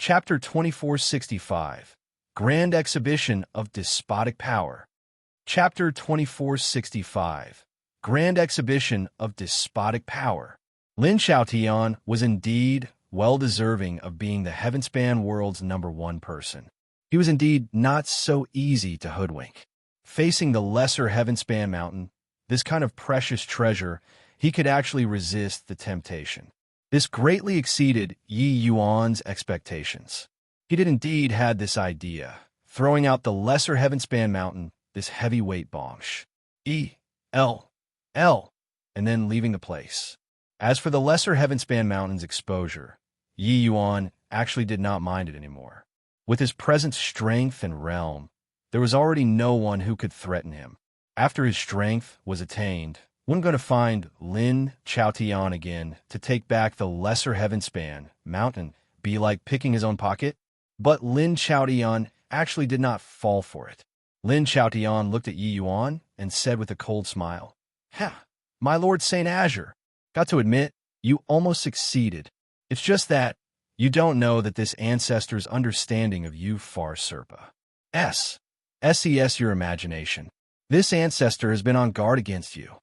Chapter 2465, Grand Exhibition of Despotic Power. Chapter 2465, Grand Exhibition of Despotic Power. Lin Xiaotian was indeed well-deserving of being the Heavenspan world's #1 person. He was indeed not so easy to hoodwink. Facing the lesser Heavenspan mountain, this kind of precious treasure, he could actually resist the temptation. This greatly exceeded Yi Yuan's expectations. He did indeed had this idea, throwing out the lesser Heavenspan mountain, this heavyweight bonch. L, and then leaving the place. As for the lesser Heavenspan mountain's exposure, Yi Yuan actually did not mind it anymore. With his present strength and realm, there was already no one who could threaten him. After his strength was attained, one going to find Lin Xiaotian again to take back the lesser Heavenspan mountain be like picking his own pocket? But Lin Xiaotian actually did not fall for it. Lin Xiaotian looked at Yi Yuan and said with a cold smile, "Ha, my Lord Saint Azure, got to admit, you almost succeeded. It's just that you don't know that this ancestor's understanding of you far surpa. SES your imagination. This ancestor has been on guard against you."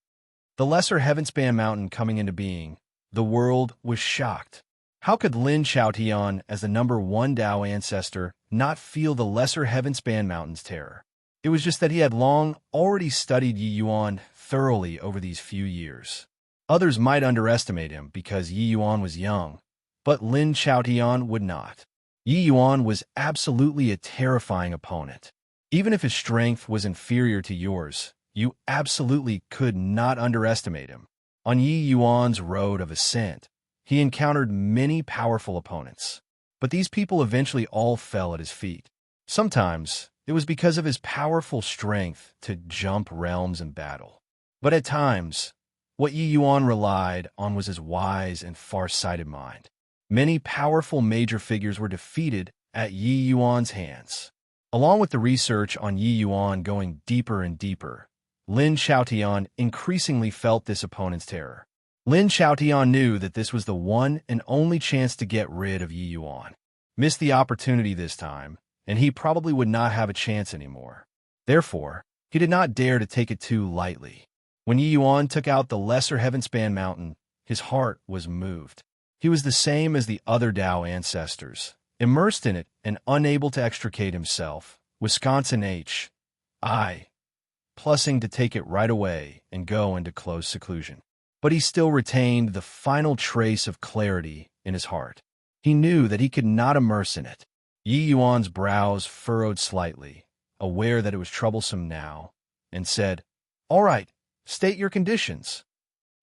The lesser Heavenspan mountain coming into being, the world was shocked. How could Lin Xiaotian, as the #1 Dao ancestor, not feel the lesser Heavenspan mountain's terror? It was just that he had long already studied Yi Yuan thoroughly over these few years. Others might underestimate him because Yi Yuan was young, but Lin Xiaotian would not. Yi Yuan was absolutely a terrifying opponent. Even if his strength was inferior to yours, you absolutely could not underestimate him. On Yi Yuan's road of ascent, he encountered many powerful opponents, but these people eventually all fell at his feet. Sometimes, it was because of his powerful strength to jump realms in battle. But at times, what Yi Yuan relied on was his wise and far-sighted mind. Many powerful major figures were defeated at Yi Yuan's hands. Along with the research on Yi Yuan going deeper and deeper, Lin Xiaotian increasingly felt this opponent's terror. Lin Xiaotian knew that this was the one and only chance to get rid of Yi Yuan. Missed the opportunity this time, and he probably would not have a chance anymore. Therefore, he did not dare to take it too lightly. When Yi Yuan took out the lesser Heavenspan mountain, his heart was moved. He was the same as the other Dao ancestors, immersed in it and unable to extricate himself. Wisconsin H.I. Plussing to take it right away and go into close seclusion. But he still retained the final trace of clarity in his heart. He knew that he could not immerse in it. Yi Yuan's brows furrowed slightly, aware that it was troublesome now, and said, "All right, state your conditions."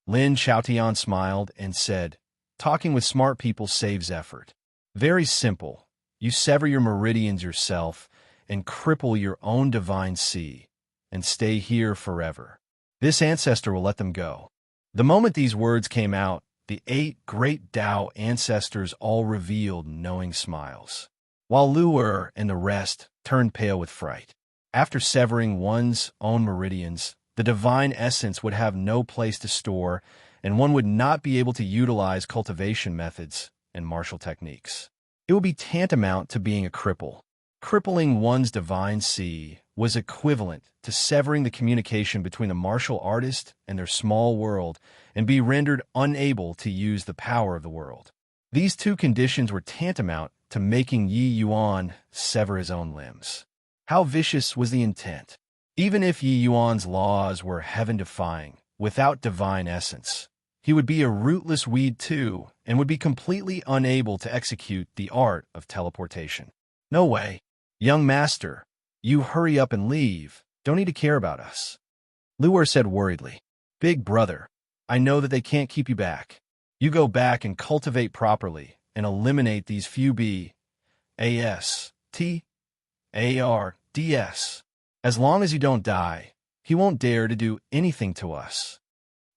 Lin Xiaotian smiled and said, "Talking with smart people saves effort. Very simple. You sever your meridians yourself and cripple your own divine sea, and stay here forever. This ancestor will let them go." The moment these words came out, the 8 great Dao ancestors all revealed knowing smiles, while Lu'er and the rest turned pale with fright. After severing one's own meridians, the divine essence would have no place to store, and one would not be able to utilize cultivation methods and martial techniques. It would be tantamount to being a cripple. Crippling one's divine sea was equivalent to severing the communication between the martial artist and their small world and be rendered unable to use the power of the world. These two conditions were tantamount to making Yi Yuan sever his own limbs. How vicious was the intent? Even if Yi Yuan's laws were heaven-defying, without divine essence, he would be a rootless weed too and would be completely unable to execute the art of teleportation. "No way. Young master, you hurry up and leave. Don't need to care about us." Lu'er said worriedly, "Big brother, I know that they can't keep you back. You go back and cultivate properly and eliminate these few bastards. As long as you don't die, he won't dare to do anything to us."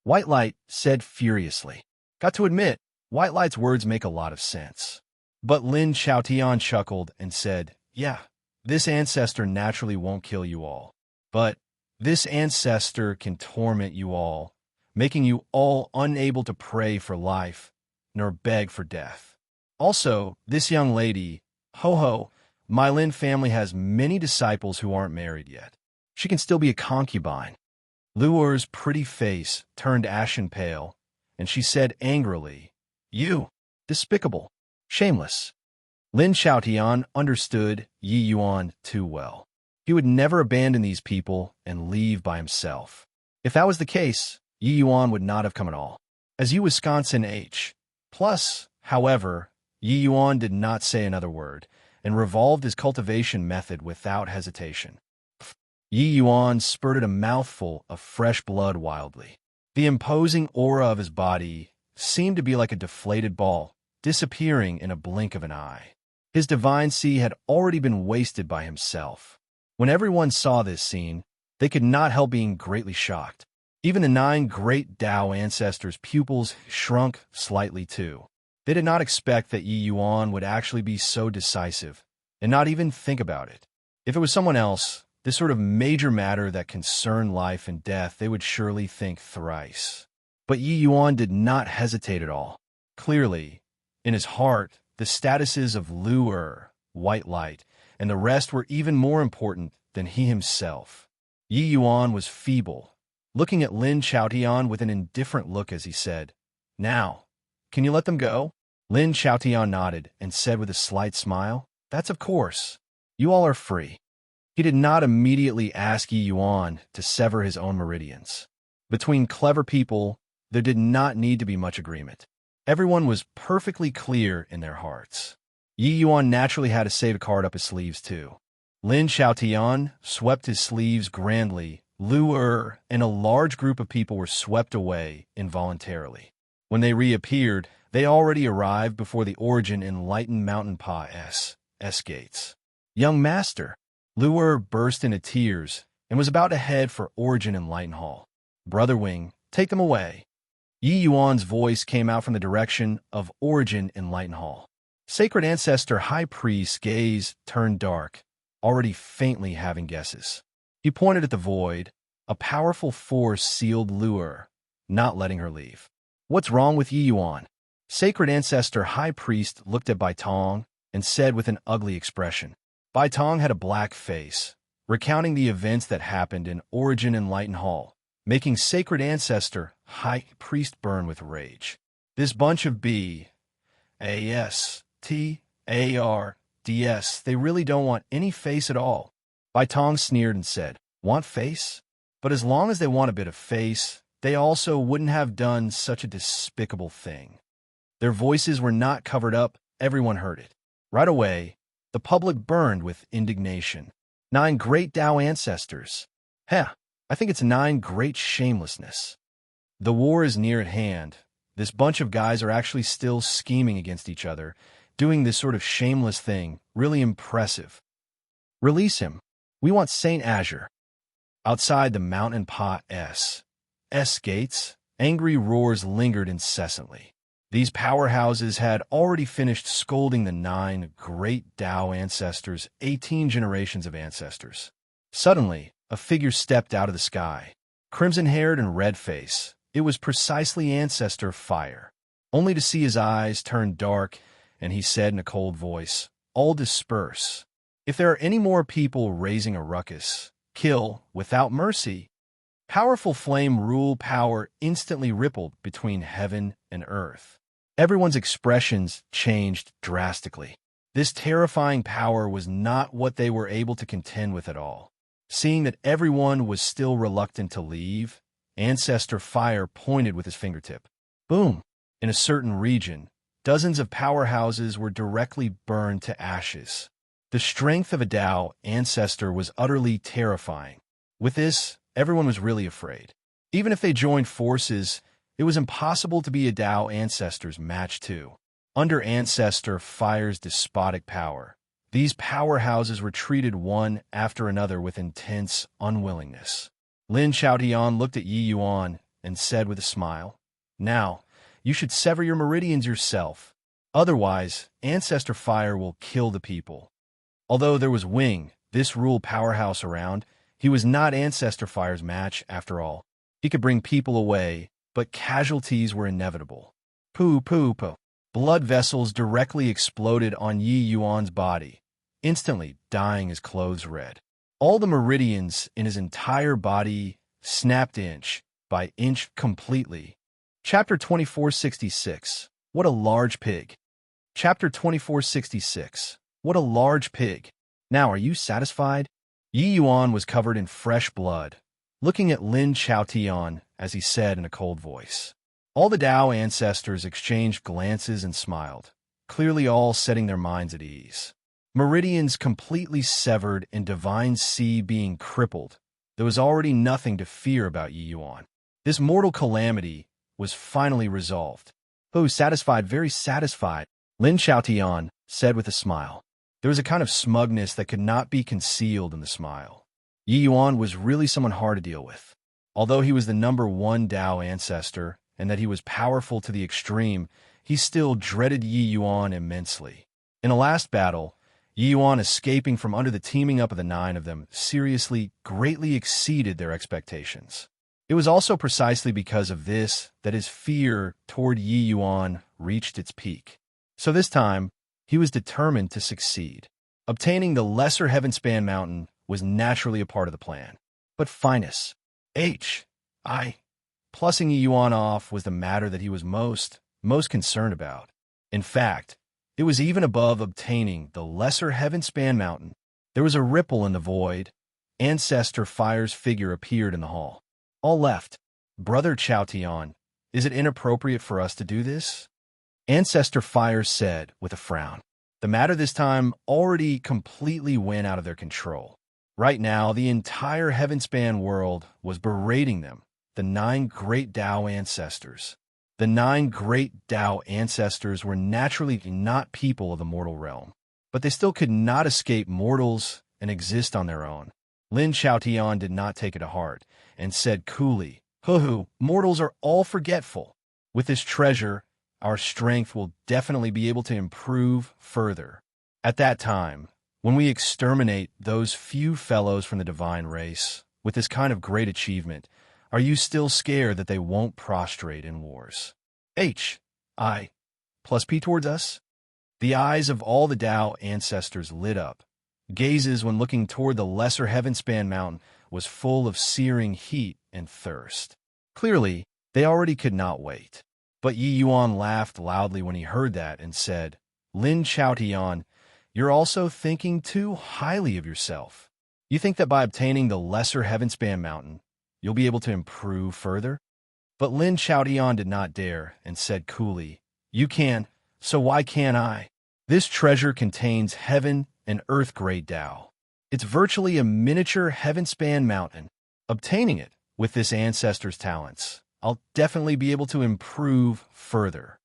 White Light said furiously. Got to admit, White Light's words make a lot of sense. But Lin Xiaotian chuckled and said, "Yeah, this ancestor naturally won't kill you all. But this ancestor can torment you all, making you all unable to pray for life nor beg for death. Also, this young lady Ho ho, my Lin family has many disciples who aren't married yet. She can still be a concubine. Luer's pretty face turned ashen pale, and she said angrily, "You, despicable, shameless." Lin Xiaotian understood Yi Yuan too well. He would never abandon these people and leave by himself. If that was the case, Yi Yuan would not have come at all. As you Wisconsin H. Plus, however, Yi Yuan did not say another word, and revolved his cultivation method without hesitation. Yi Yuan spurted a mouthful of fresh blood wildly. The imposing aura of his body seemed to be like a deflated ball, disappearing in a blink of an eye. His divine sea had already been wasted by himself. When everyone saw this scene, they could not help being greatly shocked. Even the 9 great Tao ancestors' pupils shrunk slightly too. They did not expect that Yi Yuan would actually be so decisive, and not even think about it. If it was someone else, this sort of major matter that concerned life and death, they would surely think thrice. But Yi Yuan did not hesitate at all. Clearly, in his heart, the statuses of Luer, White Light, and the rest were even more important than he himself. Yi Yuan was feeble, looking at Lin Xiaotian with an indifferent look as he said, "Now, can you let them go?" Lin Xiaotian nodded and said with a slight smile, "That's of course. You all are free." He did not immediately ask Yi Yuan to sever his own meridians. Between clever people, there did not need to be much agreement. Everyone was perfectly clear in their hearts. Yi Yuan naturally had a safeguard up his sleeves too. Lin Xiaotian swept his sleeves grandly. Luer and a large group of people were swept away involuntarily. When they reappeared, they already arrived before the Origin Enlightened Mountain Pa's gates. "Young master!" Luer burst into tears and was about to head for Origin Enlightened Hall. "Brother Wing, take them away." Yi Yuan's voice came out from the direction of Origin Enlightened Hall. Sacred Ancestor High Priest's gaze turned dark, already faintly having guesses. He pointed at the void. A powerful force sealed Luer, not letting her leave. "What's wrong with Yi Yuan?" Sacred Ancestor High Priest looked at Bai Tong and said with an ugly expression. Bai Tong had a black face, recounting the events that happened in Origin Enlightened Hall, making Sacred Ancestor High Priest burn with rage. This bunch of B-A-S-T-A-R-D-S, they really don't want any face at all. Bai Tong sneered and said, "Want face? But as long as they want a bit of face, they also wouldn't have done such a despicable thing." Their voices were not covered up, everyone heard it. Right away, the public burned with indignation. 9 great Tao ancestors. Heh, I think it's 9 great shamelessness. The war is near at hand. This bunch of guys are actually still scheming against each other, doing this sort of shameless thing, really impressive. Release him. We want Saint Azure. Outside the Mountain Pa's gates, angry roars lingered incessantly. These powerhouses had already finished scolding the 9 great Tao ancestors, 18 generations of ancestors. Suddenly, a figure stepped out of the sky. Crimson-haired and red-faced, it was precisely Ancestor Fire. Only to see his eyes turn dark, and he said in a cold voice, "All disperse. If there are any more people raising a ruckus, kill without mercy." Powerful flame rule power instantly rippled between heaven and earth. Everyone's expressions changed drastically. This terrifying power was not what they were able to contend with at all. Seeing that everyone was still reluctant to leave, Ancestor Fire pointed with his fingertip. Boom! In a certain region, dozens of powerhouses were directly burned to ashes. The strength of a Tao ancestor was utterly terrifying. With this, everyone was really afraid. Even if they joined forces, it was impossible to be a Tao ancestor's match too. Under Ancestor Fire's despotic power, these powerhouses were treated one after another with intense unwillingness. Lin Xiaotian looked at Yi Yuan and said with a smile, "Now, you should sever your meridians yourself. Otherwise, Ancestor Fire will kill the people." Although there was Wing, this rule powerhouse around, he was not Ancestor Fire's match after all. He could bring people away, but casualties were inevitable. Pooh. Blood vessels directly exploded on Yi Yuan's body, instantly dyeing his clothes red. All the meridians in his entire body snapped inch by inch completely. Chapter 2466. What a large pig. Chapter 2466. What a large pig. Now, are you satisfied? Yi Yuan was covered in fresh blood, looking at Lin Chaotian as he said in a cold voice. All the Tao ancestors exchanged glances and smiled, clearly all setting their minds at ease. Meridians completely severed and divine C being crippled, there was already nothing to fear about Yi Yuan. This mortal calamity was finally resolved. Oh, satisfied, very satisfied, Lin Chaotian said with a smile. There was a kind of smugness that could not be concealed in the smile. Yi Yuan was really someone hard to deal with. Although he was the #1 Tao ancestor, and that he was powerful to the extreme, he still dreaded Yi Yuan immensely. In a last battle, Yi Yuan escaping from under the teaming up of the 9 of them seriously greatly exceeded their expectations. It was also precisely because of this that his fear toward Yi Yuan reached its peak. So this time, he was determined to succeed. Obtaining the lesser Heavenspan Mountain was naturally a part of the plan. But finest, plussing Yi Yuan off was the matter that he was most concerned about. In fact, it was even above obtaining the lesser Heavenspan Mountain. There was a ripple in the void. Ancestor Fire's figure appeared in the hall. All left. Brother Chaotian, is it inappropriate for us to do this? Ancestor Fire said with a frown. The matter this time already completely went out of their control. Right now, the entire Heavenspan world was berating them, the 9 great Tao ancestors. The 9 great Tao ancestors were naturally not people of the mortal realm, but they still could not escape mortals and exist on their own. Lin Chaotian did not take it to heart and said coolly, "Hoo-hoo, mortals are all forgetful. With this treasure, our strength will definitely be able to improve further. At that time, when we exterminate those few fellows from the divine race, with this kind of great achievement, are you still scared that they won't prostrate in wars? I plus P towards us?" The eyes of all the Tao ancestors lit up. Gazes when looking toward the lesser Heavenspan Mountain was full of searing heat and thirst. Clearly, they already could not wait. But Yi Yuan laughed loudly when he heard that and said, "Lin Chaotian, you're also thinking too highly of yourself. You think that by obtaining the lesser Heavenspan Mountain, you'll be able to improve further?" But Lin Chaotian did not dare and said coolly, "You can, so why can't I? This treasure contains heaven and earth grade Tao. It's virtually a miniature Heavenspan Mountain. Obtaining it with this ancestor's talents, I'll definitely be able to improve further."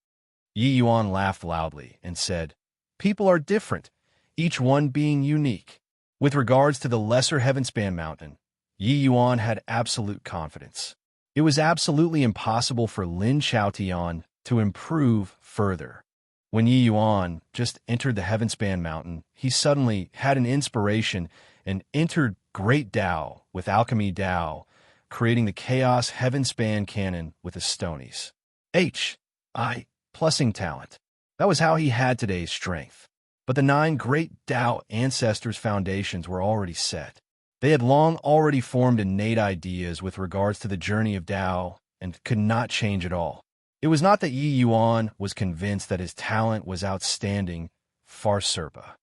Yi Yuan laughed loudly and said, "People are different, each one being unique." With regards to the lesser Heavenspan Mountain, Yi Yuan had absolute confidence. It was absolutely impossible for Lin Chaotian to improve further. When Yi Yuan just entered the Heavenspan Mountain, he suddenly had an inspiration and entered Great Tao with Alchemy Tao, creating the Chaos Heavenspan Cannon with the Stonies. Plussing talent. That was how he had today's strength. But the 9 great Tao ancestors' foundations were already set. They had long already formed innate ideas with regards to the journey of Tao and could not change at all. It was not that Yi Yuan was convinced that his talent was outstanding, far surpa.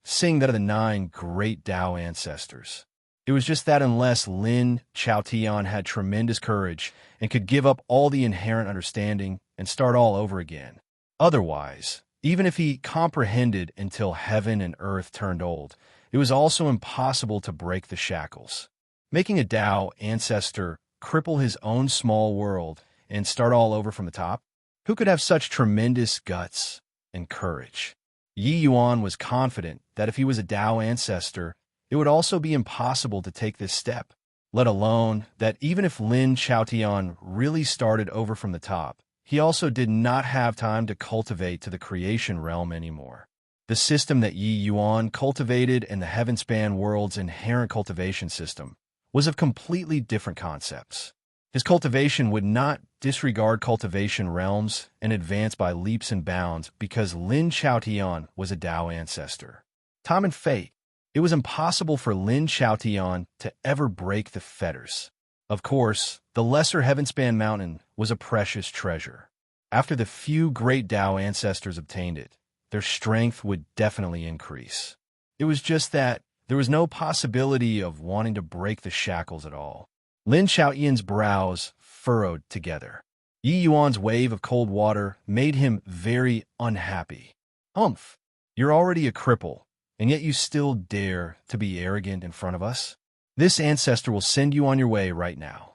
Seeing that of the 9 great Tao ancestors. It was just that unless Lin Chaotian had tremendous courage and could give up all the inherent understanding and start all over again. Otherwise, even if he comprehended until heaven and earth turned old, it was also impossible to break the shackles. Making a Tao ancestor cripple his own small world and start all over from the top? Who could have such tremendous guts and courage? Yi Yuan was confident that if he was a Tao ancestor, it would also be impossible to take this step, let alone that even if Lin Chaotian really started over from the top, he also did not have time to cultivate to the creation realm anymore. The system that Yi Yuan cultivated and the Heavenspan world's inherent cultivation system was of completely different concepts. His cultivation would not disregard cultivation realms and advance by leaps and bounds because Lin Chaotian was a Tao ancestor. Time and fate. It was impossible for Lin Chaotian to ever break the fetters. Of course, the lesser Heavenspan Mountain was a precious treasure. After the few great Tao ancestors obtained it, their strength would definitely increase. It was just that there was no possibility of wanting to break the shackles at all. Lin Chaotian's brows furrowed together. Yi Yuan's wave of cold water made him very unhappy. Humph, you're already a cripple, and yet you still dare to be arrogant in front of us? This ancestor will send you on your way right now.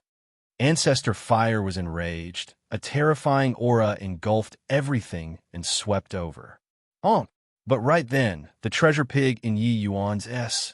Ancestor Fire was enraged. A terrifying aura engulfed everything and swept over. But right then, the treasure pig in Yi Yuan's S.H.I.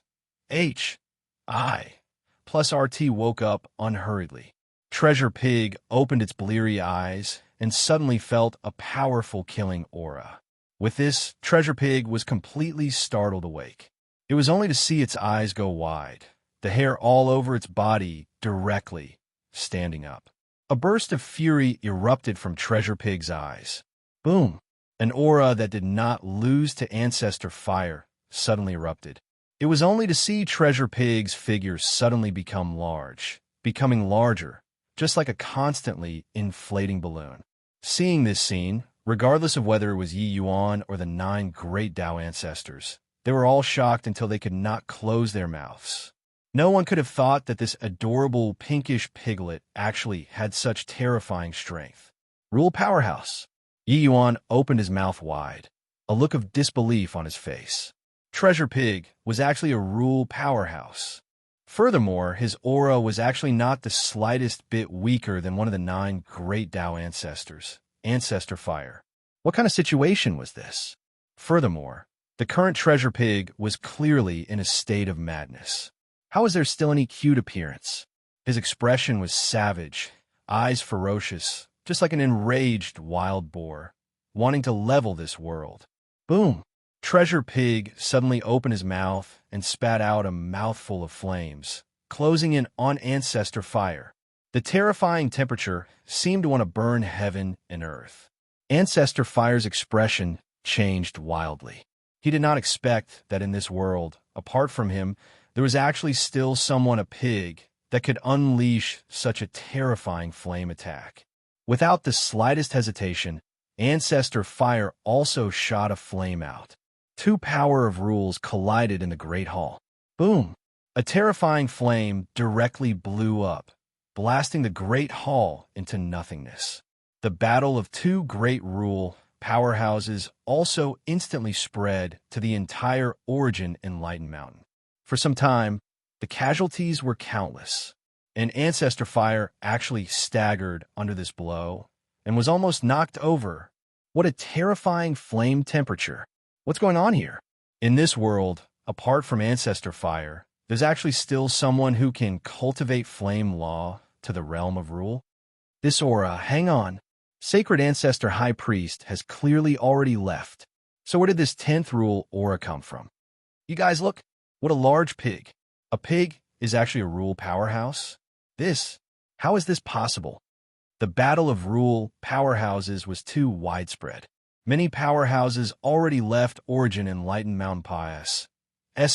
plus RT woke up unhurriedly. Treasure Pig opened its bleary eyes and suddenly felt a powerful killing aura. With this, Treasure Pig was completely startled awake. It was only to see its eyes go wide, the hair all over its body directly standing up. A burst of fury erupted from Treasure Pig's eyes. Boom! An aura that did not lose to Ancestor Fire suddenly erupted. It was only to see Treasure Pig's figure suddenly become large, becoming larger, just like a constantly inflating balloon. Seeing this scene, regardless of whether it was Yi Yuan or the 9 great Tao ancestors, they were all shocked until they could not close their mouths. No one could have thought that this adorable pinkish piglet actually had such terrifying strength. Rule Powerhouse. Yi Yuan opened his mouth wide, a look of disbelief on his face. Treasure Pig was actually a Rule Powerhouse. Furthermore, his aura was actually not the slightest bit weaker than one of the 9 great Tao ancestors, Ancestor Fire. What kind of situation was this? Furthermore, the current Treasure Pig was clearly in a state of madness. How was there still any cute appearance? His expression was savage, eyes ferocious, just like an enraged wild boar, wanting to level this world. Boom! Treasure Pig suddenly opened his mouth and spat out a mouthful of flames, closing in on Ancestor Fire. The terrifying temperature seemed to want to burn heaven and earth. Ancestor Fire's expression changed wildly. He did not expect that in this world, apart from him, there was actually still someone, a pig, that could unleash such a terrifying flame attack. Without the slightest hesitation, Ancestor Fire also shot a flame out. 2 power of rules collided in the Great Hall. Boom! A terrifying flame directly blew up, blasting the Great Hall into nothingness. The battle of 2 great rule powerhouses also instantly spread to the entire Origin Enlightened Mountain. For some time, the casualties were countless, and Ancestor Fire actually staggered under this blow and was almost knocked over. What a terrifying flame temperature! What's going on here? In this world, apart from Ancestor Fire, there's actually still someone who can cultivate flame law to the realm of rule. This aura, hang on. Sacred Ancestor High Priest has clearly already left. So where did this 10th rule aura come from? You guys look, what a large pig. A pig is actually a rule powerhouse? How is this possible? The battle of rule powerhouses was too widespread. Many powerhouses already left Origin Enlightened Mountain Pass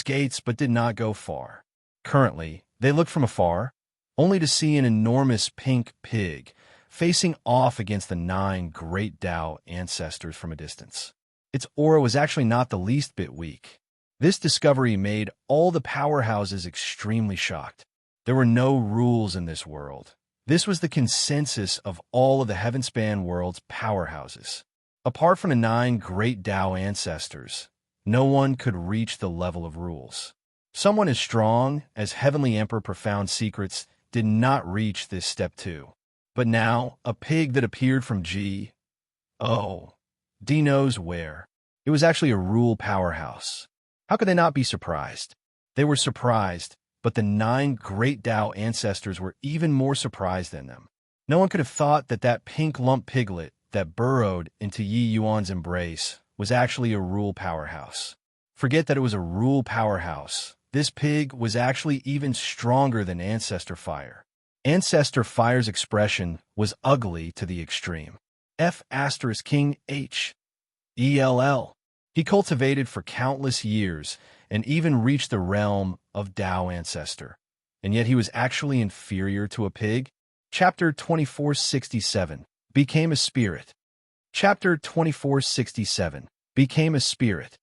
gates but did not go far. Currently, they looked from afar, only to see an enormous pink pig facing off against the 9 great Tao ancestors from a distance. Its aura was actually not the least bit weak. This discovery made all the powerhouses extremely shocked. There were no rules in this world. This was the consensus of all of the Heavenspan world's powerhouses. Apart from the 9 great Tao ancestors, no one could reach the level of rules. Someone as strong as Heavenly Emperor Profound Secrets did not reach this step 2. But now, a pig that appeared from D knows where. It was actually a rule powerhouse. How could they not be surprised? They were surprised, but the 9 great Tao ancestors were even more surprised than them. No one could have thought that that pink lump piglet that burrowed into Yi Yuan's embrace was actually a rule powerhouse. Forget that it was a rule powerhouse. This pig was actually even stronger than Ancestor Fire. Ancestor Fire's expression was ugly to the extreme. F** King H. ELL. He cultivated for countless years and even reached the realm of Tao Ancestor. And yet he was actually inferior to a pig? Chapter 2467. Became a Spirit. Chapter 2467. Became a Spirit.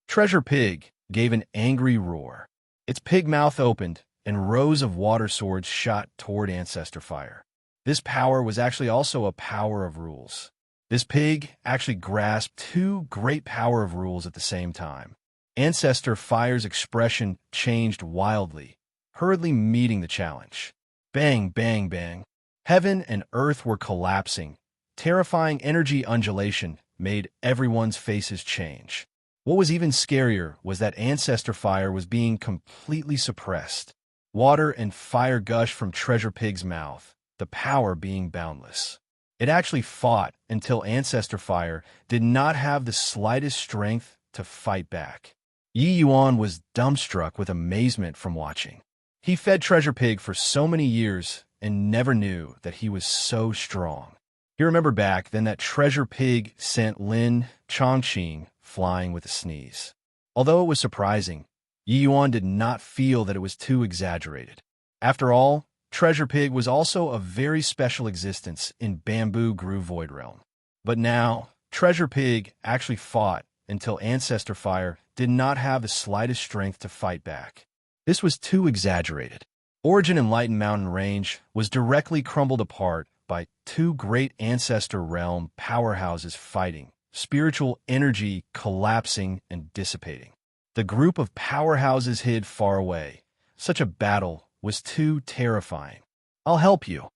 Treasure Pig gave an angry roar. Its pig mouth opened, and rows of water swords shot toward Ancestor Fire. This power was actually also a power of rules. This pig actually grasped two great power of rules at the same time. Ancestor Fire's expression changed wildly, hurriedly meeting the challenge. Bang, bang, bang. Heaven and earth were collapsing. Terrifying energy undulation made everyone's faces change. What was even scarier was that Ancestor Fire was being completely suppressed. Water and fire gushed from Treasure Pig's mouth, the power being boundless. It actually fought until Ancestor Fire did not have the slightest strength to fight back. Yi Yuan was dumbstruck with amazement from watching. He fed Treasure Pig for so many years and never knew that he was so strong. He remembered back then that Treasure Pig sent Lin Chongqing flying with a sneeze. Although it was surprising, Yi Yuan did not feel that it was too exaggerated. After all, Treasure Pig was also a very special existence in Bamboo Grove Void Realm. But now, Treasure Pig actually fought until Ancestor Fire did not have the slightest strength to fight back. This was too exaggerated. Origin Enlightened Mountain Range was directly crumbled apart by two great Ancestor Realm powerhouses fighting, spiritual energy collapsing and dissipating. The group of powerhouses hid far away. Such a battle was too terrifying. I'll help you.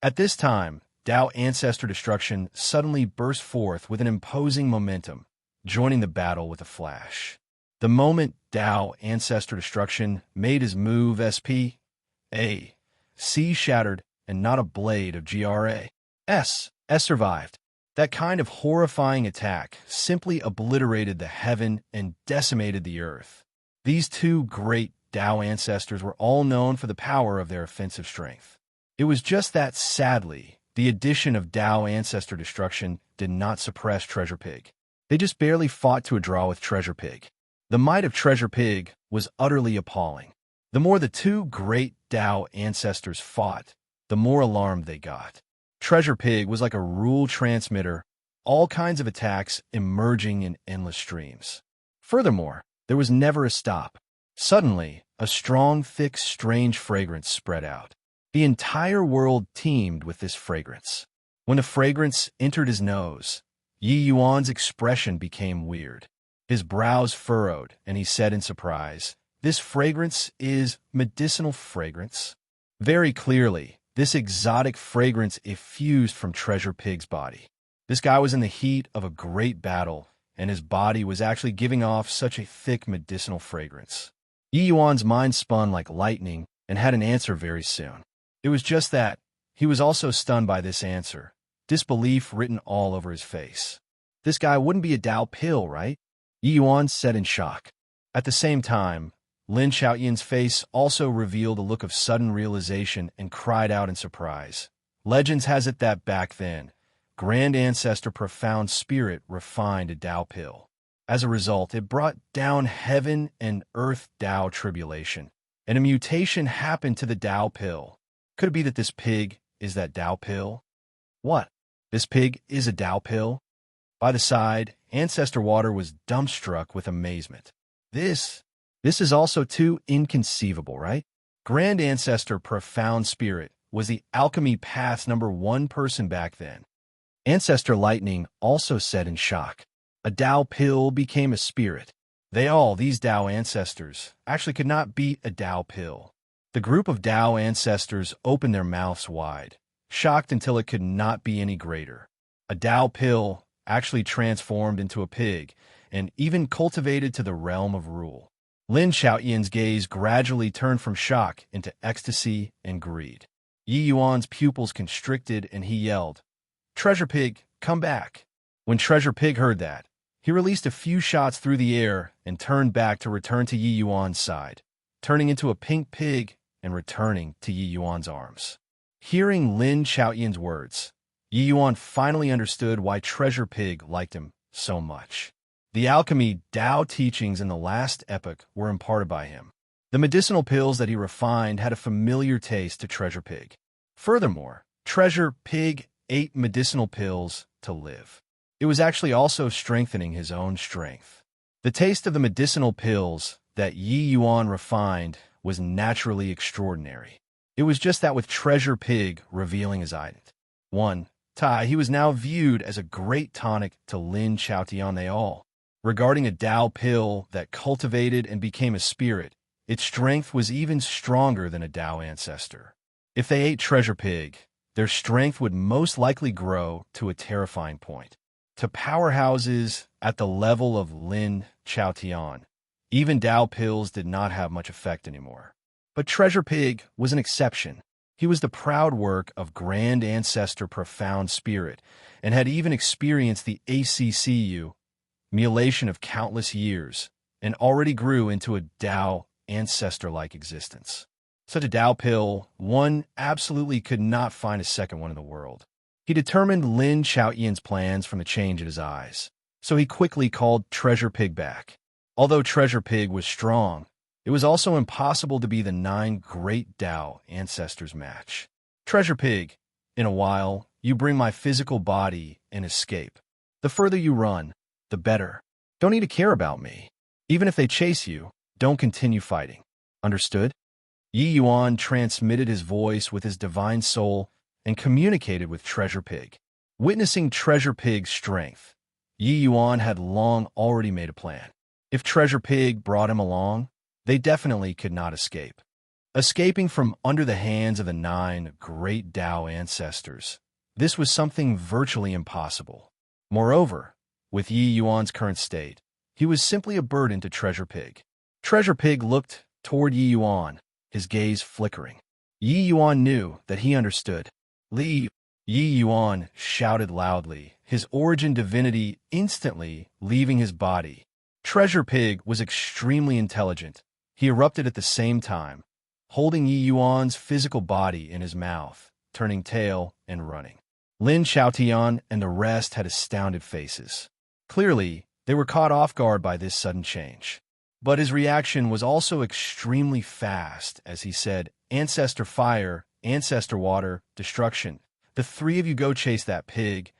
At this time, Tao Ancestor Destruction suddenly burst forth with an imposing momentum, joining the battle with a flash. The moment Tao Ancestor Destruction made his move, S.P.A. C shattered, and not a blade of GRA.S. survived. That kind of horrifying attack simply obliterated the heaven and decimated the earth. These two great Tao ancestors were all known for the power of their offensive strength. It was just that, sadly, the addition of Tao Ancestor Destruction did not suppress Treasure Pig. They just barely fought to a draw with Treasure Pig. The might of Treasure Pig was utterly appalling. The more the two great Tao ancestors fought, the more alarmed they got. Treasure Pig was like a rule transmitter, all kinds of attacks emerging in endless streams. Furthermore, there was never a stop. Suddenly, a strong, thick, strange fragrance spread out. The entire world teemed with this fragrance. When the fragrance entered his nose, Yi Yuan's expression became weird. His brows furrowed, and he said in surprise, "This fragrance is medicinal fragrance?" Very clearly, this exotic fragrance effused from Treasure Pig's body. This guy was in the heat of a great battle, and his body was actually giving off such a thick medicinal fragrance. Yi Yuan's mind spun like lightning and had an answer very soon. It was just that he was also stunned by this answer, disbelief written all over his face. This guy wouldn't be a Tao pill, right? Yi Yuan said in shock. At the same time, Lin Xiaoyan's face also revealed a look of sudden realization and cried out in surprise. Legends has it that back then, Grand Ancestor Profound Spirit refined a Tao pill. As a result, it brought down heaven and earth Tao tribulation, and a mutation happened to the Tao pill. Could it be that this pig is that Tao pill? What? This pig is a Tao pill? By the side, Ancestor Water was dumbstruck with amazement. This is also too inconceivable, right? Grand Ancestor Profound Spirit was the alchemy path's #1 person back then. Ancestor Lightning also said in shock. A Tao pill became a spirit. These Tao ancestors, actually could not beat a Tao pill. The group of Tao ancestors opened their mouths wide, shocked until it could not be any greater. A Tao pill actually transformed into a pig and even cultivated to the realm of rule. Lin Xiaoyan's gaze gradually turned from shock into ecstasy and greed. Yi Yuan's pupils constricted and he yelled, "Treasure Pig, come back!" When Treasure Pig heard that, he released a few shots through the air and turned back to return to Yi Yuan's side. Turning into a pink pig, and returning to Yi Yuan's arms. Hearing Lin Chaotian's words, Yi Yuan finally understood why Treasure Pig liked him so much. The alchemy Tao teachings in the last epoch were imparted by him. The medicinal pills that he refined had a familiar taste to Treasure Pig. Furthermore, Treasure Pig ate medicinal pills to live. It was actually also strengthening his own strength. The taste of the medicinal pills that Yi Yuan refined was naturally extraordinary. It was just that with Treasure Pig revealing his identity. He was now viewed as a great tonic to Lin Chaotian they all. Regarding a Tao pill that cultivated and became a spirit, its strength was even stronger than a Tao ancestor. If they ate Treasure Pig, their strength would most likely grow to a terrifying point. To powerhouses at the level of Lin Chaotian, even Tao pills did not have much effect anymore. But Treasure Pig was an exception. He was the proud work of Grand Ancestor Profound Spirit and had even experienced the ACCU, mutilation of countless years, and already grew into a Tao ancestor-like existence. Such a Tao pill, one absolutely could not find a second one in the world. He determined Lin Chaotian's plans from the change in his eyes, so he quickly called Treasure Pig back. Although Treasure Pig was strong, it was also impossible to be the 9 great Tao ancestors' match. Treasure Pig, in a while, you bring my physical body and escape. The further you run, the better. Don't need to care about me. Even if they chase you, don't continue fighting. Understood? Yi Yuan transmitted his voice with his divine soul and communicated with Treasure Pig. Witnessing Treasure Pig's strength, Yi Yuan had long already made a plan. If Treasure Pig brought him along, they definitely could not escape. Escaping from under the hands of the 9 great Tao ancestors, this was something virtually impossible. Moreover, with Yi Yuan's current state, he was simply a burden to Treasure Pig. Treasure Pig looked toward Yi Yuan, his gaze flickering. Yi Yuan knew that he understood. Leave! Yi Yuan shouted loudly, his origin divinity instantly leaving his body. Treasure Pig was extremely intelligent. He erupted at the same time, holding Yi Yuan's physical body in his mouth, turning tail and running. Lin Chaotian and the rest had astounded faces. Clearly, they were caught off guard by this sudden change. But his reaction was also extremely fast as he said, Ancestor Fire, Ancestor Water, Destruction. The 3 of you go chase that pig.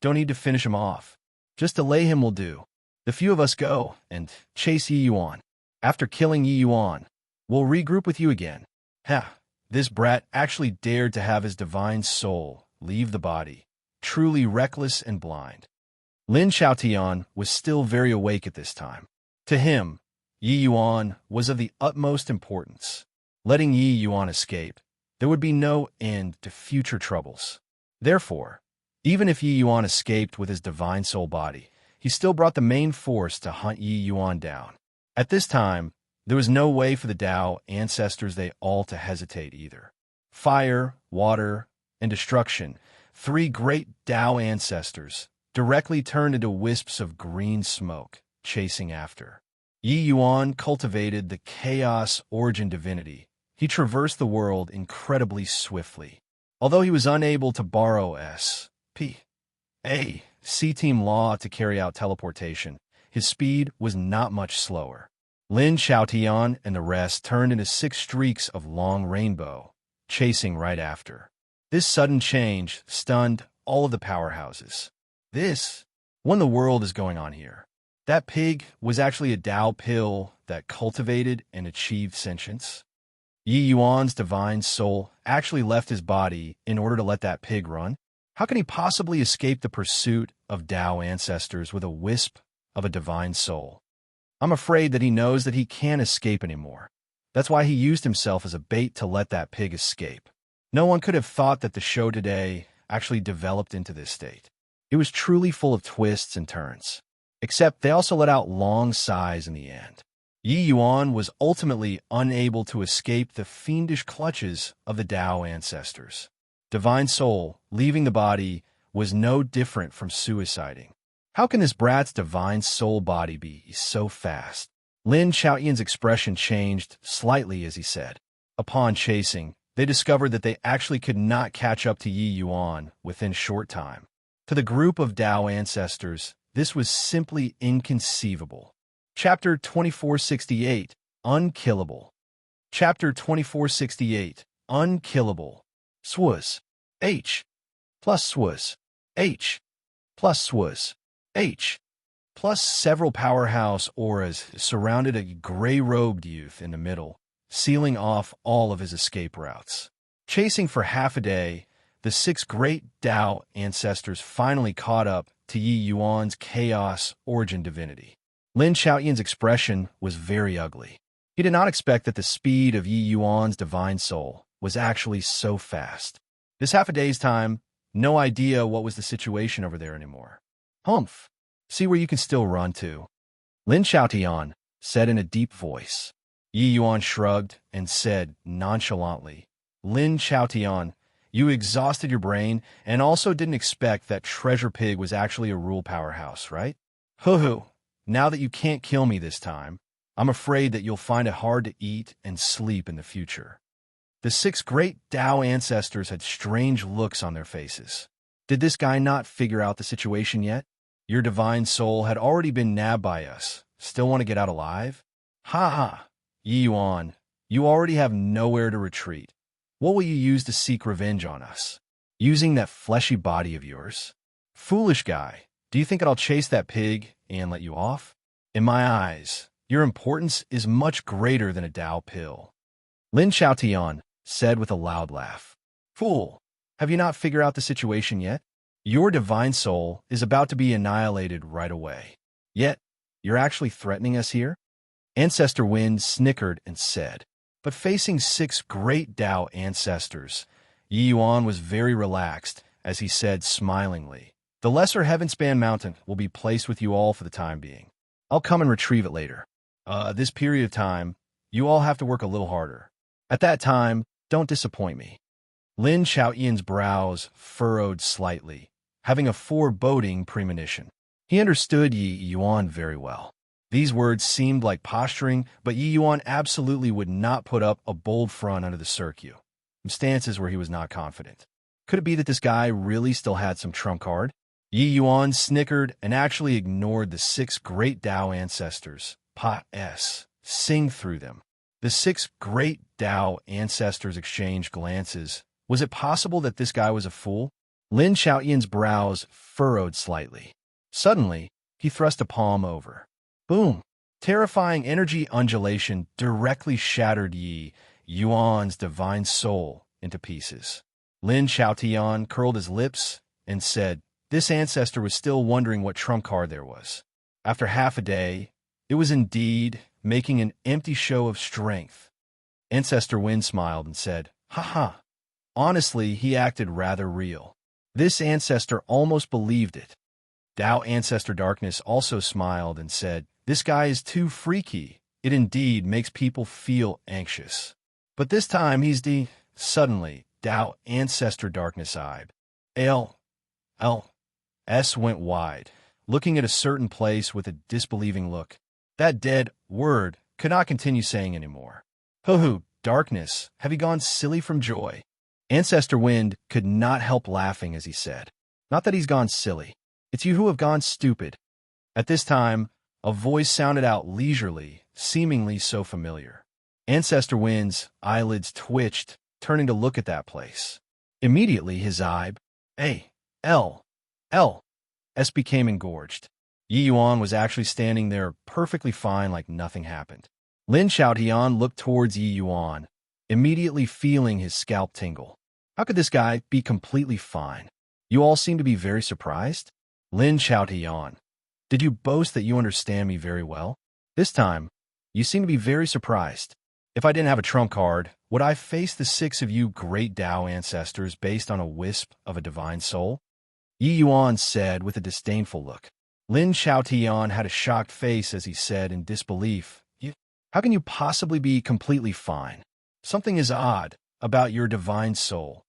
Don't need to finish him off. Just delay him will do. The few of us go and chase Yi Yuan. After killing Yi Yuan, we'll regroup with you again. This brat actually dared to have his divine soul leave the body. Truly reckless and blind. Lin Chaotian was still very awake at this time. To him, Yi Yuan was of the utmost importance. Letting Yi Yuan escape, there would be no end to future troubles. Therefore, even if Yi Yuan escaped with his divine soul body, he still brought the main force to hunt Yi Yuan down. At this time, there was no way for the Tao ancestors they all to hesitate either. Fire, water, and destruction, 3 great Tao ancestors, directly turned into wisps of green smoke, chasing after. Yi Yuan cultivated the chaos origin divinity. He traversed the world incredibly swiftly. Although he was unable to borrow C-Team law to carry out teleportation, his speed was not much slower. Lin Chaotian and the rest turned into 6 streaks of long rainbow, chasing right after. This sudden change stunned all of the powerhouses. What in the world is going on here? That pig was actually a Tao pill that cultivated and achieved sentience. Yi Yuan's divine soul actually left his body in order to let that pig run. How can he possibly escape the pursuit of Tao ancestors with a wisp of a divine soul? I'm afraid that he knows that he can't escape anymore. That's why he used himself as a bait to let that pig escape. No one could have thought that the show today actually developed into this state. It was truly full of twists and turns. Except they also let out long sighs in the end. Yi Yuan was ultimately unable to escape the fiendish clutches of the Tao ancestors. Divine soul, leaving the body, was no different from suiciding. How can this brat's divine soul body be so fast? Lin Chaotian's expression changed slightly as he said, Upon chasing, they discovered that they actually could not catch up to Yi Yuan within short time. To the group of Tao ancestors, this was simply inconceivable. Chapter 2468, Unkillable. Chapter 2468, Unkillable. Swaz. H. Plus swaz. H. Plus swaz. H. Plus several powerhouse auras surrounded a gray-robed youth in the middle, sealing off all of his escape routes. Chasing for half a day, the 6 great Tao ancestors finally caught up to Yi Yuan's chaos origin divinity. Lin Xiaoyan's expression was very ugly. He did not expect that the speed of Yi Yuan's divine soul was actually so fast. This half a day's time, no idea what was the situation over there anymore. Humph. See where you can still run to. Lin Xiaotian said in a deep voice. Yi Yuan shrugged and said nonchalantly, Lin Xiaotian, you exhausted your brain and also didn't expect that Treasure Pig was actually a rule powerhouse, right? Hoo-hoo. Now that you can't kill me this time, I'm afraid that you'll find it hard to eat and sleep in the future. The 6 great Tao ancestors had strange looks on their faces. Did this guy not figure out the situation yet? Your divine soul had already been nabbed by us. Still want to get out alive? Ha ha! Yi Yuan, you already have nowhere to retreat. What will you use to seek revenge on us? Using that fleshy body of yours? Foolish guy, do you think that I'll chase that pig and let you off? In my eyes, your importance is much greater than a Tao pill. Lin Xiaotian said with a loud laugh. Fool, have you not figured out the situation yet? Your divine soul is about to be annihilated right away. Yet, you're actually threatening us here? Ancestor Wind snickered and said. But facing 6 great Tao ancestors, Yi Yuan was very relaxed as he said smilingly, the Lesser Heavenspan Mountain will be placed with you all for the time being. I'll come and retrieve it later. This period of time, you all have to work a little harder. At that time, don't disappoint me. Lin Xiaoyan's brows furrowed slightly, having a foreboding premonition. He understood Yi Yuan very well. These words seemed like posturing, but Yi Yuan absolutely would not put up a bold front under the circuit. Stances where he was not confident. Could it be that this guy really still had some trump card? Yi Yuan snickered and actually ignored the 6 great Tao ancestors. Sing through them. The 6 great Tao ancestors exchanged glances. Was it possible that this guy was a fool? Lin Xiaoyan's brows furrowed slightly. Suddenly, he thrust a palm over. Boom! Terrifying energy undulation directly shattered Yi Yuan's divine soul into pieces. Lin Xiaotian curled his lips and said, this ancestor was still wondering what trump card there was. After half a day, it was indeed making an empty show of strength. Ancestor Wind smiled and said, ha. Honestly, he acted rather real. This ancestor almost believed it. Tao Ancestor Darkness also smiled and said, this guy is too freaky. It indeed makes people feel anxious. But this time he's Suddenly, Tao Ancestor Darkness eyed. S went wide, looking at a certain place with a disbelieving look. That dead word could not continue saying anymore. Hoo-hoo, darkness, have you gone silly from joy? Ancestor Wind could not help laughing as he said, not that he's gone silly. It's you who have gone stupid. At this time, a voice sounded out leisurely, seemingly so familiar. Ancestor Wind's eyelids twitched, turning to look at that place. Immediately his S became engorged. Yi Yuan was actually standing there perfectly fine like nothing happened. Lin Xiaotian looked towards Yi Yuan, immediately feeling his scalp tingle. How could this guy be completely fine? You all seem to be very surprised? Lin Xiaotian, did you boast that you understand me very well? This time, you seem to be very surprised. If I didn't have a trump card, would I face the 6 of you great Tao ancestors based on a wisp of a divine soul? Yi Yuan said with a disdainful look. Lin Xiaotian had a shocked face as he said in disbelief, how can you possibly be completely fine? Something is odd about your divine soul.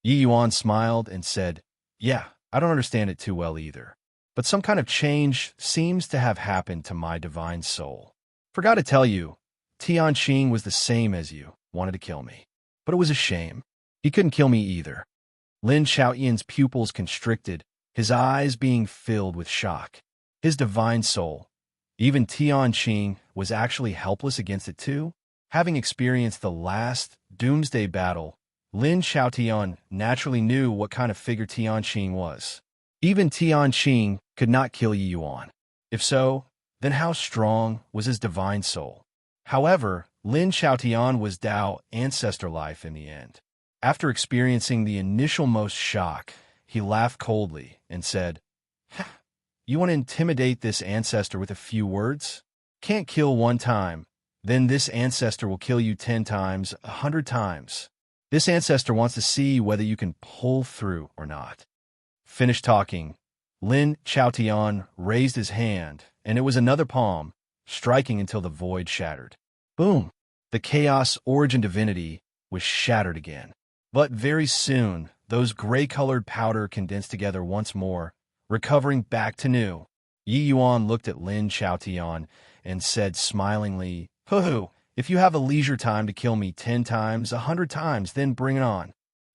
Yi Yuan smiled and said, yeah, I don't understand it too well either. But some kind of change seems to have happened to my divine soul. Forgot to tell you, Tianqing was the same as you. wanted to kill me. But it was a shame. He couldn't kill me either. Lin Xiaoyan's pupils constricted, his eyes being filled with shock. His divine soul, even Tianqing, was actually helpless against it too. Having experienced the last doomsday battle, Lin Xiaotian naturally knew what kind of figure Tianqing was. Even Tianqing could not kill Yi Yuan. If so, then how strong was his divine soul? However, Lin Xiaotian was Dao ancestor life in the end. After experiencing the initial most shock, he laughed coldly and said, "You want to intimidate this ancestor with a few words? Can't kill one time, then this ancestor will kill you 10 times, 100 times. This ancestor wants to see whether you can pull through or not." Finished talking, Lin Xiaotian raised his hand, and it was another palm, striking until the void shattered. Boom! The chaos origin divinity was shattered again. But very soon, those gray-colored powder condensed together once more, recovering back to new. Yi Yuan looked at Lin Xiaotian and said smilingly, "Hoo-hoo, if you have a leisure time to kill me 10 times, 100 times, then bring it on."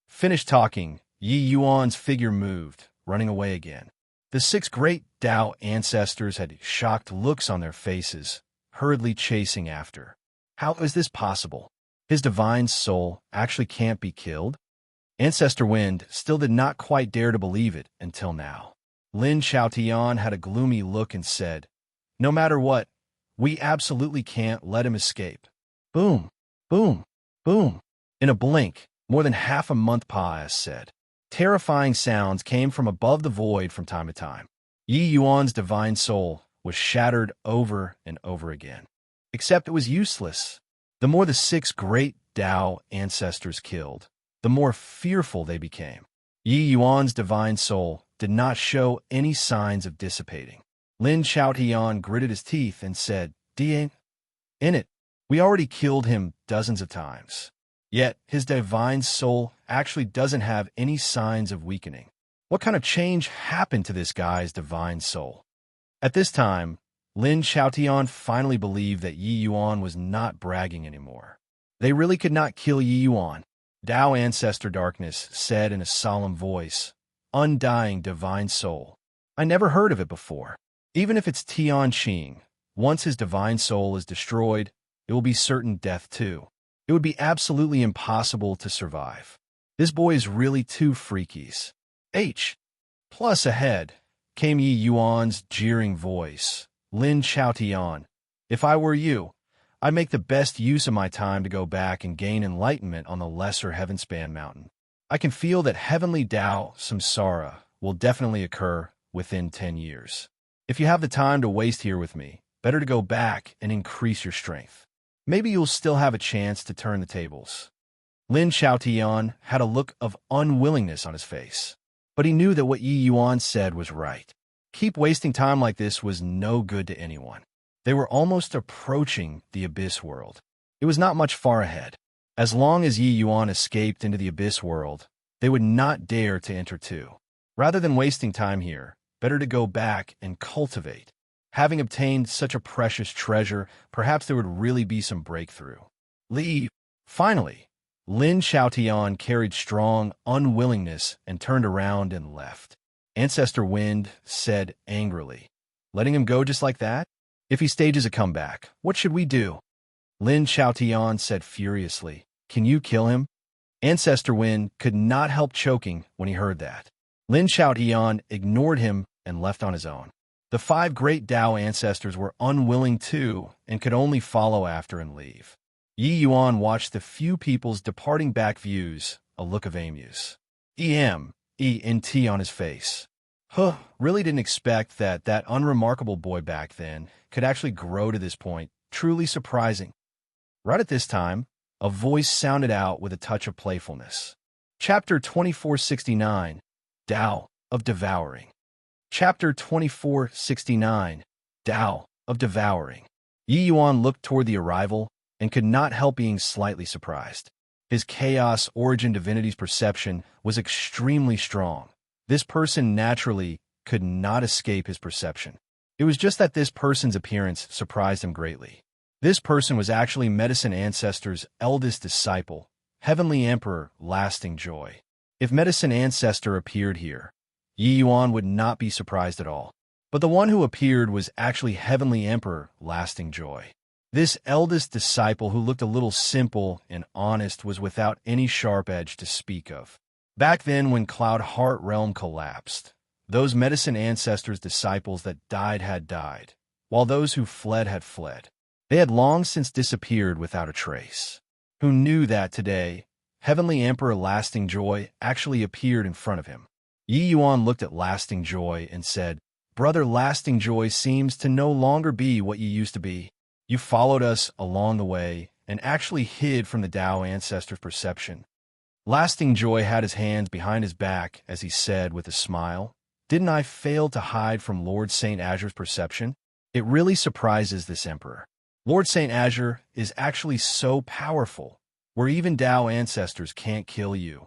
Finished talking, Yi Yuan's figure moved, running away again. The 6 great Dao ancestors had shocked looks on their faces, hurriedly chasing after. How is this possible? His divine soul actually can't be killed? Ancestor Wind still did not quite dare to believe it until now. Lin Xiaotian had a gloomy look and said, "No matter what, we absolutely can't let him escape." Boom, boom, boom. In a blink, more than half a month passed. Terrifying sounds came from above the void from time to time. Yi Yuan's divine soul was shattered over and over again. Except it was useless. The more the 6 great Dao ancestors killed, the more fearful they became. Yi Yuan's divine soul did not show any signs of dissipating. Lin Xiaotian gritted his teeth and said, "In it, we already killed him dozens of times. Yet his divine soul actually doesn't have any signs of weakening. What kind of change happened to this guy's divine soul?" At this time, Lin Xiaotian finally believed that Yi Yuan was not bragging anymore. They really could not kill Yi Yuan. Dao Ancestor Darkness said in a solemn voice, "Undying divine soul. I never heard of it before. Even if it's Tianqing, once his divine soul is destroyed, it will be certain death too. It would be absolutely impossible to survive. This boy is really too freakies." Plus ahead came Yi Yuan's jeering voice. "Lin Xiaotian, if I were you, I'd make the best use of my time to go back and gain enlightenment on the lesser Heavenspan Mountain. I can feel that heavenly Dao Samsara will definitely occur within 10 years. If you have the time to waste here with me, better to go back and increase your strength. Maybe you'll still have a chance to turn the tables." Lin Xiaotian had a look of unwillingness on his face, but he knew that what Yi Yuan said was right. Keep wasting time like this was no good to anyone. They were almost approaching the Abyss World. It was not much far ahead. As long as Yi Yuan escaped into the Abyss World, they would not dare to enter too. Rather than wasting time here, better to go back and cultivate. Having obtained such a precious treasure, perhaps there would really be some breakthrough. Leave. Finally, Lin Xiaotian carried strong unwillingness and turned around and left. Ancestor Wind said angrily, "Letting him go just like that? If he stages a comeback, what should we do?" Lin Xiaotian said furiously, "Can you kill him?" Ancestor Wind could not help choking when he heard that. Lin Xiaotian ignored him and left on his own. The 5 great Dao ancestors were unwilling too and could only follow after and leave. Yi Yuan watched the few people's departing back views, a look of amuse. E-M-E-N-T on his face. Really didn't expect that unremarkable boy back then could actually grow to this point. Truly surprising. Right at this time, a voice sounded out with a touch of playfulness. Chapter 2469, Tao of Devouring. Chapter 2469, Tao of Devouring. Yi Yuan looked toward the arrival and could not help being slightly surprised. His chaos origin divinity's perception was extremely strong. This person naturally could not escape his perception. It was just that this person's appearance surprised him greatly. This person was actually Medicine Ancestor's eldest disciple, Heavenly Emperor Lasting Joy. If Medicine Ancestor appeared here, Yi Yuan would not be surprised at all. But the one who appeared was actually Heavenly Emperor Lasting Joy. This eldest disciple, who looked a little simple and honest, was without any sharp edge to speak of. Back then, when Cloud Heart Realm collapsed, those Medicine Ancestors' disciples that died had died, while those who fled had fled. They had long since disappeared without a trace. Who knew that today, Heavenly Emperor Lasting Joy actually appeared in front of him? Yi Yuan looked at Lasting Joy and said, "Brother Lasting Joy seems to no longer be what you used to be. You followed us along the way and actually hid from the Tao Ancestor's perception." Lasting Joy had his hands behind his back as he said with a smile, "Didn't I fail to hide from Lord St. Azure's perception? It really surprises this emperor. Lord St. Azure is actually so powerful, where even Tao Ancestors can't kill you."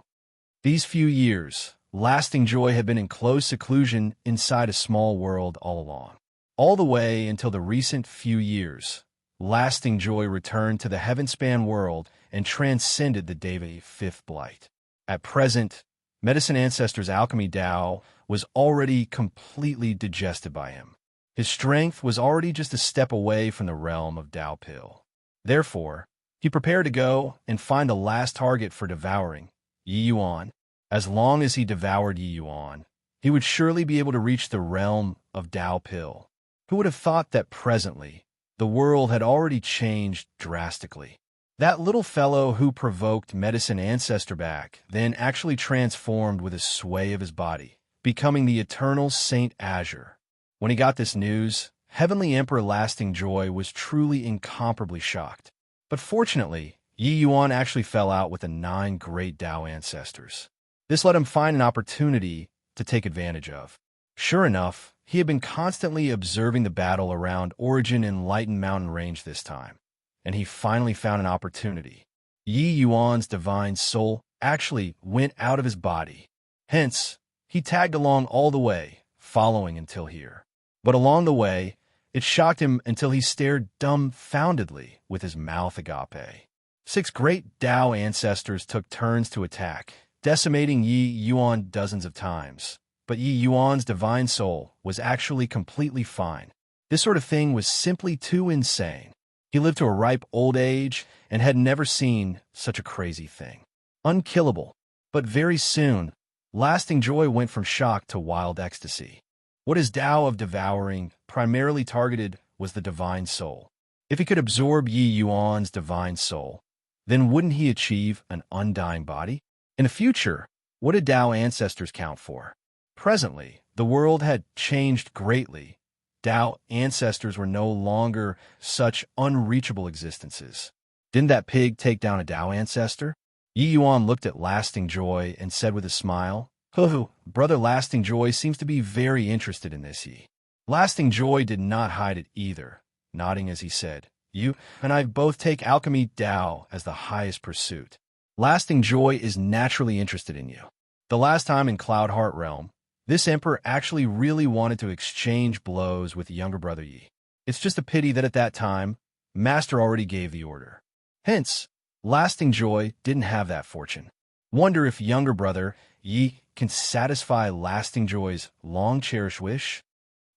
These few years, Lasting Joy had been in close seclusion inside a small world all along. All the way until the recent few years, Lasting Joy returned to the Heavenspan world and transcended the Deva Fifth Blight. At present, Medicine Ancestor's alchemy Tao was already completely digested by him. His strength was already just a step away from the realm of Tao Pill. Therefore, he prepared to go and find the last target for devouring, Yi Yuan. As long as he devoured Yi Yuan, he would surely be able to reach the realm of Tao Pill. Who would have thought that presently, the world had already changed drastically? That little fellow who provoked Medicine Ancestor back then actually transformed with a sway of his body, becoming the eternal Saint Azure. When he got this news, Heavenly Emperor Lasting Joy was truly incomparably shocked. But fortunately, Yi Yuan actually fell out with the 9 great Tao Ancestors. This let him find an opportunity to take advantage of. Sure enough, he had been constantly observing the battle around Origin and Lighten Mountain Range this time, and he finally found an opportunity. Yi Yuan's divine soul actually went out of his body. Hence, he tagged along all the way, following until here. But along the way, it shocked him until he stared dumbfoundedly with his mouth agape. 6 great Tao Ancestors took turns to attack, decimating Yi Yuan dozens of times. But Yi Yuan's divine soul was actually completely fine. This sort of thing was simply too insane. He lived to a ripe old age and had never seen such a crazy thing. Unkillable. But very soon, Lasting Joy went from shock to wild ecstasy. What his Tao of devouring primarily targeted was the divine soul. If he could absorb Yi Yuan's divine soul, then wouldn't he achieve an undying body? In the future, what did Tao Ancestors count for? Presently, the world had changed greatly. Tao Ancestors were no longer such unreachable existences. Didn't that pig take down a Tao Ancestor? Yi Yuan looked at Lasting Joy and said with a smile, "Oh, Brother Lasting Joy seems to be very interested in this Yi." Lasting Joy did not hide it either, nodding as he said, "You and I both take alchemy Tao as the highest pursuit. Lasting Joy is naturally interested in you. The last time in Cloud Heart Realm, this emperor actually really wanted to exchange blows with younger brother Yi. It's just a pity that at that time, Master already gave the order. Hence, Lasting Joy didn't have that fortune. Wonder if younger brother Yi can satisfy Lasting Joy's long-cherished wish?"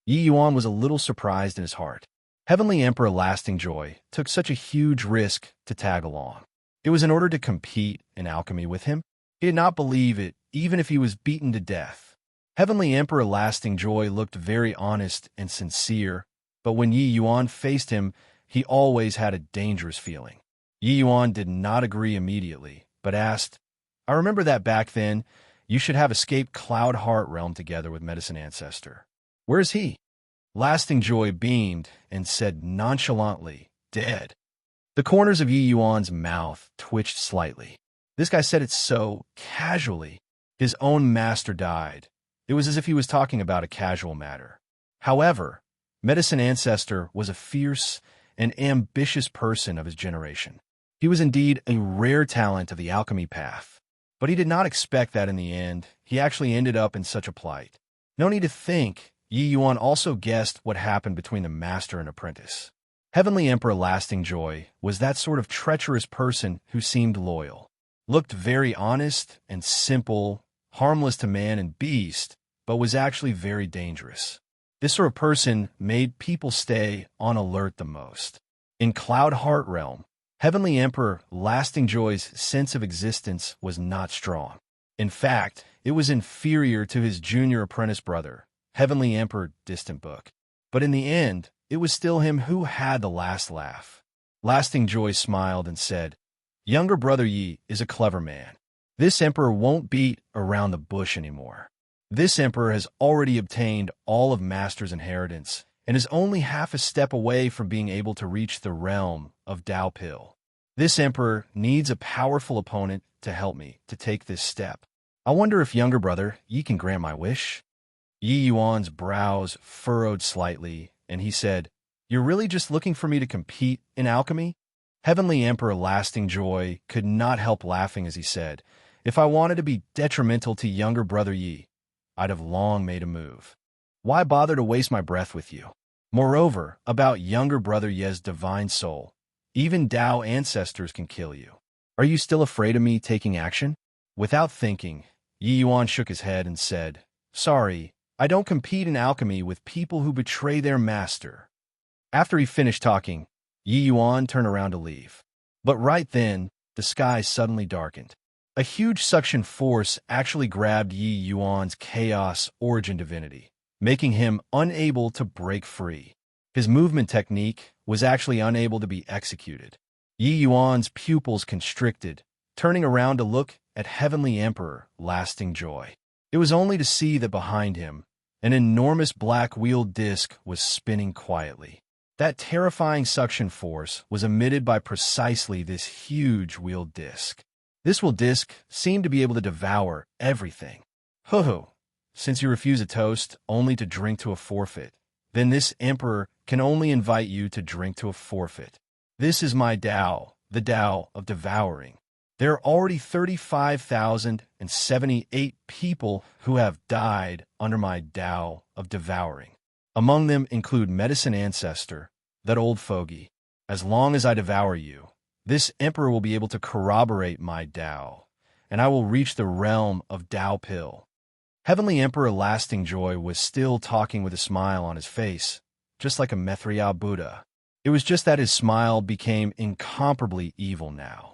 Yi Yuan was a little surprised in his heart. Heavenly Emperor Lasting Joy took such a huge risk to tag along. It was in order to compete in alchemy with him. He did not believe it, even if he was beaten to death. Heavenly Emperor Lasting Joy looked very honest and sincere, but when Yi Yuan faced him, he always had a dangerous feeling. Yi Yuan did not agree immediately, but asked, "I remember that back then, you should have escaped Cloud Heart Realm together with Medicine Ancestor. Where is he?" Lasting Joy beamed and said nonchalantly, "Dead." The corners of Yi Yuan's mouth twitched slightly. This guy said it so casually. His own master died. It was as if he was talking about a casual matter. However, Medicine Ancestor was a fierce and ambitious person of his generation. He was indeed a rare talent of the alchemy path. But he did not expect that in the end, he actually ended up in such a plight. No need to think, Yi Yuan also guessed what happened between the master and apprentice. Heavenly Emperor Lasting Joy was that sort of treacherous person who seemed loyal. Looked very honest and simple, harmless to man and beast, but was actually very dangerous. This sort of person made people stay on alert the most. In Cloud Heart Realm, Heavenly Emperor Lasting Joy's sense of existence was not strong. In fact, it was inferior to his junior apprentice brother, Heavenly Emperor Distant Book. But in the end, it was still him who had the last laugh. Lasting Joy smiled and said, "Younger brother Yi is a clever man. This emperor won't beat around the bush anymore. This emperor has already obtained all of Master's inheritance and is only half a step away from being able to reach the realm of Daopil. This emperor needs a powerful opponent to help me to take this step. I wonder if younger brother Yi can grant my wish?" Yi Yuan's brows furrowed slightly, and he said, "You're really just looking for me to compete in alchemy?" Heavenly Emperor Lasting Joy could not help laughing as he said, "If I wanted to be detrimental to younger brother Yi, I'd have long made a move. Why bother to waste my breath with you? Moreover, about younger brother Ye's divine soul, even Dao ancestors can kill you. Are you still afraid of me taking action?" Without thinking, Yi Yuan shook his head and said, "Sorry, I don't compete in alchemy with people who betray their master." After he finished talking, Yi Yuan turned around to leave. But right then, the sky suddenly darkened. A huge suction force actually grabbed Yi Yuan's chaos origin divinity, making him unable to break free. His movement technique was actually unable to be executed. Yi Yuan's pupils constricted, turning around to look at Heavenly Emperor Lasting Joy. It was only to see that behind him, an enormous black wheeled disc was spinning quietly. That terrifying suction force was emitted by precisely this huge wheeled disc. This wheeled disc seemed to be able to devour everything. Ho, since you refuse a toast only to drink to a forfeit, then this emperor can only invite you to drink to a forfeit. This is my Tao, the Tao of devouring. There are already 35,078 people who have died under my Tao of devouring. Among them include Medicine Ancestor, that old fogey. As long as I devour you, this emperor will be able to corroborate my Tao, and I will reach the realm of Daopil." Heavenly Emperor Lasting Joy was still talking with a smile on his face, just like a Mithriya Buddha. It was just that his smile became incomparably evil now.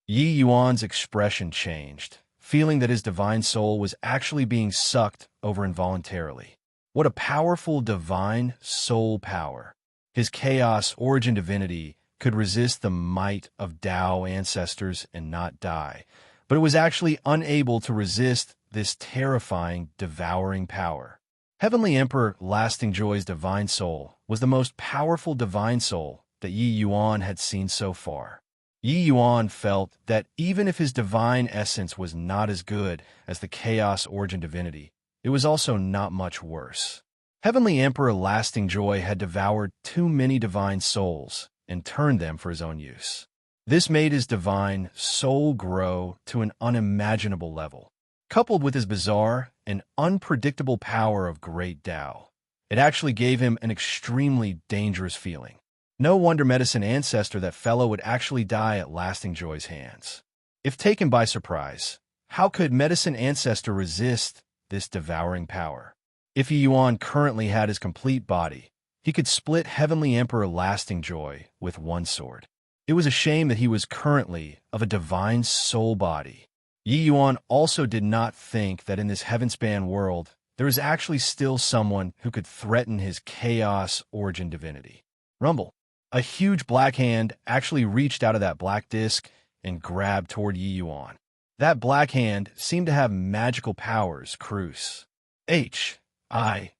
Yi Yuan's expression changed, feeling that his divine soul was actually being sucked over involuntarily. What a powerful divine soul power! His chaos origin divinity could resist the might of Tao ancestors and not die, but it was actually unable to resist this terrifying, devouring power. Heavenly Emperor Lasting Joy's divine soul was the most powerful divine soul that Yi Yuan had seen so far. Yi Yuan felt that even if his divine essence was not as good as the chaos origin divinity, it was also not much worse. Heavenly Emperor Lasting Joy had devoured too many divine souls and turned them for his own use. This made his divine soul grow to an unimaginable level. Coupled with his bizarre and unpredictable power of great Tao, it actually gave him an extremely dangerous feeling. No wonder Medicine Ancestor that fellow would actually die at Lasting Joy's hands. If taken by surprise, how could Medicine Ancestor resist this devouring power? If Yi Yuan currently had his complete body, he could split Heavenly Emperor Lasting Joy with one sword. It was a shame that he was currently of a divine soul body. Yi Yuan also did not think that in this heaven-span world, there is actually still someone who could threaten his chaos origin divinity. Rumble. A huge black hand actually reached out of that black disc and grabbed toward Yi Yuan. That black hand seemed to have magical powers, Cruise. H.I.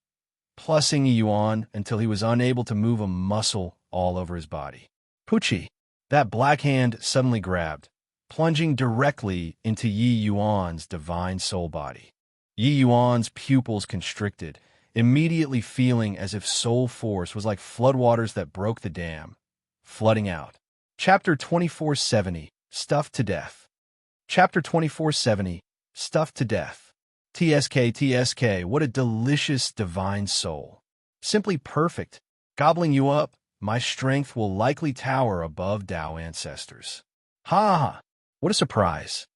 Plussing Yi Yuan until he was unable to move a muscle all over his body. Pucci. That black hand suddenly grabbed, plunging directly into Yi Yuan's divine soul body. Yi Yuan's pupils constricted, immediately feeling as if soul force was like floodwaters that broke the dam, flooding out. Chapter 2470, Stuffed to Death. Chapter 2470, Stuffed to Death. TSK, what a delicious divine soul. Simply perfect, gobbling you up my strength will likely tower above Tao ancestors. Ha ha! What a surprise!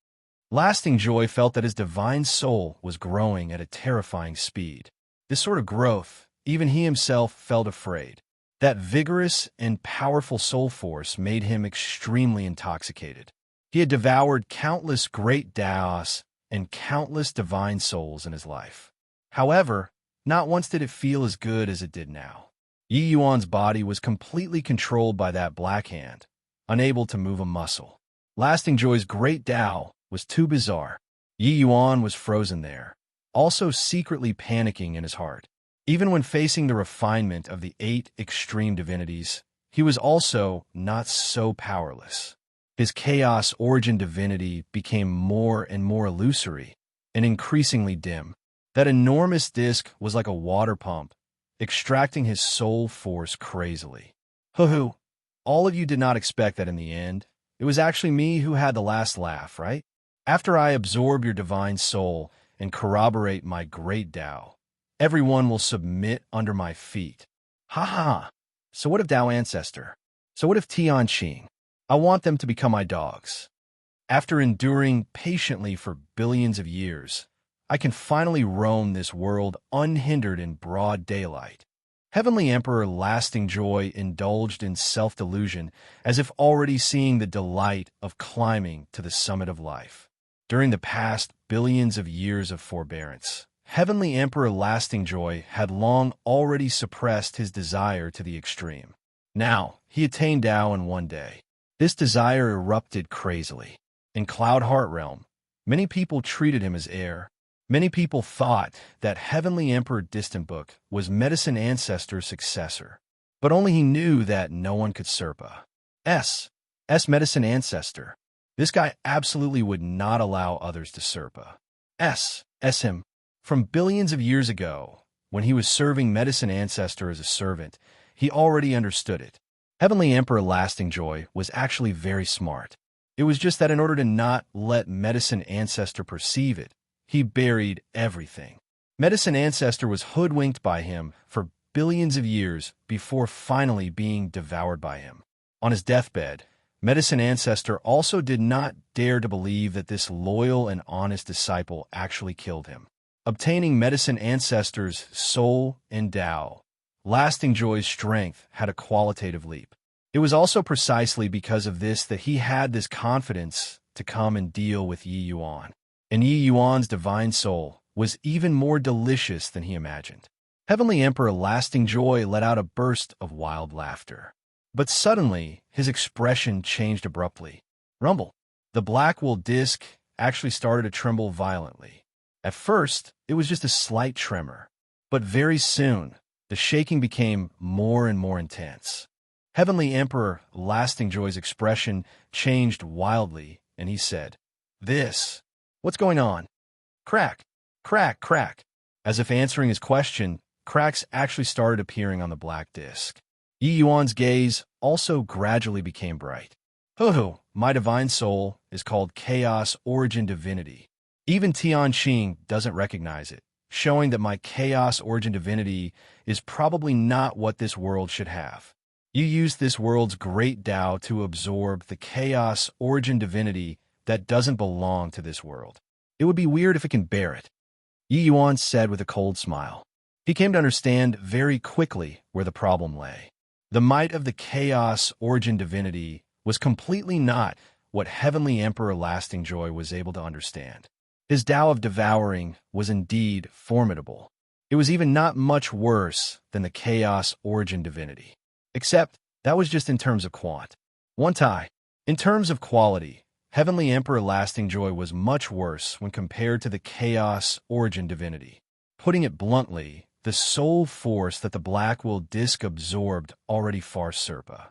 Lasting Joy felt that his divine soul was growing at a terrifying speed. This sort of growth, even he himself felt afraid. That vigorous and powerful soul force made him extremely intoxicated. He had devoured countless great Taos and countless divine souls in his life. However, not once did it feel as good as it did now. Yi Yuan's body was completely controlled by that black hand, unable to move a muscle. Lasting Joy's great Tao was too bizarre. Yi Yuan was frozen there, also secretly panicking in his heart. Even when facing the refinement of the 8 extreme divinities, he was also not so powerless. His chaos origin divinity became more and more illusory and increasingly dim. That enormous disk was like a water pump, extracting his soul force crazily. Hoo-hoo, all of you did not expect that in the end. It was actually me who had the last laugh, right? After I absorb your divine soul and corroborate my great Tao, everyone will submit under my feet. Ha ha! So what of Tao Ancestor? So what of Tianqing? I want them to become my dogs. After enduring patiently for billions of years, I can finally roam this world unhindered in broad daylight. Heavenly Emperor Lasting Joy indulged in self-delusion as if already seeing the delight of climbing to the summit of life. During the past billions of years of forbearance, Heavenly Emperor Lasting Joy had long already suppressed his desire to the extreme. Now, he attained Tao in one day. This desire erupted crazily. In Cloud Heart Realm, many people treated him as heir. Many people thought that Heavenly Emperor Distant Book was Medicine Ancestor's successor, but only he knew that no one could Serpa. S Medicine Ancestor. This guy absolutely would not allow others to Serpa. Him. From billions of years ago, when he was serving Medicine Ancestor as a servant, he already understood it. Heavenly Emperor Lasting Joy was actually very smart. It was just that in order to not let Medicine Ancestor perceive it, he buried everything. Medicine Ancestor was hoodwinked by him for billions of years before finally being devoured by him. On his deathbed, Medicine Ancestor also did not dare to believe that this loyal and honest disciple actually killed him. Obtaining Medicine Ancestor's soul and Tao, Lasting Joy's strength had a qualitative leap. It was also precisely because of this that he had this confidence to come and deal with Yi Yuan. And Yi Yuan's divine soul was even more delicious than he imagined. Heavenly Emperor Lasting Joy let out a burst of wild laughter. But suddenly, his expression changed abruptly. Rumble. The black wool disc actually started to tremble violently. At first, it was just a slight tremor. But very soon, the shaking became more and more intense. Heavenly Emperor Lasting Joy's expression changed wildly, and he said, What's going on? Crack, crack, crack. As if answering his question, cracks actually started appearing on the black disc. Yi Yuan's gaze also gradually became bright. Hoo-hoo, my divine soul is called Chaos Origin Divinity. Even Tianqing doesn't recognize it, showing that my Chaos Origin Divinity is probably not what this world should have. You use this world's great Tao to absorb the Chaos Origin Divinity that doesn't belong to this world. It would be weird if it can bear it. Yi Yuan said with a cold smile. He came to understand very quickly where the problem lay. The might of the Chaos Origin Divinity was completely not what Heavenly Emperor Lasting Joy was able to understand. His Tao of devouring was indeed formidable. It was even not much worse than the Chaos Origin Divinity. Except, that was just in terms of quant. In terms of quality, Heavenly Emperor Lasting Joy was much worse when compared to the Chaos Origin Divinity. Putting it bluntly, the soul force that the black wool disc absorbed already far Serpa.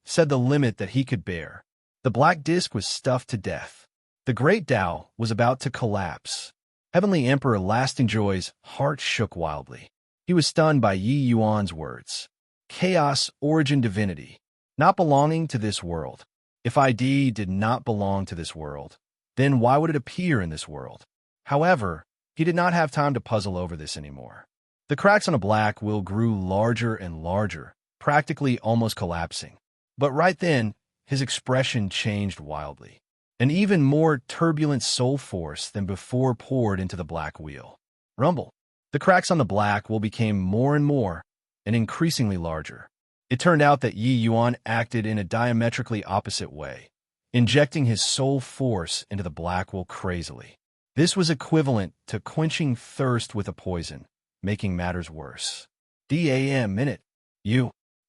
Said the limit that he could bear. The black disc was stuffed to death. The great Tao was about to collapse. Heavenly Emperor Lasting Joy's heart shook wildly. He was stunned by Yi Yuan's words. Chaos Origin Divinity, not belonging to this world. If ID did not belong to this world, then why would it appear in this world? However, he did not have time to puzzle over this anymore. The cracks on a black will grew larger and larger, practically almost collapsing. But right then, his expression changed wildly. An even more turbulent soul force than before poured into the black wheel. Rumble. The cracks on the black wheel became more and more, and increasingly larger. It turned out that Yi Yuan acted in a diametrically opposite way, injecting his soul force into the black wheel crazily. This was equivalent to quenching thirst with a poison, making matters worse. "Damn minute.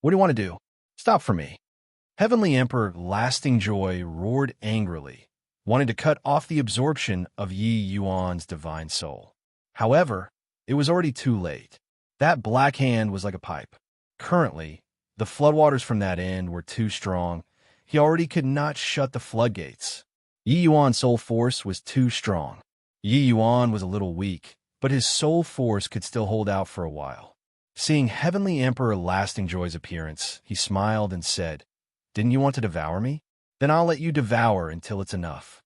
What do you want to do? Stop for me." Heavenly Emperor Lasting Joy roared angrily, wanting to cut off the absorption of Yi Yuan's divine soul. However, it was already too late. That black hand was like a pipe. Currently, the floodwaters from that end were too strong. He already could not shut the floodgates. Yi Yuan's soul force was too strong. Yi Yuan was a little weak, but his soul force could still hold out for a while. Seeing Heavenly Emperor Lasting Joy's appearance, he smiled and said, "Didn't you want to devour me? Then I'll let you devour until it's enough."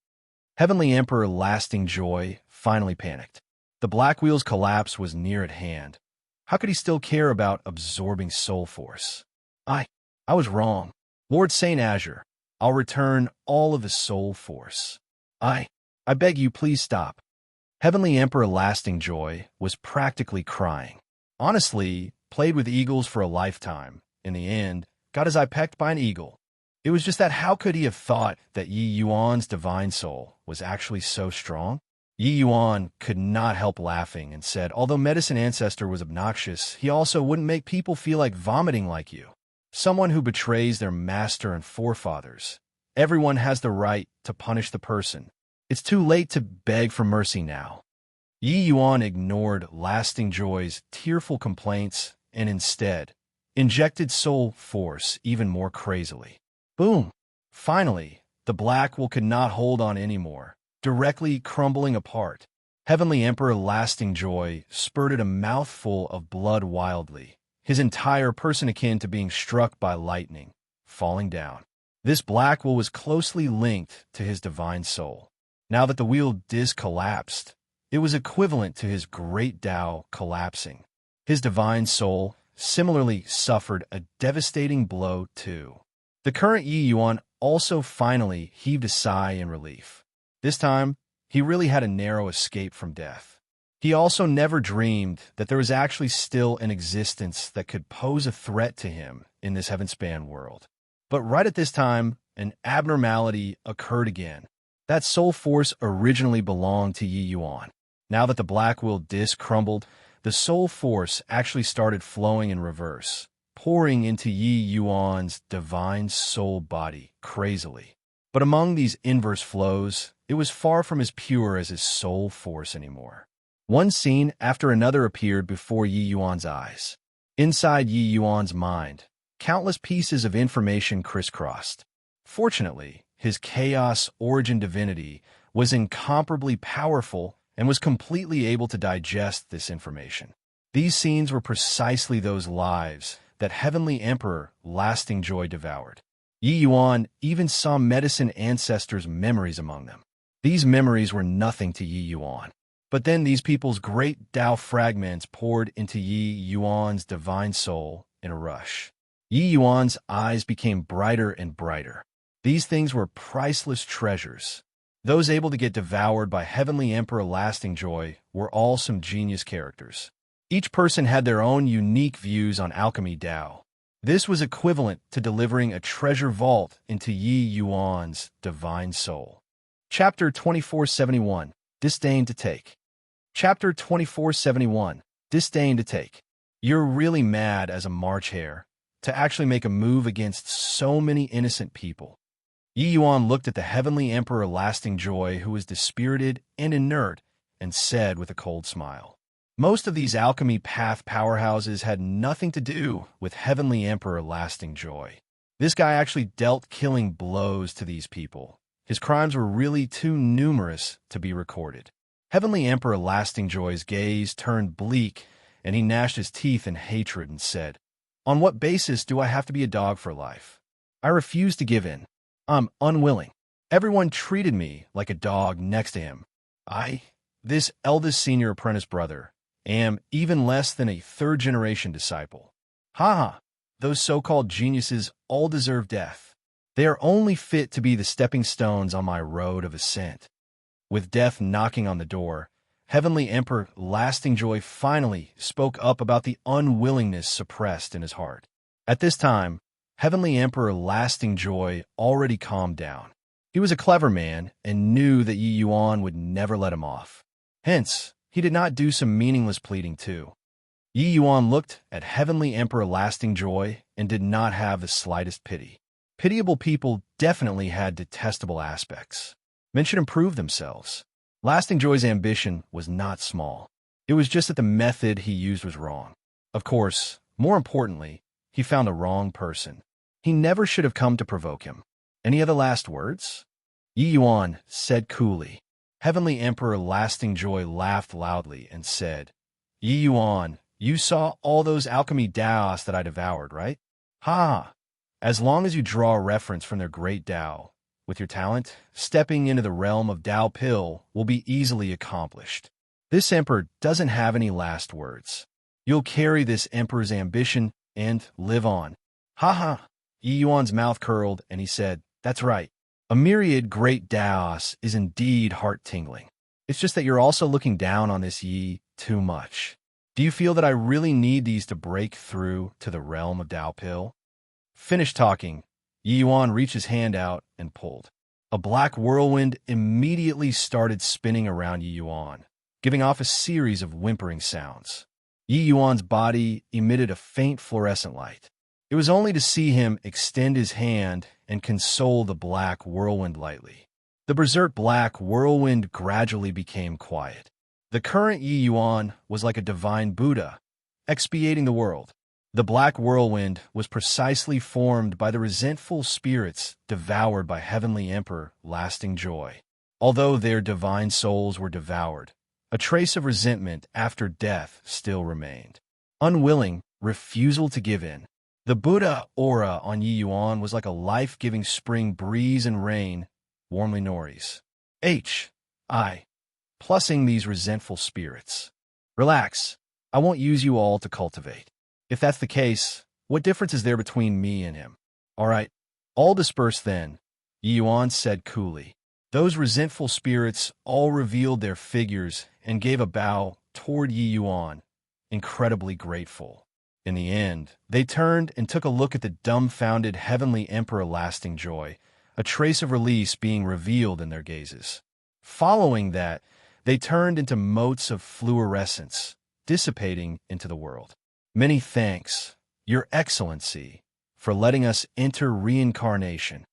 Heavenly Emperor Lasting Joy finally panicked. The black wheel's collapse was near at hand. How could he still care about absorbing soul force? I was wrong. Lord Saint Azure, I'll return all of his soul force. I beg you, please stop. Heavenly Emperor Lasting Joy was practically crying. Honestly, played with eagles for a lifetime. In the end, got his eye pecked by an eagle. It was just that how could he have thought that Yi Yuan's divine soul was actually so strong? Yi Yuan could not help laughing and said, although Medicine Ancestor was obnoxious, he also wouldn't make people feel like vomiting like you. Someone who betrays their master and forefathers. Everyone has the right to punish the person. It's too late to beg for mercy now. Yi Yuan ignored Lasting Joy's tearful complaints and instead injected soul force even more crazily. Boom! Finally, the black wheel could not hold on anymore, directly crumbling apart. Heavenly Emperor Lasting Joy spurted a mouthful of blood wildly, his entire person akin to being struck by lightning, falling down. This black wheel was closely linked to his divine soul. Now that the wheel disc collapsed, it was equivalent to his great Tao collapsing. His divine soul similarly suffered a devastating blow too. The current Yi Yuan also finally heaved a sigh in relief. This time, he really had a narrow escape from death. He also never dreamed that there was actually still an existence that could pose a threat to him in this heaven-span world. But right at this time, an abnormality occurred again. That soul force originally belonged to Yi Yuan. Now that the black wheel disc crumbled, the soul force actually started flowing in reverse, pouring into Yi Yuan's divine soul body crazily. But among these inverse flows, it was far from as pure as his soul force anymore. One scene after another appeared before Yi Yuan's eyes. Inside Yi Yuan's mind, countless pieces of information crisscrossed. Fortunately, his chaos origin divinity was incomparably powerful and was completely able to digest this information. These scenes were precisely those lives that Heavenly Emperor Lasting Joy devoured. Yi Yuan even saw Medicine Ancestor's memories among them. These memories were nothing to Yi Yuan. But then these people's great Tao fragments poured into Yi Yuan's divine soul in a rush. Yi Yuan's eyes became brighter and brighter. These things were priceless treasures. Those able to get devoured by Heavenly Emperor Lasting Joy were all some genius characters. Each person had their own unique views on alchemy Tao. This was equivalent to delivering a treasure vault into Yi Yuan's divine soul. Chapter 2471, Disdain to Take. Chapter 2471, Disdain to Take. You're really mad as a March hare to actually make a move against so many innocent people. Yi Yuan looked at the Heavenly Emperor Lasting Joy, who was dispirited and inert, and said with a cold smile, most of these alchemy path powerhouses had nothing to do with Heavenly Emperor Lasting Joy. This guy actually dealt killing blows to these people. His crimes were really too numerous to be recorded. Heavenly Emperor Lasting Joy's gaze turned bleak, and he gnashed his teeth in hatred and said, on what basis do I have to be a dog for life? I refuse to give in. I'm unwilling. Everyone treated me like a dog next to him. I, this eldest senior apprentice brother, am even less than a third-generation disciple. Ha ha! Those so-called geniuses all deserve death. They are only fit to be the stepping stones on my road of ascent. With death knocking on the door, Heavenly Emperor Lasting Joy finally spoke up about the unwillingness suppressed in his heart. At this time, Heavenly Emperor Lasting Joy already calmed down. He was a clever man and knew that Yi Yuan would never let him off. Hence, he did not do some meaningless pleading too. Yi Yuan looked at Heavenly Emperor Lasting Joy and did not have the slightest pity. Pitiable people definitely had detestable aspects. Men should improve themselves. Lasting Joy's ambition was not small. It was just that the method he used was wrong. Of course, more importantly, he found the wrong person. He never should have come to provoke him. Any other last words? Yi Yuan said coolly. Heavenly Emperor Lasting Joy laughed loudly and said, Yi Yuan, you saw all those alchemy Daos that I devoured, right? Ha! As long as you draw a reference from their great Tao, with your talent, stepping into the realm of Tao Pill will be easily accomplished. This emperor doesn't have any last words. You'll carry this emperor's ambition and live on. Ha ha! Yi Yuan's mouth curled and he said, That's right. A myriad great Daos is indeed heart-tingling. It's just that you're also looking down on this Yi too much. Do you feel that I really need these to break through to the realm of Tao Pill? Finished talking, Yi Yuan reached his hand out and pulled. A black whirlwind immediately started spinning around Yi Yuan, giving off a series of whimpering sounds. Yi Yuan's body emitted a faint fluorescent light. It was only to see him extend his hand and console the black whirlwind lightly. The berserk black whirlwind gradually became quiet. The current Yi Yuan was like a divine Buddha, expiating the world. The black whirlwind was precisely formed by the resentful spirits devoured by Heavenly Emperor Lasting Joy. Although their divine souls were devoured, a trace of resentment after death still remained. Unwilling refusal to give in. The Buddha aura on Yi Yuan was like a life-giving spring breeze and rain, warmly nories. Plussing these resentful spirits. Relax, I won't use you all to cultivate. If that's the case, what difference is there between me and him? All right, all disperse then, Yi Yuan said coolly. Those resentful spirits all revealed their figures and gave a bow toward Yi Yuan, incredibly grateful. In the end, they turned and took a look at the dumbfounded Heavenly Emperor Lasting Joy, a trace of release being revealed in their gazes. Following that, they turned into motes of fluorescence, dissipating into the world. Many thanks, Your Excellency, for letting us enter reincarnation.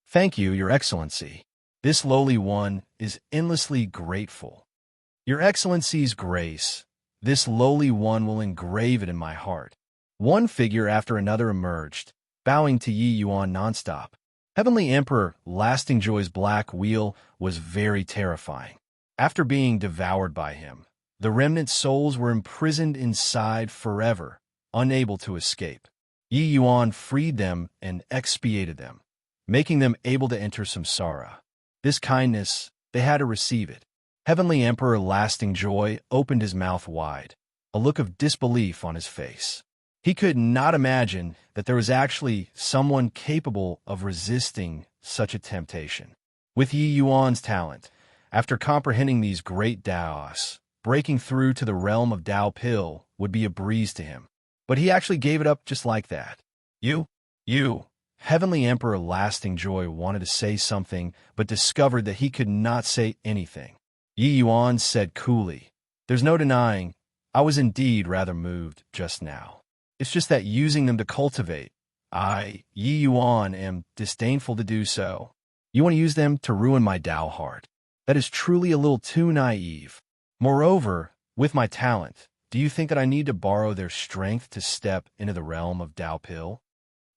Thank you, Your Excellency. This lowly one is endlessly grateful. Your Excellency's grace, this lowly one will engrave it in my heart. One figure after another emerged, bowing to Yi Yuan nonstop. Heavenly Emperor Lasting Joy's black wheel was very terrifying. After being devoured by him, the remnant souls were imprisoned inside forever, unable to escape. Yi Yuan freed them and expiated them, making them able to enter samsara. This kindness, they had to receive it. Heavenly Emperor Lasting Joy opened his mouth wide, a look of disbelief on his face. He could not imagine that there was actually someone capable of resisting such a temptation. With Yi Yuan's talent, after comprehending these great Daos, breaking through to the realm of Tao Pill would be a breeze to him. But he actually gave it up just like that. You. Heavenly Emperor Lasting Joy wanted to say something, but discovered that he could not say anything. Yi Yuan said coolly, There's no denying, I was indeed rather moved just now. It's just that using them to cultivate, I, Yi Yuan, am disdainful to do so. You want to use them to ruin my Tao heart. That is truly a little too naive. Moreover, with my talent, do you think that I need to borrow their strength to step into the realm of Tao Pill?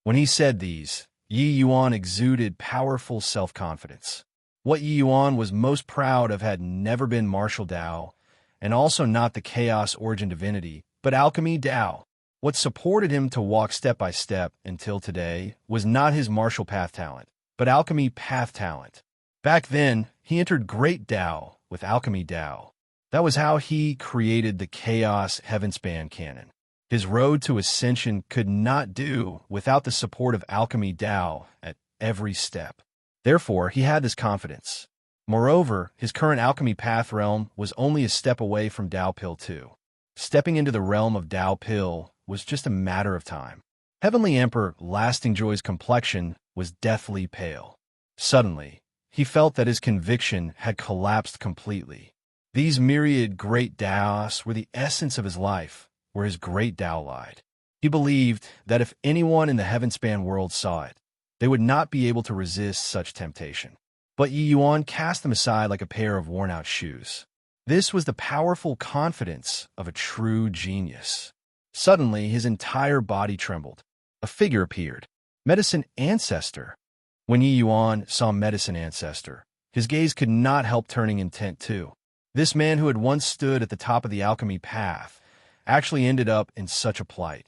When he said these, Yi Yuan exuded powerful self-confidence. What Yi Yuan was most proud of had never been martial Tao, and also not the chaos origin divinity, but alchemy Tao. What supported him to walk step by step until today was not his martial path talent, but alchemy path talent. Back then, he entered Great Tao with alchemy Tao. That was how he created the Chaos Heavenspan canon. His road to ascension could not do without the support of alchemy Tao at every step. Therefore, he had this confidence. Moreover, his current alchemy path realm was only a step away from Tao Pill 2. Stepping into the realm of Tao Pill was just a matter of time. Heavenly Emperor Lasting Joy's complexion was deathly pale. Suddenly, he felt that his conviction had collapsed completely. These myriad great Taos were the essence of his life, where his great Tao lied. He believed that if anyone in the heaven-span world saw it, they would not be able to resist such temptation. But Yi Yuan cast them aside like a pair of worn-out shoes. This was the powerful confidence of a true genius. Suddenly, his entire body trembled. A figure appeared. Medicine Ancestor. When Yi Yuan saw Medicine Ancestor, his gaze could not help turning intent too. This man who had once stood at the top of the alchemy path actually ended up in such a plight.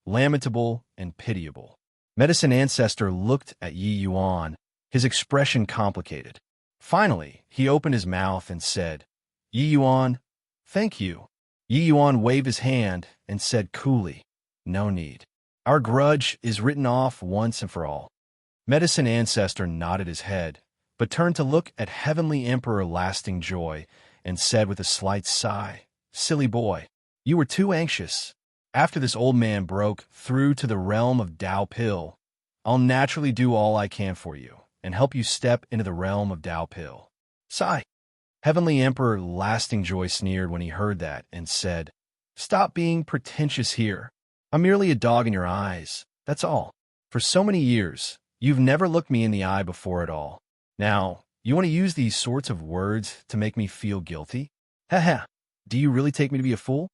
Lamentable and pitiable. Medicine Ancestor looked at Yi Yuan, his expression complicated. Finally, he opened his mouth and said, "Yi Yuan, thank you." Yi Yuan waved his hand and said coolly, "No need. Our grudge is written off once and for all." Medicine Ancestor nodded his head, but turned to look at Heavenly Emperor Lasting Joy and said with a slight sigh, "Silly boy, you were too anxious. After this old man broke through to the realm of Tao Pill, I'll naturally do all I can for you and help you step into the realm of Tao Pill." Sigh. Heavenly Emperor Lasting Joy sneered when he heard that and said, "Stop being pretentious here. I'm merely a dog in your eyes, that's all. For so many years, you've never looked me in the eye before at all. Now, you want to use these sorts of words to make me feel guilty? Haha, do you really take me to be a fool?"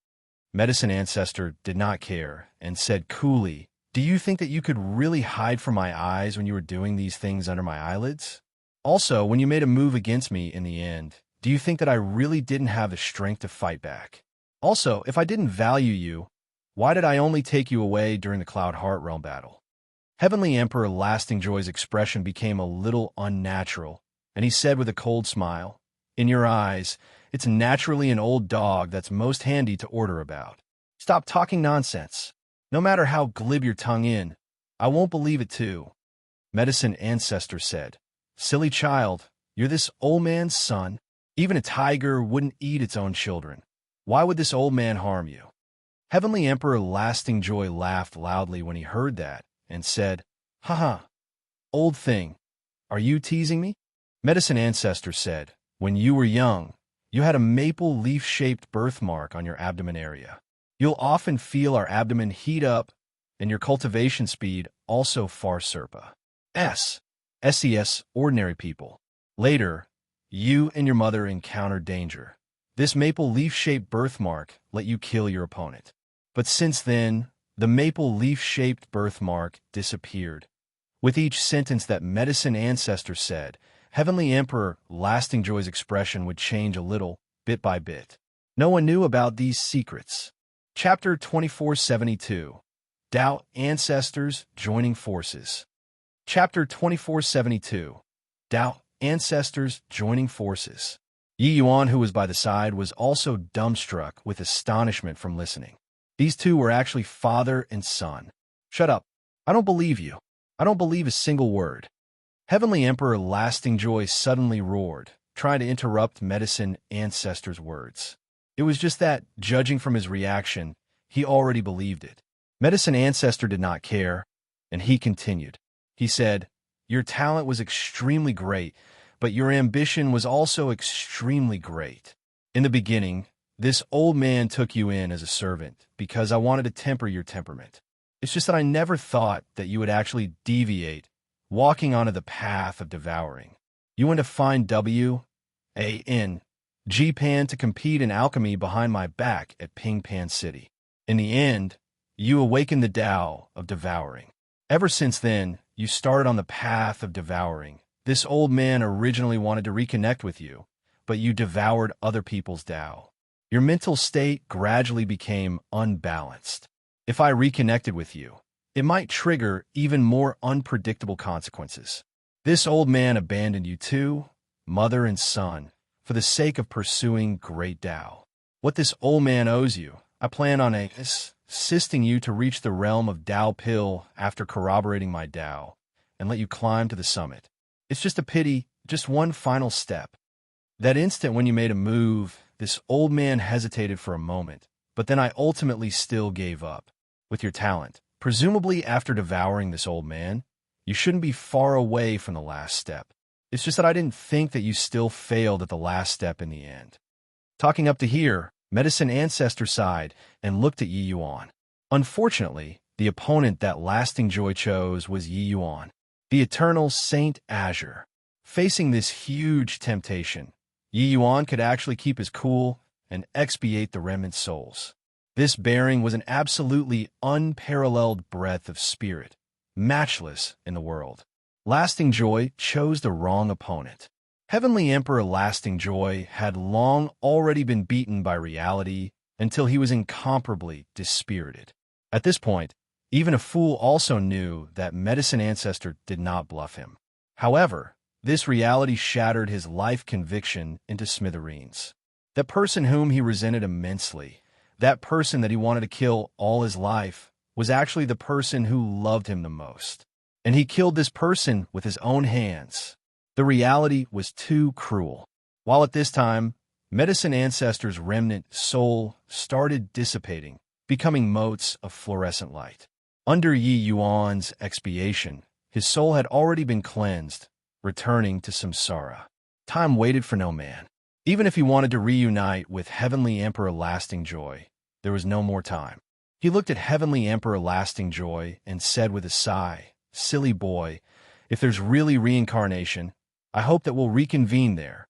Medicine Ancestor did not care and said coolly, "Do you think that you could really hide from my eyes when you were doing these things under my eyelids? Also, when you made a move against me in the end, do you think that I really didn't have the strength to fight back? Also, if I didn't value you, why did I only take you away during the Cloud Heart Realm battle?" Heavenly Emperor Lasting Joy's expression became a little unnatural, and he said with a cold smile, "In your eyes, it's naturally an old dog that's most handy to order about. Stop talking nonsense. No matter how glib your tongue in, I won't believe it too." Medicine Ancestor said, "Silly child, you're this old man's son. Even a tiger wouldn't eat its own children. Why would this old man harm you?" Heavenly Emperor Lasting Joy laughed loudly when he heard that and said, "Haha, old thing, are you teasing me?" Medicine Ancestor said, "When you were young, you had a maple leaf-shaped birthmark on your abdomen area. You'll often feel our abdomen heat up, and your cultivation speed also far surpa SES ordinary people. Later, you and your mother encountered danger. This maple leaf-shaped birthmark let you kill your opponent. But since then, the maple leaf-shaped birthmark disappeared." With each sentence that Medicine Ancestor said, Heavenly Emperor Lasting Joy's expression would change a little, bit by bit. No one knew about these secrets. Chapter 2472. Tao Ancestors Joining Forces. Chapter 2472. Tao Ancestors Joining Forces. Yi Yuan, who was by the side, was also dumbstruck with astonishment from listening. These two were actually father and son. "Shut up. I don't believe you. I don't believe a single word." Heavenly Emperor Lasting Joy suddenly roared, trying to interrupt Medicine Ancestor's words. It was just that, judging from his reaction, he already believed it. Medicine Ancestor did not care, and he continued. He said, "Your talent was extremely great, but your ambition was also extremely great. In the beginning, this old man took you in as a servant because I wanted to temper your temperament. It's just that I never thought that you would actually deviate, walking onto the path of devouring. You went to find G-Pan to compete in alchemy behind my back at Ping Pan City. In the end, you awakened the Tao of devouring. Ever since then, you started on the path of devouring. This old man originally wanted to reconnect with you, but you devoured other people's Tao. Your mental state gradually became unbalanced. If I reconnected with you, it might trigger even more unpredictable consequences. This old man abandoned you too, mother and son, for the sake of pursuing great Tao. What this old man owes you, I plan on assisting you to reach the realm of Tao Pil after corroborating my Tao, and let you climb to the summit. It's just a pity, just one final step. That instant when you made a move, this old man hesitated for a moment, but then I ultimately still gave up. With your talent, presumably after devouring this old man, you shouldn't be far away from the last step. It's just that I didn't think that you still failed at the last step in the end. Talking up to here, Medicine Ancestor sighed and looked at Yi Yuan. Unfortunately, the opponent that Lasting Joy chose was Yi Yuan, the eternal Saint Azure. Facing this huge temptation, Yi Yuan could actually keep his cool and expiate the remnant souls. This bearing was an absolutely unparalleled breadth of spirit, matchless in the world. Lasting Joy chose the wrong opponent. Heavenly Emperor Lasting Joy had long already been beaten by reality until he was incomparably dispirited. At this point, even a fool also knew that Medicine Ancestor did not bluff him. However, this reality shattered his life conviction into smithereens. That person whom he resented immensely, that person that he wanted to kill all his life, was actually the person who loved him the most. And he killed this person with his own hands. The reality was too cruel. While at this time, Medicine Ancestor's remnant soul started dissipating, becoming motes of fluorescent light. Under Yi Yuan's expiation, his soul had already been cleansed, returning to samsara. Time waited for no man. Even if he wanted to reunite with Heavenly Emperor Lasting Joy, there was no more time. He looked at Heavenly Emperor Lasting Joy and said with a sigh, "Silly boy, if there's really reincarnation, I hope that we'll reconvene there."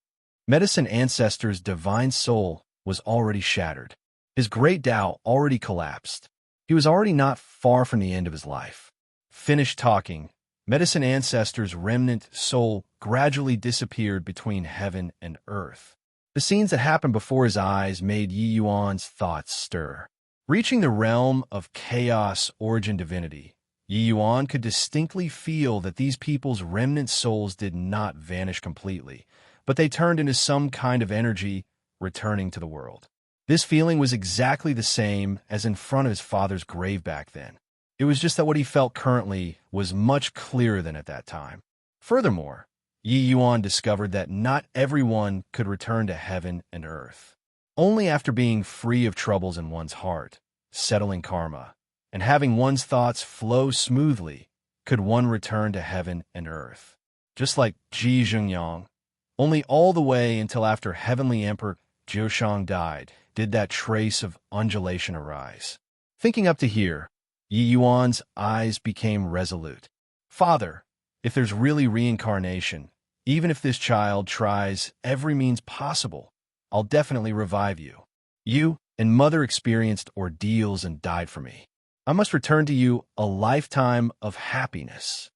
Medicine Ancestor's divine soul was already shattered. His great Tao already collapsed. He was already not far from the end of his life. Finished talking, Medicine Ancestor's remnant soul gradually disappeared between heaven and earth. The scenes that happened before his eyes made Yi Yuan's thoughts stir. Reaching the realm of chaos origin divinity, Yi Yuan could distinctly feel that these people's remnant souls did not vanish completely, but they turned into some kind of energy returning to the world. This feeling was exactly the same as in front of his father's grave back then. It was just that what he felt currently was much clearer than at that time. Furthermore, Yi Yuan discovered that not everyone could return to heaven and earth. Only after being free of troubles in one's heart, settling karma, and having one's thoughts flow smoothly, could one return to heaven and earth. Just like Ji Zhengyang, only all the way until after Heavenly Emperor Jiushang died did that trace of undulation arise. Thinking up to here, Yi Yuan's eyes became resolute. "Father, if there's really reincarnation, even if this child tries every means possible, I'll definitely revive you. You and Mother experienced ordeals and died for me. I must return to you a lifetime of happiness."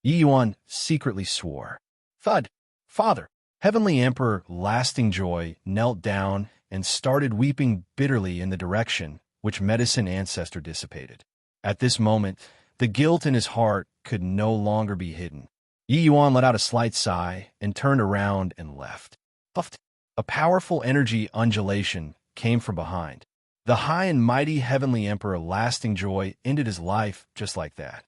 Yi Yuan secretly swore. Thud! "Father!" Heavenly Emperor Lasting Joy knelt down and started weeping bitterly in the direction which Medicine Ancestor dissipated. At this moment, the guilt in his heart could no longer be hidden. Yi Yuan let out a slight sigh and turned around and left. Puffed. A powerful energy undulation came from behind. The high and mighty Heavenly Emperor Lasting Joy ended his life just like that.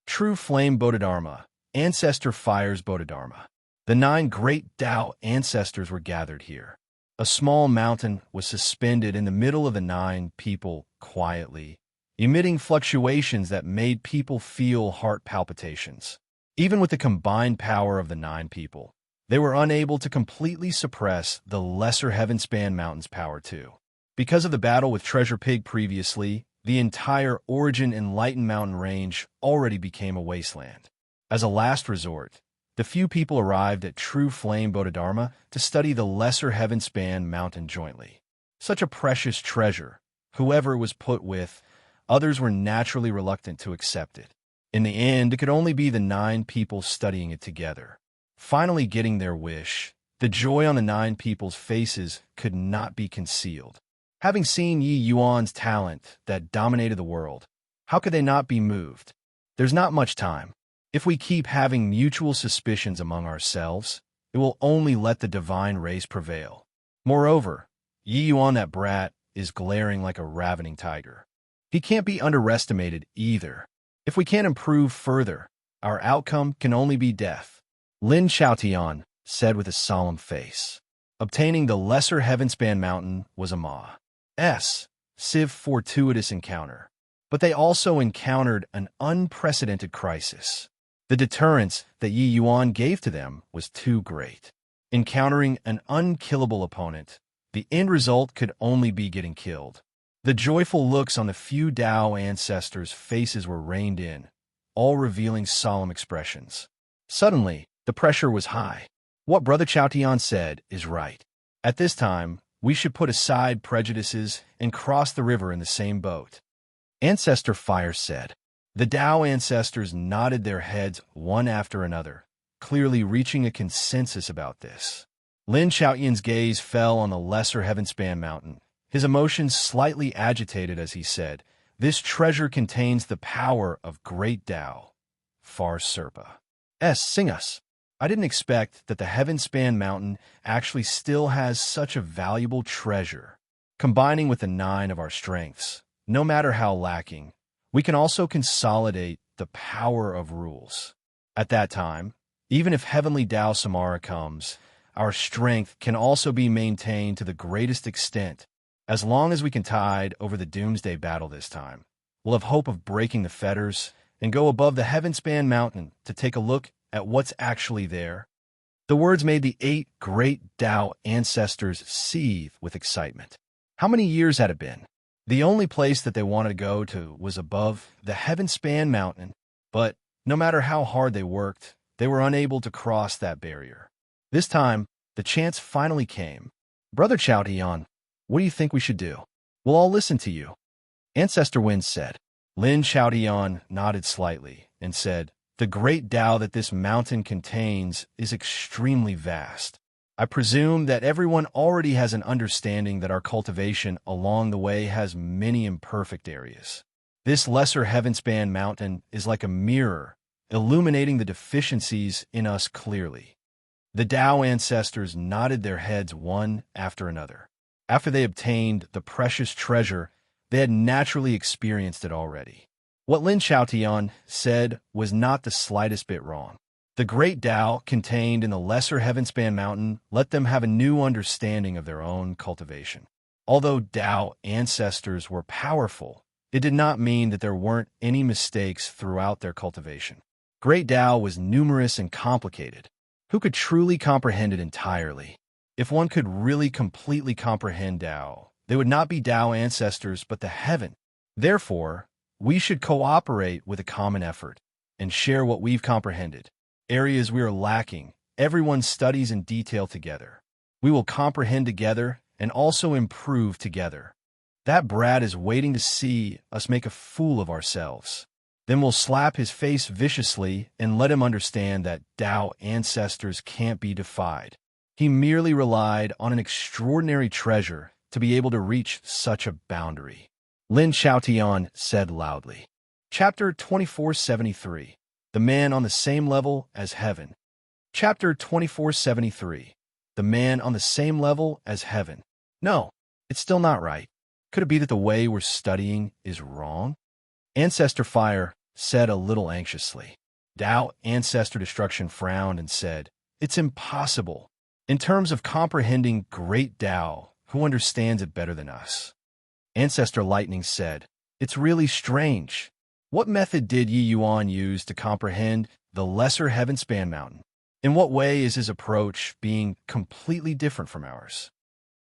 True Flame Bodhidharma, Ancestor Fires Bodhidharma. The 9 great Tao ancestors were gathered here. A small mountain was suspended in the middle of the 9 people quietly, emitting fluctuations that made people feel heart palpitations. Even with the combined power of the 9 people, they were unable to completely suppress the lesser Heavenspan Mountain's power too. Because of the battle with Treasure Pig previously, the entire Origin Enlightened Mountain range already became a wasteland. As a last resort, the few people arrived at True Flame Bodhidharma to study the lesser Heavenspan Mountain jointly. Such a precious treasure, whoever it was put with, others were naturally reluctant to accept it. In the end, it could only be the 9 people studying it together. Finally getting their wish, the joy on the 9 people's faces could not be concealed. Having seen Yi Yuan's talent that dominated the world, how could they not be moved? There's not much time. If we keep having mutual suspicions among ourselves, it will only let the divine race prevail. Moreover, Yi Yuan, that brat, is glaring like a ravening tiger. he can't be underestimated either. If we can't improve further, our outcome can only be death. Lin Xiaotian said with a solemn face. Obtaining the lesser heavenspan mountain was a Ma's civ fortuitous encounter. But they also encountered an unprecedented crisis. The deterrence that Yi Yuan gave to them was too great. Encountering an unkillable opponent, the end result could only be getting killed. The joyful looks on the few Dao ancestors' faces were reined in, all revealing solemn expressions. Suddenly, the pressure was high. What Brother Xiaotian said is right. At this time, we should put aside prejudices and cross the river in the same boat. Ancestor Fire said. The Dao ancestors nodded their heads one after another, clearly reaching a consensus about this. Lin Xiaotian's gaze fell on the lesser heavenspan mountain, his emotions slightly agitated as he said, "This treasure contains the power of great Dao. Far Serpa. Sing us." I didn't expect that the heavenspan mountain actually still has such a valuable treasure. Combining with the 9 of our strengths, no matter how lacking, we can also consolidate the power of rules. At that time, even if heavenly Dao Samara comes, our strength can also be maintained to the greatest extent. As long as we can tide over the doomsday battle this time, we'll have hope of breaking the fetters and go above the heavenspan mountain to take a look at what's actually there. The words made the 8 great Dao ancestors seethe with excitement. How many years had it been? The only place that they wanted to go to was above the heavenspan mountain, but no matter how hard they worked, they were unable to cross that barrier. This time, the chance finally came. Brother Xiaotian, what do you think we should do? We'll all listen to you. Ancestor Wind said. Lin Xiaotian nodded slightly and said, the great Dao that this mountain contains is extremely vast. I presume that everyone already has an understanding that our cultivation along the way has many imperfect areas. This lesser heavenspan mountain is like a mirror, illuminating the deficiencies in us clearly. The Dao ancestors nodded their heads one after another. After they obtained the precious treasure, they had naturally experienced it already. What Lin Xiaotian said was not the slightest bit wrong. The great Dao contained in the lesser heavenspan mountain let them have a new understanding of their own cultivation. Although Dao ancestors were powerful, it did not mean that there weren't any mistakes throughout their cultivation. Great Dao was numerous and complicated. Who could truly comprehend it entirely? If one could really completely comprehend Dao, they would not be Dao ancestors but the heaven. Therefore, we should cooperate with a common effort and share what we've comprehended. Areas we are lacking, everyone studies in detail together. We will comprehend together and also improve together. That brat is waiting to see us make a fool of ourselves. Then we'll slap his face viciously and let him understand that Dao ancestors can't be defied. He merely relied on an extraordinary treasure to be able to reach such a boundary. Lin Xiaotian said loudly. Chapter 2473. The Man on the Same Level as Heaven. Chapter 2473. The Man on the Same Level as Heaven. No, it's still not right. Could it be that the way we're studying is wrong? Ancestor Fire said a little anxiously. Dao Ancestor Destruction frowned and said, it's impossible. In terms of comprehending great Dao, who understands it better than us? Ancestor Lightning said, it's really strange. What method did Yi Yuan use to comprehend the lesser heavenspan mountain? In what way is his approach being completely different from ours?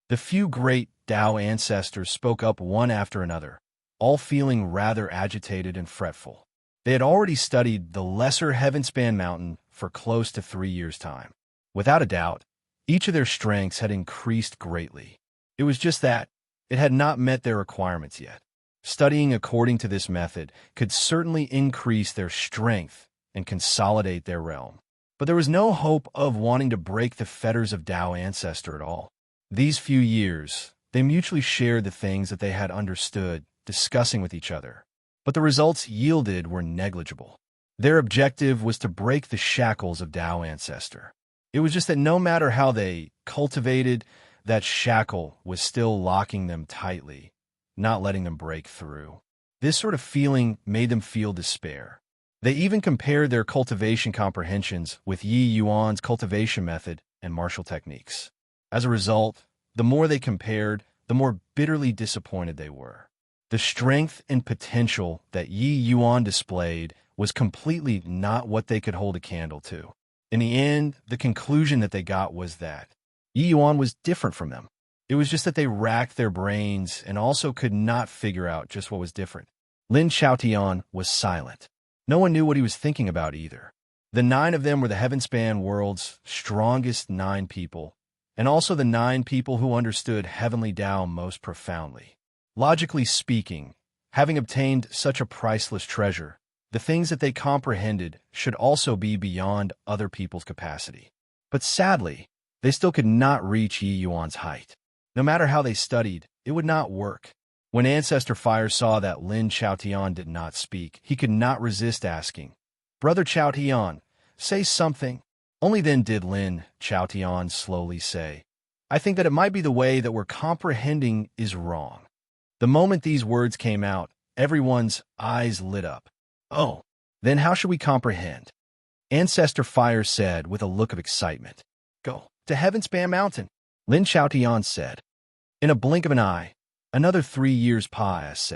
The few great Dao ancestors spoke up one after another, all feeling rather agitated and fretful. They had already studied the lesser heavenspan mountain for close to 3 years' time. Without a doubt, each of their strengths had increased greatly. It was just that it had not met their requirements yet. Studying according to this method could certainly increase their strength and consolidate their realm. But there was no hope of wanting to break the fetters of Dao Ancestor at all. These few years, they mutually shared the things that they had understood, discussing with each other. But the results yielded were negligible. Their objective was to break the shackles of Dao Ancestor. It was just that no matter how they cultivated, that shackle was still locking them tightly, not letting them break through. This sort of feeling made them feel despair. They even compared their cultivation comprehensions with Yi Yuan's cultivation method and martial techniques. As a result, the more they compared, the more bitterly disappointed they were. The strength and potential that Yi Yuan displayed was completely not what they could hold a candle to. In the end, the conclusion that they got was that Yi Yuan was different from them. It was just that they racked their brains and also could not figure out just what was different. Lin Xiaotian was silent. No one knew what he was thinking about either. The 9 of them were the Heavenspan world's strongest 9 people, and also the 9 people who understood Heavenly Tao most profoundly. Logically speaking, having obtained such a priceless treasure, the things that they comprehended should also be beyond other people's capacity. But sadly, they still could not reach Yi Yuan's height. No matter how they studied, it would not work. When Ancestor Fire saw that Lin Xiaotian did not speak, he could not resist asking, "Brother Xiaotian, say something." Only then did Lin Xiaotian slowly say, "I think that it might be the way that we're comprehending is wrong." The moment these words came out, everyone's eyes lit up. "Oh, then how should we comprehend?" Ancestor Fire said with a look of excitement. "Go to Heavenspan Mountain," Lin Xiaotian said. In a blink of an eye, another 3 years passed.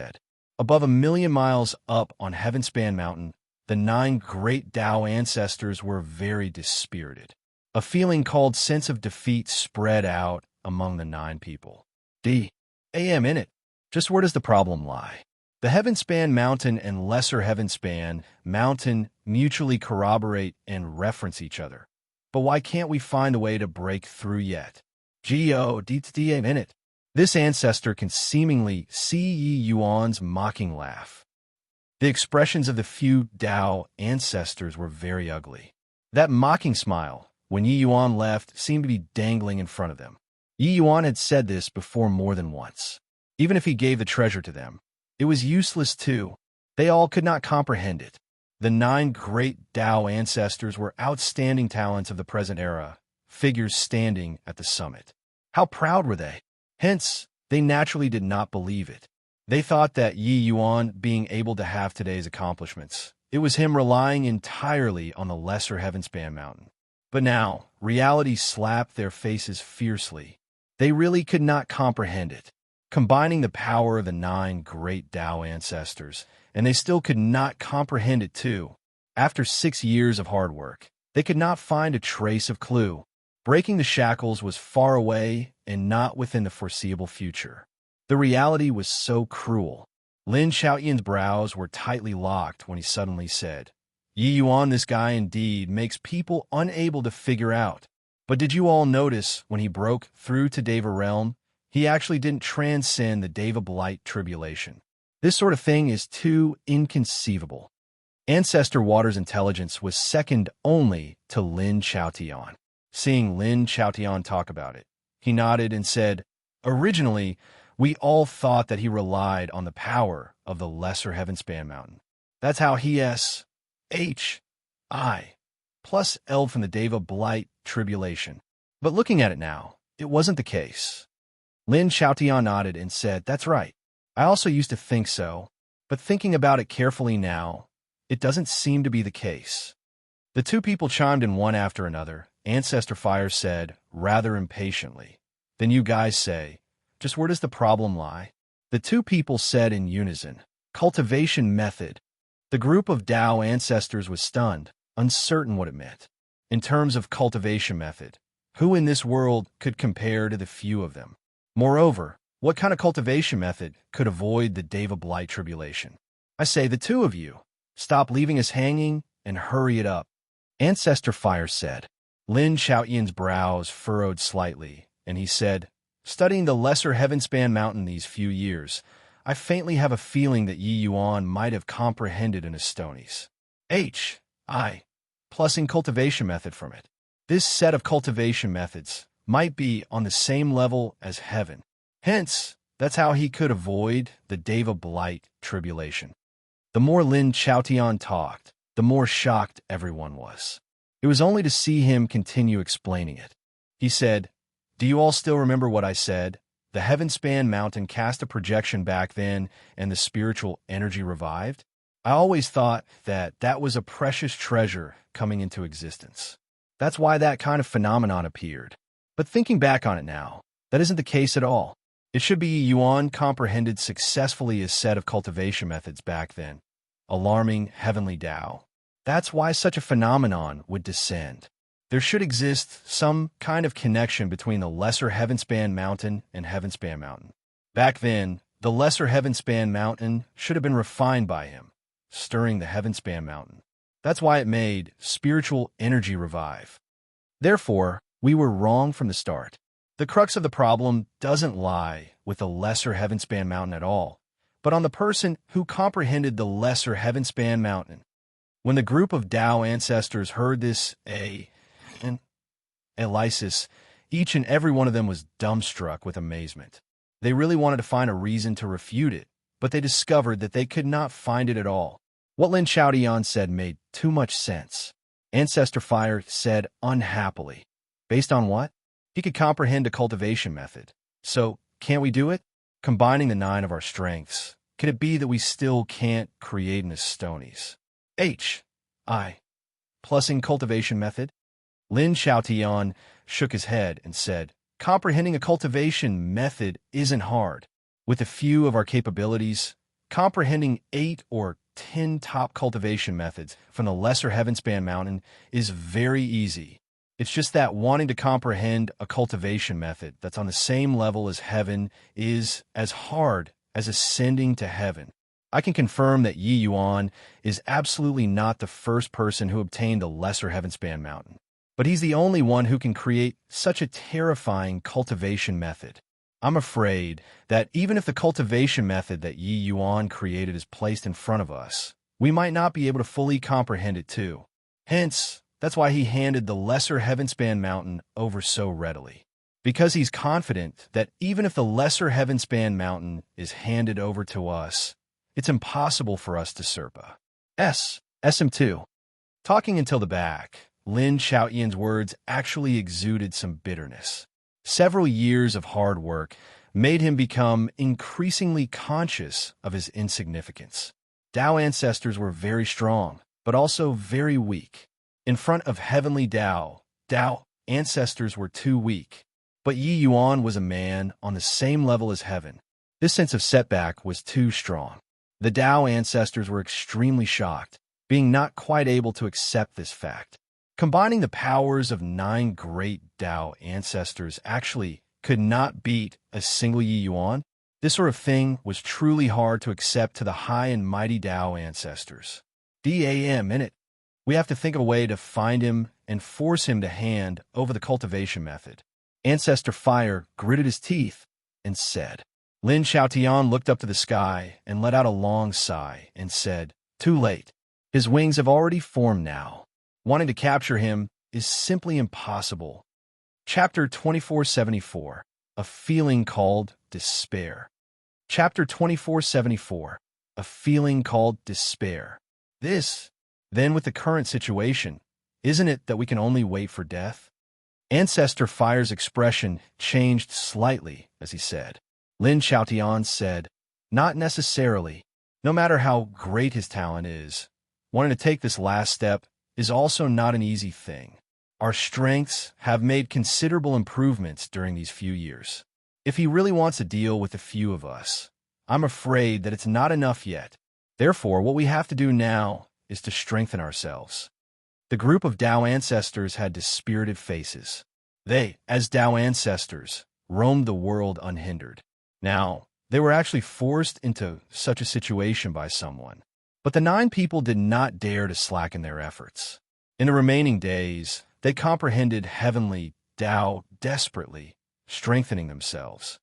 Above 1,000,000 miles up on Heavenspan Mountain, the 9 great Tao ancestors were very dispirited. A feeling called sense of defeat spread out among the 9 people. D.A.M. in it. Just where does the problem lie? The Heavenspan Mountain and Lesser Heavenspan Mountain mutually corroborate and reference each other. But why can't we find a way to break through yet? G.O.D.A.M. in it. This ancestor can seemingly see Yi Yuan's mocking laugh. The expressions of the few Tao ancestors were very ugly. That mocking smile, when Yi Yuan left, seemed to be dangling in front of them. Yi Yuan had said this before more than once. Even if he gave the treasure to them, it was useless too. They all could not comprehend it. The 9 great Tao ancestors were outstanding talents of the present era, figures standing at the summit. How proud were they? Hence, they naturally did not believe it. They thought that Yi Yuan being able to have today's accomplishments, it was him relying entirely on the Lesser Heavenspan Mountain. But now, reality slapped their faces fiercely. They really could not comprehend it. Combining the power of the 9 great Tao ancestors, and they still could not comprehend it too. After 6 years of hard work, they could not find a trace of clue. Breaking the shackles was far away and not within the foreseeable future. The reality was so cruel. Lin Xiaotian's brows were tightly locked when he suddenly said, "Yi Yuan, this guy indeed makes people unable to figure out. But did you all notice when he broke through to Deva Realm, he actually didn't transcend the Deva Blight tribulation? This sort of thing is too inconceivable." Ancestor Water's intelligence was second only to Lin Xiaotian. Seeing Lin Xiaotian talk about it, he nodded and said, "Originally, we all thought that he relied on the power of the Lesser Heavenspan Mountain. That's how he S.H.I. plus L from the Deva Blight tribulation. But looking at it now, it wasn't the case." Lin Xiaotian nodded and said, "That's right. I also used to think so, but thinking about it carefully now, it doesn't seem to be the case." The 2 people chimed in one after another. Ancestor Fire said, rather impatiently, "Then you guys say, just where does the problem lie?" The 2 people said in unison, "Cultivation method." The group of Tao ancestors was stunned, uncertain what it meant. In terms of cultivation method, who in this world could compare to the few of them? Moreover, what kind of cultivation method could avoid the Deva Blight tribulation? I say, the 2 of you, stop leaving us hanging and hurry it up. Ancestor Fire said. Lin Xiaotian's brows furrowed slightly, and he said, "Studying the Lesser Heavenspan Mountain these few years, I faintly have a feeling that Yi Yuan might have comprehended an Astoni's H.I. plussing cultivation method from it. This set of cultivation methods might be on the same level as heaven. Hence, that's how he could avoid the Deva Blight tribulation." The more Lin Xiaotian talked, the more shocked everyone was. It was only to see him continue explaining it. He said, "Do you all still remember what I said? the heaven-span mountain cast a projection back then and the spiritual energy revived? I always thought that that was a precious treasure coming into existence. That's why that kind of phenomenon appeared. But thinking back on it now, that isn't the case at all. It should be Yuan comprehended successfully a set of cultivation methods back then, alarming heavenly Tao. That's why such a phenomenon would descend. There should exist some kind of connection between the lesser heaven-span mountain and heaven-span mountain. Back then, the lesser heaven-span mountain should have been refined by him, stirring the heaven-span mountain. That's why it made spiritual energy revive. Therefore, we were wrong from the start. The crux of the problem doesn't lie with the lesser heaven-span mountain at all, but on the person who comprehended the lesser heaven-span mountain. When the group of Tao ancestors heard this Elysis, each and every one of them was dumbstruck with amazement. They really wanted to find a reason to refute it, but they discovered that they could not find it at all. What Lin Xiaotian said made too much sense. Ancestor Fire said unhappily. Based on what? He could comprehend a cultivation method. So, can't we do it? Combining the 9 of our strengths, could it be that we still can't create an Estonies? Plusing cultivation method? Lin Xiaotian shook his head and said, comprehending a cultivation method isn't hard. With a few of our capabilities, comprehending 8 or 10 top cultivation methods from the lesser heaven-span mountain is very easy. It's just that wanting to comprehend a cultivation method that's on the same level as heaven is as hard as ascending to heaven. I can confirm that Yi Yuan is absolutely not the first person who obtained the lesser heaven-span mountain, but he's the only one who can create such a terrifying cultivation method. I'm afraid that even if the cultivation method that Yi Yuan created is placed in front of us, we might not be able to fully comprehend it too. Hence, that's why he handed the lesser heaven-span mountain over so readily. Because he's confident that even if the lesser heaven-span mountain is handed over to us, it's impossible for us to Serpa. SM2. Talking until the back, Lin Xiaotian's words actually exuded some bitterness. Several years of hard work made him become increasingly conscious of his insignificance. Tao ancestors were very strong, but also very weak. In front of heavenly Tao, Tao ancestors were too weak. But Yi Yuan was a man on the same level as heaven. This sense of setback was too strong. The Tao ancestors were extremely shocked, being not quite able to accept this fact. Combining the powers of 9 great Tao ancestors actually could not beat a single Yi Yuan. This sort of thing was truly hard to accept to the high and mighty Tao ancestors. DAM in it. We have to think of a way to find him and force him to hand over the cultivation method. Ancestor Fire gritted his teeth and said. Lin Xiaotian looked up to the sky and let out a long sigh and said, too late. His wings have already formed now. Wanting to capture him is simply impossible. Chapter 2474. A feeling called despair. Chapter 2474. A feeling called despair. Then with the current situation, isn't it that we can only wait for death? Ancestor Fire's expression changed slightly as he said. Lin Xiaotian said, not necessarily. No matter how great his talent is, wanting to take this last step is also not an easy thing. Our strengths have made considerable improvements during these few years. If he really wants to deal with a few of us, I'm afraid that it's not enough yet. Therefore, what we have to do now is to strengthen ourselves. The group of Tao ancestors had dispirited faces. They, as Tao ancestors, roamed the world unhindered. Now, they were actually forced into such a situation by someone. But the 9 people did not dare to slacken their efforts. In the remaining days, they comprehended heavenly Tao desperately, strengthening themselves.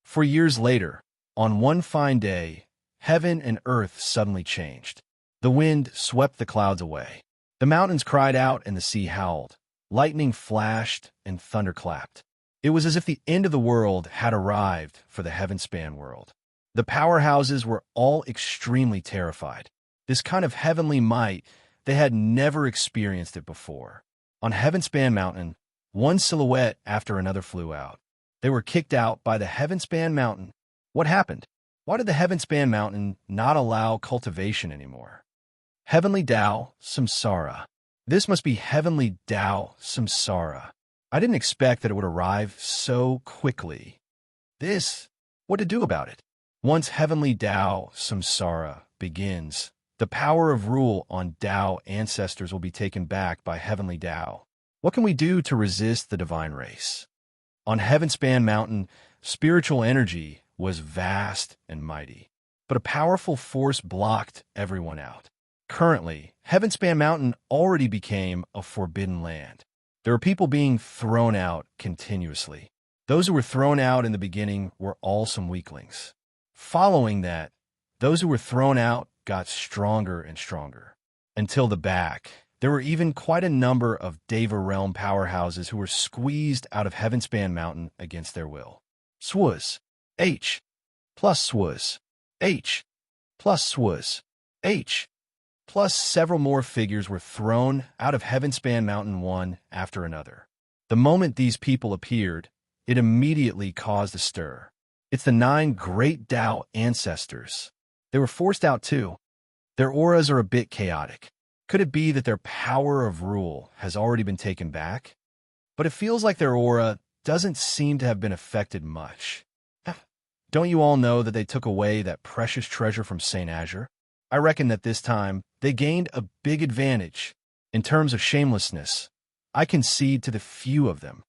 For years later, on one fine day, heaven and earth suddenly changed. The wind swept the clouds away. The mountains cried out and the sea howled. Lightning flashed and thunder clapped. It was as if the end of the world had arrived for the heaven-span world. The powerhouses were all extremely terrified. This kind of heavenly might, they had never experienced it before. On Heaven-span Mountain, one silhouette after another flew out. They were kicked out by the Heavenspan Mountain. What happened? Why did the Heavenspan Mountain not allow cultivation anymore? Heavenly Tao, Samsara. This must be Heavenly Tao, Samsara. I didn't expect that it would arrive so quickly. What to do about it? Once Heavenly Tao, Samsara, begins, the power of rule on Tao ancestors will be taken back by Heavenly Tao. What can we do to resist the divine race? On Heavenspan Mountain, spiritual energy was vast and mighty, but a powerful force blocked everyone out. Currently, Heavenspan Mountain already became a forbidden land. There were people being thrown out continuously. Those who were thrown out in the beginning were all some weaklings. Following that, those who were thrown out got stronger and stronger. Until the back, there were even quite a number of Deva realm powerhouses who were squeezed out of Heavenspan Mountain against their will. Swaz, H, plus Swaz, H, plus Swaz, H, plus several more figures were thrown out of Heavenspan Mountain one after another. The moment these people appeared, it immediately caused a stir. It's the 9 great Tao ancestors. They were forced out too. Their auras are a bit chaotic. Could it be that their power of rule has already been taken back? But it feels like their aura doesn't seem to have been affected much. Don't you all know that they took away that precious treasure from St. Azure? I reckon that this time they gained a big advantage. In terms of shamelessness, I concede to the few of them.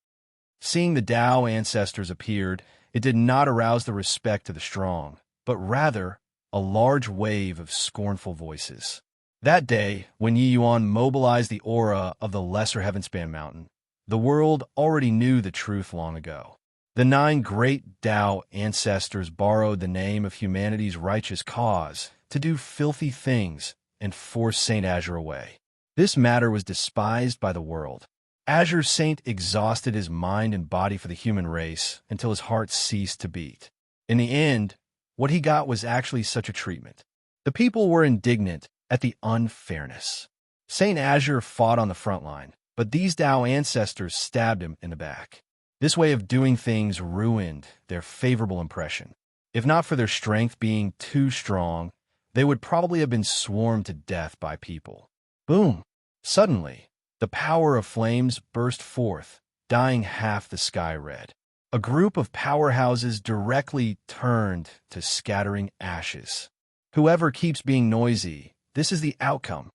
Seeing the Tao ancestors appeared, it did not arouse the respect of the strong, but rather a large wave of scornful voices. That day, when Yi Yuan mobilized the aura of the lesser Heavenspan Mountain, the world already knew the truth long ago. The 9 great Tao ancestors borrowed the name of humanity's righteous cause to do filthy things and force St. Azure away. This matter was despised by the world. Azure Saint exhausted his mind and body for the human race until his heart ceased to beat. In the end, what he got was actually such a treatment. The people were indignant at the unfairness. St. Azure fought on the front line, but these Tao ancestors stabbed him in the back. This way of doing things ruined their favorable impression. If not for their strength being too strong, they would probably have been swarmed to death by people. Boom! Suddenly, the power of flames burst forth, dyeing half the sky red. A group of powerhouses directly turned to scattering ashes. Whoever keeps being noisy, this is the outcome.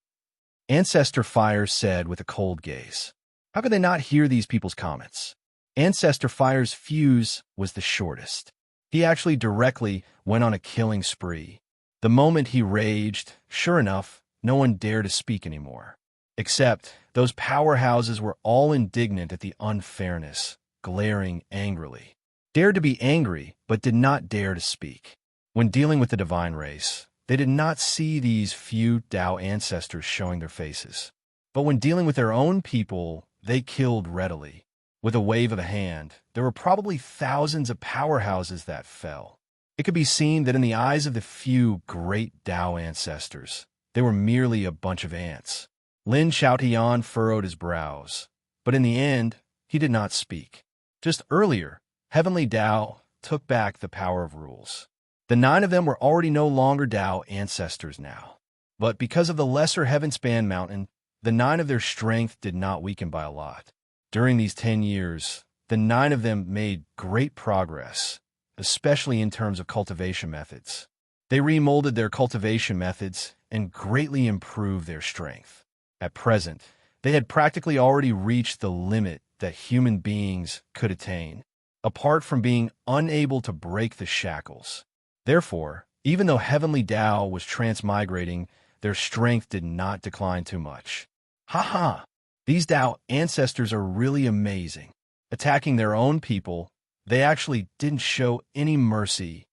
Ancestor Fire said with a cold gaze. How could they not hear these people's comments? Ancestor Fire's fuse was the shortest. He actually directly went on a killing spree. The moment he raged, sure enough, no one dared to speak anymore. Except those powerhouses were all indignant at the unfairness, glaring angrily. Dared to be angry, but did not dare to speak. When dealing with the divine race, they did not see these few Tao ancestors showing their faces. But when dealing with their own people, they killed readily. With a wave of the hand, there were probably thousands of powerhouses that fell. It could be seen that in the eyes of the few great Tao ancestors, they were merely a bunch of ants. Lin Xiaotian furrowed his brows, but in the end, he did not speak. Just earlier, Heavenly Tao took back the power of rules. The 9 of them were already no longer Tao ancestors now. But because of the lesser Heavenspan Mountain, the 9 of their strength did not weaken by a lot. During these 10 years, the 9 of them made great progress, especially in terms of cultivation methods. They remolded their cultivation methods and greatly improved their strength. At present, they had practically already reached the limit that human beings could attain, apart from being unable to break the shackles. Therefore, even though Heavenly Tao was transmigrating, their strength did not decline too much. Ha! These Tao ancestors are really amazing. Attacking their own people, they actually didn't show any mercy.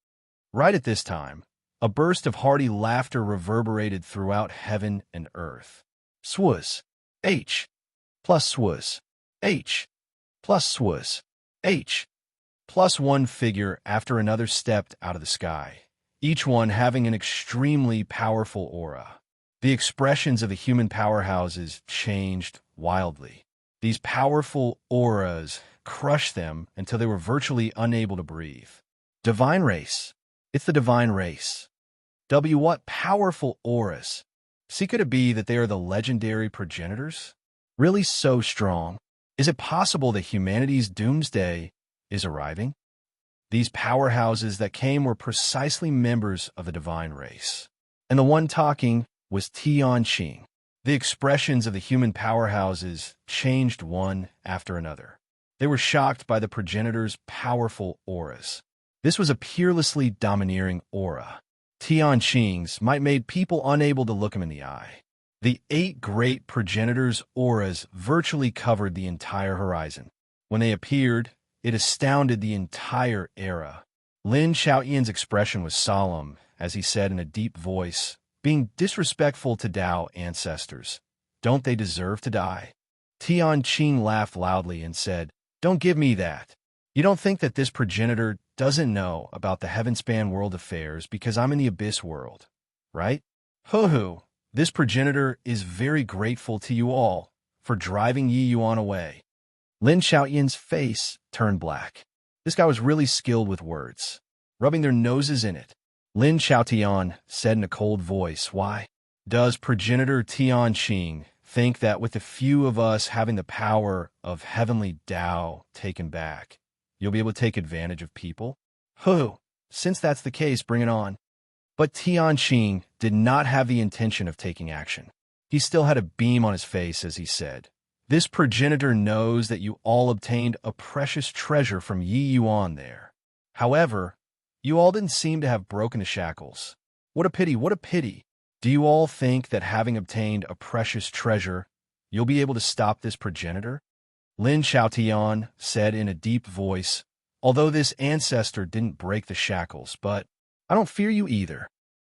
Right at this time, a burst of hearty laughter reverberated throughout heaven and earth. Swaz, H, plus Swaz, H, plus Swaz, H, plus one figure after another stepped out of the sky, each one having an extremely powerful aura. The expressions of the human powerhouses changed wildly. These powerful auras crushed them until they were virtually unable to breathe. Divine race. It's the divine race. What powerful auras. See, could it be that they are the legendary progenitors? Really so strong? Is it possible that humanity's doomsday is arriving? These powerhouses that came were precisely members of the divine race. And the one talking was Tianqing. The expressions of the human powerhouses changed one after another. They were shocked by the progenitors' powerful auras. This was a peerlessly domineering aura. Tianqing's might made people unable to look him in the eye. The 8 great progenitors' auras virtually covered the entire horizon. When they appeared, it astounded the entire era. Lin Xiaoyan's expression was solemn, as he said in a deep voice, being disrespectful to Tao ancestors. Don't they deserve to die? Tianqing laughed loudly and said, Don't give me that. You don't think that this progenitor doesn't know about the heaven-span world affairs because I'm in the abyss world, right? Hoo-hoo, this progenitor is very grateful to you all for driving Yi Yuan away. Lin Xiaoyan's face turned black. This guy was really skilled with words, rubbing their noses in it. Lin Xiaotian said in a cold voice, Why? Does progenitor Tianqing think that with a few of us having the power of heavenly Tao taken back, you'll be able to take advantage of people? Who? Since that's the case, bring it on. But Tianqing did not have the intention of taking action. He still had a beam on his face as he said, This progenitor knows that you all obtained a precious treasure from Yi Yuan there. However, you all didn't seem to have broken the shackles. What a pity, what a pity. Do you all think that having obtained a precious treasure, you'll be able to stop this progenitor? Lin Xiaotian said in a deep voice, although this ancestor didn't break the shackles, but I don't fear you either.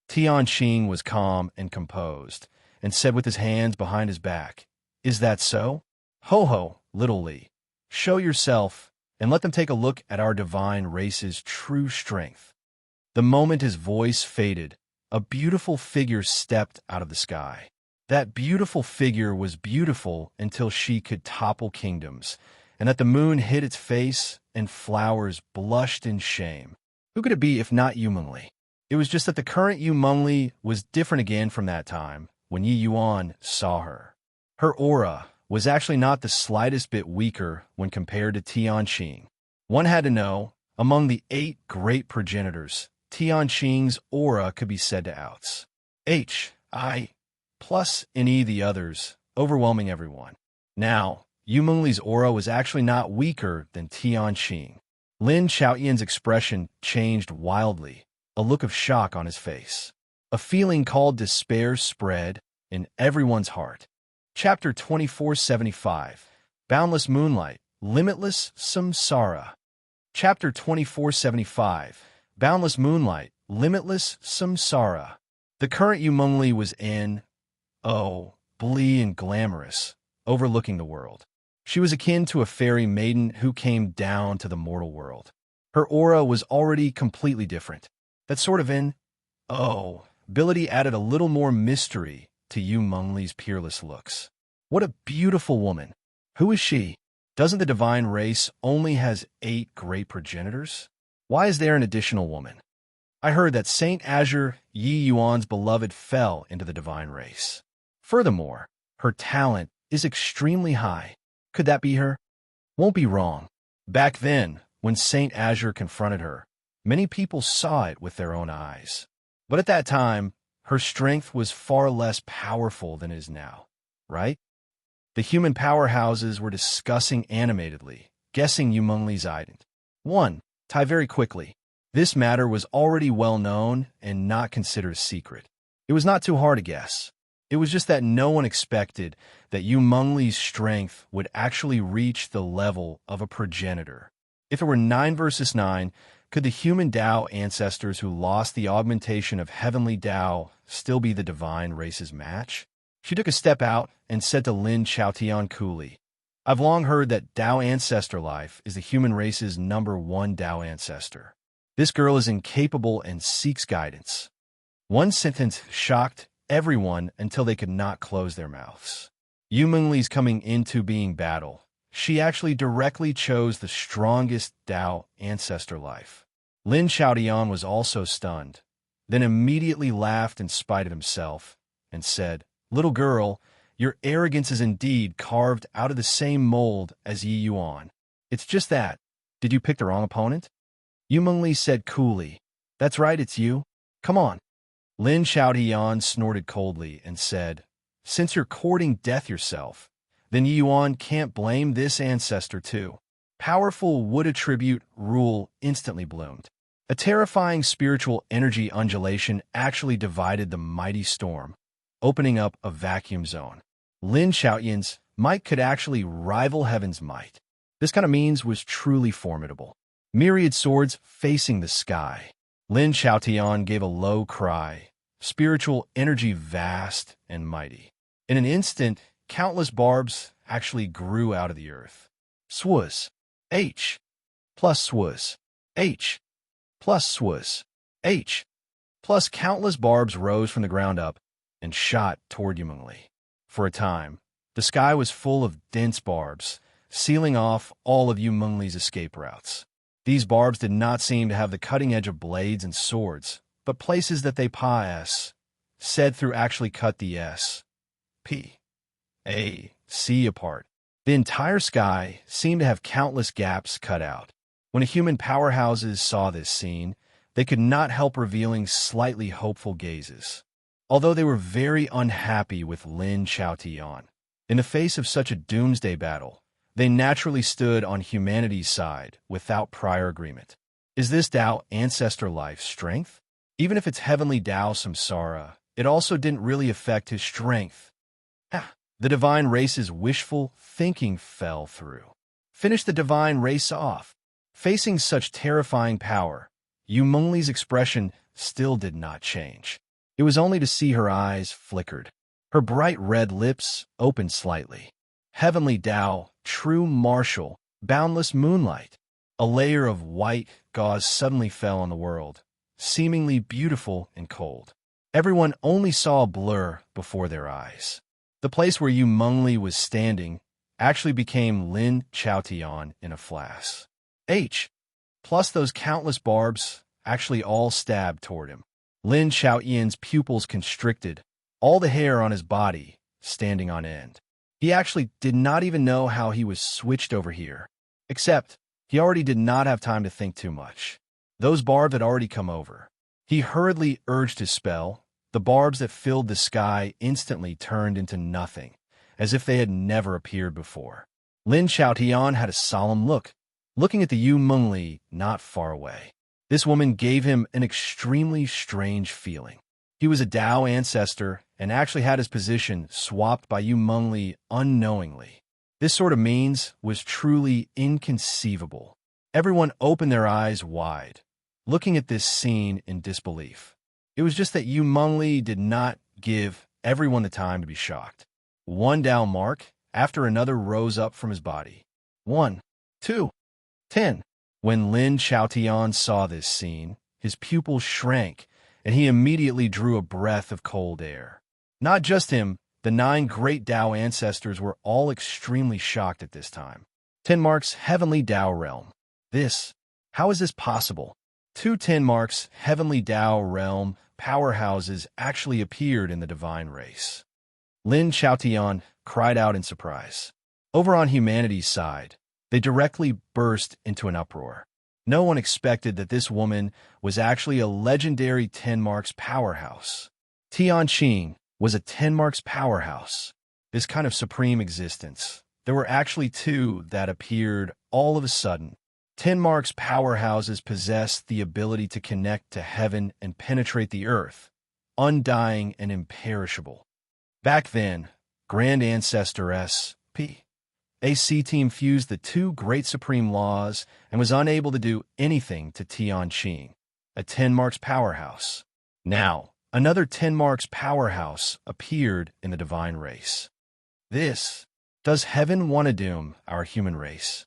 Tianqing was calm and composed, and said with his hands behind his back, Is that so? Ho-ho, little Li. Show yourself, and let them take a look at our divine race's true strength. The moment his voice faded, a beautiful figure stepped out of the sky. That beautiful figure was beautiful until she could topple kingdoms, and that the moon hid its face and flowers blushed in shame. Who could it be if not Yu Mengli? It was just that the current Yu Mengli was different again from that time when Yi Yuan saw her. Her aura was actually not the slightest bit weaker when compared to Tianqing. One had to know, among the 8 great progenitors, Tianqing's aura could be said to outs H.I. plus any the others, overwhelming everyone. Now, Yu Mengli's aura was actually not weaker than Tianqing. Lin Xiaoyan's expression changed wildly, a look of shock on his face. A feeling called despair spread in everyone's heart. Chapter 2475, Boundless Moonlight, Limitless Samsara. Chapter 2475, Boundless Moonlight, Limitless Samsara. The current Yu Mengli was blee and glamorous, overlooking the world. She was akin to a fairy maiden who came down to the mortal world. Her aura was already completely different. That sort of ability added a little more mystery to Yu Mengli's peerless looks. What a beautiful woman. Who is she? Doesn't the divine race only has 8 great progenitors? Why is there an additional woman? I heard that Saint Azure, Yi Yuan's beloved, fell into the divine race. Furthermore, her talent is extremely high. Could that be her? Won't be wrong. Back then, when Saint Azure confronted her, many people saw it with their own eyes. But at that time, her strength was far less powerful than it is now, right? The human powerhouses were discussing animatedly, guessing Yu Mengli's ident. 1. Tai very quickly. This matter was already well known and not considered a secret. It was not too hard to guess. It was just that no one expected that Yu Mengli's strength would actually reach the level of a progenitor. If it were 9 versus 9, could the human Tao ancestors who lost the augmentation of heavenly Tao still be the divine race's match? She took a step out and said to Lin Xiaotian coolly, I've long heard that Tao ancestor life is the human race's #1 Tao ancestor. This girl is incapable and seeks guidance. One sentence shocked everyone until they could not close their mouths. Yu Mengli's coming into being battle. She actually directly chose the strongest Tao ancestor life. Lin Xiaotian was also stunned, then immediately laughed in spite of himself, and said, "Little girl, your arrogance is indeed carved out of the same mold as Yi Yuan. It's just that. Did you pick the wrong opponent?" Yu Mengli said coolly, "That's right, it's you. Come on." Lin Xiaotian snorted coldly and said, "Since you're courting death yourself, then Yi Yuan can't blame this ancestor too." Powerful wood attribute rule instantly bloomed. A terrifying spiritual energy undulation actually divided the mighty storm, opening up a vacuum zone. Lin Xiaotian's might could actually rival heaven's might. This kind of means was truly formidable. Myriad swords facing the sky. Lin Xiaotian gave a low cry, spiritual energy vast and mighty. In an instant, countless barbs actually grew out of the earth. Swaz. H. Plus swaz. H. Plus swaz. H. Plus countless barbs rose from the ground up and shot toward Yu Mengli. For a time, the sky was full of dense barbs, sealing off all of Yu Mengli's escape routes. These barbs did not seem to have the cutting edge of blades and swords, but places that they pass, said through actually cut the S, P, A, C apart. The entire sky seemed to have countless gaps cut out. When a human powerhouses saw this scene, they could not help revealing slightly hopeful gazes. Although they were very unhappy with Lin Xiaotian. In the face of such a doomsday battle, they naturally stood on humanity's side without prior agreement. Is this Tao ancestor life strength? Even if it's heavenly Tao samsara, it also didn't really affect his strength. The divine race's wishful thinking fell through. Finish the divine race off. Facing such terrifying power, Yu Mengli's expression still did not change. It was only to see her eyes flickered. Her bright red lips opened slightly. Heavenly Tao, true martial, boundless moonlight. A layer of white gauze suddenly fell on the world, seemingly beautiful and cold. Everyone only saw a blur before their eyes. The place where Yu Mengli was standing actually became Lin Xiaotian in a flash. H. Plus those countless barbs actually all stabbed toward him. Lin Xiaotian's pupils constricted, all the hair on his body standing on end. He actually did not even know how he was switched over here. Except, he already did not have time to think too much. Those barbs had already come over. He hurriedly urged his spell. The barbs that filled the sky instantly turned into nothing, as if they had never appeared before. Lin Xiaotian had a solemn look, looking at the Yu Mengli not far away. This woman gave him an extremely strange feeling. He was a Tao ancestor and actually had his position swapped by Yu Mengli unknowingly. This sort of means was truly inconceivable. Everyone opened their eyes wide, looking at this scene in disbelief. It was just that Yu Mengli did not give everyone the time to be shocked. One Tao mark after another rose up from his body. 1, 2, 10. When Lin Xiaotian saw this scene, his pupils shrank, and he immediately drew a breath of cold air. Not just him, the 9 great Tao ancestors were all extremely shocked at this time. 10 marks heavenly Tao realm. How is this possible? 2 10 marks heavenly Tao realm powerhouses actually appeared in the divine race. Lin Xiaotian cried out in surprise. Over on humanity's side, they directly burst into an uproar. No one expected that this woman was actually a legendary 10 marks powerhouse. Tianqing was a 10 marks powerhouse. This kind of supreme existence. There were actually 2 that appeared all of a sudden. 10 marks powerhouses possessed the ability to connect to heaven and penetrate the earth, undying and imperishable. Back then, Grand Ancestor S.P. AC team fused the 2 great supreme laws and was unable to do anything to Tianqing, a 10 marks powerhouse. Now, another 10 marks powerhouse appeared in the divine race. Does heaven want to doom our human race?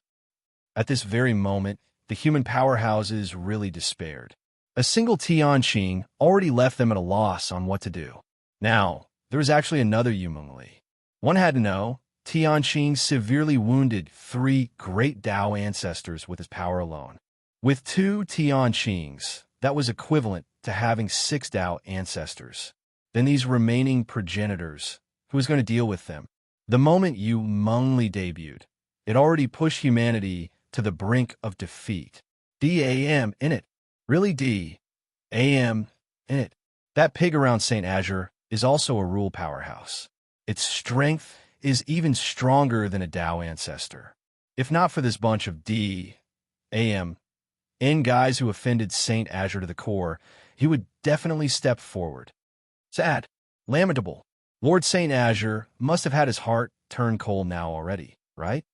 At this very moment, the human powerhouses really despaired. A single Tianqing already left them at a loss on what to do. Now, there was actually another Yu Mengli. One had to know. Tianqing severely wounded 3 great Tao ancestors with his power alone. With 2 Tianqings, that was equivalent to having 6 Tao ancestors. Then these remaining progenitors, who was going to deal with them? The moment Yu Mengli debuted, it already pushed humanity to the brink of defeat. DAM in it. Really DAM in it. That pig around St. Azure is also a rule powerhouse. Its strength is even stronger than a Tao ancestor. If not for this bunch of DAM guys who offended St. Azure to the core, he would definitely step forward. Sad. Lamentable. Lord St. Azure must have had his heart turn cold now already, right?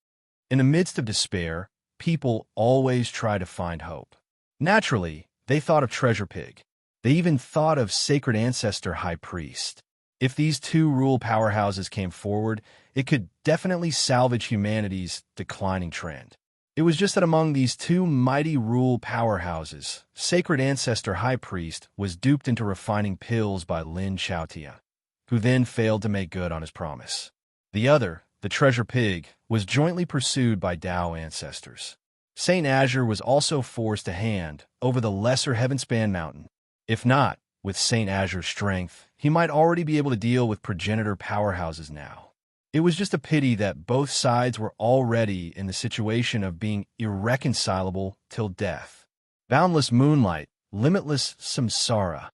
In the midst of despair, people always try to find hope. Naturally, they thought of Treasure Pig. They even thought of Sacred Ancestor High Priest. If these 2 rule powerhouses came forward, it could definitely salvage humanity's declining trend. It was just that among these 2 mighty rule powerhouses, Sacred Ancestor High Priest was duped into refining pills by Lin Xiaotian, who then failed to make good on his promise. The other, the Treasure Pig, was jointly pursued by Tao ancestors. St. Azure was also forced to hand over the lesser Heavenspan Mountain. If not, with St. Azure's strength, he might already be able to deal with progenitor powerhouses now. It was just a pity that both sides were already in the situation of being irreconcilable till death. Boundless moonlight, limitless samsara.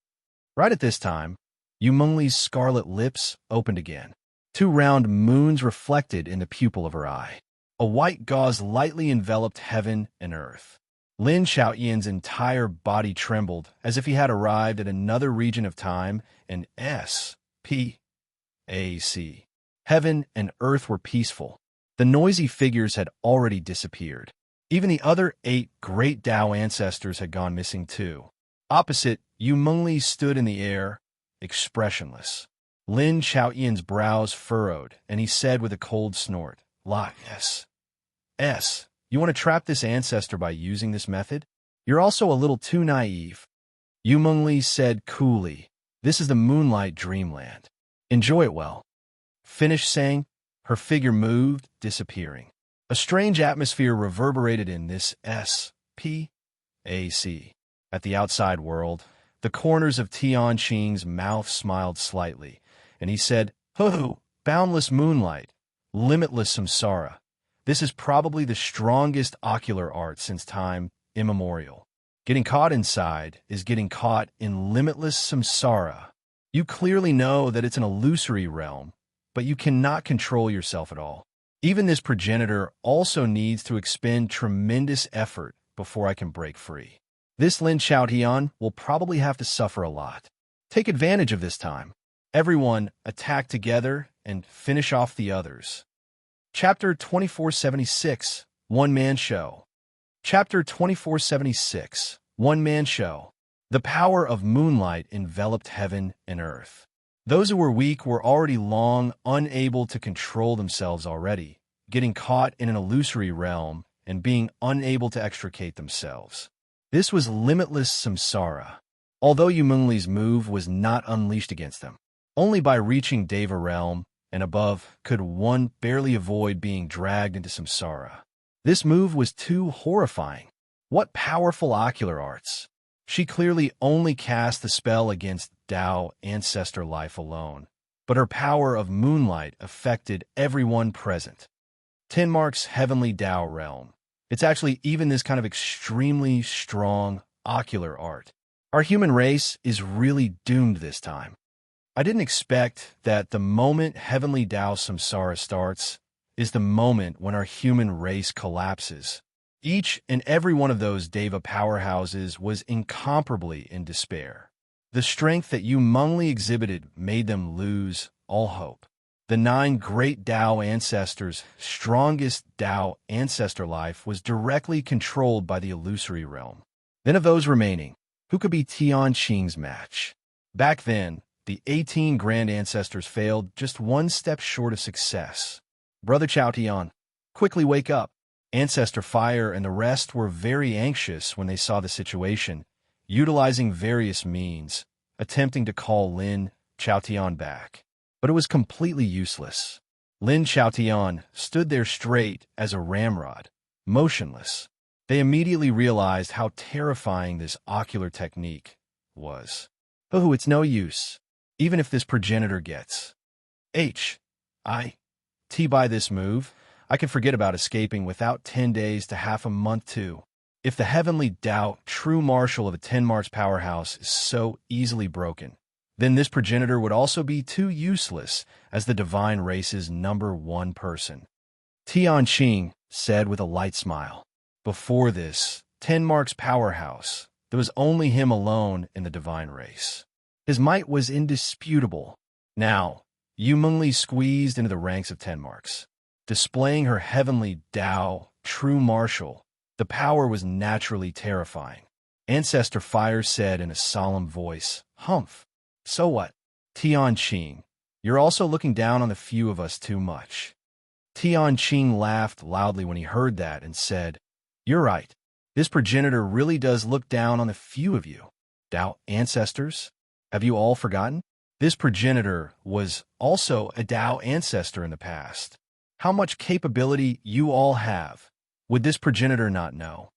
Right at this time, Yu Mengli's scarlet lips opened again. 2 round moons reflected in the pupil of her eye. A white gauze lightly enveloped heaven and earth. Lin Xiaoyan's entire body trembled as if he had arrived at another region of time, and SPAC. Heaven and earth were peaceful. The noisy figures had already disappeared. Even the other 8 great Tao ancestors had gone missing too. Opposite, Yu Mengli stood in the air, expressionless. Lin Xiaoyan's brows furrowed, and he said with a cold snort, S. You want to trap this ancestor by using this method? You're also a little too naive. Yu Mengli said coolly, this is the moonlight dreamland. Enjoy it well. Finished saying, her figure moved, disappearing. A strange atmosphere reverberated in this SPAC. At the outside world, the corners of Tianqing's mouth smiled slightly, and he said, Ho, boundless moonlight, limitless samsara. This is probably the strongest ocular art since time immemorial. Getting caught inside is getting caught in limitless samsara. You clearly know that it's an illusory realm, but you cannot control yourself at all. Even this progenitor also needs to expend tremendous effort before I can break free. This Lin Xiaotian will probably have to suffer a lot. Take advantage of this time. Everyone attack together and finish off the others. Chapter 2476, One-Man Show. Chapter 2476, One-Man Show. The power of moonlight enveloped heaven and earth. Those who were weak were already long unable to control themselves already, getting caught in an illusory realm and being unable to extricate themselves. This was limitless samsara, although Yu Mengli's move was not unleashed against them. Only by reaching Deva realm and above could one barely avoid being dragged into samsara. This move was too horrifying. What powerful ocular arts! She clearly only cast the spell against Tao ancestor life alone, but her power of moonlight affected everyone present. Tenmark's heavenly Tao realm. It's actually even this kind of extremely strong ocular art. Our human race is really doomed this time. I didn't expect that the moment heavenly Tao samsara starts is the moment when our human race collapses. Each and every one of those Deva powerhouses was incomparably in despair. The strength that Yu Mengli exhibited made them lose all hope. The 9 great Tao ancestors' strongest Tao ancestor life was directly controlled by the illusory realm. Then of those remaining, who could be Tianqing's match? Back then, the 18 grand ancestors failed just one step short of success. Brother Xiaotian, quickly wake up. Ancestor Fire and the rest were very anxious when they saw the situation, utilizing various means, attempting to call Lin Xiaotian back. But it was completely useless. Lin Xiaotian stood there straight as a ramrod, motionless. They immediately realized how terrifying this ocular technique was. Oh, it's no use. Even if this progenitor gets by this move, I can forget about escaping without 10 days to half a month too. If the heavenly Tao, true marshal of a 10-March powerhouse, is so easily broken, then this progenitor would also be too useless as the divine race's #1 person. Tianqing said with a light smile. Before this 10-Mark's powerhouse, there was only him alone in the divine race. His might was indisputable. Now, Yu Mengli squeezed into the ranks of 10-Marks. Displaying her heavenly Tao, true marshal, the power was naturally terrifying. Ancestor Fire said in a solemn voice, "Humph. So what? Tianqing, you're also looking down on the few of us too much." Tianqing laughed loudly when he heard that and said, "You're right. This progenitor really does look down on the few of you. Tao ancestors? Have you all forgotten? This progenitor was also a Tao ancestor in the past. How much capability you all have, would this progenitor not know?"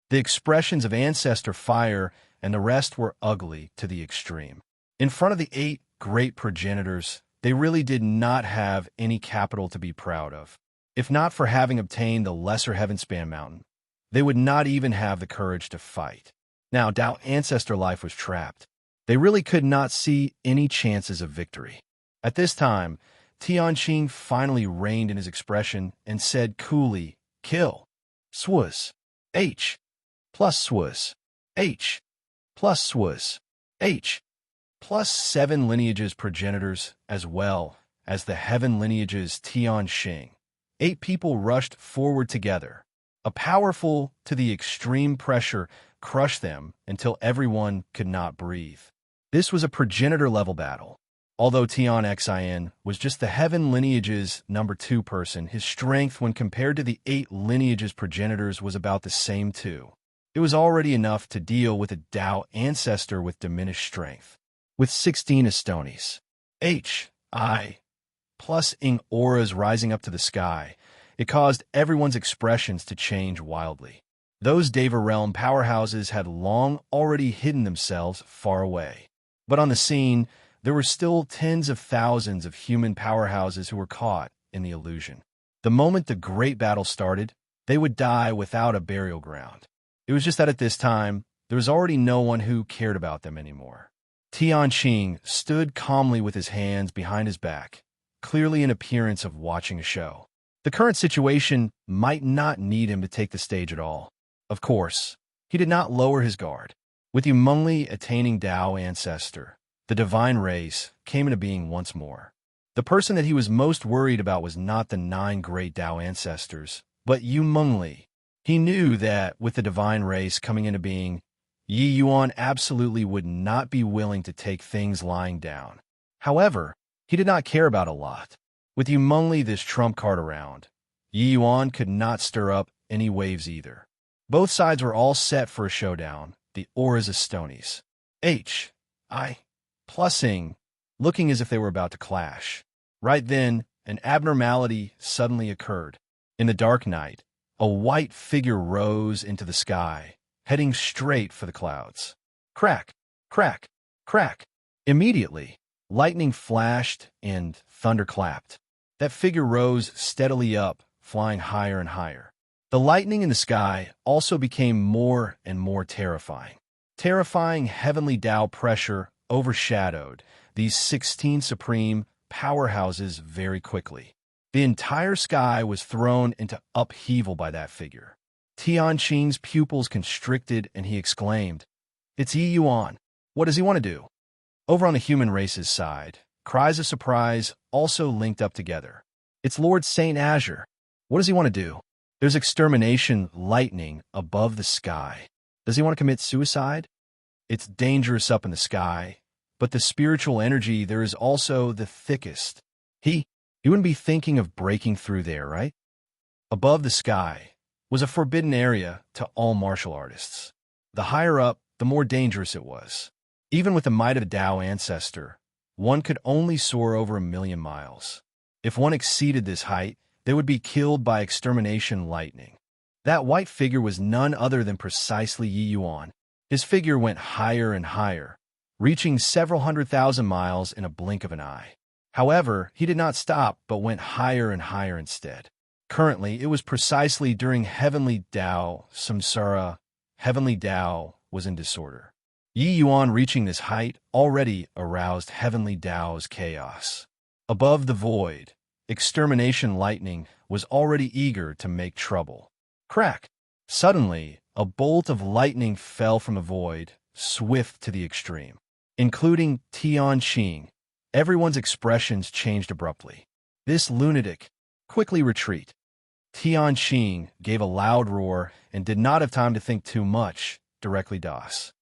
The expressions of Ancestor Fire and the rest were ugly to the extreme. In front of the 8 great progenitors, they really did not have any capital to be proud of. If not for having obtained the Lesser Heavenspan Mountain, they would not even have the courage to fight. Now, Tao ancestor life was trapped. They really could not see any chances of victory. At this time, Tianqing finally reined in his expression and said coolly, "Kill. Swus. H. Plus swus. H. Plus swus. H. Plus 7 lineages progenitors as well as the heaven lineages Tianqing. 8 people rushed forward together. A powerful to the extreme pressure crushed them until everyone could not breathe. This was a progenitor-level battle. Although Tianxin was just the heaven lineage's #2 person, his strength when compared to the 8 lineage's progenitors was about the same too. It was already enough to deal with a Tao ancestor with diminished strength. With 16 Estonies, H.I. plus ing auras rising up to the sky, it caused everyone's expressions to change wildly. Those Deva realm powerhouses had long already hidden themselves far away. But on the scene, there were still tens of thousands of human powerhouses who were caught in the illusion. The moment the great battle started, they would die without a burial ground. It was just that at this time, there was already no one who cared about them anymore. Tianqing stood calmly with his hands behind his back, clearly an appearance of watching a show. The current situation might not need him to take the stage at all. Of course, he did not lower his guard. With Yu Mengli attaining Tao ancestor, the divine race came into being once more. The person that he was most worried about was not the 9 great Tao ancestors, but Yu Mengli. He knew that with the divine race coming into being, Yi Yuan absolutely would not be willing to take things lying down. However, he did not care about a lot. With Yu Mengli this trump card around, Yi Yuan could not stir up any waves either. Both sides were all set for a showdown, the auras Estonies. H.I. Plusing, looking as if they were about to clash. Right then, an abnormality suddenly occurred. In the dark night, a white figure rose into the sky, heading straight for the clouds. Crack, crack, crack. Immediately, lightning flashed and thunder clapped. That figure rose steadily up, flying higher and higher. The lightning in the sky also became more and more terrifying. Terrifying heavenly Tao pressure overshadowed these 16 supreme powerhouses very quickly. The entire sky was thrown into upheaval by that figure. Tianqing's pupils constricted and he exclaimed, "It's Yi Yuan. What does he want to do?" Over on the human race's side, cries of surprise also linked up together. "It's Lord Saint Azure. What does he want to do?" There's extermination lightning above the sky. Does he want to commit suicide? It's dangerous up in the sky, but the spiritual energy there is also the thickest. He wouldn't be thinking of breaking through there, right? Above the sky was a forbidden area to all martial artists. The higher up, the more dangerous it was. Even with the might of a Tao ancestor, one could only soar over 1,000,000 miles. If one exceeded this height, they would be killed by extermination lightning. That white figure was none other than precisely Yi Yuan. His figure went higher and higher, reaching several 100,000 miles in a blink of an eye. However, he did not stop but went higher and higher instead. Currently, it was precisely during Heavenly Tao, Samsara. Heavenly Tao was in disorder. Yi Yuan reaching this height already aroused Heavenly Tao's chaos. Above the void, extermination lightning was already eager to make trouble. Crack! Suddenly, a bolt of lightning fell from the void, swift to the extreme. Including Tianqing, everyone's expressions changed abruptly. This lunatic! Quickly retreat! Tianqing gave a loud roar and did not have time to think too much, directly DOS.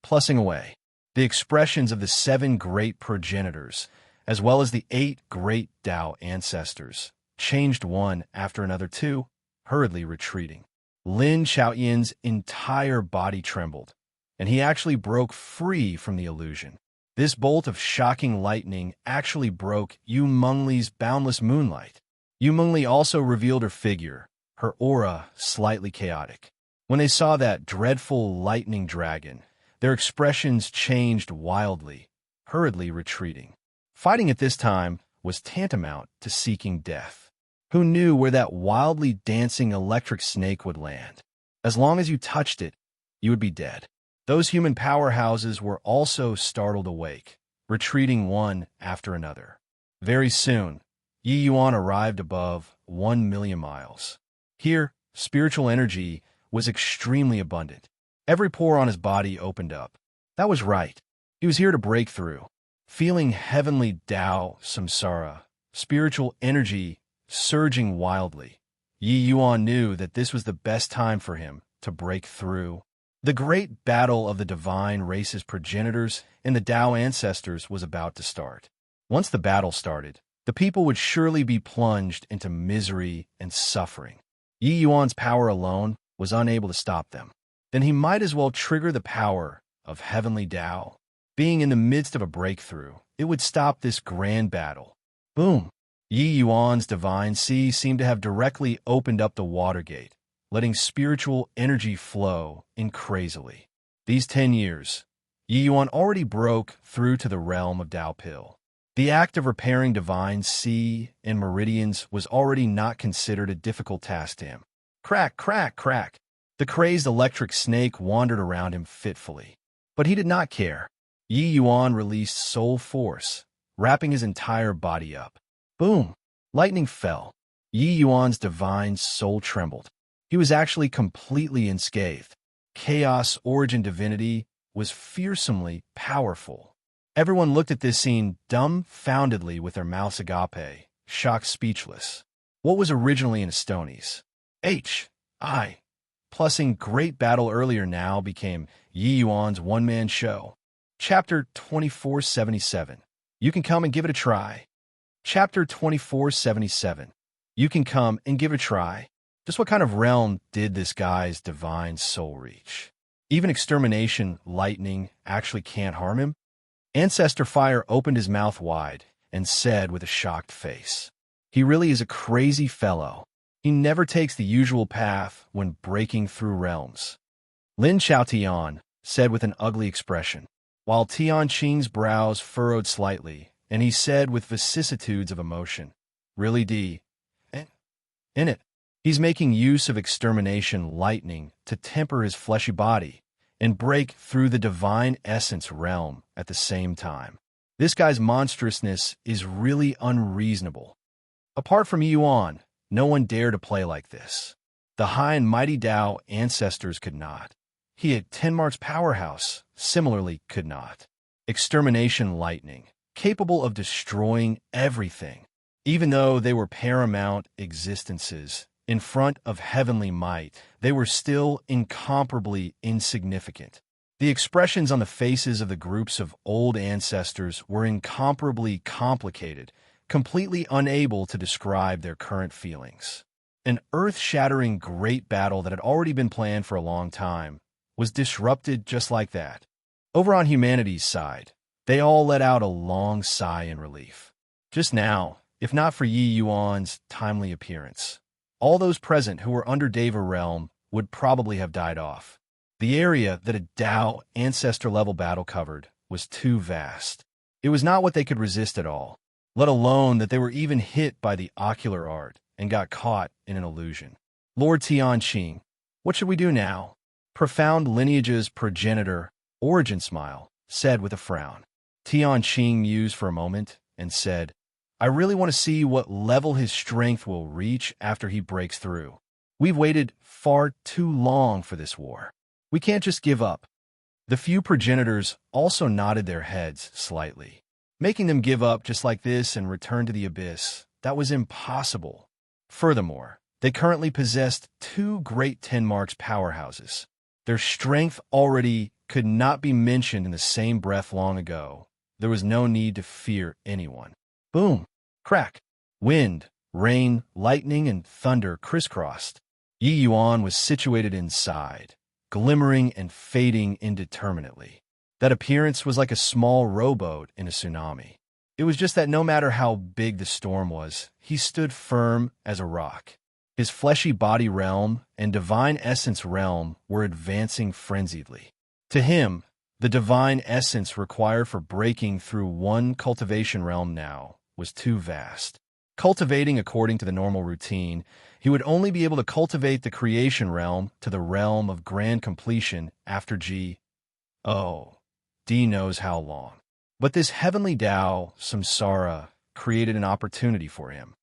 Plussing away. The expressions of the 7 great progenitors, as well as the 8 great Tao ancestors, changed one after another too, hurriedly retreating. Lin Xiaoyan's entire body trembled, and he actually broke free from the illusion. This bolt of shocking lightning actually broke Yu Mengli's boundless moonlight. Yu Mengli also revealed her figure, her aura slightly chaotic. When they saw that dreadful lightning dragon, their expressions changed wildly, hurriedly retreating. Fighting at this time was tantamount to seeking death. Who knew where that wildly dancing electric snake would land? As long as you touched it, you would be dead. Those human powerhouses were also startled awake, retreating one after another. Very soon, Yi Yuan arrived above 1 million miles. Here, spiritual energy was extremely abundant. Every pore on his body opened up. That was right. He was here to break through. Feeling Heavenly Tao, Samsara, spiritual energy surging wildly, Yi Yuan knew that this was the best time for him to break through. The great battle of the divine race's progenitors and the Tao ancestors was about to start. Once the battle started, the people would surely be plunged into misery and suffering. Yi Yuan's power alone was unable to stop them. Then he might as well trigger the power of Heavenly Tao. Being in the midst of a breakthrough, it would stop this grand battle. Boom! Yi Yuan's divine sea seemed to have directly opened up the Watergate, letting spiritual energy flow in crazily. These 10 years, Yi Yuan already broke through to the realm of Tao Pil. The act of repairing divine sea and meridians was already not considered a difficult task to him. Crack, crack, crack. The crazed electric snake wandered around him fitfully. But he did not care. Yi Yuan released soul force, wrapping his entire body up. Boom! Lightning fell. Yi Yuan's divine soul trembled. He was actually completely unscathed. Chaos origin divinity was fearsomely powerful. Everyone looked at this scene dumbfoundedly with their mouths agape, shocked speechless. What was originally in Estonies? Plussing great battle earlier now became Yi Yuan's one-man show. Chapter 2477. You can come and give it a try. Chapter 2477. You can come and give it a try. Just what kind of realm did this guy's divine soul reach? Even extermination lightning actually can't harm him? Ancestor Fire opened his mouth wide and said with a shocked face, "He really is a crazy fellow. He never takes the usual path when breaking through realms." Lin Xiaotian said with an ugly expression, while Tianqing's brows furrowed slightly, and he said with vicissitudes of emotion, "Really, D? In it. He's making use of extermination lightning to temper his fleshy body and break through the divine essence realm at the same time. This guy's monstrousness is really unreasonable. Apart from Yuan, no one dared to play like this. The high and mighty Tao ancestors could not. He at Tenmark's powerhouse similarly could not. Extermination lightning, capable of destroying everything. Even though they were paramount existences, in front of heavenly might, they were still incomparably insignificant. The expressions on the faces of the groups of old ancestors were incomparably complicated, completely unable to describe their current feelings. An earth-shattering great battle that had already been planned for a long time was disrupted just like that. Over on humanity's side, they all let out a long sigh in relief. Just now, if not for Yi Yuan's timely appearance, all those present who were under Deva realm would probably have died off. The area that a Dao ancestor-level battle covered was too vast. It was not what they could resist at all, let alone that they were even hit by the ocular art and got caught in an illusion. Lord Tianqing, what should we do now? Profound lineage's progenitor, Origin Smile, said with a frown. Tianqing mused for a moment and said, I really want to see what level his strength will reach after he breaks through. We've waited far too long for this war. We can't just give up. The few progenitors also nodded their heads slightly. Making them give up just like this and return to the abyss, that was impossible. Furthermore, they currently possessed two great 10 marks powerhouses. Their strength already could not be mentioned in the same breath long ago. There was no need to fear anyone. Boom! Crack! Wind, rain, lightning, and thunder crisscrossed. Yi Yuan was situated inside, glimmering and fading indeterminately. That appearance was like a small rowboat in a tsunami. It was just that no matter how big the storm was, he stood firm as a rock. His fleshy body realm and divine essence realm were advancing frenziedly. To him, the divine essence required for breaking through one cultivation realm now was too vast. Cultivating according to the normal routine, he would only be able to cultivate the creation realm to the realm of grand completion after D knows how long. But this heavenly Tao, samsara, created an opportunity for him.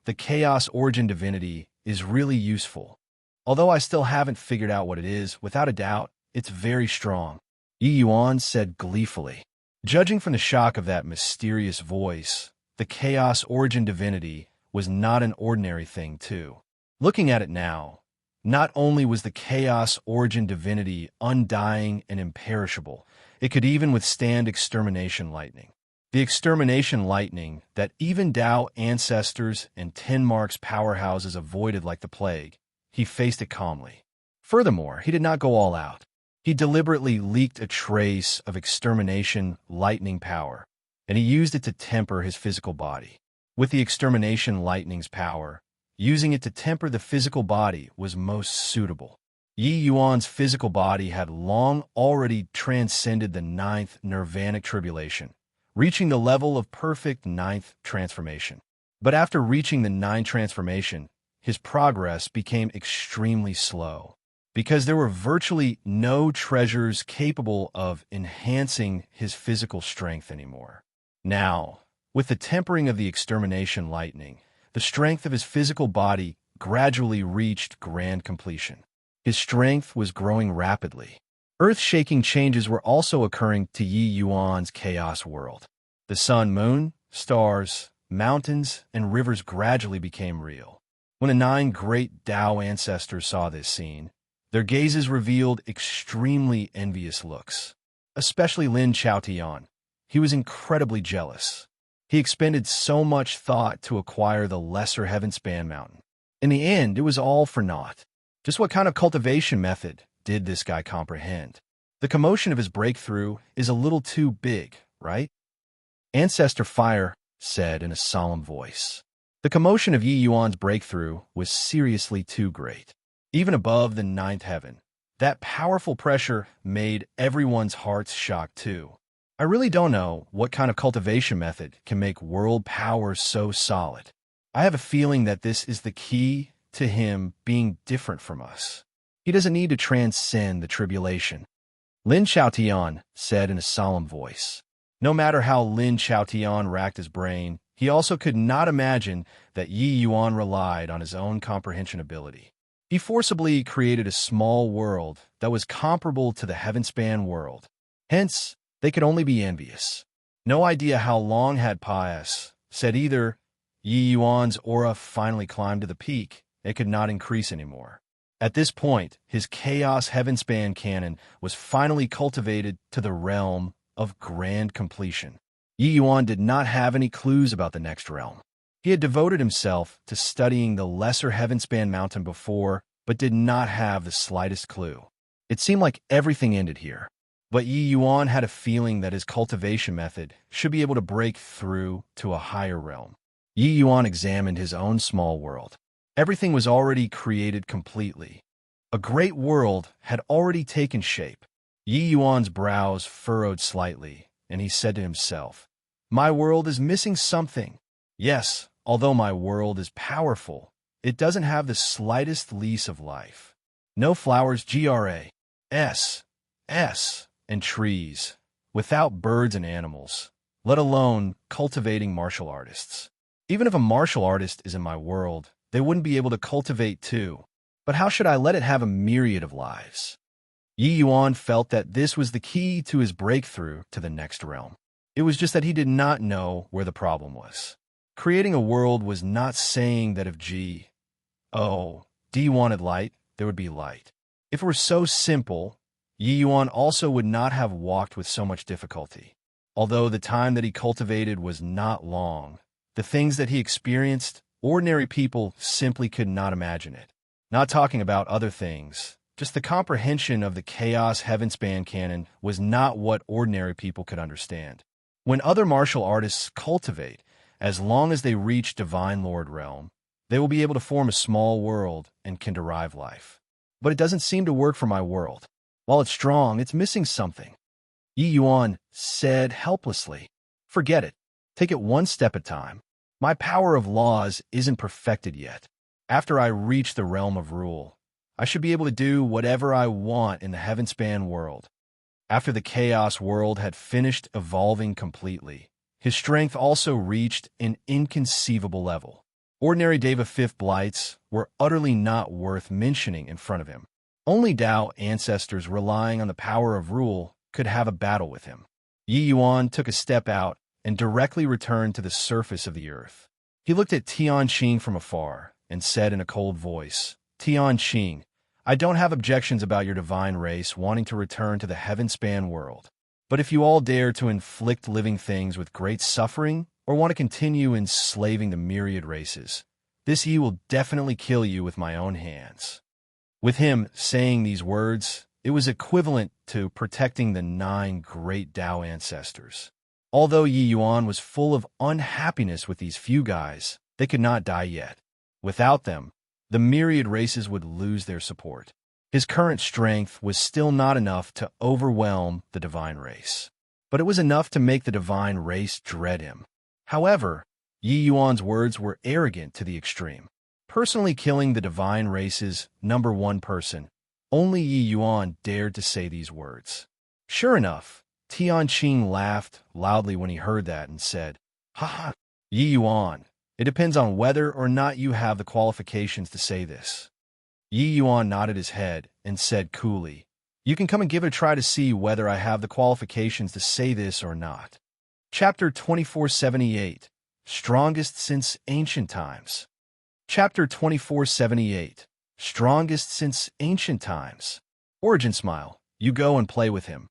The chaos origin divinity is really useful. Although I still haven't figured out what it is, without a doubt, it's very strong. Yi Yuan said gleefully. Judging from the shock of that mysterious voice, the chaos origin divinity was not an ordinary thing, too. Looking at it now, not only was the chaos origin divinity undying and imperishable, it could even withstand extermination lightning. The extermination lightning that even Tao ancestors and 10 marks powerhouses avoided like the plague, he faced it calmly. Furthermore, he did not go all out. He deliberately leaked a trace of extermination lightning power, and he used it to temper his physical body. With the extermination lightning's power, using it to temper the physical body was most suitable. Yi Yuan's physical body had long already transcended the 9th nirvanic tribulation, reaching the level of perfect 9th transformation. But after reaching the 9th transformation, his progress became extremely slow, because there were virtually no treasures capable of enhancing his physical strength anymore. Now, with the tempering of the extermination lightning, the strength of his physical body gradually reached grand completion. His strength was growing rapidly. Earth-shaking changes were also occurring to Yi Yuan's chaos world. The sun, moon, stars, mountains, and rivers gradually became real. When the 9 great Tao ancestors saw this scene, their gazes revealed extremely envious looks. Especially Lin Chaotian. He was incredibly jealous. He expended so much thought to acquire the lesser Heavenspan mountain. In the end, it was all for naught. Just what kind of cultivation method did this guy comprehend? The commotion of his breakthrough is a little too big, right? Ancestor Fire said in a solemn voice. The commotion of Yi Yuan's breakthrough was seriously too great. Even above the 9th heaven, that powerful pressure made everyone's hearts shock too. I really don't know what kind of cultivation method can make world power so solid. I have a feeling that this is the key to him being different from us. He doesn't need to transcend the tribulation. Lin Chaotian said in a solemn voice. No matter how Lin Chaotian racked his brain, he also could not imagine that Yi Yuan relied on his own comprehension ability. He forcibly created a small world that was comparable to the Heavenspan world. Hence, they could only be envious. No idea how long had passed, said either. Yi Yuan's aura finally climbed to the peak. It could not increase anymore. At this point, his Chaos Heavenspan canon was finally cultivated to the realm of grand completion. Yi Yuan did not have any clues about the next realm. He had devoted himself to studying the lesser Heavenspan mountain before, but did not have the slightest clue. It seemed like everything ended here. But Yi Yuan had a feeling that his cultivation method should be able to break through to a higher realm. Yi Yuan examined his own small world. Everything was already created completely. A great world had already taken shape. Yi Yuan's brows furrowed slightly, and he said to himself, "My world is missing something. Yes, although my world is powerful, it doesn't have the slightest lease of life. No flowers, grass, and trees, without birds and animals, let alone cultivating martial artists. Even if a martial artist is in my world, they wouldn't be able to cultivate too. But how should I let it have a myriad of lives?" Yi Yuan felt that this was the key to his breakthrough to the next realm. It was just that he did not know where the problem was. Creating a world was not saying that if D wanted light, there would be light. If it were so simple, Yi Yuan also would not have walked with so much difficulty. Although the time that he cultivated was not long, the things that he experienced, ordinary people simply could not imagine it. Not talking about other things, just the comprehension of the chaos heavenspan canon was not what ordinary people could understand. When other martial artists cultivate, as long as they reach Divine Lord realm, they will be able to form a small world and can derive life. But it doesn't seem to work for my world. While it's strong, it's missing something. Yi Yuan said helplessly, "Forget it. Take it one step at a time. My power of laws isn't perfected yet. After I reach the realm of rule, I should be able to do whatever I want in the heavenspan world." After the chaos world had finished evolving completely, his strength also reached an inconceivable level. Ordinary Deva Fifth Blights were utterly not worth mentioning in front of him. Only Tao ancestors relying on the power of rule could have a battle with him. Yi Yuan took a step out and directly returned to the surface of the earth. He looked at Tianqing from afar and said in a cold voice, "Tianqing, I don't have objections about your divine race wanting to return to the heavenspan world. But if you all dare to inflict living things with great suffering or want to continue enslaving the myriad races, this Yi will definitely kill you with my own hands." With him saying these words, it was equivalent to protecting the 9 great Tao ancestors. Although Yi Yuan was full of unhappiness with these few guys, they could not die yet. Without them, the myriad races would lose their support. His current strength was still not enough to overwhelm the divine race, but it was enough to make the divine race dread him. However, Yi Yuan's words were arrogant to the extreme. Personally killing the divine race's #1 person, only Yi Yuan dared to say these words. Sure enough, Tianqing laughed loudly when he heard that and said, "Ha, Yi Yuan, it depends on whether or not you have the qualifications to say this." Yi Yuan nodded his head and said coolly, "You can come and give it a try to see whether I have the qualifications to say this or not." Chapter 2478, Strongest Since Ancient Times. Chapter 2478, Strongest Since Ancient Times. Origin smile, you go and play with him.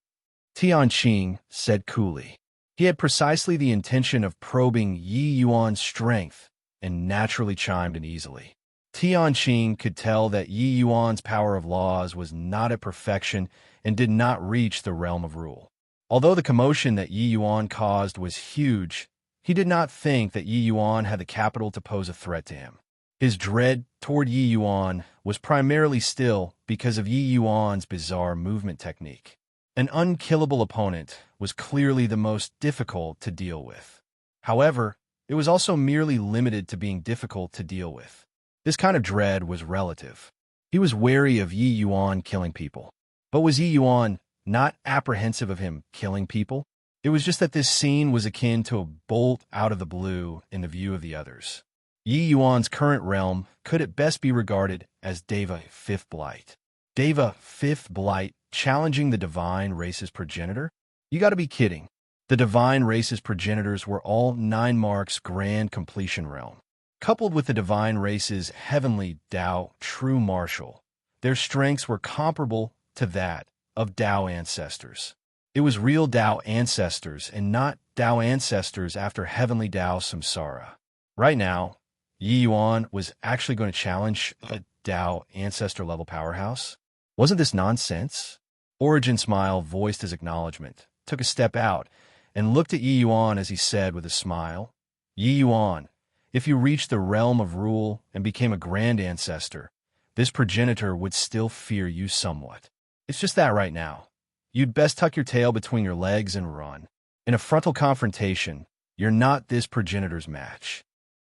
Tianqing said coolly. He had precisely the intention of probing Yi Yuan's strength and naturally chimed in easily. Tianqing could tell that Yi Yuan's power of laws was not at perfection and did not reach the realm of rule. Although the commotion that Yi Yuan caused was huge, he did not think that Yi Yuan had the capital to pose a threat to him. His dread toward Yi Yuan was primarily still because of Yi Yuan's bizarre movement technique. An unkillable opponent was clearly the most difficult to deal with. However, it was also merely limited to being difficult to deal with. This kind of dread was relative. He was wary of Yi Yuan killing people. But was Yi Yuan not apprehensive of him killing people? It was just that this scene was akin to a bolt out of the blue in the view of the others. Yi Yuan's current realm could at best be regarded as Deva Fifth Blight. Deva Fifth Blight challenging the divine race's progenitor? You gotta be kidding. The divine race's progenitors were all 9 marks grand completion realm. Coupled with the divine race's heavenly Tao true martial, their strengths were comparable to that of Tao ancestors. It was real Tao ancestors and not Tao ancestors after heavenly Tao samsara. Right now, Yi Yuan was actually going to challenge a Tao ancestor level powerhouse. Wasn't this nonsense? Origin Smile voiced his acknowledgement, took a step out, and looked at Yi Yuan as he said with a smile, Yi Yuan, if you reached the realm of rule and became a grand ancestor, this progenitor would still fear you somewhat. It's just that right now. You'd best tuck your tail between your legs and run. In a frontal confrontation, you're not this progenitor's match.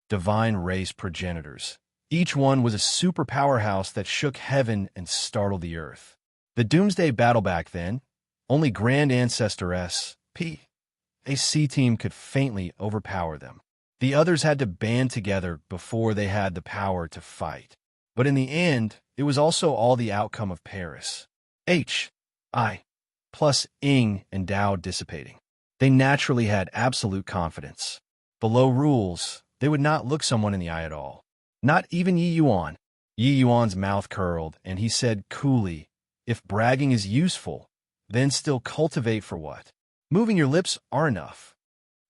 Divine race progenitors. Each one was a super powerhouse that shook heaven and startled the earth. The Doomsday battle back then, only Grand Ancestoress, a C team could faintly overpower them. The others had to band together before they had the power to fight. But in the end, it was also all the outcome of Paris. I plus Ing and Dao dissipating. They naturally had absolute confidence. Below rules, they would not look someone in the eye at all. Not even Yi Yuan. Yi Yuan's mouth curled, and he said coolly, if bragging is useful, then still cultivate for what? Moving your lips are enough.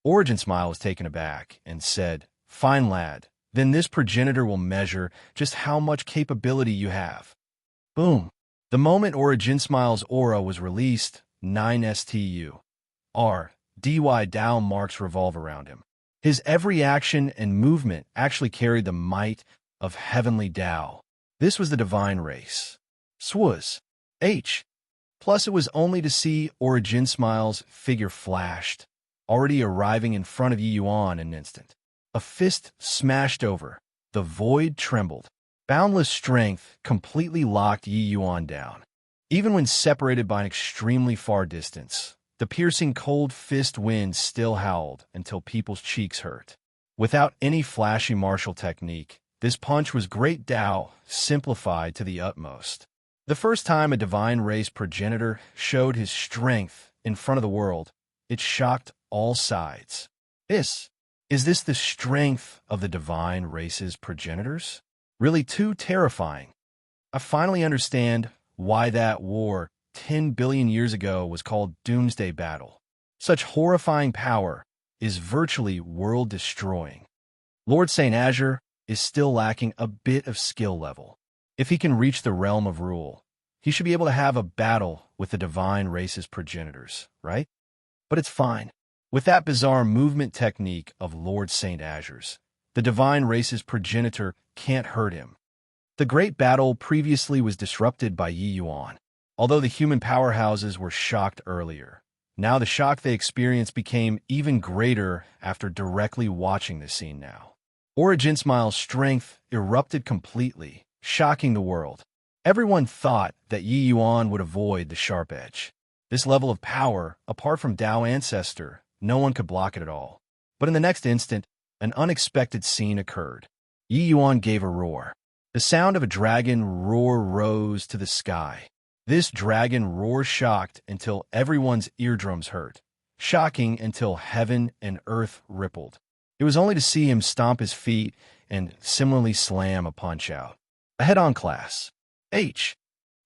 Origin Smile was taken aback and said, fine lad, then this progenitor will measure just how much capability you have. Boom. The moment Origin Smile's aura was released, 9STU. DY Dao marks revolve around him. His every action and movement actually carried the might of heavenly Dao. This was the divine race. Swaz. Plus it was only to see Origin Smile's figure flashed, already arriving in front of Yi Yuan in an instant. A fist smashed over. The void trembled. Boundless strength completely locked Yi Yuan down. Even when separated by an extremely far distance, the piercing cold fist wind still howled until people's cheeks hurt. Without any flashy martial technique, this punch was great Dao simplified to the utmost. The first time a divine race progenitor showed his strength in front of the world, it shocked all sides. Is this the strength of the divine race's progenitors? Really too terrifying. I finally understand why that war 10 billion years ago was called Doomsday Battle. Such horrifying power is virtually world-destroying. Lord St. Azure is still lacking a bit of skill level. If he can reach the realm of rule, he should be able to have a battle with the divine race's progenitors, right? But it's fine. With that bizarre movement technique of Lord St. Azure's, the divine race's progenitor can't hurt him. The great battle previously was disrupted by Yi Yuan. Although the human powerhouses were shocked earlier, now the shock they experienced became even greater after directly watching the scene now. Origin Smile's strength erupted completely, shocking the world. Everyone thought that Yi Yuan would avoid the sharp edge. This level of power, apart from Dao Ancestor, no one could block it at all. But in the next instant, an unexpected scene occurred. Yi Yuan gave a roar. The sound of a dragon roar rose to the sky. This dragon roar shocked until everyone's eardrums hurt, shocking until heaven and earth rippled. It was only to see him stomp his feet and similarly slam a punch-out. A head-on class.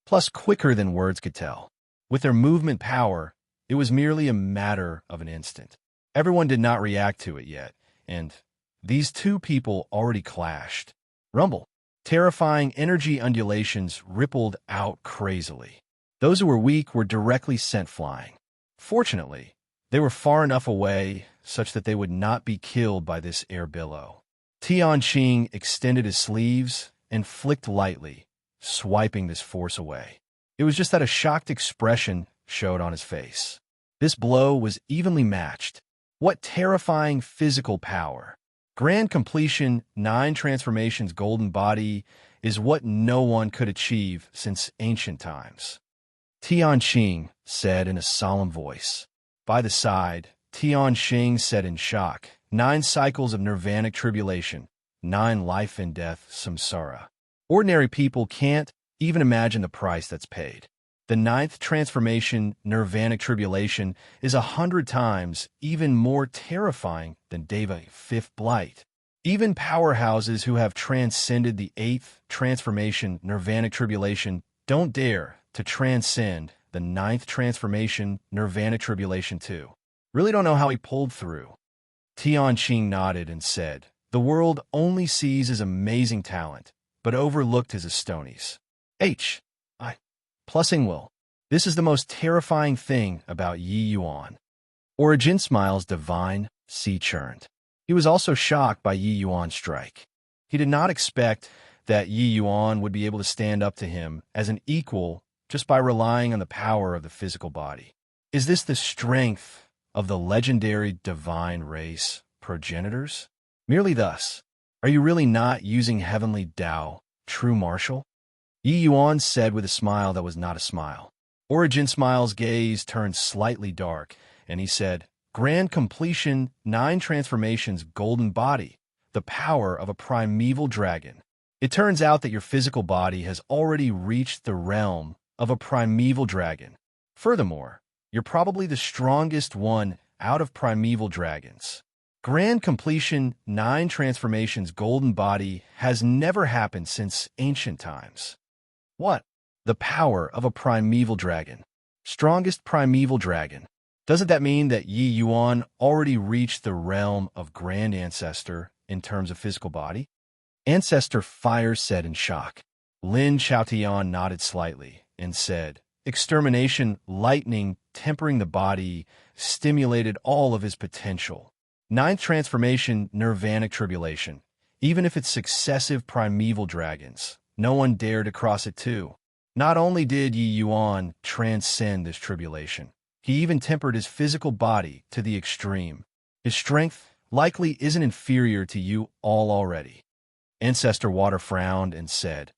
Plus quicker than words could tell. With their movement power, it was merely a matter of an instant. Everyone did not react to it yet, and these two people already clashed. Rumble. Terrifying energy undulations rippled out crazily. Those who were weak were directly sent flying. Fortunately, they were far enough away such that they would not be killed by this air billow. Tianqing extended his sleeves and flicked lightly, swiping this force away. It was just that a shocked expression showed on his face. This blow was evenly matched. What terrifying physical power! Grand completion, 9 transformations golden body is what no one could achieve since ancient times. Tianqing said in a solemn voice. By the side, Tianqing said in shock, 9 cycles of nirvanic tribulation, 9 life and death samsara. Ordinary people can't even imagine the price that's paid. The 9th transformation, nirvanic tribulation, is 100 times even more terrifying than Deva 5th blight. Even powerhouses who have transcended the 8th transformation, nirvanic tribulation, don't dare to transcend the 9th transformation, nirvanic tribulation too. Really don't know how he pulled through. Tianqing nodded and said, the world only sees his amazing talent, but overlooked his Astonies. Plusing will. This is the most terrifying thing about Yi Yuan. Origin Smile's divine sea churned. He was also shocked by Yi Yuan's strike. He did not expect that Yi Yuan would be able to stand up to him as an equal just by relying on the power of the physical body. Is this the strength of the legendary divine race progenitors? Merely thus, are you really not using heavenly Tao, true martial? Yi Yuan said with a smile that was not a smile. Origin Smile's gaze turned slightly dark, and he said, Grand completion, 9 transformations, golden body, the power of a primeval dragon. It turns out that your physical body has already reached the realm of a primeval dragon. Furthermore, you're probably the strongest one out of primeval dragons. Grand completion, 9 transformations, golden body has never happened since ancient times. What? The power of a primeval dragon. Strongest primeval dragon. Doesn't that mean that Yi Yuan already reached the realm of Grand Ancestor in terms of physical body? Ancestor Fire said in shock. Lin Chaotian nodded slightly and said, Extermination, lightning, tempering the body, stimulated all of his potential. 9th transformation, nirvanic tribulation. Even if it's successive primeval dragons, no one dared to cross it too. Not only did Yi Yuan transcend this tribulation, he even tempered his physical body to the extreme. His strength likely isn't inferior to you all already. Ancestor Water frowned and said,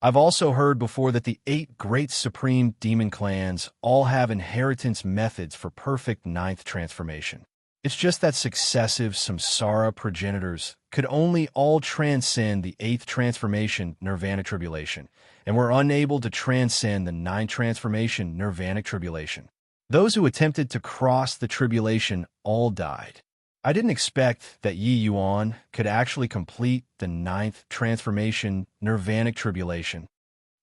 I've also heard before that the 8 great supreme demon clans all have inheritance methods for perfect 9th transformation. It's just that successive samsara progenitors could only all transcend the 8th transformation, nirvanic tribulation, and were unable to transcend the 9th transformation, nirvanic tribulation. Those who attempted to cross the tribulation all died. I didn't expect that Yi Yuan could actually complete the 9th transformation, nirvanic tribulation.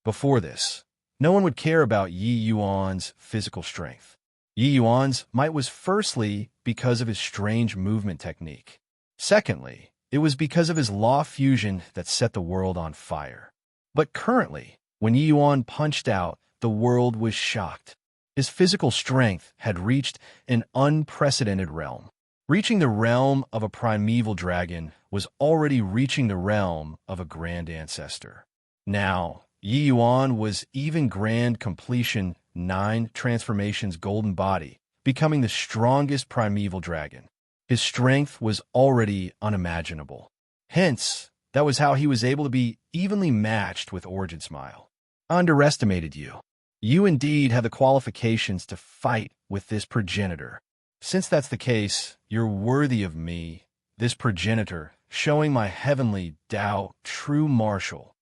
Before this, no one would care about Yi Yuan's physical strength. Yi Yuan's might was firstly because of his strange movement technique. Secondly, it was because of his law fusion that set the world on fire. But currently, when Yi Yuan punched out, the world was shocked. His physical strength had reached an unprecedented realm. Reaching the realm of a primeval dragon was already reaching the realm of a grand ancestor. Now, Yi Yuan was even grand completion, 9 transformations golden body, becoming the strongest primeval dragon. His strength was already unimaginable. Hence, that was how he was able to be evenly matched with Origin Smile. I underestimated you. You indeed have the qualifications to fight with this progenitor. Since that's the case, you're worthy of me, this progenitor, showing my heavenly Tao true martial.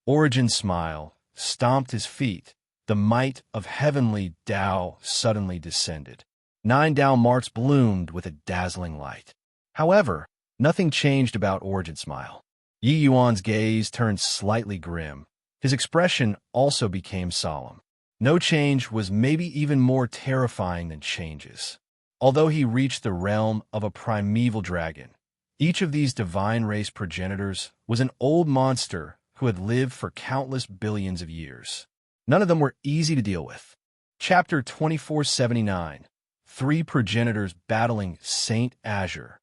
Origin Smile stomped his feet. The might of heavenly Tao suddenly descended. 9 Tao marks bloomed with a dazzling light. However, nothing changed about Origin Smile. Yi Yuan's gaze turned slightly grim. His expression also became solemn. No change was maybe even more terrifying than changes. Although he reached the realm of a primeval dragon, each of these divine race progenitors was an old monster who had lived for countless billions of years. None of them were easy to deal with. Chapter 2479, 3 progenitors battling Saint Azure.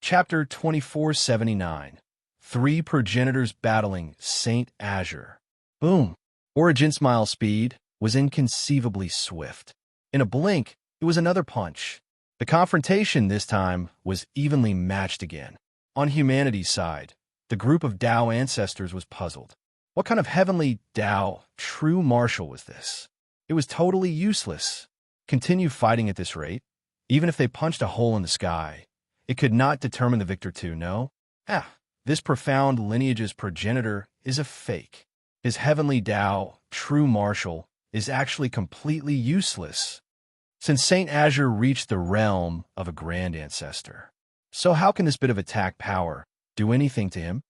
Chapter 2479, 3 progenitors battling Saint Azure. Boom! Origin Smile's speed was inconceivably swift. In a blink, it was another punch. The confrontation this time was evenly matched again. On humanity's side, the group of Tao ancestors was puzzled. What kind of heavenly Tao true martial was this? It was totally useless. Continue fighting at this rate. Even if they punched a hole in the sky, it could not determine the victor too, no? This profound lineage's progenitor is a fake. His heavenly Tao true martial is actually completely useless. Since Saint Azure reached the realm of a grand ancestor. So how can this bit of attack power do anything to him?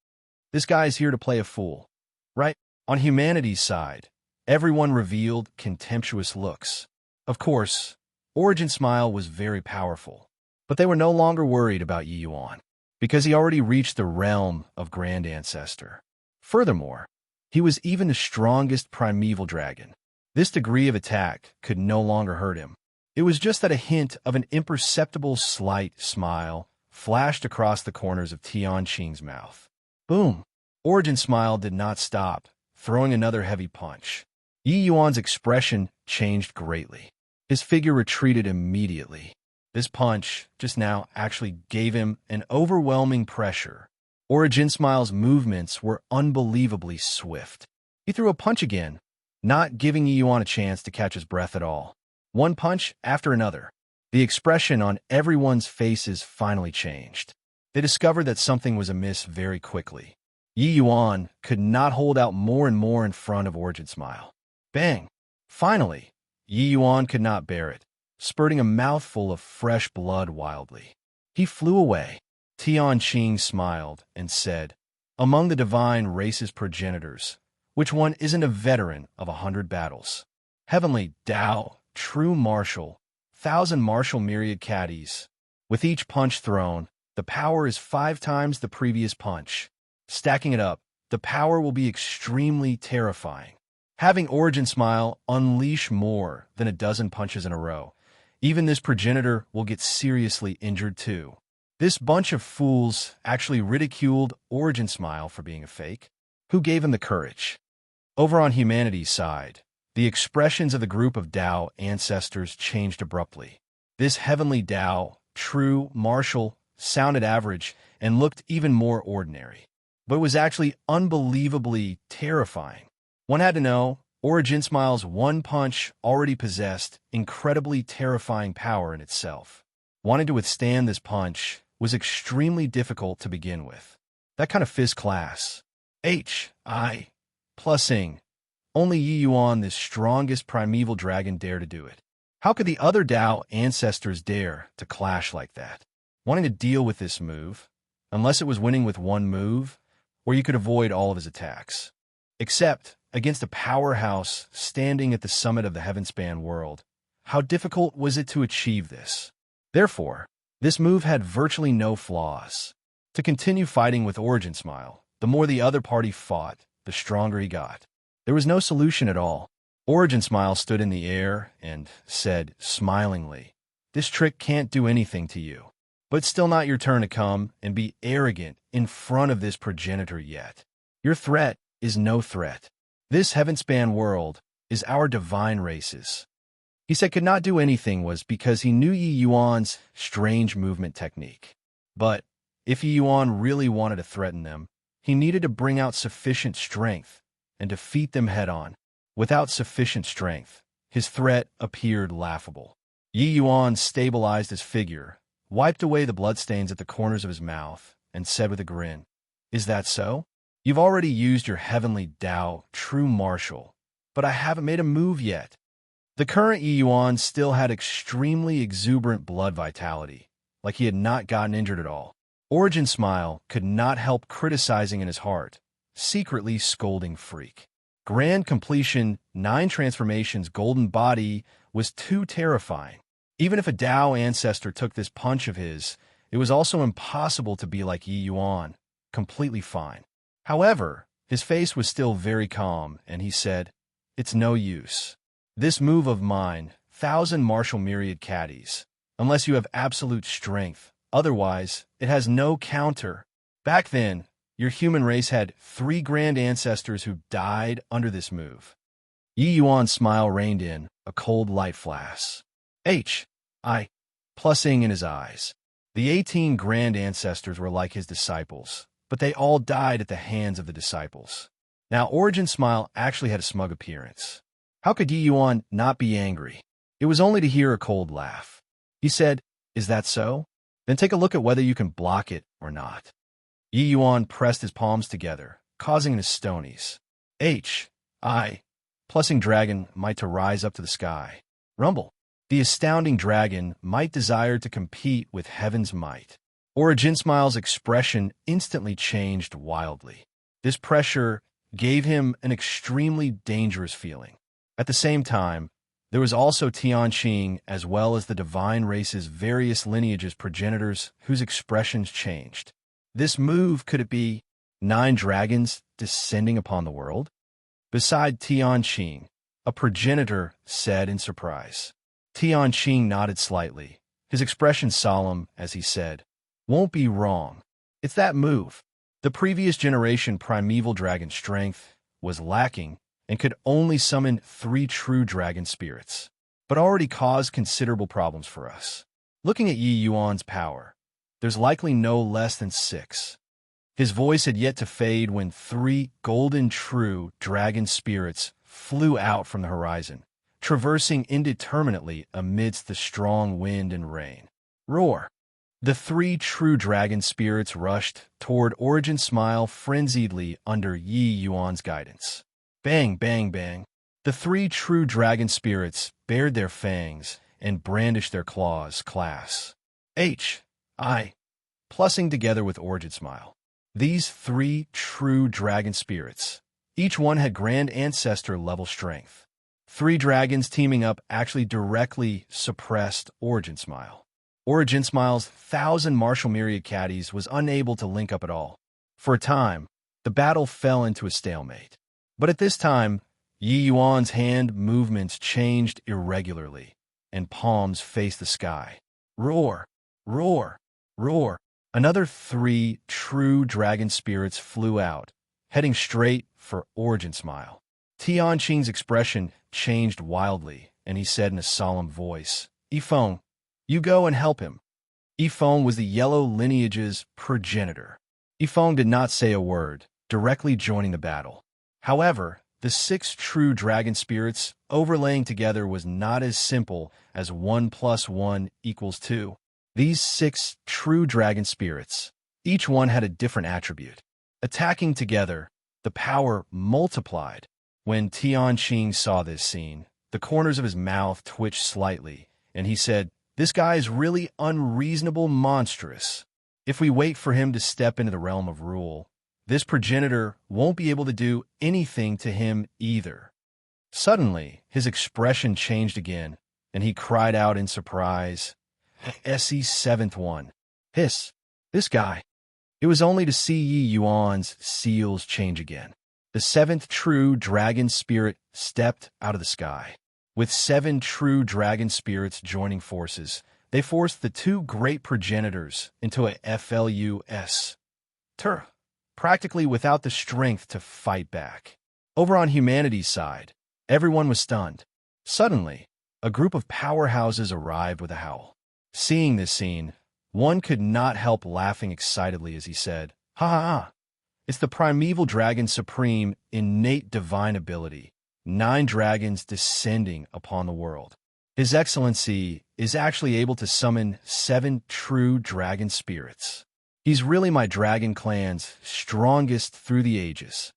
This guy is here to play a fool, right? On humanity's side, everyone revealed contemptuous looks. Of course, Origin Smile was very powerful, but they were no longer worried about Yi Yuan, because he already reached the realm of grand ancestor. Furthermore, he was even the strongest primeval dragon. This degree of attack could no longer hurt him. It was just that a hint of an imperceptible slight smile flashed across the corners of Tianqing's mouth. Boom! Origin Smile did not stop, throwing another heavy punch. Yi Yuan's expression changed greatly. His figure retreated immediately. This punch, just now, actually gave him an overwhelming pressure. Origin Smile's movements were unbelievably swift. He threw a punch again, not giving Yi Yuan a chance to catch his breath at all. One punch after another. The expression on everyone's faces finally changed. They discovered that something was amiss very quickly. Yi Yuan could not hold out more and more in front of Origin Smile. Bang! Finally, Yi Yuan could not bear it, spurting a mouthful of fresh blood wildly. He flew away. Tianqing smiled and said, "Among the divine race's progenitors, which one isn't a veteran of 100 battles? Heavenly Tao, true martial, 1,000 martial myriad caddies. With each punch thrown, the power is 5 times the previous punch. Stacking it up, the power will be extremely terrifying. Having Origin Smile unleash more than a dozen punches in a row, even this progenitor will get seriously injured too." This bunch of fools actually ridiculed Origin Smile for being a fake. Who gave him the courage? Over on humanity's side, the expressions of the group of Tao ancestors changed abruptly. This heavenly Tao, true, martial, sounded average, and looked even more ordinary. But was actually unbelievably terrifying. One had to know, Origin Smile's one punch already possessed incredibly terrifying power in itself. Wanting to withstand this punch was extremely difficult to begin with. That kind of fist class. H.I. Plusing. Only Yi Yuan, this strongest primeval dragon, dare to do it. How could the other Tao ancestors dare to clash like that? Wanting to deal with this move, unless it was winning with one move, where you could avoid all of his attacks. Except against a powerhouse standing at the summit of the heaven-span world, how difficult was it to achieve this? Therefore, this move had virtually no flaws. To continue fighting with Origin Smile, the more the other party fought, the stronger he got. There was no solution at all. Origin Smile stood in the air and said smilingly, "This trick can't do anything to you. But still not your turn to come and be arrogant in front of this progenitor yet. Your threat is no threat. This heaven-span world is our divine race's." He said could not do anything was because he knew Yi Yuan's strange movement technique. But if Yi Yuan really wanted to threaten them, he needed to bring out sufficient strength and defeat them head-on. Without sufficient strength, his threat appeared laughable. Yi Yuan stabilized his figure, wiped away the bloodstains at the corners of his mouth, and said with a grin, "Is that so? You've already used your heavenly Tao, true martial, but I haven't made a move yet." The current Yi Yuan still had extremely exuberant blood vitality, like he had not gotten injured at all. Origin Smile could not help criticizing in his heart, secretly scolding Freak. Grand Completion 9 Transformations Golden Body was too terrifying. Even if a Tao ancestor took this punch of his, it was also impossible to be like Yi Yuan, completely fine. However, his face was still very calm, and he said, "It's no use. This move of mine, 1,000 martial myriad caddies, unless you have absolute strength, otherwise, it has no counter. Back then, your human race had 3 grand ancestors who died under this move." Yi Yuan's smile reined in, a cold light flash. H.I. Plusing in his eyes. The 18 grand ancestors were like his disciples, but they all died at the hands of the disciples. Now, Origin Smile actually had a smug appearance. How could Yi Yuan not be angry? It was only to hear a cold laugh. He said, "Is that so? Then take a look at whether you can block it or not." Yi Yuan pressed his palms together, causing his stonies. H.I. Plusing dragon might to rise up to the sky. Rumble. The astounding dragon might desire to compete with heaven's might. Origin Smile's expression instantly changed wildly. This pressure gave him an extremely dangerous feeling. At the same time, there was also Tianqing as well as the divine race's various lineages progenitors whose expressions changed. This move, could it be 9 dragons descending upon the world? Beside Tianqing, a progenitor said in surprise. Tianqing nodded slightly, his expression solemn as he said, "Won't be wrong. It's that move." The previous generation primeval dragon strength was lacking and could only summon 3 true dragon spirits, but already caused considerable problems for us. Looking at Yi Yuan's power, there's likely no less than 6. His voice had yet to fade when 3 golden true dragon spirits flew out from the horizon, traversing indeterminately amidst the strong wind and rain. Roar! The 3 true dragon spirits rushed toward Origin Smile frenziedly under Yi Yuan's guidance. Bang, bang, bang. The 3 true dragon spirits bared their fangs and brandished their claws, class H.I. plussing together with Origin Smile. These 3 true dragon spirits, each one had Grand Ancestor level strength. 3 dragons teaming up actually directly suppressed Origin Smile. Origin Smile's 1,000 martial myriad caddies was unable to link up at all. For a time, the battle fell into a stalemate. But at this time, Yi Yuan's hand movements changed irregularly, and palms faced the sky. Roar! Roar! Roar! Another 3 true dragon spirits flew out, heading straight for Origin Smile. Tianqing's expression changed wildly, and he said in a solemn voice, "Yifeng, you go and help him." Yifeng was the yellow lineage's progenitor. Yifeng did not say a word, directly joining the battle. However, the 6 true dragon spirits overlaying together was not as simple as 1 + 1 = 2. These 6 true dragon spirits, each one had a different attribute. Attacking together, the power multiplied. When Tianqing saw this scene, the corners of his mouth twitched slightly, and he said, "This guy is really unreasonable monstrous. If we wait for him to step into the realm of rule, this progenitor won't be able to do anything to him either." Suddenly, his expression changed again, and he cried out in surprise, "SE 7th one. Hiss! This guy." It was only to see Yi Yuan's seals change again. The 7th true dragon spirit stepped out of the sky. With 7 true dragon spirits joining forces, they forced the 2 great progenitors into a flus. Practically without the strength to fight back. Over on humanity's side, everyone was stunned. Suddenly, a group of powerhouses arrived with a howl. Seeing this scene, one could not help laughing excitedly as he said, "Ha ha ha! It's the primeval dragon's supreme, innate divine ability. 9 dragons descending upon the world. His Excellency is actually able to summon 7 true dragon spirits. He's really my dragon clan's strongest through the ages."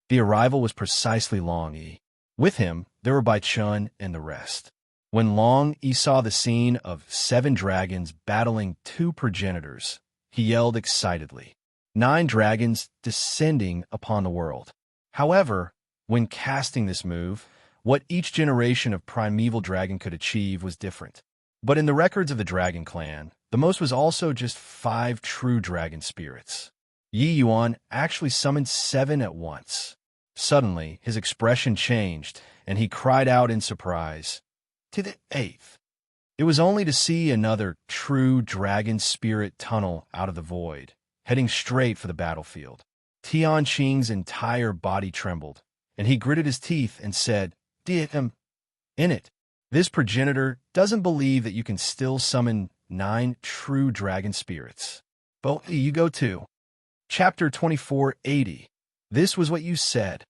The arrival was precisely Long Yi. With him, there were Bai Chun and the rest. When Long Yi saw the scene of 7 dragons battling 2 progenitors, he yelled excitedly, 9 dragons descending upon the world. However, when casting this move, what each generation of primeval dragon could achieve was different. But in the records of the Dragon Clan, the most was also just 5 true dragon spirits. Yi Yuan actually summoned 7 at once. Suddenly, his expression changed, and he cried out in surprise, "To the 8th." It was only to see another true dragon spirit tunnel out of the void, heading straight for the battlefield. Tianqing's entire body trembled, and he gritted his teeth and said, "Damn. In it. This progenitor doesn't believe that you can still summon 9 true dragon spirits. But you go too." Chapter 2480. This was what you said.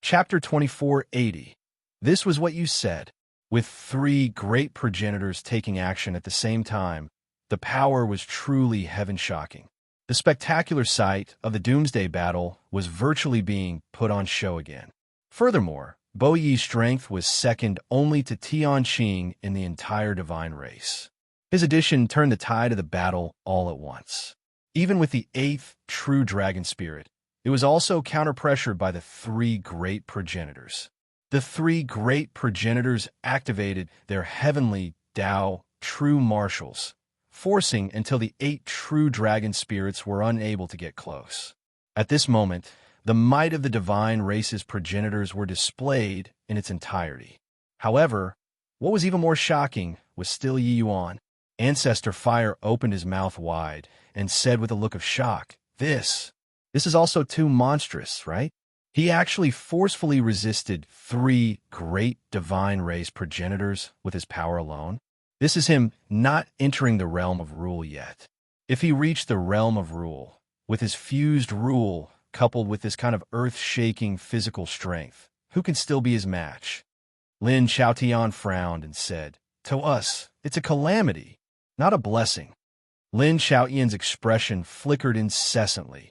Chapter 2480. This was what you said. With 3 great progenitors taking action at the same time, the power was truly heaven-shocking. The spectacular sight of the Doomsday Battle was virtually being put on show again. Furthermore, Bo Yi's strength was second only to Tianqing in the entire divine race. His addition turned the tide of the battle all at once. Even with the 8th true dragon spirit, it was also counter-pressured by the 3 great progenitors. The 3 great progenitors activated their heavenly Tao true marshals, forcing until the 8 true dragon spirits were unable to get close. At this moment, The might of the divine race's progenitors were displayed in its entirety. However, what was even more shocking was still Yi Yuan. Ancestor Fire opened his mouth wide and said with a look of shock, This is also too monstrous, right? He actually forcefully resisted 3 great divine race progenitors with his power alone. This is him not entering the realm of rule yet. If he reached the realm of rule, with his fused rule coupled with this kind of earth-shaking physical strength, who can still be his match? Lin Xiaotian frowned and said, To us, it's a calamity, not a blessing. Lin Xiaotian's expression flickered incessantly,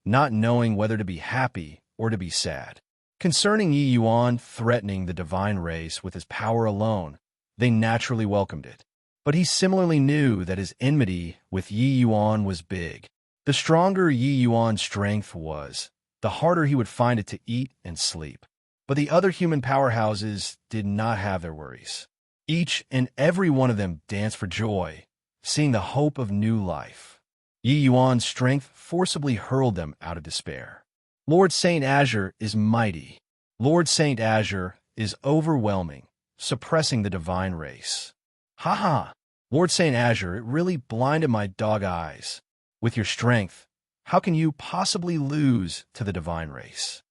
not knowing whether to be happy or to be sad. Concerning Yi Yuan threatening the divine race with his power alone, they naturally welcomed it. But he similarly knew that his enmity with Yi Yuan was big. The stronger Yi Yuan's strength was, the harder he would find it to eat and sleep. But the other human powerhouses did not have their worries. Each and every one of them danced for joy, seeing the hope of new life. Yi Yuan's strength forcibly hurled them out of despair. Lord Saint Azure is mighty. Lord Saint Azure is overwhelming, suppressing the divine race. Ha ha! Lord Saint Azure, it really blinded my dog eyes. With your strength, how can you possibly lose to the divine race?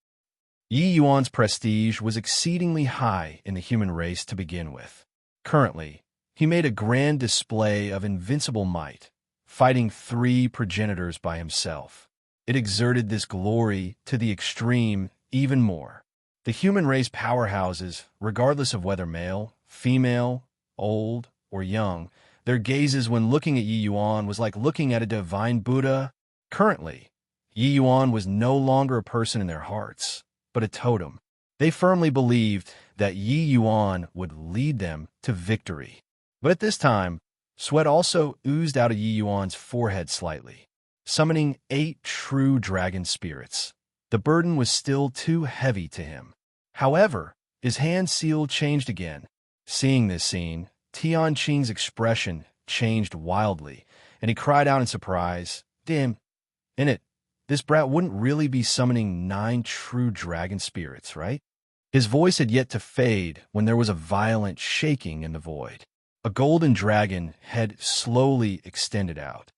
Yi Yuan's prestige was exceedingly high in the human race to begin with. Currently, he made a grand display of invincible might, fighting 3 progenitors by himself. It exerted this glory to the extreme even more. The human race powerhouses, regardless of whether male, female, old, or young, their gazes when looking at Yi Yuan was like looking at a divine Buddha. Currently, Yi Yuan was no longer a person in their hearts, but a totem. They firmly believed that Yi Yuan would lead them to victory. But at this time, sweat also oozed out of Yi Yuan's forehead slightly, summoning 8 true dragon spirits. The burden was still too heavy to him. However, his hand seal changed again. Seeing this scene, Tian Qing's expression changed wildly, and he cried out in surprise, Damn, this brat wouldn't really be summoning 9 true dragon spirits, right? His voice had yet to fade when there was a violent shaking in the void. A golden dragon head slowly extended out.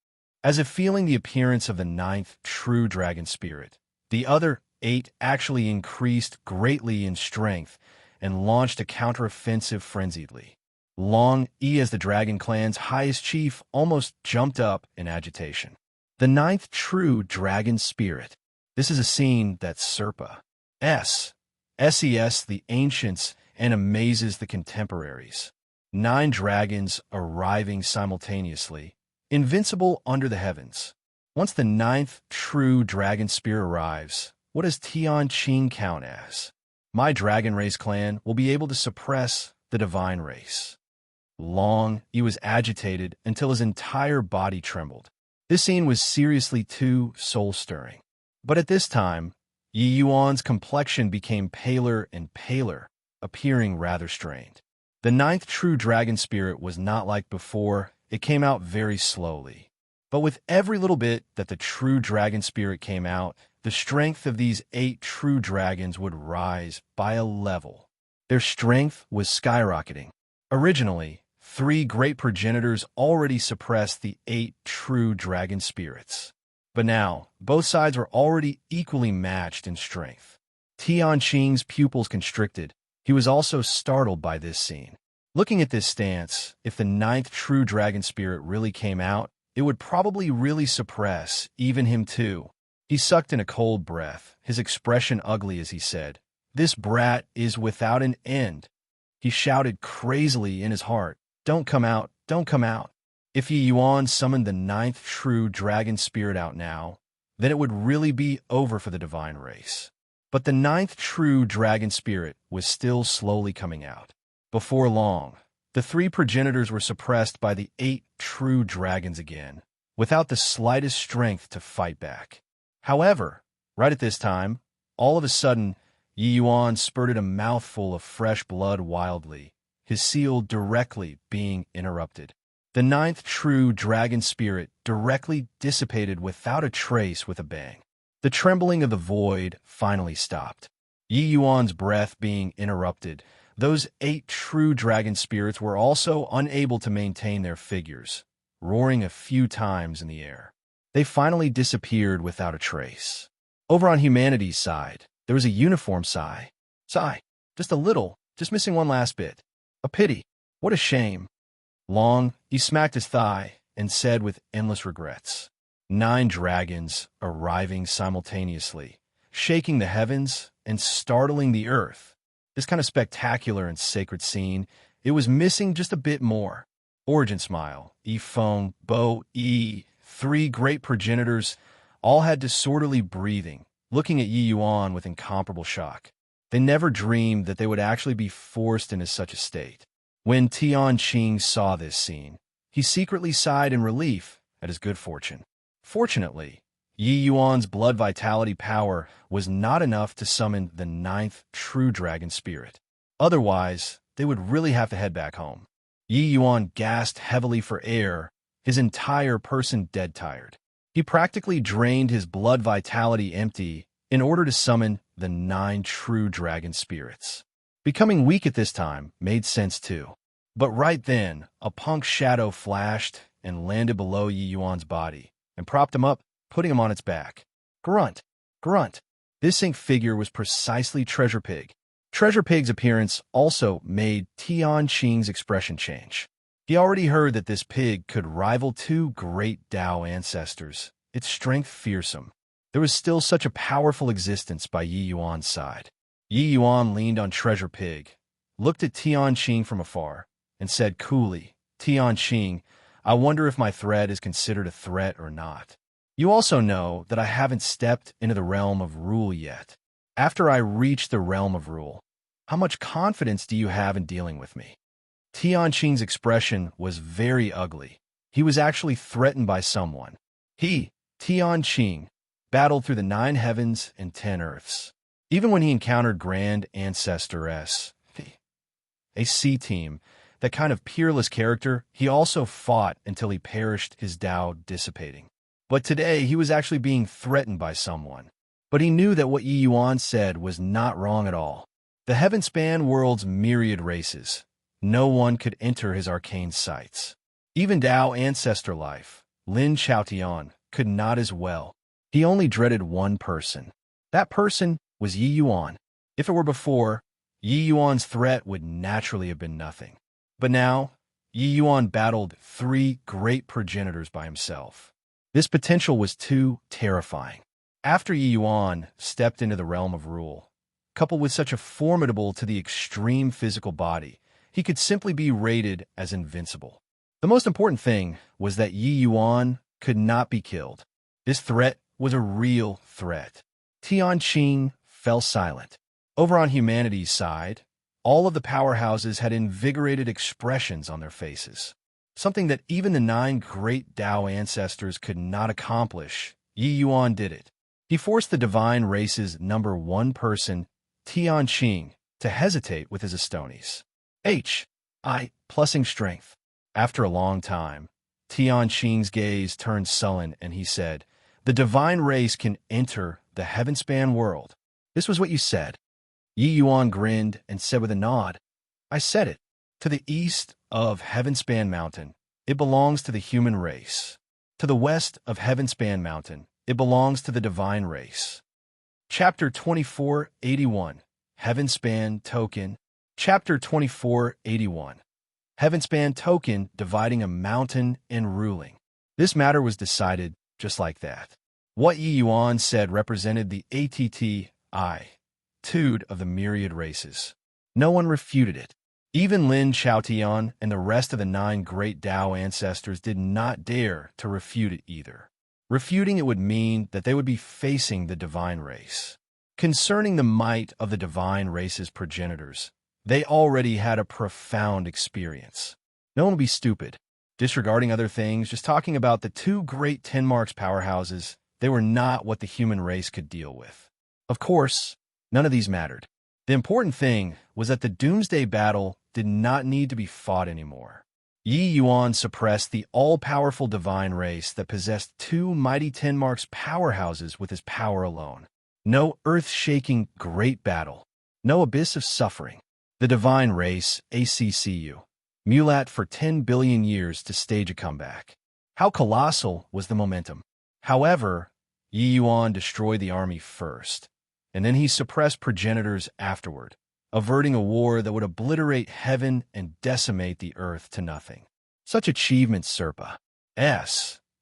As if feeling the appearance of the 9th true dragon spirit, the other 8 actually increased greatly in strength and launched a counteroffensive frenziedly. Long E, as the Dragon Clan's highest chief, almost jumped up in agitation. The 9th true dragon spirit. This is a scene that Serpa SES the ancients and amazes the contemporaries. 9 dragons arriving simultaneously, invincible under the heavens. Once the 9th true dragon spirit arrives, what does Tian Qing count as? My dragon race clan will be able to suppress the divine race. Long, he was agitated until his entire body trembled. This scene was seriously too soul-stirring. But at this time, Yi Yuan's complexion became paler and paler, appearing rather strained. The 9th true dragon spirit was not like before. It came out very slowly. But with every little bit that the true dragon spirit came out, the strength of these 8 true dragons would rise by a level. Their strength was skyrocketing. Originally, 3 great progenitors already suppressed the 8 true dragon spirits. But now, both sides were already equally matched in strength. Tian Qing's pupils constricted. He was also startled by this scene. Looking at this stance, if the 9th true dragon spirit really came out, it would probably really suppress even him too. He sucked in a cold breath, his expression ugly as he said, This brat is without an end. He shouted crazily in his heart, Don't come out, don't come out. If Yi Yuan summoned the 9th true dragon spirit out now, then it would really be over for the divine race. But the 9th true dragon spirit was still slowly coming out. Before long, the 3 progenitors were suppressed by the 8 true dragons again, without the slightest strength to fight back. However, right at this time, all of a sudden, Yi Yuan spurted a mouthful of fresh blood wildly, his seal directly being interrupted. The 9th true dragon spirit directly dissipated without a trace with a bang. The trembling of the void finally stopped. Yi Yuan's breath being interrupted, those 8 true dragon spirits were also unable to maintain their figures, roaring a few times in the air. They finally disappeared without a trace. Over on humanity's side, there was a uniform sigh. Sigh. Just a little, just missing one last bit. A pity. What a shame. Long, he smacked his thigh and said with endless regrets. 9 dragons arriving simultaneously, shaking the heavens and startling the earth. This kind of spectacular and sacred scene, it was missing just a bit more. Origin Smile, Efeng, Bo, 3 great progenitors, all had disorderly breathing, looking at Yi Yuan with incomparable shock. They never dreamed that they would actually be forced into such a state. When Tianqing saw this scene, he secretly sighed in relief at his good fortune. Fortunately, Yi Yuan's blood vitality power was not enough to summon the 9th true dragon spirit. Otherwise, they would really have to head back home. Yi Yuan gasped heavily for air, his entire person dead tired. He practically drained his blood vitality empty in order to summon the 9 true dragon spirits. Becoming weak at this time made sense too. But right then, a punk shadow flashed and landed below Yi Yuan's body and propped him up, putting him on its back. Grunt, grunt. This ink figure was precisely Treasure Pig. Treasure Pig's appearance also made Tianqing's expression change. He already heard that this pig could rival 2 great Dao ancestors, its strength fearsome. There was still such a powerful existence by Yi Yuan's side. Yi Yuan leaned on Treasure Pig, looked at Tianqing from afar, and said coolly, Tianqing, I wonder if my threat is considered a threat or not. You also know that I haven't stepped into the realm of rule yet. After I reach the realm of rule, how much confidence do you have in dealing with me? Tianqing's expression was very ugly. He was actually threatened by someone. He, Tianqing, battled through the 9 heavens and 10 earths. Even when he encountered Grand Ancestress, a sea team, that kind of peerless character, he also fought until he perished, his Tao dissipating. But today, he was actually being threatened by someone. But he knew that what Yi Yuan said was not wrong at all. The heaven span world's myriad races. No one could enter his arcane sights. Even Dao ancestor life, Lin Chaotian, could not as well. He only dreaded one person. That person was Yi Yuan. If it were before, Yi Yuan's threat would naturally have been nothing. But now, Yi Yuan battled 3 great progenitors by himself. This potential was too terrifying. After Yi Yuan stepped into the realm of rule, coupled with such a formidable to the extreme physical body, he could simply be rated as invincible. The most important thing was that Yi Yuan could not be killed. This threat was a real threat. Tianqing fell silent. Over on humanity's side, all of the powerhouses had invigorated expressions on their faces. Something that even the 9 great Dao ancestors could not accomplish, Yi Yuan did it. He forced the divine race's number 1 person, Tianqing, to hesitate with his Astonies. Plussing strength. After a long time, Tianqing's gaze turned sullen and he said, the divine race can enter the heaven-span world. This was what you said. Yi Yuan grinned and said with a nod, I said it. To the east of Heavenspan Mountain, it belongs to the human race. To the west of Heavenspan Mountain, it belongs to the divine race. Chapter 2481, Heavenspan Token. Chapter 2481, Heavenspan Token, dividing a mountain and ruling. This matter was decided just like that. What Yi Yuan said represented the attitude of the myriad races. No one refuted it. Even Lin Chaotian and the rest of the 9 great Dao ancestors did not dare to refute it either. Refuting it would mean that they would be facing the divine race. Concerning the might of the divine race's progenitors, they already had a profound experience. No one would be stupid. Disregarding other things, just talking about the 2 great 10 marks powerhouses, they were not what the human race could deal with. Of course, none of these mattered. The important thing was that the doomsday battle did not need to be fought anymore. Yi Yuan suppressed the all-powerful divine race that possessed two mighty Tenmark's powerhouses with his power alone. No earth-shaking great battle, no abyss of suffering. The divine race, ACCU, mulat for 10 billion years to stage a comeback. How colossal was the momentum? However, Yi Yuan destroyed the army first, and then he suppressed progenitors afterward, averting a war that would obliterate heaven and decimate the earth to nothing. Such achievements, Serpa,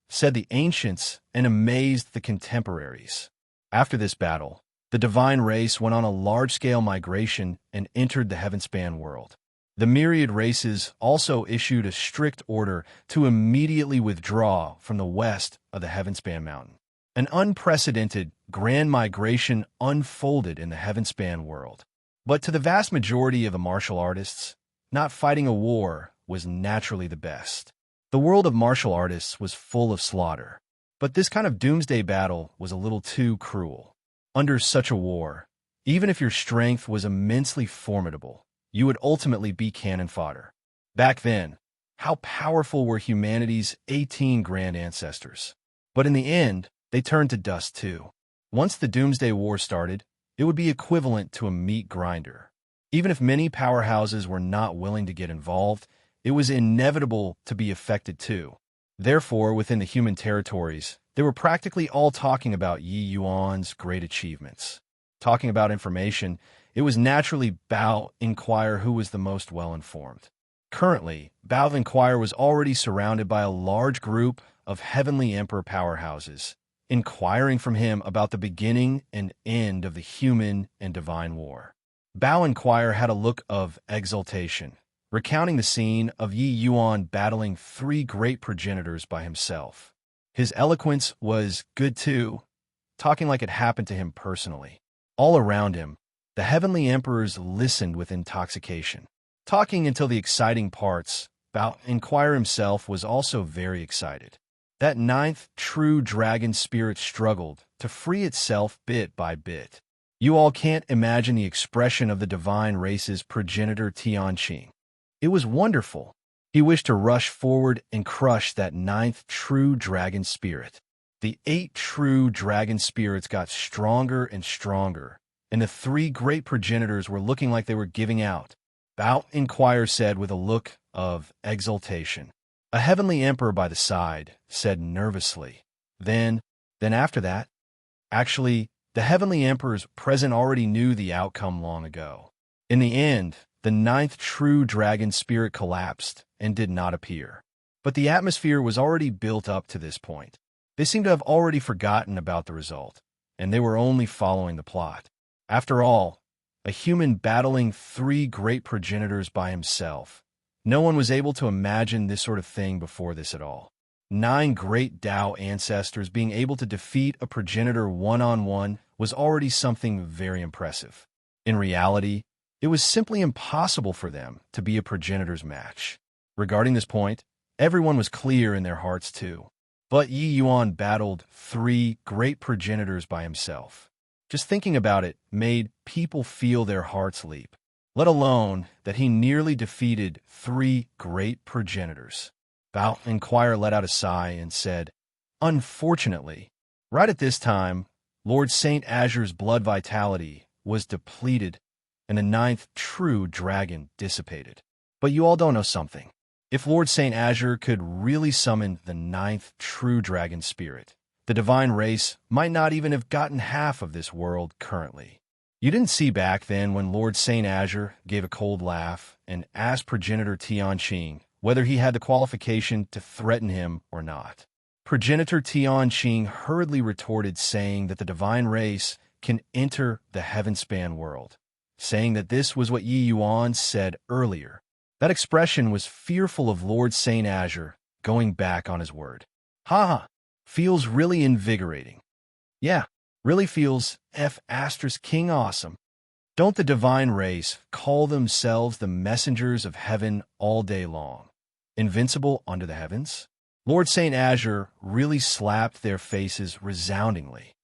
said the ancients and amazed the contemporaries. After this battle, the divine race went on a large-scale migration and entered the heavenspan world. The myriad races also issued a strict order to immediately withdraw from the west of the heavenspan mountain. An unprecedented grand migration unfolded in the heavenspan world. But to the vast majority of the martial artists, not fighting a war was naturally the best. The world of martial artists was full of slaughter, but this kind of doomsday battle was a little too cruel. Under such a war, even if your strength was immensely formidable, you would ultimately be cannon fodder. Back then, how powerful were humanity's 18 grand ancestors? But in the end, they turned to dust too. Once the Doomsday War started, it would be equivalent to a meat grinder. Even if many powerhouses were not willing to get involved, it was inevitable to be affected too. Therefore, within the human territories, they were practically all talking about Yi Yuan's great achievements. Talking about information, it was naturally Bao inquire who was the most well-informed. Currently, Bao inquire was already surrounded by a large group of heavenly emperor powerhouses, inquiring from him about the beginning and end of the human and divine war. Bao inquire had a look of exultation, recounting the scene of Yi Yuan battling three great progenitors by himself. His eloquence was good too, talking like it happened to him personally. All around him, the heavenly emperors listened with intoxication. Talking until the exciting parts, Bao Inquire himself was also very excited. That ninth true dragon spirit struggled to free itself bit by bit. You all can't imagine the expression of the divine race's progenitor Tianqing. It was wonderful. He wished to rush forward and crush that ninth true dragon spirit. The 8 true dragon spirits got stronger and stronger, and the 3 great progenitors were looking like they were giving out. Bao Inquire said with a look of exultation. A heavenly emperor by the side said nervously. Then after that? Actually, the heavenly emperors present already knew the outcome long ago. In the end, the 9th true dragon spirit collapsed and did not appear. But the atmosphere was already built up to this point. They seemed to have already forgotten about the result, and they were only following the plot. After all, a human battling 3 great progenitors by himself. No one was able to imagine this sort of thing before this at all. 9 great Tao ancestors being able to defeat a progenitor one-on-one was already something very impressive. In reality, it was simply impossible for them to be a progenitor's match. Regarding this point, everyone was clear in their hearts too. But Yi Yuan battled 3 great progenitors by himself. Just thinking about it made people feel their hearts leap, let alone that he nearly defeated 3 great progenitors. Bao Inquire let out a sigh and said, "Unfortunately, right at this time, Lord Saint Azure's blood vitality was depleted and the 9th true dragon dissipated. But you all don't know something. If Lord Saint Azure could really summon the 9th true dragon spirit, the divine race might not even have gotten half of this world currently. You didn't see back then when Lord Saint Azure gave a cold laugh and asked progenitor Tianqing whether he had the qualification to threaten him or not. Progenitor Tianqing hurriedly retorted, saying that the divine race can enter the heavenspan world, saying that this was what Yi Yuan said earlier. That expression was fearful of Lord Saint Azure going back on his word. Ha! Feels really invigorating. Yeah, really feels King awesome. Don't the divine race call themselves the messengers of heaven all day long? Invincible under the heavens? Lord Saint Azure really slapped their faces resoundingly.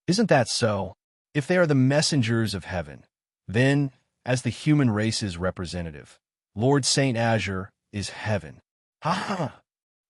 Isn't that so? If they are the messengers of heaven, then, as the human race's representative, Lord Saint Azure is heaven. Ha ha!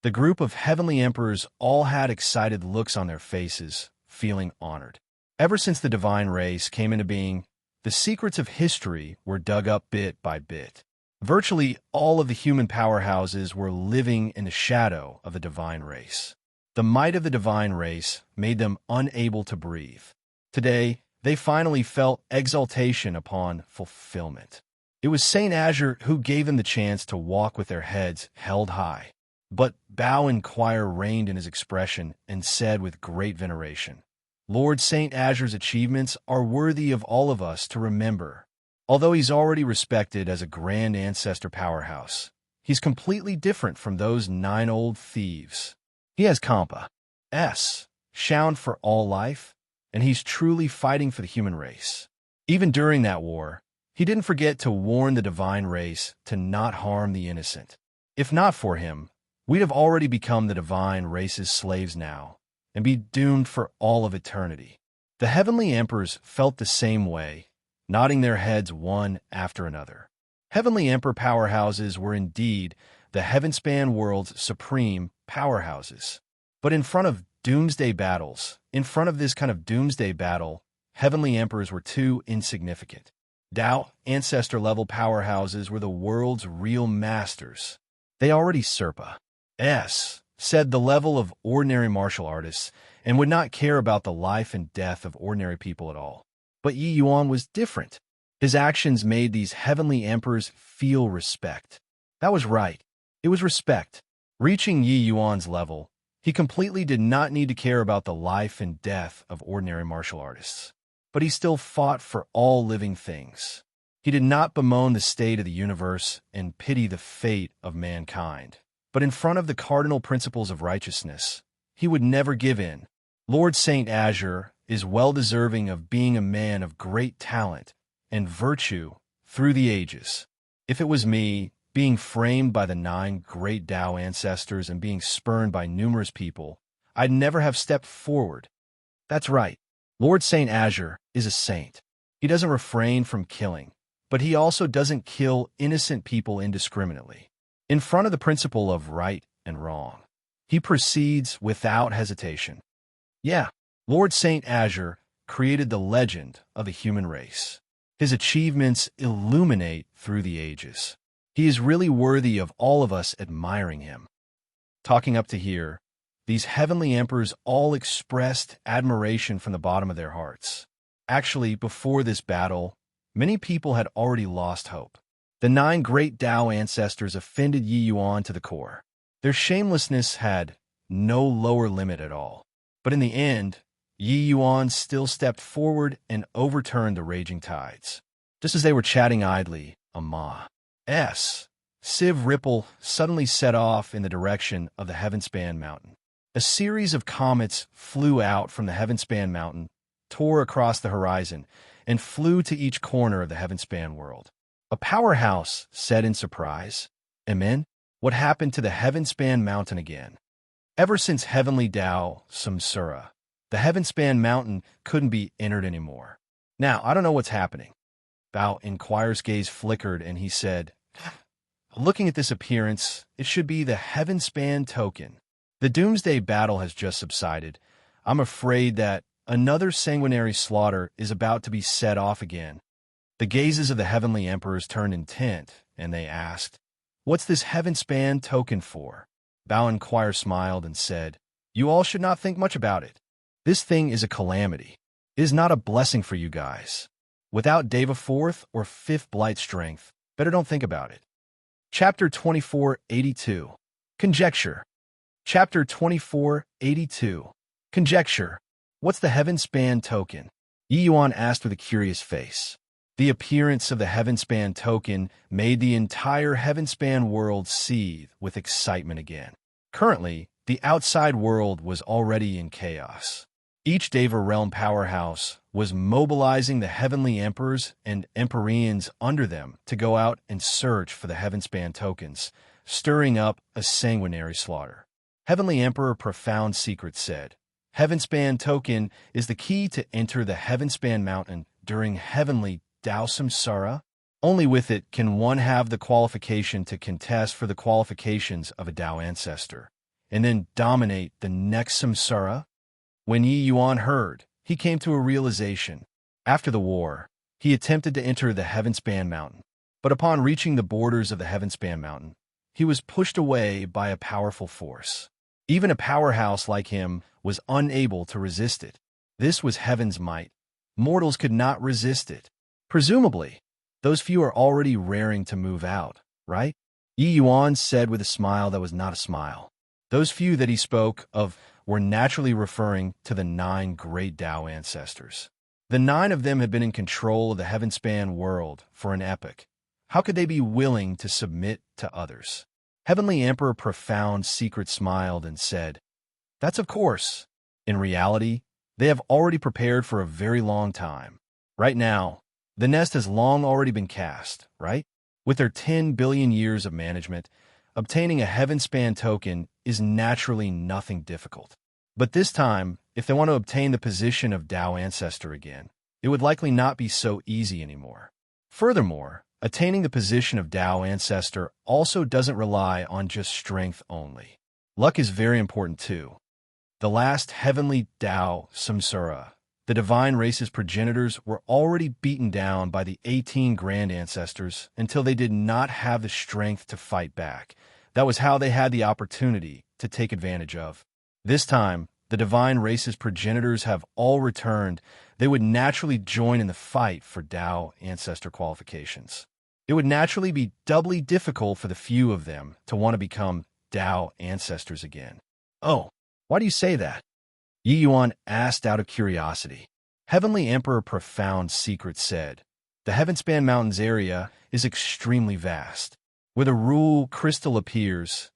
The group of heavenly emperors all had excited looks on their faces, feeling honored. Ever since the divine race came into being, the secrets of history were dug up bit by bit. Virtually all of the human powerhouses were living in the shadow of the divine race. The might of the divine race made them unable to breathe. Today, they finally felt exaltation upon fulfillment. It was Saint Azure who gave them the chance to walk with their heads held high. But Bow and Choir reigned in his expression and said with great veneration, Lord Saint Azure's achievements are worthy of all of us to remember. Although he's already respected as a grand ancestor powerhouse, he's completely different from those 9 old thieves. He has Compa S, Shound for all life, and he's truly fighting for the human race. Even during that war, he didn't forget to warn the divine race to not harm the innocent. If not for him, we'd have already become the divine race's slaves now, and be doomed for all of eternity. The heavenly emperors felt the same way, nodding their heads one after another. Heavenly emperor powerhouses were indeed the heaven-span world's supreme powerhouses. But in front of doomsday battles, heavenly emperors were too insignificant. Tao, ancestor-level powerhouses were the world's real masters. They already said the level of ordinary martial artists and would not care about the life and death of ordinary people at all. But Yi Yuan was different. His actions made these heavenly emperors feel respect. That was right. It was respect. Reaching Yi Yuan's level, he completely did not need to care about the life and death of ordinary martial artists. But he still fought for all living things. He did not bemoan the state of the universe and pity the fate of mankind. But in front of the cardinal principles of righteousness, he would never give in. Lord Saint Azure is well-deserving of being a man of great talent and virtue through the ages. If it was me, being framed by the 9 great Tao ancestors and being spurned by numerous people, I'd never have stepped forward. That's right. Lord Saint Azure is a saint. He doesn't refrain from killing, but he also doesn't kill innocent people indiscriminately. In front of the principle of right and wrong, he proceeds without hesitation. Yeah, Lord Saint Azure created the legend of the human race. His achievements illuminate through the ages. He is really worthy of all of us admiring him. Talking up to here, these heavenly emperors all expressed admiration from the bottom of their hearts. Actually, before this battle, many people had already lost hope. The 9 great Tao ancestors offended Yi Yuan to the core. Their shamelessness had no lower limit at all. But in the end, Yi Yuan still stepped forward and overturned the raging tides. Just as they were chatting idly, a sieve ripple suddenly set off in the direction of the Heavenspan Mountain. A series of comets flew out from the Heavenspan Mountain, tore across the horizon, and flew to each corner of the Heavenspan world. A powerhouse said in surprise, Amen, what happened to the Heavenspan Mountain again? Ever since Heavenly Tao Samsara, the Heavenspan Mountain couldn't be entered anymore. Now, I don't know what's happening. Bao Inquire's gaze flickered and he said, Looking at this appearance, it should be the Heavenspan token. The Doomsday battle has just subsided. I'm afraid that another sanguinary slaughter is about to be set off again. The gazes of the heavenly emperors turned intent, and they asked, What's this Heavenspan token for? Bao Inquire smiled and said, You all should not think much about it. This thing is a calamity. It is not a blessing for you guys. Without Deva 4th or 5th Blight Strength, better don't think about it. Chapter 2482. Conjecture. Chapter 2482. Conjecture. What's the Heavenspan token? Yi Yuan asked with a curious face. The appearance of the Heavenspan token made the entire Heavenspan world seethe with excitement again. Currently, the outside world was already in chaos. Each Deva realm powerhouse was mobilizing the heavenly emperors and empyreans under them to go out and search for the Heavenspan tokens, stirring up a sanguinary slaughter. Heavenly Emperor Profound Secret said, Heavenspan token is the key to enter the Heavenspan Mountain during Heavenly Tao Samsara. Only with it can one have the qualification to contest for the qualifications of a Tao ancestor, and then dominate the next samsara. When Yi Yuan heard, he came to a realization. After the war, he attempted to enter the Heavenspan Mountain, but upon reaching the borders of the Heavenspan Mountain, he was pushed away by a powerful force. Even a powerhouse like him was unable to resist it. This was heaven's might. Mortals could not resist it. Presumably, those few are already raring to move out, right? Yi Yuan said with a smile that was not a smile. Those few that he spoke of were naturally referring to the 9 great Tao ancestors. The 9 of them had been in control of the Heavenspan world for an epoch. How could they be willing to submit to others? Heavenly Emperor Profound Secret smiled and said, "That's of course. In reality, they have already prepared for a very long time. Right now, the nest has long already been cast, right? With their 10 billion years of management, obtaining a Heavenspan token is naturally nothing difficult. But this time, if they want to obtain the position of Tao Ancestor again, it would likely not be so easy anymore. Furthermore, attaining the position of Tao Ancestor also doesn't rely on just strength only. Luck is very important too. The last heavenly Tao Samsara, the divine race's progenitors, were already beaten down by the 18 grand ancestors until they did not have the strength to fight back. That was how they had the opportunity to take advantage of. This time, the divine race's progenitors have all returned. They would naturally join in the fight for Tao ancestor qualifications. It would naturally be doubly difficult for the few of them to want to become Tao ancestors again. Oh, why do you say that? Yi Yuan asked out of curiosity. Heavenly Emperor Profound Secret said, "The Heavenspan Mountains area is extremely vast. Where the rule crystal appears,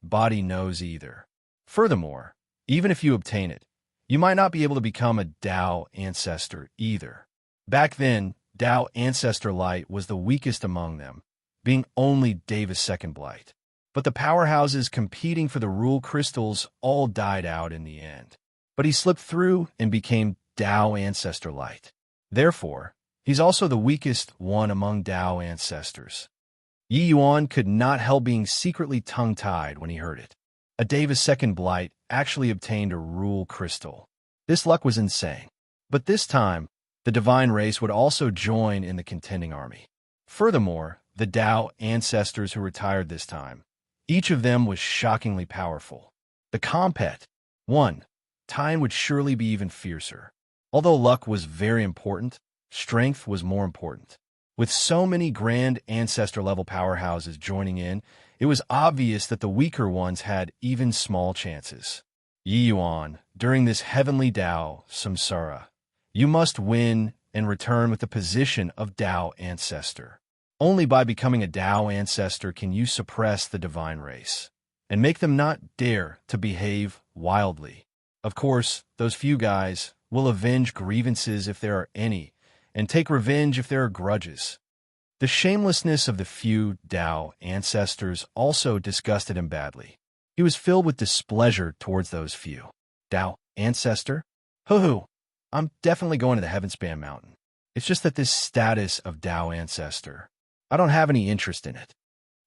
body knows either. Furthermore, even if you obtain it, you might not be able to become a Tao ancestor either. Back then, Tao ancestor light was the weakest among them, being only Davis' second blight. But the powerhouses competing for the rule crystals all died out in the end. But he slipped through and became Tao ancestor light. Therefore, he's also the weakest one among Tao ancestors." Yi Yuan could not help being secretly tongue-tied when he heard it. A Davis second blight actually obtained a rule crystal. This luck was insane. But this time, the divine race would also join in the contending army. Furthermore, the Tao ancestors who retired this time, each of them was shockingly powerful. The compet, time would surely be even fiercer. Although luck was very important, strength was more important. With so many grand ancestor-level powerhouses joining in, it was obvious that the weaker ones had even small chances. Yi Yuan, during this heavenly Tao Samsara, you must win and return with the position of Tao ancestor. Only by becoming a Tao ancestor can you suppress the divine race and make them not dare to behave wildly. Of course, those few guys will avenge grievances if there are any, and take revenge if there are grudges. The shamelessness of the few Tao ancestors also disgusted him badly. He was filled with displeasure towards those few. Tao ancestor? Hoo-hoo, I'm definitely going to the Heavenspan Mountain. It's just that this status of Tao ancestor, I don't have any interest in it.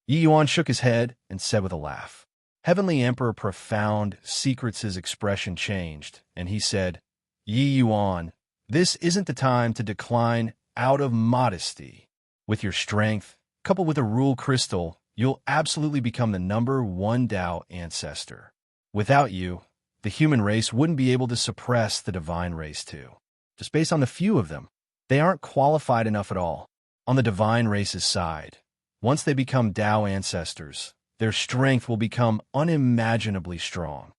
Yi Yuan shook his head and said with a laugh. Heavenly Emperor Profound Secrets' expression changed, and he said, Yi Yuan, this isn't the time to decline out of modesty. With your strength, coupled with a rule crystal, you'll absolutely become the #1 Tao ancestor. Without you, the human race wouldn't be able to suppress the divine race too. Just based on the few of them, they aren't qualified enough at all. On the divine race's side, once they become Tao ancestors, their strength will become unimaginably strong.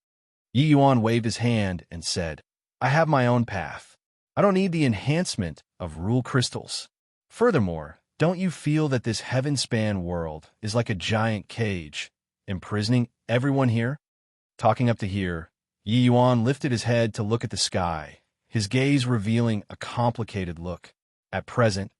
Yi Yuan waved his hand and said, I have my own path. I don't need the enhancement of rule crystals. Furthermore, don't you feel that this heaven-span world is like a giant cage, imprisoning everyone here? Talking up to here, Yi Yuan lifted his head to look at the sky, his gaze revealing a complicated look. At present,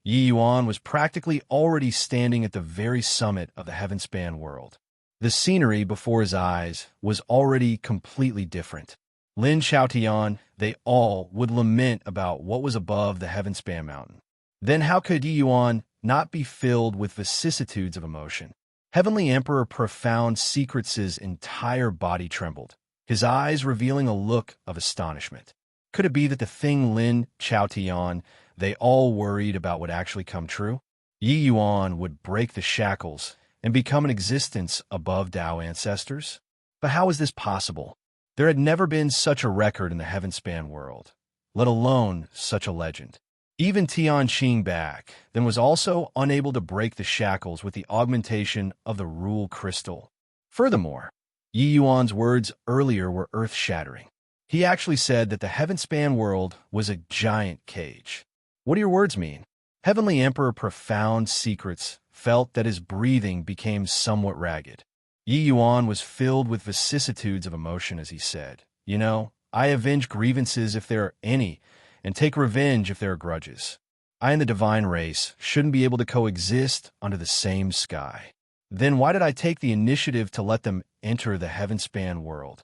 Yi Yuan was practically already standing at the very summit of the heaven-span world. The scenery before his eyes was already completely different. Lin Xiaotian, they all would lament about what was above the heaven-span mountain. Then how could Yi Yuan not be filled with vicissitudes of emotion? Heavenly Emperor Profound Secrets' entire body trembled, his eyes revealing a look of astonishment. Could it be that the thing Lin Chaotian they all worried about would actually come true? Yi Yuan would break the shackles and become an existence above Dao ancestors? But how is this possible? There had never been such a record in the heaven-span world, let alone such a legend. Even Tian Qingbak then was also unable to break the shackles with the augmentation of the rule crystal. Furthermore, Yi Yuan's words earlier were earth-shattering. He actually said that the heaven-span world was a giant cage. What do your words mean? Heavenly Emperor Profound Secrets felt that his breathing became somewhat ragged. Yi Yuan was filled with vicissitudes of emotion as he said, "You know, I avenge grievances if there are any, and take revenge if there are grudges. I and the divine race shouldn't be able to coexist under the same sky. Then why did I take the initiative to let them enter the heaven-span world?"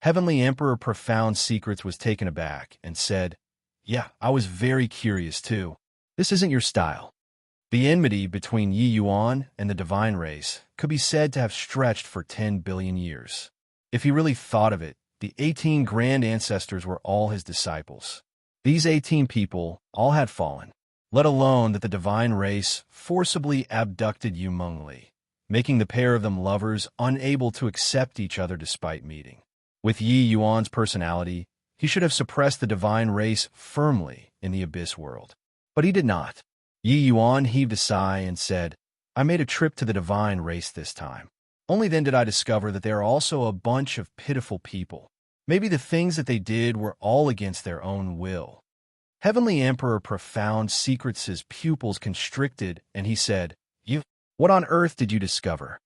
Heavenly Emperor Profound Secrets was taken aback and said, "Yeah, I was very curious too. This isn't your style." The enmity between Yi Yuan and the divine race could be said to have stretched for 10 billion years. If he really thought of it, the 18 grand ancestors were all his disciples. These 18 people all had fallen, let alone that the divine race forcibly abducted Yu Mengli, making the pair of them lovers unable to accept each other despite meeting. With Yi Yuan's personality, he should have suppressed the divine race firmly in the abyss world. But he did not. Yi Yuan heaved a sigh and said, "I made a trip to the divine race this time. Only then did I discover that they are also a bunch of pitiful people. Maybe the things that they did were all against their own will." Heavenly Emperor Profound Secrets' pupils constricted, and he said, What on earth did you discover?"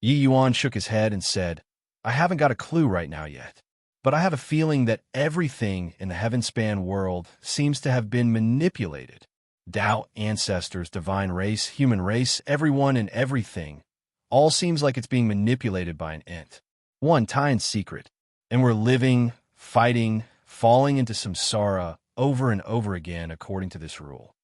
Yi Yuan shook his head and said, "I haven't got a clue right now yet. But I have a feeling that everything in the heaven-span world seems to have been manipulated. Dao ancestors, divine race, human race, everyone and everything. All seems like it's being manipulated by an ent. One tiny secret. And we're living, fighting, falling into samsara over and over again according to this rule."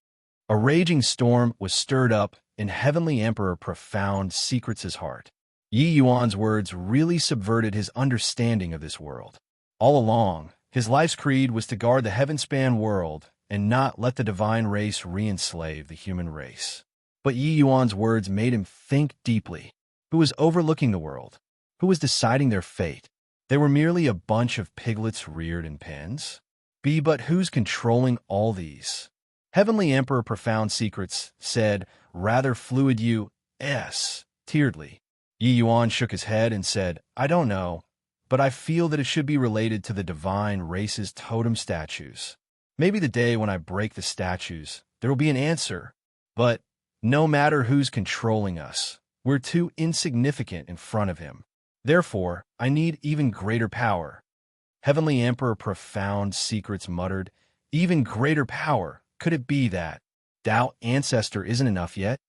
A raging storm was stirred up in Heavenly Emperor Profound Secrets' heart. Yi Yuan's words really subverted his understanding of this world. All along, his life's creed was to guard the heaven-span world and not let the divine race re-enslave the human race. But Yi Yuan's words made him think deeply. Who was overlooking the world? Who was deciding their fate? They were merely a bunch of piglets reared in pens? But who's controlling all these? Heavenly Emperor Profound Secrets said, rather fluid tearedly. Yi Yuan shook his head and said, "I don't know, but I feel that it should be related to the divine race's totem statues. Maybe the day when I break the statues, there will be an answer. But no matter who's controlling us, we're too insignificant in front of him. Therefore, I need even greater power." Heavenly Emperor Profound Secrets muttered, "Even greater power? Could it be that Dao Ancestor isn't enough yet?"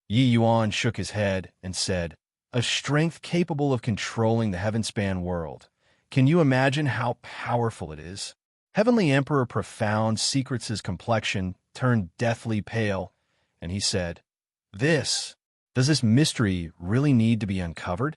Yi Yuan shook his head and said, "A strength capable of controlling the heaven-span world. Can you imagine how powerful it is?" Heavenly Emperor Profound Secrets' complexion turned deathly pale, and he said, Does this mystery really need to be uncovered?"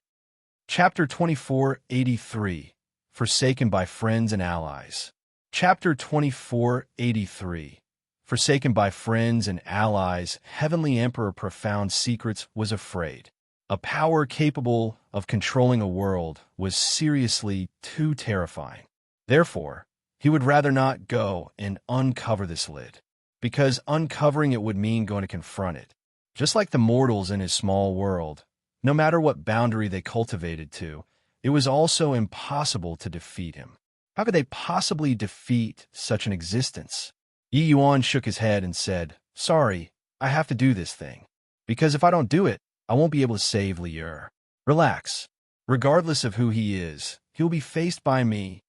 Chapter 2483, Forsaken by Friends and Allies. Chapter 2483, Forsaken by Friends and Allies. Heavenly Emperor Profound Secrets was afraid. A power capable of controlling a world was seriously too terrifying. Therefore, he would rather not go and uncover this lid, because uncovering it would mean going to confront it. Just like the mortals in his small world, no matter what boundary they cultivated to, it was also impossible to defeat him. How could they possibly defeat such an existence? Yi Yuan shook his head and said, "Sorry, I have to do this thing. Because if I don't do it, I won't be able to save Lier. Relax. Regardless of who he is, he'll be faced by me."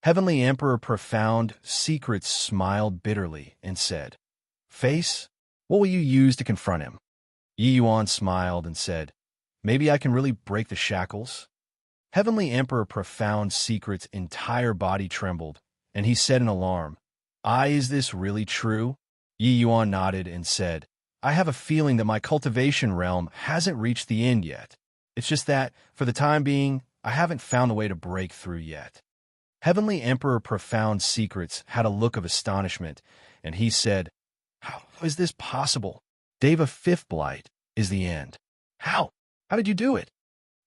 Heavenly Emperor Profound Secrets smiled bitterly and said, "Face? What will you use to confront him?" Yi Yuan smiled and said, "Maybe I can really break the shackles." Heavenly Emperor Profound Secrets' entire body trembled, and he said in alarm, "Is this really true?" Yi Yuan nodded and said, I have a feeling that my cultivation realm hasn't reached the end yet. It's just that, for the time being, I haven't found a way to break through yet. Heavenly Emperor Profound Secrets had a look of astonishment, and he said, How is this possible? Deva Fifth Blight is the end. How? How did you do it?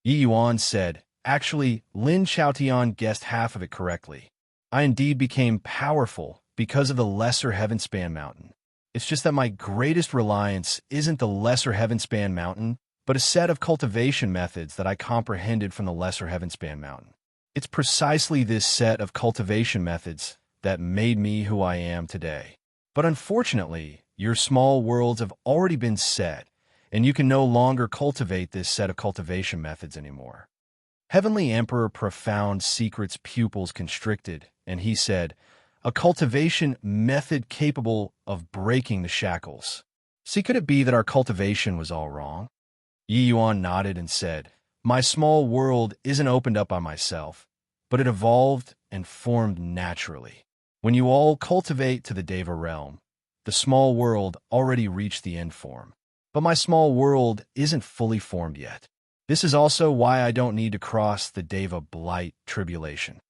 Yi Yuan said, Actually, Lin Xiaotian guessed half of it correctly. I indeed became powerful because of the Lesser Heavenspan Mountain. It's just that my greatest reliance isn't the Lesser Heavenspan Mountain, but a set of cultivation methods that I comprehended from the Lesser Heavenspan Mountain. It's precisely this set of cultivation methods that made me who I am today. But unfortunately, your small worlds have already been set, and you can no longer cultivate this set of cultivation methods anymore. Heavenly Emperor Profound Secrets' pupils constricted, and he said, A cultivation method capable of breaking the shackles. See, could it be that our cultivation was all wrong? Yi Yuan nodded and said, My small world isn't opened up by myself, but it evolved and formed naturally. When you all cultivate to the Deva realm, the small world already reached the end form. But my small world isn't fully formed yet. This is also why I don't need to cross the Deva Blight tribulation.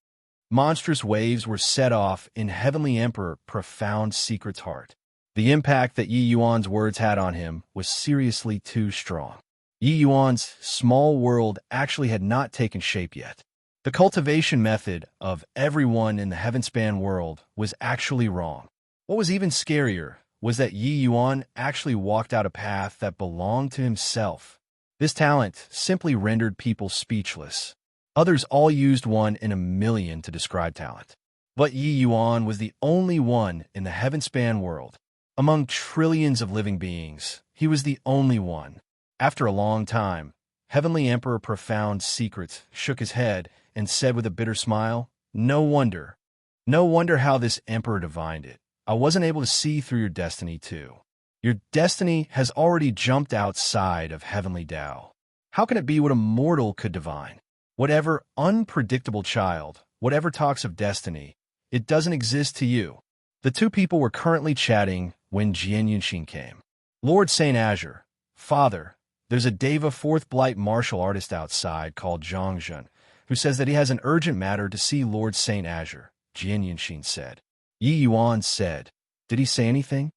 Monstrous waves were set off in Heavenly Emperor Profound Secret's heart. The impact that Yi Yuan's words had on him was seriously too strong. Yi Yuan's small world actually had not taken shape yet. The cultivation method of everyone in the Heavenspan world was actually wrong. What was even scarier was that Yi Yuan actually walked out a path that belonged to himself. This talent simply rendered people speechless. Others all used 1 in a million to describe talent. But Yi Yuan was the only one in the Heavenspan world. Among trillions of living beings, he was the only one. After a long time, Heavenly Emperor Profound Secrets shook his head and said with a bitter smile, No wonder. No wonder how this emperor divined it. I wasn't able to see through your destiny too. Your destiny has already jumped outside of heavenly Tao. How can it be what a mortal could divine? Whatever unpredictable child, whatever talks of destiny, it doesn't exist to you. The two people were currently chatting when Jian Yunxin came. Lord Saint Azure, Father, there's a Deva Fourth Blight martial artist outside called Zhang Zhen, who says that he has an urgent matter to see Lord Saint Azure, Jian Yunxin said. Yi Yuan said, Did he say anything?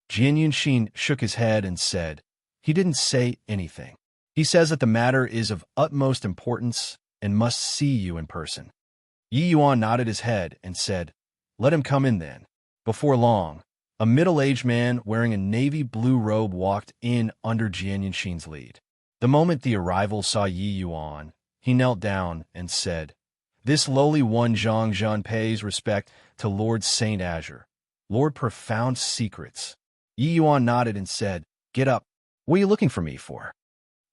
Jian Yunxin shook his head and said, He didn't say anything. He says that the matter is of utmost importance and must see you in person. Yi Yuan nodded his head and said, Let him come in then. Before long, a middle-aged man wearing a navy blue robe walked in under Jian Yunxin's lead. The moment the arrival saw Yi Yuan, he knelt down and said, This lowly one Zhang Zhen pays respect to Lord Saint Azure, Lord Profound Secrets. Yi Yuan nodded and said, Get up. What are you looking for me for?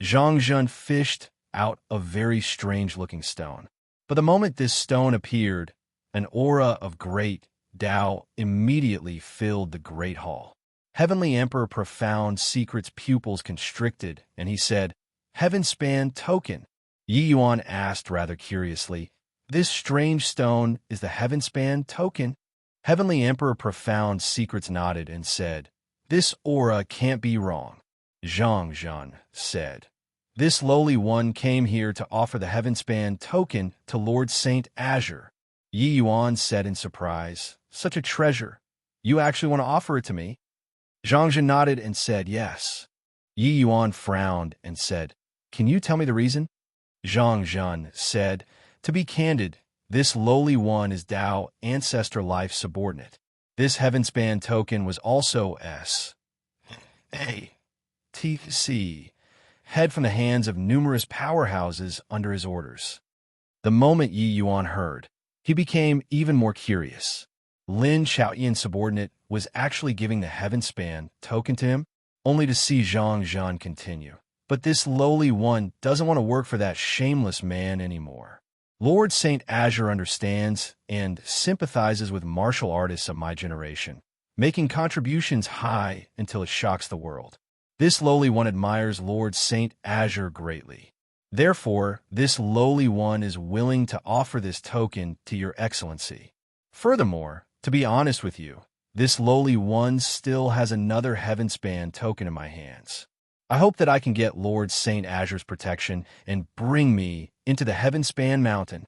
Zhang Zhen fished out a very strange-looking stone. But the moment this stone appeared, an aura of great Tao immediately filled the great hall. Heavenly Emperor Profound Secrets' pupils constricted, and he said, Heavenspan token. Yi Yuan asked rather curiously, This strange stone is the Heavenspan token? Heavenly Emperor Profound Secrets nodded and said, This aura can't be wrong. Zhang Zhen said, This lowly one came here to offer the Heavenspan token to Lord Saint Azure. Yi Yuan said in surprise, Such a treasure. You actually want to offer it to me? Zhang Zhen nodded and said, Yes. Yi Yuan frowned and said, Can you tell me the reason? Zhang Zhen said, To be candid, this lowly one is Tao Ancestor Life subordinate. This Heavenspan token was also S.A.T.C. head from the hands of numerous powerhouses under his orders. The moment Yi Yuan heard, he became even more curious. Lin Xiaotian's subordinate was actually giving the Heavenspan token to him, only to see Zhang Zhen continue. But this lowly one doesn't want to work for that shameless man anymore. Lord Saint Azure understands and sympathizes with martial artists of my generation, making contributions high until it shocks the world. This lowly one admires Lord Saint Azure greatly. Therefore, this lowly one is willing to offer this token to your excellency. Furthermore, to be honest with you, This lowly one still has another heaven-span token in my hands. I hope that I can get Lord Saint Azure's protection and bring me into the heaven-span mountain."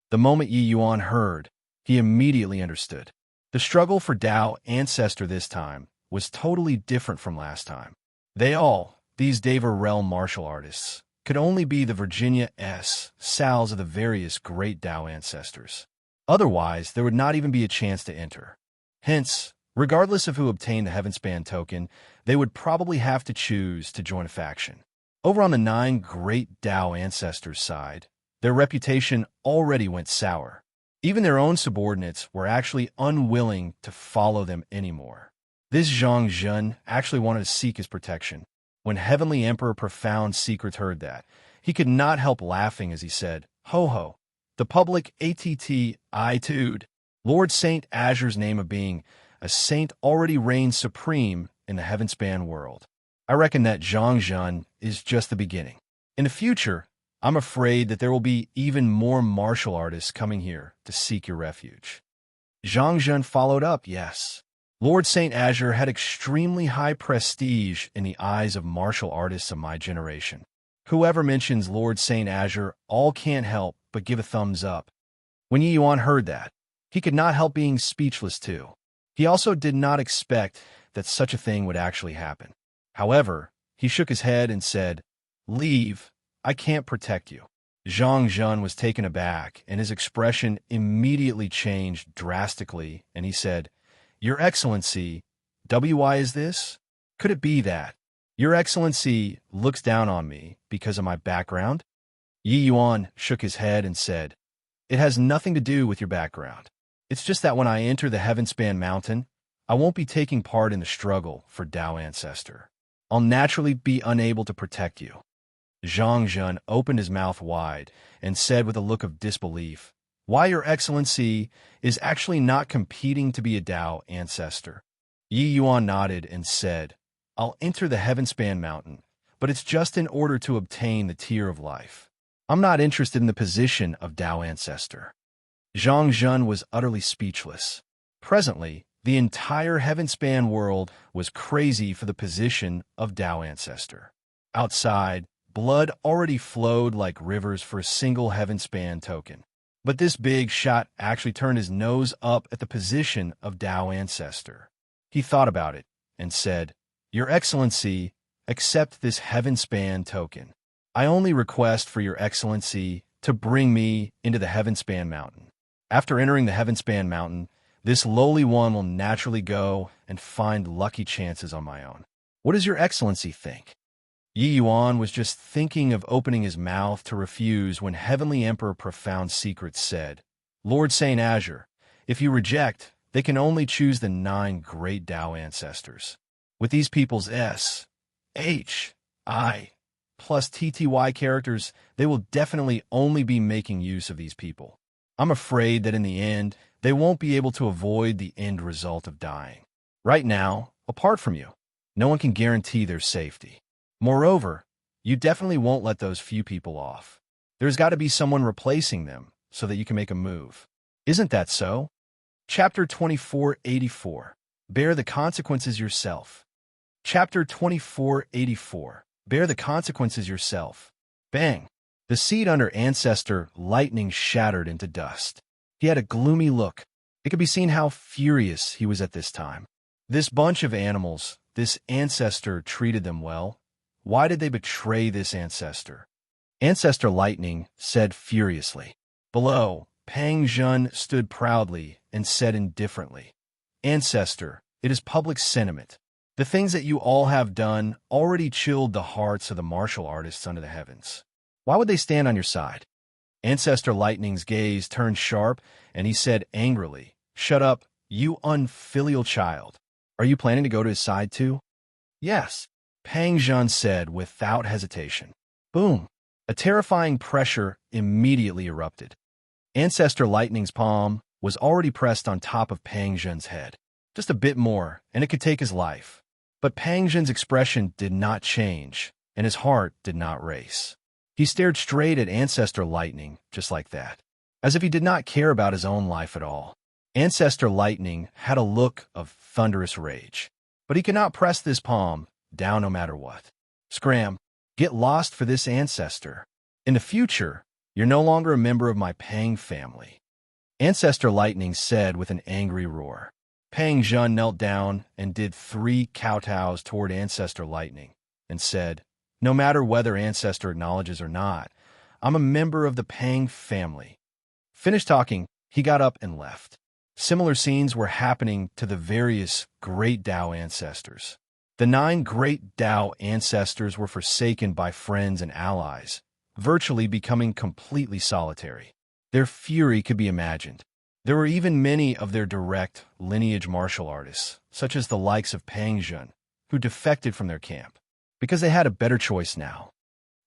The moment Yi Yuan heard, he immediately understood. The struggle for Tao Ancestor this time was totally different from last time. These Daver realm martial artists, could only be the Virginia S. Sals of the various great Tao ancestors. Otherwise, there would not even be a chance to enter. Hence, regardless of who obtained the Heavenspan token, they would probably have to choose to join a faction. Over on the 9 great Tao ancestors' side, their reputation already went sour. Even their own subordinates were actually unwilling to follow them anymore. This Zhang Zhen actually wanted to seek his protection. When Heavenly Emperor Profound Secrets heard that, he could not help laughing as he said, "Ho ho, the public attitude. Lord Saint Azure's name of being a saint already reigns supreme in the Heavenspan world. I reckon that Zhang Zhen is just the beginning. In the future, I'm afraid that there will be even more martial artists coming here to seek your refuge." Zhang Zhen followed up, "Yes. Lord Saint Azure had extremely high prestige in the eyes of martial artists of my generation. Whoever mentions Lord Saint Azure all can't help but give a thumbs up." When Yi Yuan heard that, he could not help being speechless too. He also did not expect that such a thing would actually happen. However, he shook his head and said, "Leave. I can't protect you." Zhang Zhen was taken aback, and his expression immediately changed drastically, and he said, "Your Excellency, why is this? Could it be that Your Excellency looks down on me because of my background?" Yi Yuan shook his head and said, "It has nothing to do with your background. It's just that when I enter the Heavenspan Mountain, I won't be taking part in the struggle for Tao Ancestor. I'll naturally be unable to protect you." Zhang Zhen opened his mouth wide and said with a look of disbelief, "Why, Your Excellency is actually not competing to be a Tao Ancestor." Yi Yuan nodded and said, "I'll enter the Heavenspan Mountain, but it's just in order to obtain the Tear of Life. I'm not interested in the position of Tao Ancestor." Zhang Zhen was utterly speechless. Presently, the entire Heavenspan world was crazy for the position of Tao Ancestor. Outside, blood already flowed like rivers for a single Heavenspan token. But this big shot actually turned his nose up at the position of Tao Ancestor. He thought about it and said, "Your Excellency, accept this Heavenspan token. I only request for Your Excellency to bring me into the Heavenspan Mountain. After entering the Heavenspan Mountain, this lowly one will naturally go and find lucky chances on my own. What does Your Excellency think?" Yi Yuan was just thinking of opening his mouth to refuse when Heavenly Emperor Profound Secrets said, "Lord Saint Azure, if you reject, they can only choose the 9 great Tao ancestors. With these people's S, H, I, plus TTY characters, they will definitely only be making use of these people. I'm afraid that in the end, they won't be able to avoid the end result of dying. Right now, apart from you, no one can guarantee their safety. Moreover, you definitely won't let those few people off. There's got to be someone replacing them so that you can make a move. Isn't that so?" Chapter 2484. Bear the Consequences Yourself. Chapter 2484. Bear the Consequences Yourself. Bang! The seed under Ancestor Lightning shattered into dust. He had a gloomy look. It could be seen how furious he was at this time. This bunch of animals, this Ancestor treated them well. Why did they betray this Ancestor? Ancestor Lightning said furiously. Below, Pang Zhen stood proudly and said indifferently, "Ancestor, it is public sentiment. The things that you all have done already chilled the hearts of the martial artists under the heavens. Why would they stand on your side?" Ancestor Lightning's gaze turned sharp, and he said angrily, "Shut up, you unfilial child. Are you planning to go to his side too?" "Yes," Pang Zhen said without hesitation. Boom! A terrifying pressure immediately erupted. Ancestor Lightning's palm was already pressed on top of Pang Zhen's head. Just a bit more, and it could take his life. But Pang Zhen's expression did not change, and his heart did not race. He stared straight at Ancestor Lightning, just like that, as if he did not care about his own life at all. Ancestor Lightning had a look of thunderous rage, but he could not press this palm down no matter what. Scram, get lost for this ancestor. In the future, you're no longer a member of my Pang family. Ancestor Lightning said with an angry roar. Pang Zhun knelt down and did 3 kowtows toward Ancestor Lightning and said, no matter whether Ancestor acknowledges or not, I'm a member of the Pang family. Finished talking, he got up and left. Similar scenes were happening to the various Great Tao ancestors. The 9 Great Tao ancestors were forsaken by friends and allies, virtually becoming completely solitary. Their fury could be imagined. There were even many of their direct lineage martial artists, such as the likes of Pang Zhun, who defected from their camp, because they had a better choice now.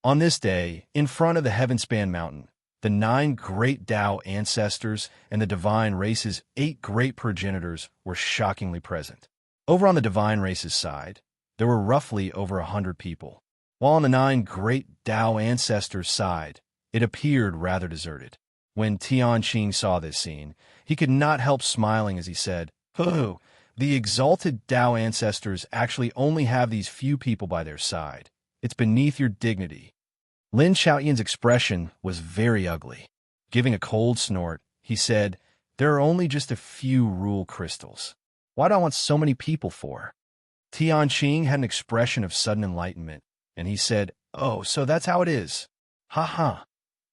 On this day, in front of the Heavenspan Mountain, the 9 Great Tao ancestors and the divine race's 8 great progenitors were shockingly present. Over on the divine race's side, there were roughly over 100 people, while on the 9 Great Tao ancestors' side, it appeared rather deserted. When Tianqing saw this scene, he could not help smiling as he said, "Oh, the exalted Tao ancestors actually only have these few people by their side. It's beneath your dignity." Lin Xiaoyan's expression was very ugly. Giving a cold snort, he said, "There are only just a few rule crystals. Why do I want so many people for?" Tianqing had an expression of sudden enlightenment, and he said, "Oh, so that's how it is. Ha ha."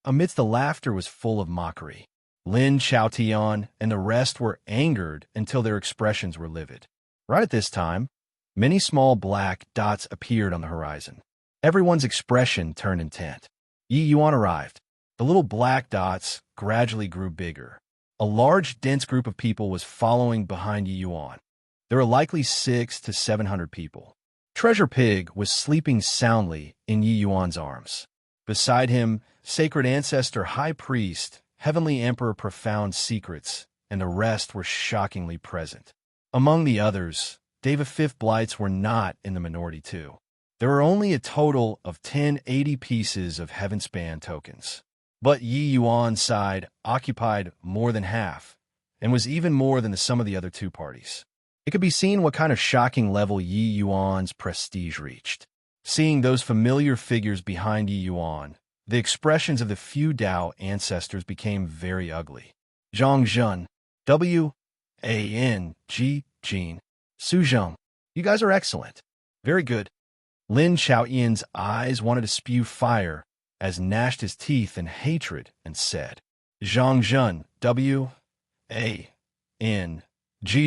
Amidst the laughter was full of mockery. Lin Xiaotian and the rest were angered until their expressions were livid. Right at this time, many small black dots appeared on the horizon. Everyone's expression turned intent. Yi Yuan arrived. The little black dots gradually grew bigger. A large, dense group of people was following behind Yi Yuan. There were likely 600 to 700 people. Treasure Pig was sleeping soundly in Yi Yuan's arms. Beside him, Sacred Ancestor High Priest, Heavenly Emperor Profound Secrets, and the rest were shockingly present. Among the others, Deva Fifth Blights were not in the minority too. There were only a total of 1080 pieces of Heavenspan tokens. But Yi Yuan's side occupied more than half, and was even more than the sum of the other 2 parties. It could be seen what kind of shocking level Yi Yuan's prestige reached. Seeing those familiar figures behind Yi Yuan, the expressions of the few Tao ancestors became very ugly. Zhang Zhun, W-A-N-G, Jean, Su Zheng, you guys are excellent. Very good. Lin Xiaoyan's eyes wanted to spew fire as gnashed his teeth in hatred and said, Zhang Zhun, W-A-N-G,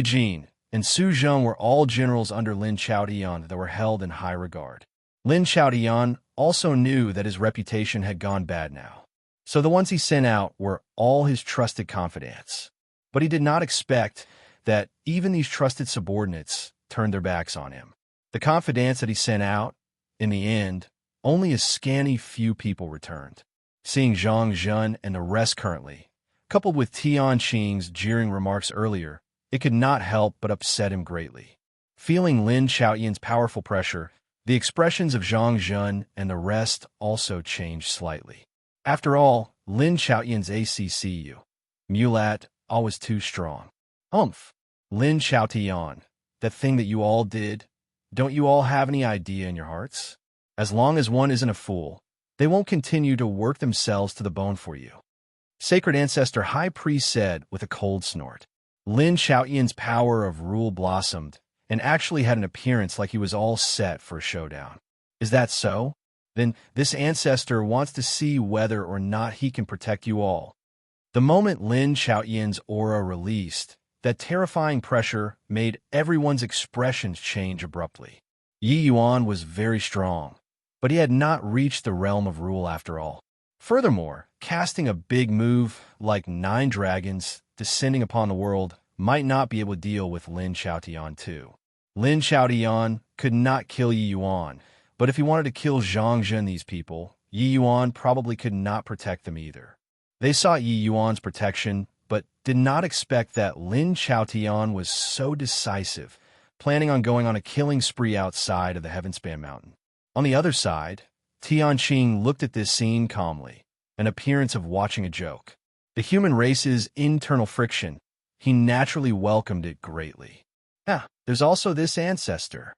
Jean, and Su Zheng were all generals under Lin Xiaotian that were held in high regard. Lin Xiaotian also knew that his reputation had gone bad now, so the ones he sent out were all his trusted confidants. But he did not expect that even these trusted subordinates turned their backs on him. The confidants that he sent out, in the end, only a scanty few people returned. Seeing Zhang Zhun and the rest currently, coupled with Tianqing's jeering remarks earlier, it could not help but upset him greatly. Feeling Lin Xiaoyan's powerful pressure, the expressions of Zhang Zhun and the rest also changed slightly. After all, Lin Xiaoyan's ACCU, Mulat, always too strong. Lin Xiaotian, that thing that you all did, don't you all have any idea in your hearts? As long as one isn't a fool, they won't continue to work themselves to the bone for you. Sacred Ancestor High Priest said with a cold snort. Lin Xiaoyan's power of rule blossomed and actually had an appearance like he was all set for a showdown. Is that so? Then this ancestor wants to see whether or not he can protect you all. The moment Lin Xiaoyan's aura released, that terrifying pressure made everyone's expressions change abruptly. Yi Yuan was very strong, but he had not reached the realm of rule after all. Furthermore, casting a big move like 9 dragons descending upon the world might not be able to deal with Lin Xiaotian too. Lin Xiaotian could not kill Yi Yuan, but if he wanted to kill Zhang Zhun these people, Yi Yuan probably could not protect them either. They sought Yi Yuan's protection, but did not expect that Lin Xiaotian was so decisive, planning on going on a killing spree outside of the Heavenspan Mountain. On the other side, Tianqing looked at this scene calmly, an appearance of watching a joke. The human race's internal friction, he naturally welcomed it greatly. There's also this ancestor.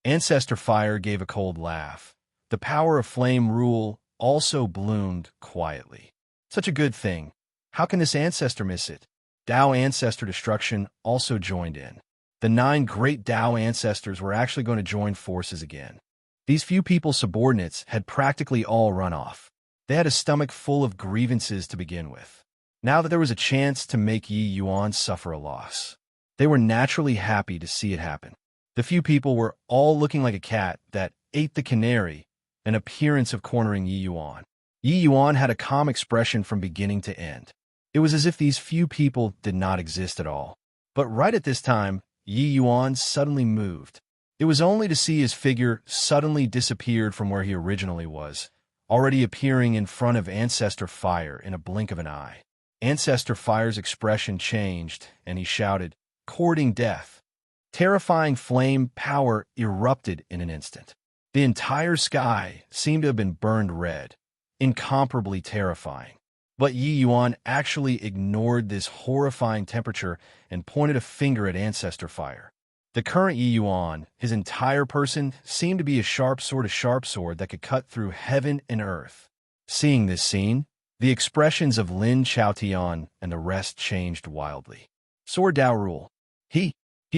Ancestor Fire gave a cold laugh. The power of flame rule also bloomed quietly. Such a good thing. How can this ancestor miss it? Tao Ancestor Destruction also joined in. The 9 great Tao ancestors were actually going to join forces again. These few people's subordinates had practically all run off. They had a stomach full of grievances to begin with. Now that there was a chance to make Yi Yuan suffer a loss, they were naturally happy to see it happen. The few people were all looking like a cat that ate the canary, an appearance of cornering Yi Yuan. Yi Yuan had a calm expression from beginning to end. It was as if these few people did not exist at all. But right at this time, Yi Yuan suddenly moved. It was only to see his figure suddenly disappeared from where he originally was, already appearing in front of Ancestor Fire in a blink of an eye. Ancestor Fire's expression changed, and he shouted, "Courting death." Terrifying flame power erupted in an instant. The entire sky seemed to have been burned red, incomparably terrifying. But Yi Yuan actually ignored this horrifying temperature and pointed a finger at Ancestor Fire. The current Yi Yuan, his entire person, seemed to be a sharp sword that could cut through heaven and earth. Seeing this scene, the expressions of Lin Chaotian and the rest changed wildly. Sword Dao rule. He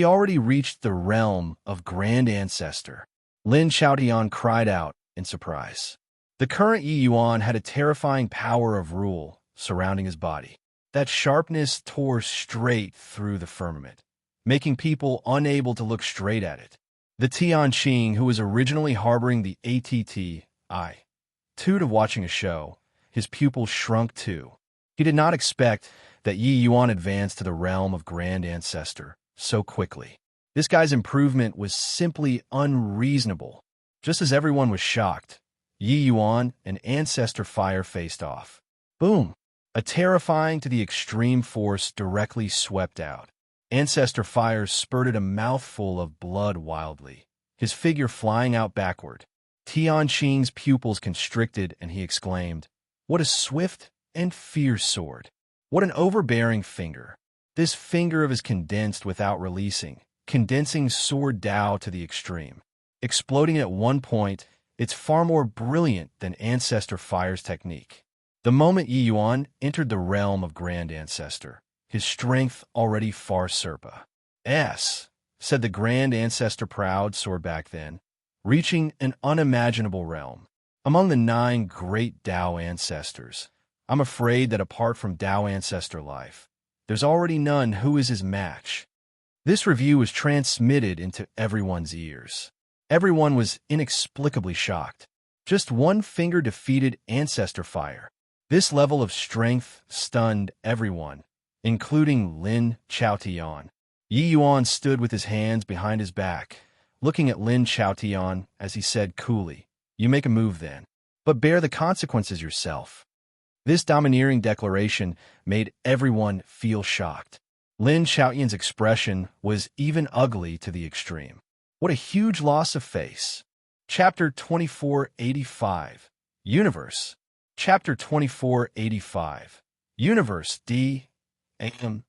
already reached the realm of Grand Ancestor. Lin Chaotian cried out in surprise. The current Yi Yuan had a terrifying power of rule surrounding his body. That sharpness tore straight through the firmament, making people unable to look straight at it. The Tianqing, who was originally harboring the attitude of watching a show, his pupils shrunk too. He did not expect that Yi Yuan advanced to the realm of Grand Ancestor so quickly. This guy's improvement was simply unreasonable. Just as everyone was shocked, Yi Yuan and Ancestor Fire faced off. Boom! A terrifying to the extreme force directly swept out. Ancestor Fire spurted a mouthful of blood wildly, his figure flying out backward. Tianqing's pupils constricted, and he exclaimed, "What a swift and fierce sword! What an overbearing finger! This finger of his condensed without releasing, condensing sword Dao to the extreme. Exploding at one point, it's far more brilliant than Ancestor Fire's technique." The moment Yi Yuan entered the realm of Grand Ancestor, his strength already far surpassed, said the Grand Ancestor proud sword back then, reaching an unimaginable realm. Among the 9 great Tao ancestors, I'm afraid that apart from Tao ancestor life, there's already none who is his match. This review was transmitted into everyone's ears. Everyone was inexplicably shocked. Just one finger defeated Ancestor Fire. This level of strength stunned everyone, including Lin Chaotian. Yi Yuan stood with his hands behind his back, looking at Lin Chaotian as he said coolly, "You make a move then, but bear the consequences yourself." This domineering declaration made everyone feel shocked. Lin Chaotian's expression was even ugly to the extreme. What a huge loss of face. Chapter 2485, Universe. Chapter 2485, Universe D. A.M.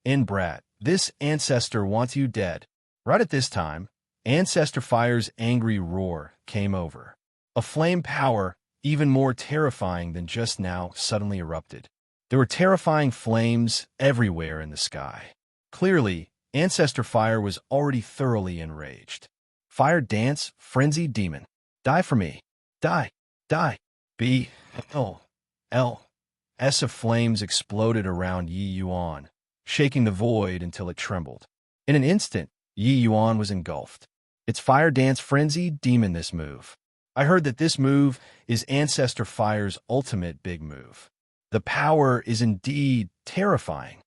In Brat, this ancestor wants you dead. Right at this time, Ancestor Fire's angry roar came over. A flame power, even more terrifying than just now, suddenly erupted. There were terrifying flames everywhere in the sky. Clearly, Ancestor Fire was already thoroughly enraged. Fire dance, frenzied demon. Die for me. Die. Die. S of flames exploded around Yi Yuan, shaking the void until it trembled. In an instant, Yi Yuan was engulfed. It's Fire Dance Frenzied Demon this move. I heard that this move is Ancestor Fire's ultimate big move. The power is indeed terrifying.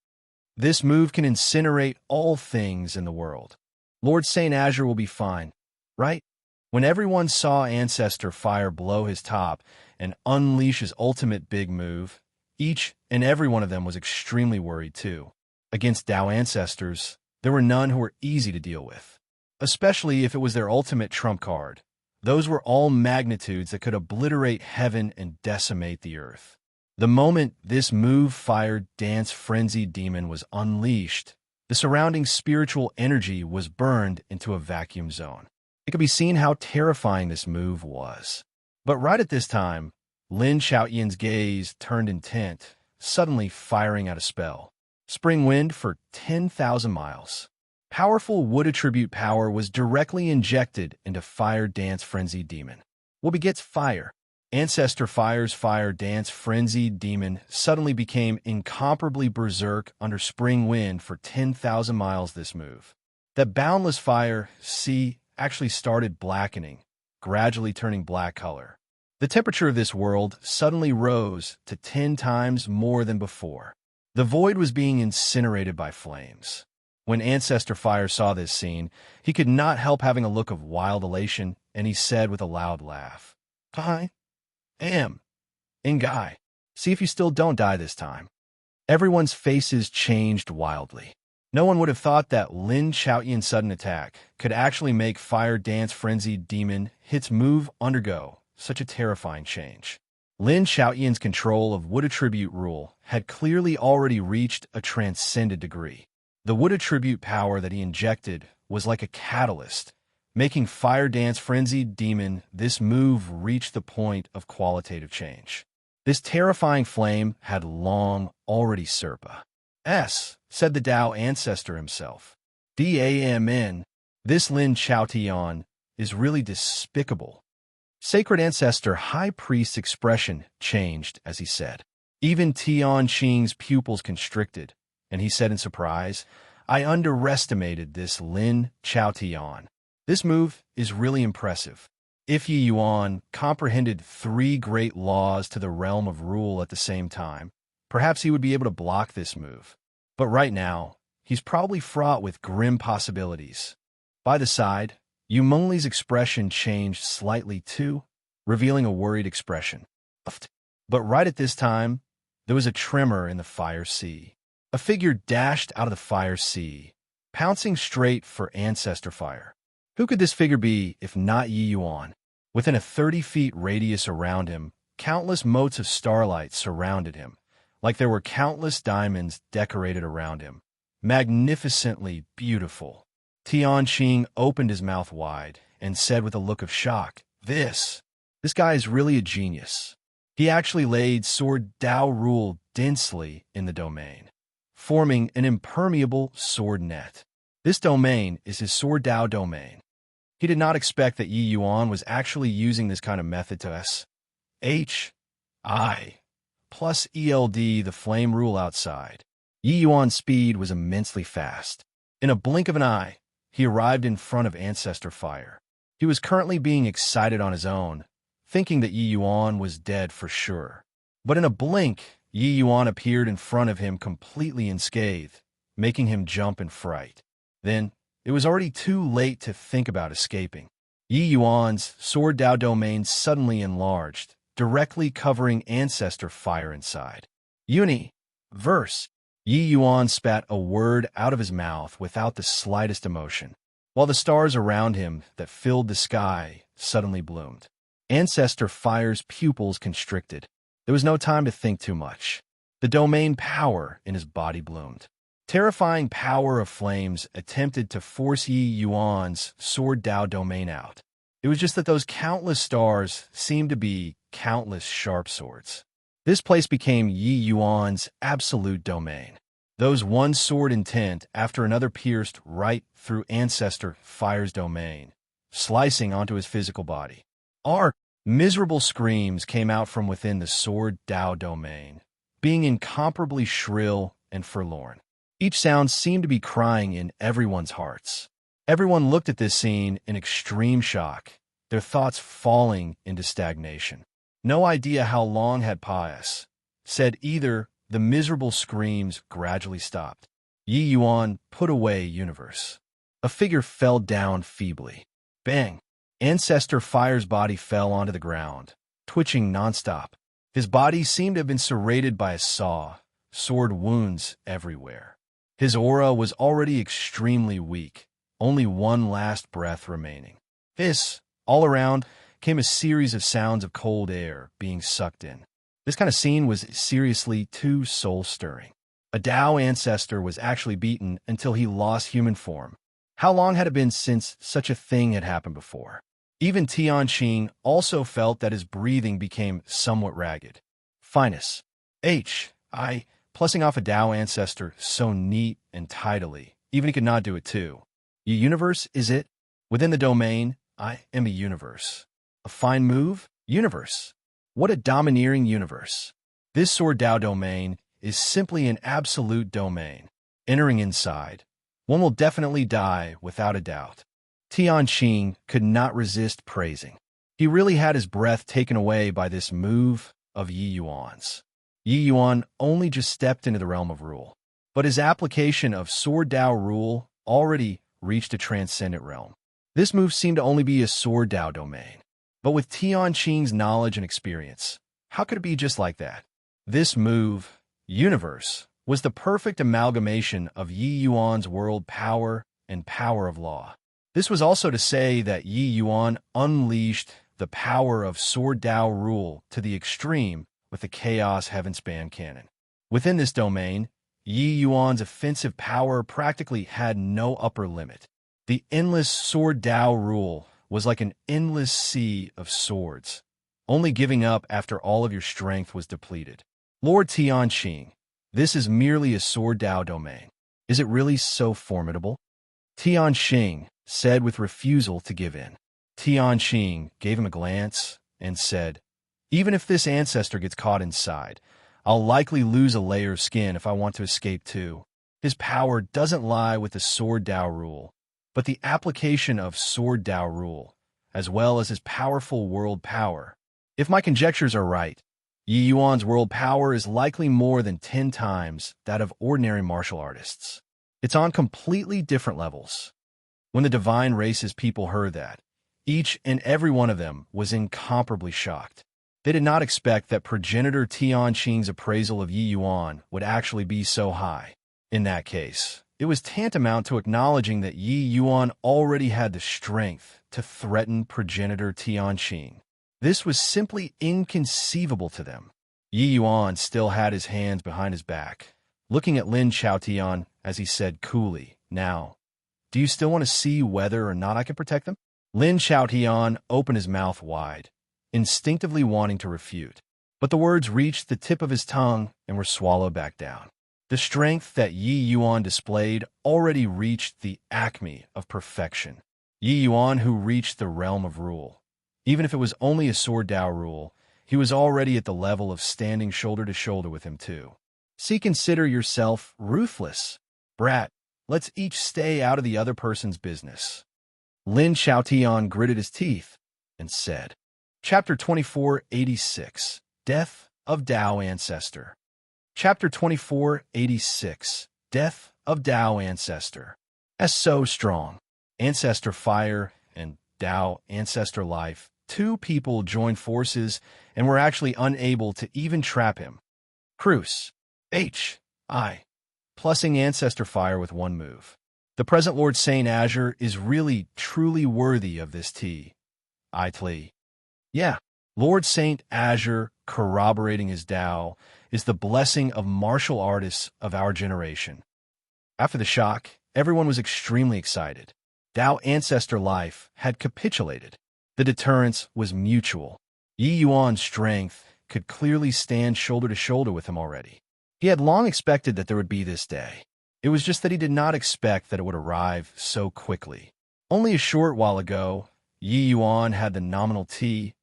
This move can incinerate all things in the world. Lord Saint Azure will be fine, right? When everyone saw Ancestor Fire blow his top and unleash his ultimate big move, each and every one of them was extremely worried too. Against Tao ancestors, there were none who were easy to deal with, especially if it was their ultimate trump card. Those were all magnitudes that could obliterate heaven and decimate the earth. The moment this move fire dance frenzied demon was unleashed, the surrounding spiritual energy was burned into a vacuum zone. It could be seen how terrifying this move was. But right at this time, Lin Xiaoyan's gaze turned intent, suddenly firing out a spell. Spring wind for 10,000 miles. Powerful wood attribute power was directly injected into fire dance frenzied demon. What begets fire? Ancestor Fire's fire dance frenzied demon suddenly became incomparably berserk under spring wind for 10,000 miles this move. That boundless fire, actually started blackening, gradually turning black color. The temperature of this world suddenly rose to 10 times more than before. The void was being incinerated by flames. When Ancestor Fire saw this scene, he could not help having a look of wild elation, and he said with a loud laugh, "I am Ngai. See if you still don't die this time." Everyone's faces changed wildly. No one would have thought that Lin Xiaoyan's sudden attack could actually make Fire Dance Frenzied Demon Hit's move undergo such a terrifying change. Lin Xiaoyan's control of Wood Attribute Rule had clearly already reached a transcended degree. The Wood Attribute power that he injected was like a catalyst, making Fire Dance Frenzied Demon this move reach the point of qualitative change. This terrifying flame had long already Serpa. Said the Tao ancestor himself. Damen, this Lin Xiaotian is really despicable. Sacred Ancestor High Priest's expression changed as he said. Even Tian Qing's pupils constricted, and he said in surprise, "I underestimated this Lin Xiaotian. This move is really impressive. If Yi Yuan comprehended 3 great laws to the realm of rule at the same time, perhaps he would be able to block this move. But right now, he's probably fraught with grim possibilities." By the side, Yu Mengli's expression changed slightly too, revealing a worried expression. But right at this time, there was a tremor in the fire sea. A figure dashed out of the fire sea, pouncing straight for Ancestor Fire. Who could this figure be if not Yi Yuan? Within a 30-feet radius around him, countless motes of starlight surrounded him, like there were countless diamonds decorated around him. Magnificently beautiful. Tian Qing opened his mouth wide and said with a look of shock, This guy is really a genius. He actually laid Sword Dao rule densely in the domain, forming an impermeable sword net. This domain is his Sword Dao domain. He did not expect that Yi Yuan was actually using this kind of method to HI plus ELD the flame rule outside. Yi Yuan's speed was immensely fast. In a blink of an eye, he arrived in front of Ancestor Fire. He was currently being excited on his own, thinking that Yi Yuan was dead for sure. But in a blink, Yi Yuan appeared in front of him completely unscathed, making him jump in fright. Then, it was already too late to think about escaping. Yi Yuan's Sword Dao domain suddenly enlarged, directly covering Ancestor Fire inside. Universe. Yi Yuan spat a word out of his mouth without the slightest emotion, while the stars around him that filled the sky suddenly bloomed. Ancestor Fire's pupils constricted. There was no time to think too much. The domain power in his body bloomed. Terrifying power of flames attempted to force Yi Yuan's Sword Dao domain out. It was just that those countless stars seemed to be countless sharp swords. This place became Yi Yuan's absolute domain. Those one sword intent after another pierced right through Ancestor Fire's domain, slicing onto his physical body. Miserable screams came out from within the Sword Dao domain, being incomparably shrill and forlorn. Each sound seemed to be crying in everyone's hearts. Everyone looked at this scene in extreme shock, their thoughts falling into stagnation. No idea how long had passed. Said either, the miserable screams gradually stopped. Yi Yuan put away universe. A figure fell down feebly. Bang! Ancestor Fire's body fell onto the ground, twitching nonstop. His body seemed to have been serrated by a saw, sword wounds everywhere. His aura was already extremely weak, only one last breath remaining. All around, came a series of sounds of cold air being sucked in. This kind of scene was seriously too soul-stirring. A Tao ancestor was actually beaten until he lost human form. How long had it been since such a thing had happened before? Even Tianqing also felt that his breathing became somewhat ragged. Finus. Plussing off a Tao ancestor so neat and tidily. Even he could not do it too. Ye universe, is it? Within the domain, I am a universe. A fine move? Universe. What a domineering universe. This sword Tao domain is simply an absolute domain. Entering inside, one will definitely die without a doubt. Tianqing could not resist praising. He really had his breath taken away by this move of Yi Yuan's. Yi Yuan only just stepped into the realm of rule, but his application of sword Tao rule already reached a transcendent realm. This move seemed to only be a sword Tao domain. But with Tianqing's knowledge and experience, how could it be just like that? This move, universe, was the perfect amalgamation of Yi Yuan's world power and power of law. This was also to say that Yi Yuan unleashed the power of sword Tao rule to the extreme with the Chaos Heavenspan cannon. Within this domain, Yi Yuan's offensive power practically had no upper limit. The endless sword Tao rule was like an endless sea of swords, only giving up after all of your strength was depleted. Lord Tianqing, this is merely a sword Tao domain. Is it really so formidable? Tianqing said with refusal to give in. Tianqing gave him a glance and said, even if this ancestor gets caught inside, I'll likely lose a layer of skin if I want to escape too. His power doesn't lie with the sword Tao rule, but the application of sword Tao rule, as well as his powerful world power. If my conjectures are right, Yi Yuan's world power is likely more than 10 times that of ordinary martial artists. It's on completely different levels. When the divine race's people heard that, each and every one of them was incomparably shocked. They did not expect that progenitor Tianqing's appraisal of Yi Yuan would actually be so high. In that case, it was tantamount to acknowledging that Yi Yuan already had the strength to threaten progenitor Tianqing. This was simply inconceivable to them. Yi Yuan still had his hands behind his back, looking at Lin Chaotian as he said coolly, now, do you still want to see whether or not I can protect them? Lin Chaotian opened his mouth wide, instinctively wanting to refute. But the words reached the tip of his tongue and were swallowed back down. The strength that Yi Yuan displayed already reached the acme of perfection. Yi Yuan who reached the realm of rule. Even if it was only a sword Tao rule, he was already at the level of standing shoulder to shoulder with him too. See, consider yourself ruthless. Brat, let's each stay out of the other person's business. Lin Chaotian gritted his teeth and said, Chapter 2486, Death of Tao Ancestor. Chapter 2486, Death of Tao Ancestor. As so strong, Ancestor Fire and Tao Ancestor Life, two people joined forces and were actually unable to even trap him. Cruce, plussing Ancestor Fire with one move. The present Lord Saint Azure is really, truly worthy of this Tlea. Yeah, Lord Saint Azure corroborating his Tao is the blessing of martial artists of our generation. After the shock, everyone was extremely excited. Tao Ancestor Life had capitulated. The deterrence was mutual. Yi Yuan's strength could clearly stand shoulder to shoulder with him already. He had long expected that there would be this day. It was just that he did not expect that it would arrive so quickly. Only a short while ago, Yi Yuan had the nominal Tlea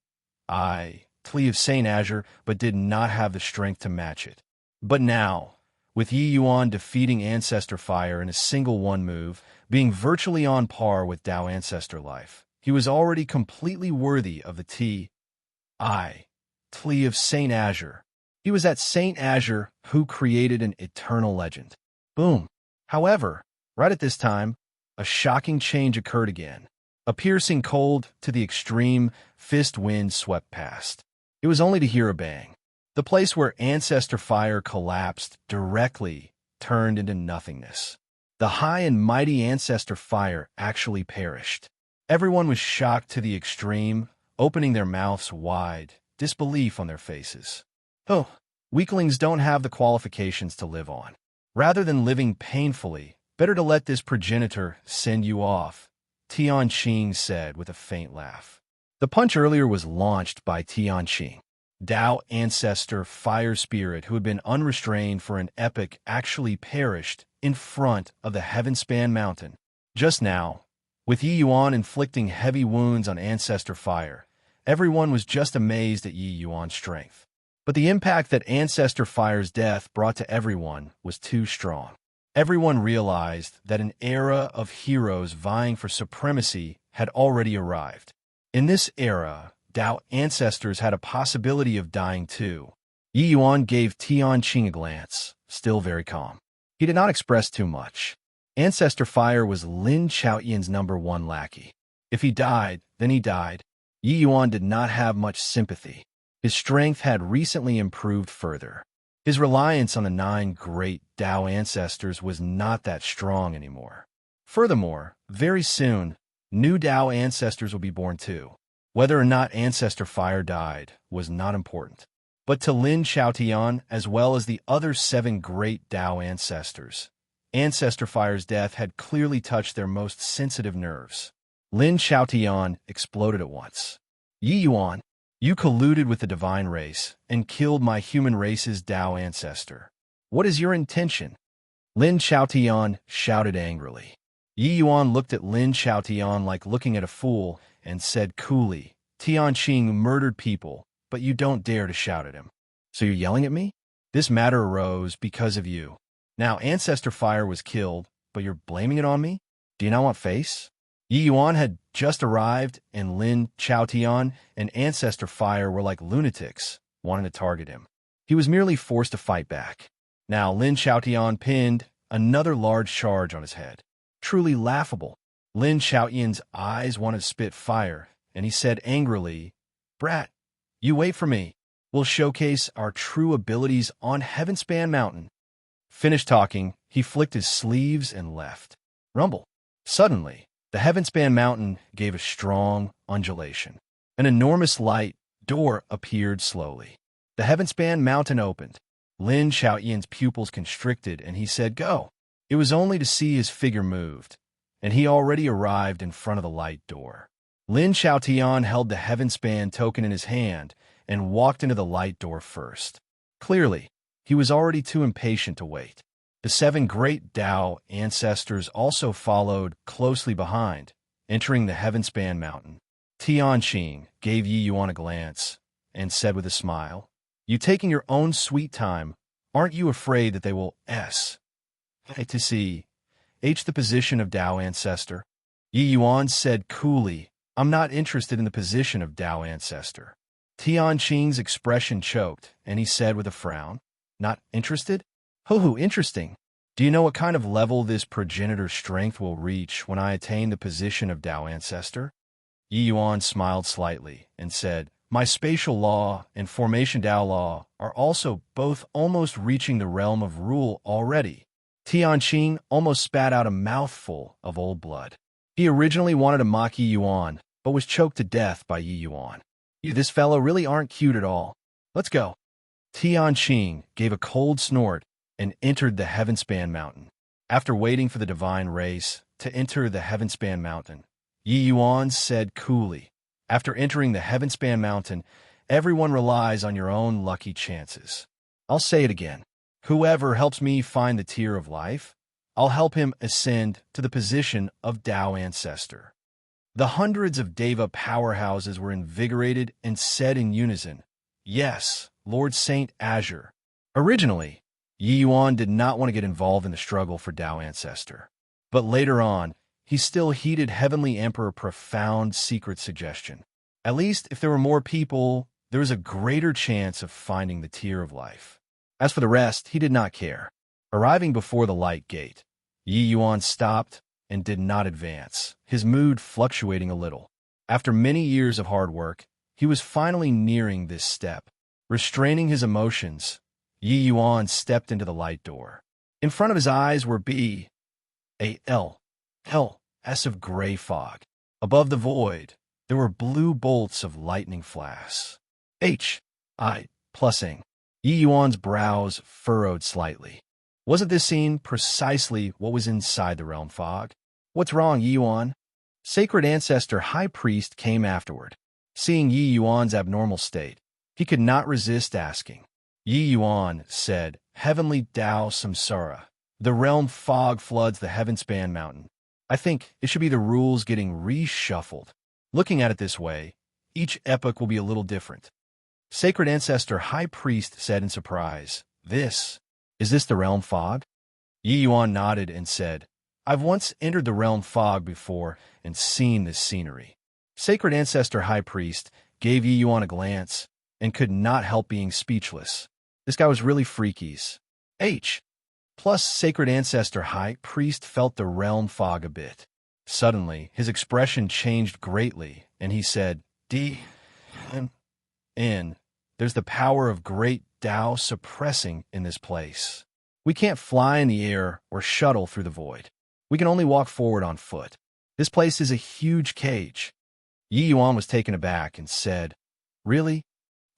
of Saint Azure, but did not have the strength to match it. But now, with Yi Yuan defeating Ancestor Fire in a single one move, being virtually on par with Tao Ancestor Life, he was already completely worthy of the Tlea of Saint Azure. He was that Saint Azure who created an eternal legend. Boom. However, right at this time, a shocking change occurred again. A piercing cold to the extreme fist wind swept past. It was only to hear a bang. The place where Ancestor Fire collapsed directly turned into nothingness. The high and mighty Ancestor Fire actually perished. Everyone was shocked to the extreme, opening their mouths wide, disbelief on their faces. Oh, weaklings don't have the qualifications to live on. Rather than living painfully, better to let this progenitor send you off, Tianqing said with a faint laugh. The punch earlier was launched by Tianqing, Tao ancestor fire spirit who had been unrestrained for an epoch actually perished in front of the Heavenspan mountain. Just now, with Yi Yuan inflicting heavy wounds on ancestor fire, everyone was just amazed at Yi Yuan's strength. But the impact that ancestor fire's death brought to everyone was too strong. Everyone realized that an era of heroes vying for supremacy had already arrived. In this era, Tao ancestors had a possibility of dying too. Yi Yuan gave Tianqing a glance, still very calm. He did not express too much. Ancestor Fire was Lin Chaoyan's #1 lackey. If he died, then he died. Yi Yuan did not have much sympathy. His strength had recently improved further. His reliance on the 9 great Tao ancestors was not that strong anymore. Furthermore, very soon, new Tao ancestors will be born too. Whether or not Ancestor Fire died was not important. But to Lin Chaotian, as well as the other 7 great Tao ancestors, Ancestor Fire's death had clearly touched their most sensitive nerves. Lin Chaotian exploded at once. Yi Yuan, you colluded with the divine race and killed my human race's Tao ancestor. What is your intention? Lin Chaotian shouted angrily. Yi Yuan looked at Lin Chaotian like looking at a fool and said coolly, Tianqing murdered people, but you don't dare to shout at him. So you're yelling at me? This matter arose because of you. Now Ancestor Fire was killed, but you're blaming it on me? Do you not want face? Yi Yuan had just arrived, and Lin Chaotian and Ancestor Fire were like lunatics, wanting to target him. He was merely forced to fight back. Now Lin Chaotian pinned another large charge on his head. Truly laughable. Lin Chaoyan's eyes wanted to spit fire, and he said angrily, Brat, you wait for me. We'll showcase our true abilities on Heavenspan Mountain. Finished talking, he flicked his sleeves and left. Rumble. Suddenly, the Heavenspan Mountain gave a strong undulation. An enormous light door appeared slowly. The Heavenspan Mountain opened. Lin Chaoyan's pupils constricted, and he said, Go. It was only to see his figure moved, and he already arrived in front of the light door. Lin Chaotian held the Heavenspan token in his hand and walked into the light door first. Clearly, he was already too impatient to wait. The 7 great Tao ancestors also followed closely behind, entering the Heavenspan Mountain. Tianqing gave Yi Yuan a glance and said with a smile, You taking your own sweet time, aren't you afraid that they will to see the position of Tao ancestor? Yi Yuan said coolly, I'm not interested in the position of Tao ancestor. Tianqing's expression choked, and he said with a frown, Not interested? Ho, interesting. Do you know what kind of level this progenitor's strength will reach when I attain the position of Tao ancestor? Yi Yuan smiled slightly and said, My spatial law and formation Tao law are also both almost reaching the realm of rule already. Tianqing almost spat out a mouthful of old blood. He originally wanted to mock Yi Yuan, but was choked to death by Yi Yuan. You this fellow really aren't cute at all. Let's go. Tianqing gave a cold snort and entered the Heavenspan Mountain. After waiting for the divine race to enter the Heavenspan Mountain, Yi Yuan said coolly, After entering the Heavenspan Mountain, everyone relies on your own lucky chances. I'll say it again. Whoever helps me find the tier of life, I'll help him ascend to the position of Tao ancestor. The hundreds of Deva powerhouses were invigorated and said in unison, Yes, Lord Saint Azure. Originally, Yi Yuan did not want to get involved in the struggle for Tao ancestor. But later on, he still heeded Heavenly Emperor's profound secret suggestion. At least if there were more people, there was a greater chance of finding the tier of life. As for the rest, he did not care. Arriving before the light gate, Yi Yuan stopped and did not advance, his mood fluctuating a little. After many years of hard work, he was finally nearing this step. Restraining his emotions, Yi Yuan stepped into the light door. In front of his eyes were S of gray fog. Above the void, there were blue bolts of lightning flash. H.I. Plusing. Yi Yuan's brows furrowed slightly. Wasn't this scene precisely what was inside the realm fog? What's wrong, Yi Yuan? Sacred Ancestor High Priest came afterward. Seeing Yi Yuan's abnormal state, he could not resist asking. Yi Yuan said, Heavenly Tao Samsara. The realm fog floods the heaven-span mountain. I think it should be the rules getting reshuffled. Looking at it this way, each epoch will be a little different. Sacred Ancestor High Priest said in surprise, Is this the realm fog? Yi Yuan nodded and said, I've once entered the realm fog before and seen this scenery. Sacred Ancestor High Priest gave Yi Yuan a glance and could not help being speechless. This guy was really freakies. Plus, Sacred Ancestor High Priest felt the realm fog a bit. Suddenly, his expression changed greatly, and he said, There's the power of great Tao suppressing in this place. We can't fly in the air or shuttle through the void. We can only walk forward on foot. This place is a huge cage. Yi Yuan was taken aback and said, Really?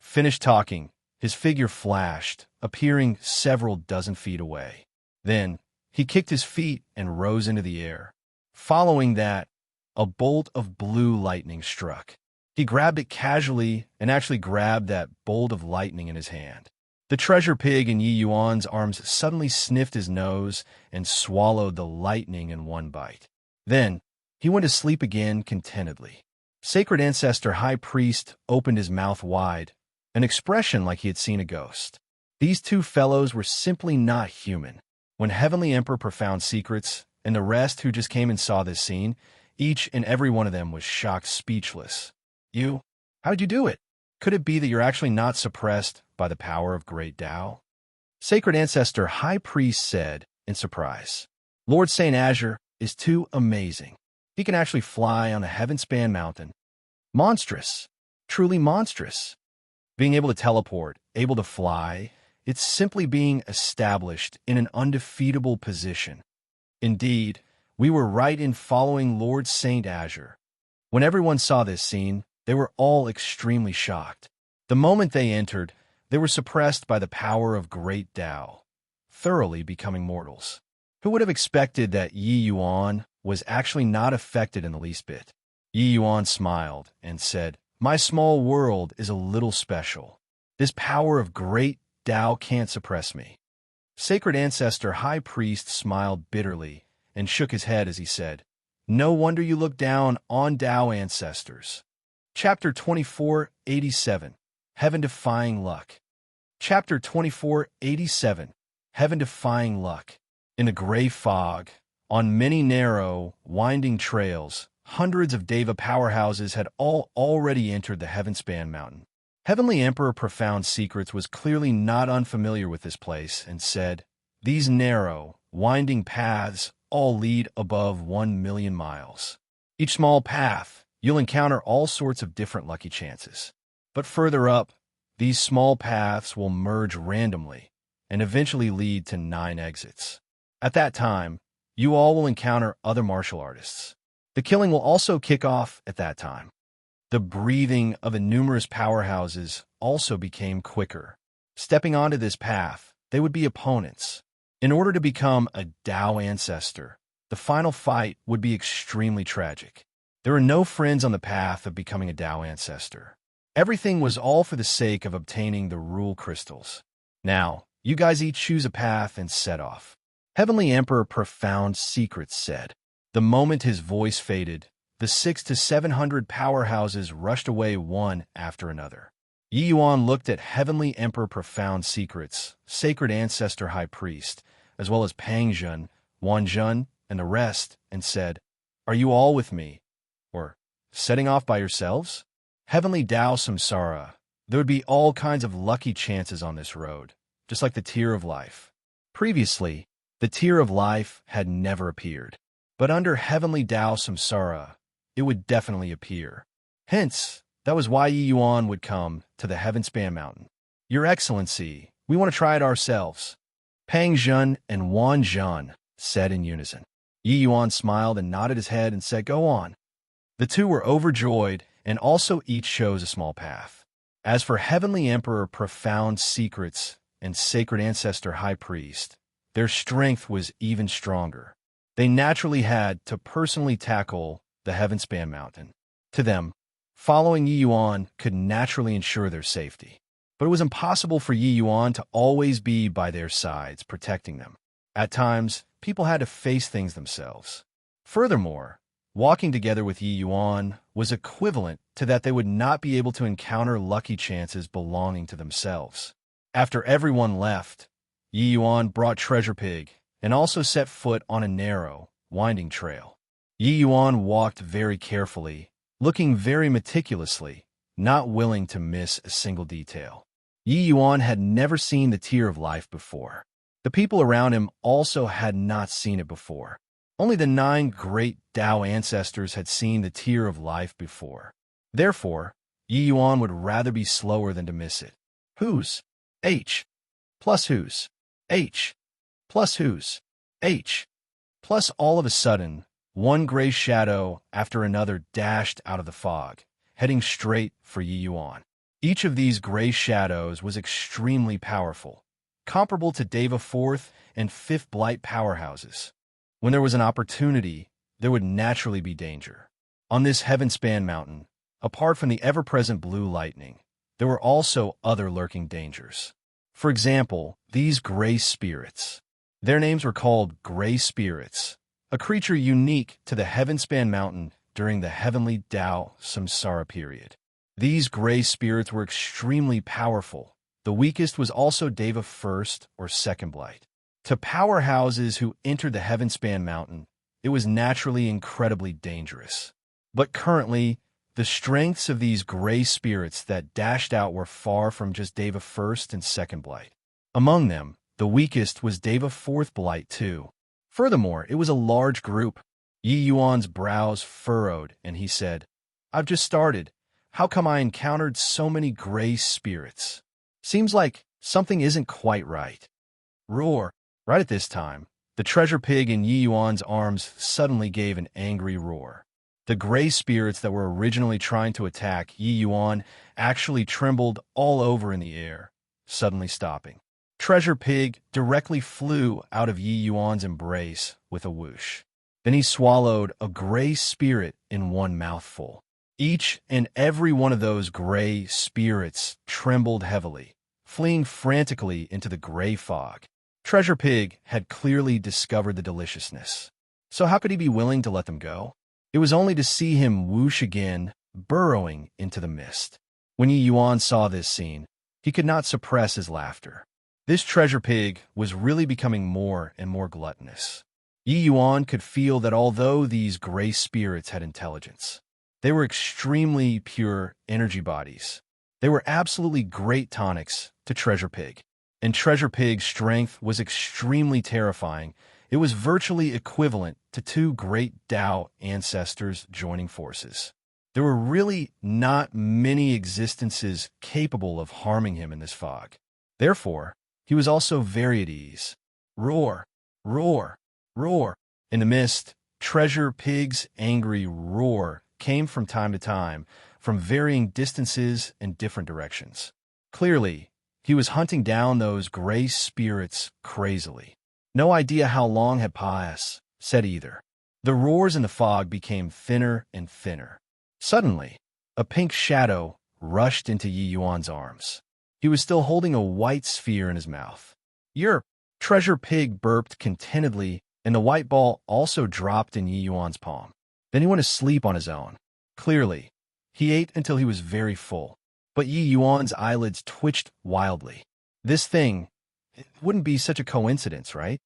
Finished talking, his figure flashed, appearing several dozen feet away. Then, he kicked his feet and rose into the air. Following that, a bolt of blue lightning struck. He grabbed it casually and actually grabbed that bolt of lightning in his hand. The treasure pig in Yi Yuan's arms suddenly sniffed his nose and swallowed the lightning in one bite. Then, he went to sleep again contentedly. Sacred Ancestor High Priest opened his mouth wide, an expression like he had seen a ghost. These two fellows were simply not human. When Heavenly Emperor Profound Secrets and the rest who just came and saw this scene, each and every one of them was shocked speechless. How'd you do it? Could it be that you're actually not suppressed by the power of great Tao? Sacred Ancestor High Priest said in surprise, Lord Saint Azure is too amazing. He can actually fly on a heaven-span mountain. Monstrous. Truly monstrous. Being able to teleport, able to fly, it's simply being established in an undefeatable position. Indeed, we were right in following Lord Saint Azure. When everyone saw this scene, they were all extremely shocked. The moment they entered, they were suppressed by the power of great Tao, thoroughly becoming mortals. Who would have expected that Yi Yuan was actually not affected in the least bit? Yi Yuan smiled and said, My small world is a little special. This power of great Tao can't suppress me. Sacred Ancestor High Priest smiled bitterly and shook his head as he said, No wonder you look down on Tao ancestors. Chapter 2487, Heaven-Defying Luck. Chapter 2487, Heaven-Defying Luck. In the gray fog, on many narrow, winding trails, hundreds of Deva powerhouses had already entered the heaven-span mountain. Heavenly Emperor Profound Secrets was clearly not unfamiliar with this place and said, These narrow, winding paths all lead above 1,000,000 miles. Each small path, you'll encounter all sorts of different lucky chances. But further up, these small paths will merge randomly and eventually lead to 9 exits. At that time, you all will encounter other martial artists. The killing will also kick off at that time. The breathing of the numerous powerhouses also became quicker. Stepping onto this path, they would be opponents. In order to become a Tao ancestor, the final fight would be extremely tragic. There are no friends on the path of becoming a Tao ancestor. Everything was all for the sake of obtaining the rule crystals. Now, you guys each choose a path and set off. Heavenly Emperor Profound Secrets said. The moment his voice faded, the 600 to 700 powerhouses rushed away one after another. Yi Yuan looked at Heavenly Emperor Profound Secrets, Sacred Ancestor High Priest, as well as Pang Zhen, Wan Zhen, and the rest, and said, Are you all with me? Or, setting off by yourselves? Heavenly Tao Samsara, there would be all kinds of lucky chances on this road, just like the Tear of Life. Previously, the Tear of Life had never appeared, but under Heavenly Tao Samsara, it would definitely appear. Hence, that was why Yi Yuan would come to the Heaven-Span Mountain. Your Excellency, we want to try it ourselves. Pang Zhen and Wan Zhen said in unison. Yi Yuan smiled and nodded his head and said, Go on. The two were overjoyed and also each chose a small path. As for Heavenly Emperor, Profound Secrets, and Sacred Ancestor High Priest, their strength was even stronger. They naturally had to personally tackle the Heavenspan Mountain. To them, following Yi Yuan could naturally ensure their safety. But it was impossible for Yi Yuan to always be by their sides, protecting them. At times, people had to face things themselves. Furthermore, walking together with Yi Yuan was equivalent to that they would not be able to encounter lucky chances belonging to themselves. After everyone left, Yi Yuan brought Treasure Pig and also set foot on a narrow, winding trail. Yi Yuan walked very carefully, looking very meticulously, not willing to miss a single detail. Yi Yuan had never seen the Tear of Life before. The people around him also had not seen it before. Only the 9 great Tao ancestors had seen the Tear of Life before. Therefore, Yi Yuan would rather be slower than to miss it. Whose? H. Plus whose? H. Plus whose? H. Plus all of a sudden, one gray shadow after another dashed out of the fog, heading straight for Yi Yuan. Each of these gray shadows was extremely powerful, comparable to Deva 4th and 5th Blight powerhouses. When there was an opportunity, there would naturally be danger. On this Heavenspan Mountain, apart from the ever-present blue lightning, there were also other lurking dangers. For example, these gray spirits. Their names were called Gray Spirits, a creature unique to the Heavenspan Mountain during the Heavenly Tao Samsara period. These gray spirits were extremely powerful. The weakest was also Deva 1st or 2nd Blight. To powerhouses who entered the Heavenspan Mountain, it was naturally incredibly dangerous. But currently, the strengths of these gray spirits that dashed out were far from just Deva 1st and 2nd Blight. Among them, the weakest was Deva 4th Blight too. Furthermore, it was a large group. Yi Yuan's brows furrowed, and he said, "I've just started. How come I encountered so many gray spirits? Seems like something isn't quite right." Roar! Right at this time, the Treasure Pig in Yi Yuan's arms suddenly gave an angry roar. The gray spirits that were originally trying to attack Yi Yuan actually trembled all over in the air, suddenly stopping. Treasure Pig directly flew out of Yi Yuan's embrace with a whoosh. Then he swallowed a gray spirit in one mouthful. Each and every one of those gray spirits trembled heavily, fleeing frantically into the gray fog. Treasure Pig had clearly discovered the deliciousness. So how could he be willing to let them go? It was only to see him whoosh again, burrowing into the mist. When Yi Yuan saw this scene, he could not suppress his laughter. This Treasure Pig was really becoming more and more gluttonous. Yi Yuan could feel that although these gray spirits had intelligence, they were extremely pure energy bodies. They were absolutely great tonics to Treasure Pig. And Treasure Pig's strength was extremely terrifying. It was virtually equivalent to 2 great Tao ancestors joining forces. There were really not many existences capable of harming him in this fog. Therefore, he was also very at ease. Roar! Roar! Roar! In the mist, Treasure Pig's angry roar came from time to time, from varying distances and different directions. Clearly, he was hunting down those gray spirits crazily. No idea how long had passed, said either. The roars in the fog became thinner and thinner. Suddenly, a pink shadow rushed into Yi Yuan's arms. He was still holding a white sphere in his mouth. "Your Treasure Pig burped contentedly, and the white ball also dropped in Yi Yuan's palm. Then he went to sleep on his own. Clearly, he ate until he was very full. But Yi Yuan's eyelids twitched wildly. This thing, it wouldn't be such a coincidence, right?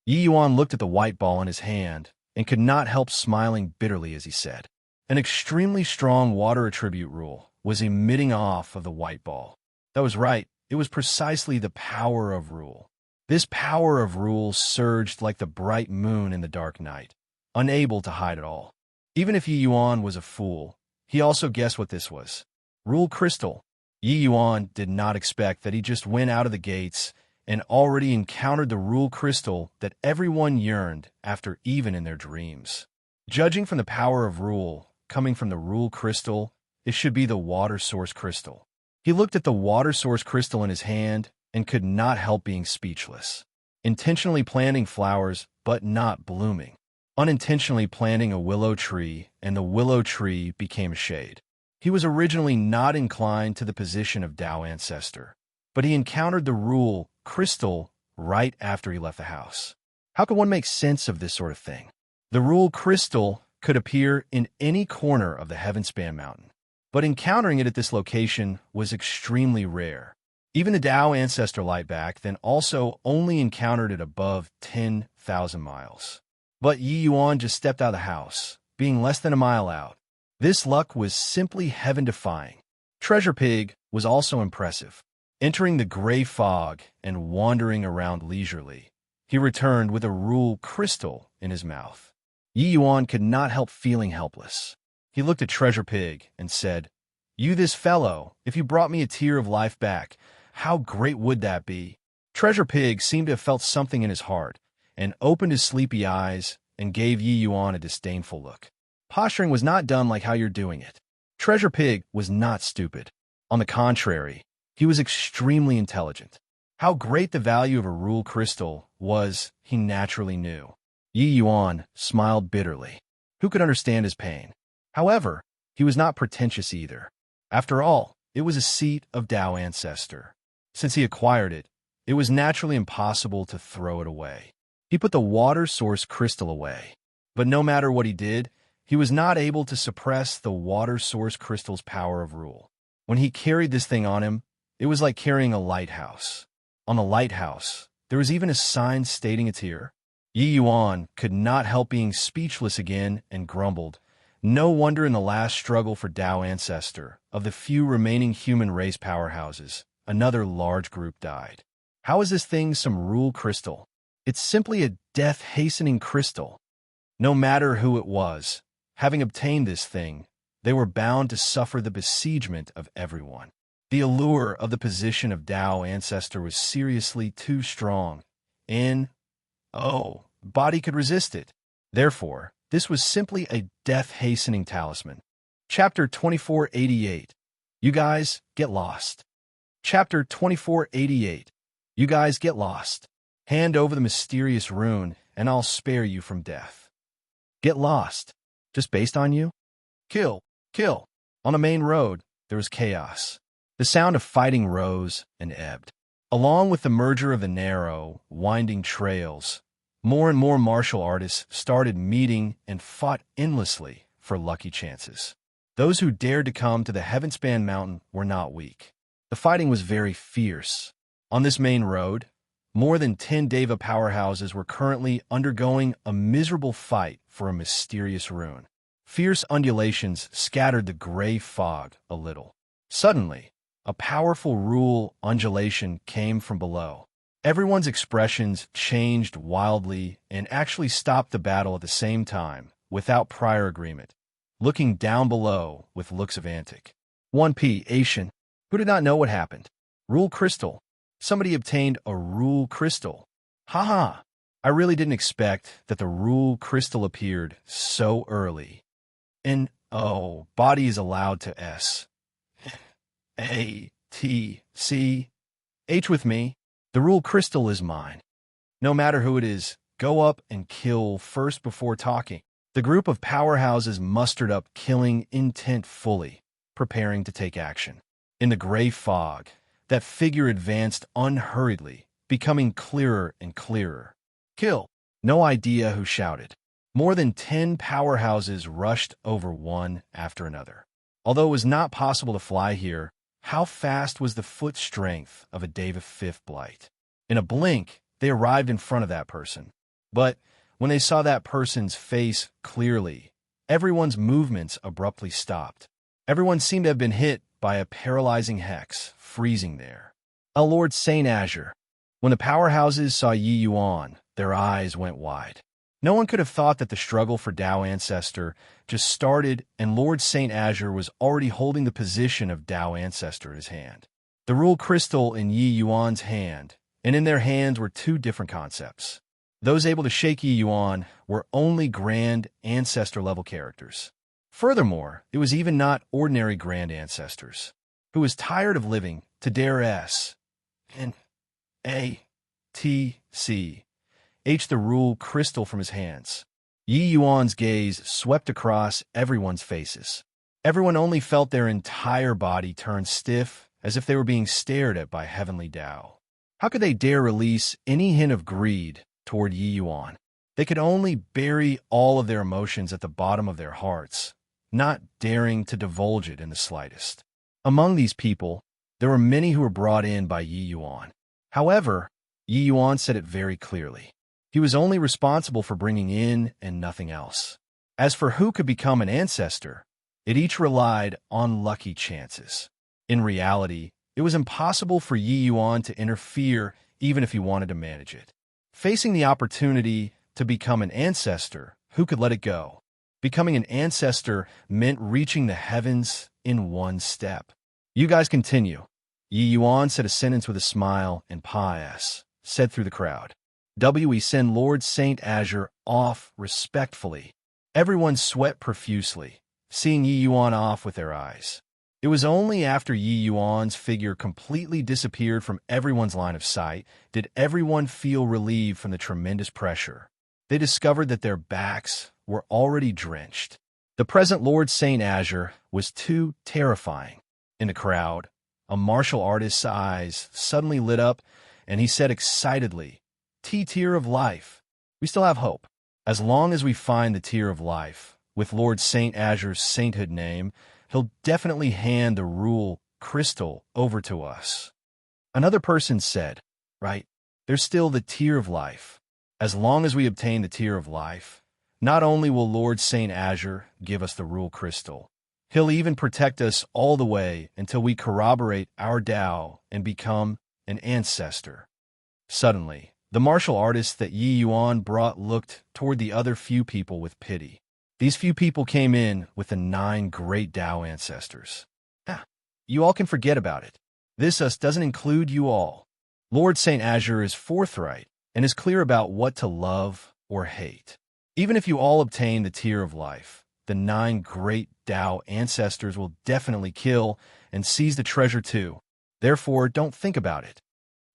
Yi Yuan looked at the white ball in his hand and could not help smiling bitterly as he said, "An extremely strong water attribute rule was emitting off of the white ball." That was right. It was precisely the power of rule. This power of rule surged like the bright moon in the dark night, unable to hide it all. Even if Yi Yuan was a fool, he also guessed what this was. Rule crystal. Yi Yuan did not expect that he just went out of the gates and already encountered the rule crystal that everyone yearned after even in their dreams. Judging from the power of rule coming from the rule crystal, it should be the water source crystal. He looked at the water source crystal in his hand and could not help being speechless. Intentionally planting flowers, but not blooming. Unintentionally planting a willow tree, and the willow tree became a shade. He was originally not inclined to the position of Tao ancestor, but he encountered the rule crystal right after he left the house. How could one make sense of this sort of thing? The rule crystal could appear in any corner of the Heavenspan mountain, but encountering it at this location was extremely rare. Even the Tao ancestor light back then also only encountered it above 10,000 miles. But Yi Yuan just stepped out of the house, being less than a mile out. This luck was simply heaven-defying. Treasure Pig was also impressive. Entering the gray fog and wandering around leisurely, he returned with a rule crystal in his mouth. Yi Yuan could not help feeling helpless. He looked at Treasure Pig and said, "You this fellow, if you brought me a tear of life back, how great would that be?" Treasure Pig seemed to have felt something in his heart and opened his sleepy eyes and gave Yi Yuan a disdainful look. Posturing was not dumb like how you're doing it. Treasure Pig was not stupid. On the contrary, he was extremely intelligent. How great the value of a rule crystal was, he naturally knew. Yi Yuan smiled bitterly. Who could understand his pain? However, he was not pretentious either. After all, it was a seat of Tao ancestor. Since he acquired it, it was naturally impossible to throw it away. He put the water source crystal away. But no matter what he did, he was not able to suppress the water source crystal's power of rule. When he carried this thing on him, it was like carrying a lighthouse. On the lighthouse, there was even a sign stating it's here. Yi Yuan could not help being speechless again and grumbled. No wonder in the last struggle for Tao ancestor, of the few remaining human race powerhouses, another large group died. How is this thing some rule crystal? It's simply a death-hastening crystal. No matter who it was, having obtained this thing, they were bound to suffer the besiegement of everyone. The allure of the position of Tao ancestor was seriously too strong, and, body could resist it. Therefore, this was simply a death-hastening talisman. Chapter 2488. You guys get lost. Chapter 2488. You guys get lost. Hand over the mysterious rune, and I'll spare you from death. Get lost. Just based on you? Kill. Kill. On the main road, there was chaos. The sound of fighting rose and ebbed. Along with the merger of the narrow, winding trails, more and more martial artists started meeting and fought endlessly for lucky chances. Those who dared to come to the Heavenspan mountain were not weak. The fighting was very fierce. On this main road, more than 10 Deva powerhouses were currently undergoing a miserable fight for a mysterious rune. Fierce undulations scattered the gray fog a little. Suddenly, a powerful rule undulation came from below. Everyone's expressions changed wildly and actually stopped the battle at the same time, without prior agreement, looking down below with looks of antic. 1P Asian, who did not know what happened. Rule crystal. Somebody obtained a rule crystal. Haha, I really didn't expect that the rule crystal appeared so early. And, body is allowed to S. A, T, C, H with me. The rule crystal is mine. No matter who it is, go up and kill first before talking. The group of powerhouses mustered up killing intent fully, preparing to take action. In the gray fog, that figure advanced unhurriedly, becoming clearer and clearer. Kill. No idea who shouted. More than 10 powerhouses rushed over one after another. Although it was not possible to fly here, how fast was the foot strength of a Deva Fifth Blight? In a blink, they arrived in front of that person. But when they saw that person's face clearly, everyone's movements abruptly stopped. Everyone seemed to have been hit by a paralyzing hex, freezing there. O Lord Saint Azure. When the powerhouses saw Yi Yuan, their eyes went wide. No one could have thought that the struggle for Tao Ancestor just started and Lord Saint Azure was already holding the position of Tao Ancestor in his hand. The rule crystal in Yi Yuan's hand, and in their hands were two different concepts. Those able to shake Yi Yuan were only Grand Ancestor level characters. Furthermore, it was even not ordinary Grand Ancestors. who was tired of living to dare S. And A.T.C.H. the rule crystal from his hands. Yi Yuan's gaze swept across everyone's faces. Everyone only felt their entire body turn stiff, as if they were being stared at by heavenly Tao. How could they dare release any hint of greed toward Yi Yuan? They could only bury all of their emotions at the bottom of their hearts, not daring to divulge it in the slightest. Among these people, there were many who were brought in by Yi Yuan. However, Yi Yuan said it very clearly. He was only responsible for bringing in and nothing else. As for who could become an ancestor, it each relied on lucky chances. In reality, it was impossible for Yi Yuan to interfere even if he wanted to manage it. Facing the opportunity to become an ancestor, who could let it go? Becoming an ancestor meant reaching the heavens in one step. You guys continue. Yi Yuan said a sentence with a smile and pious, said through the crowd. We send Lord Saint Azure off respectfully. Everyone sweat profusely, seeing Yi Yuan off with their eyes. It was only after Yi Yuan's figure completely disappeared from everyone's line of sight did everyone feel relieved from the tremendous pressure. They discovered that their backs were already drenched. The present Lord Saint Azure was too terrifying. In the crowd, a martial artist's eyes suddenly lit up, and he said excitedly, Tear of life. We still have hope. As long as we find the Tear of life, with Lord Saint Azure's sainthood name, he'll definitely hand the rule crystal over to us. Another person said, right, there's still the Tear of life. As long as we obtain the Tear of life, not only will Lord Saint Azure give us the rule crystal, he'll even protect us all the way until we corroborate our Tao and become an ancestor. Suddenly, the martial artist that Yi Yuan brought looked toward the other few people with pity. These few people came in with the 9 great Tao ancestors. You all can forget about it. This doesn't include you all. Lord Saint Azure is forthright and is clear about what to love or hate. Even if you all obtain the Tear of life, the 9 great Tao ancestors will definitely kill and seize the treasure too. Therefore, don't think about it.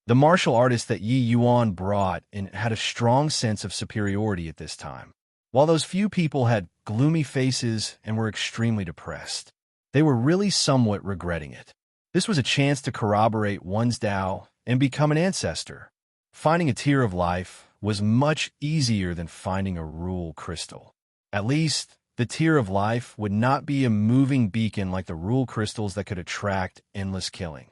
The martial artist that Yi Yuan brought in had a strong sense of superiority at this time. While those few people had gloomy faces and were extremely depressed, they were really somewhat regretting it. This was a chance to corroborate one's Tao and become an ancestor. Finding a Tear of life was much easier than finding a rule crystal. At least, the Tear of life would not be a moving beacon like the rule crystals that could attract endless killing.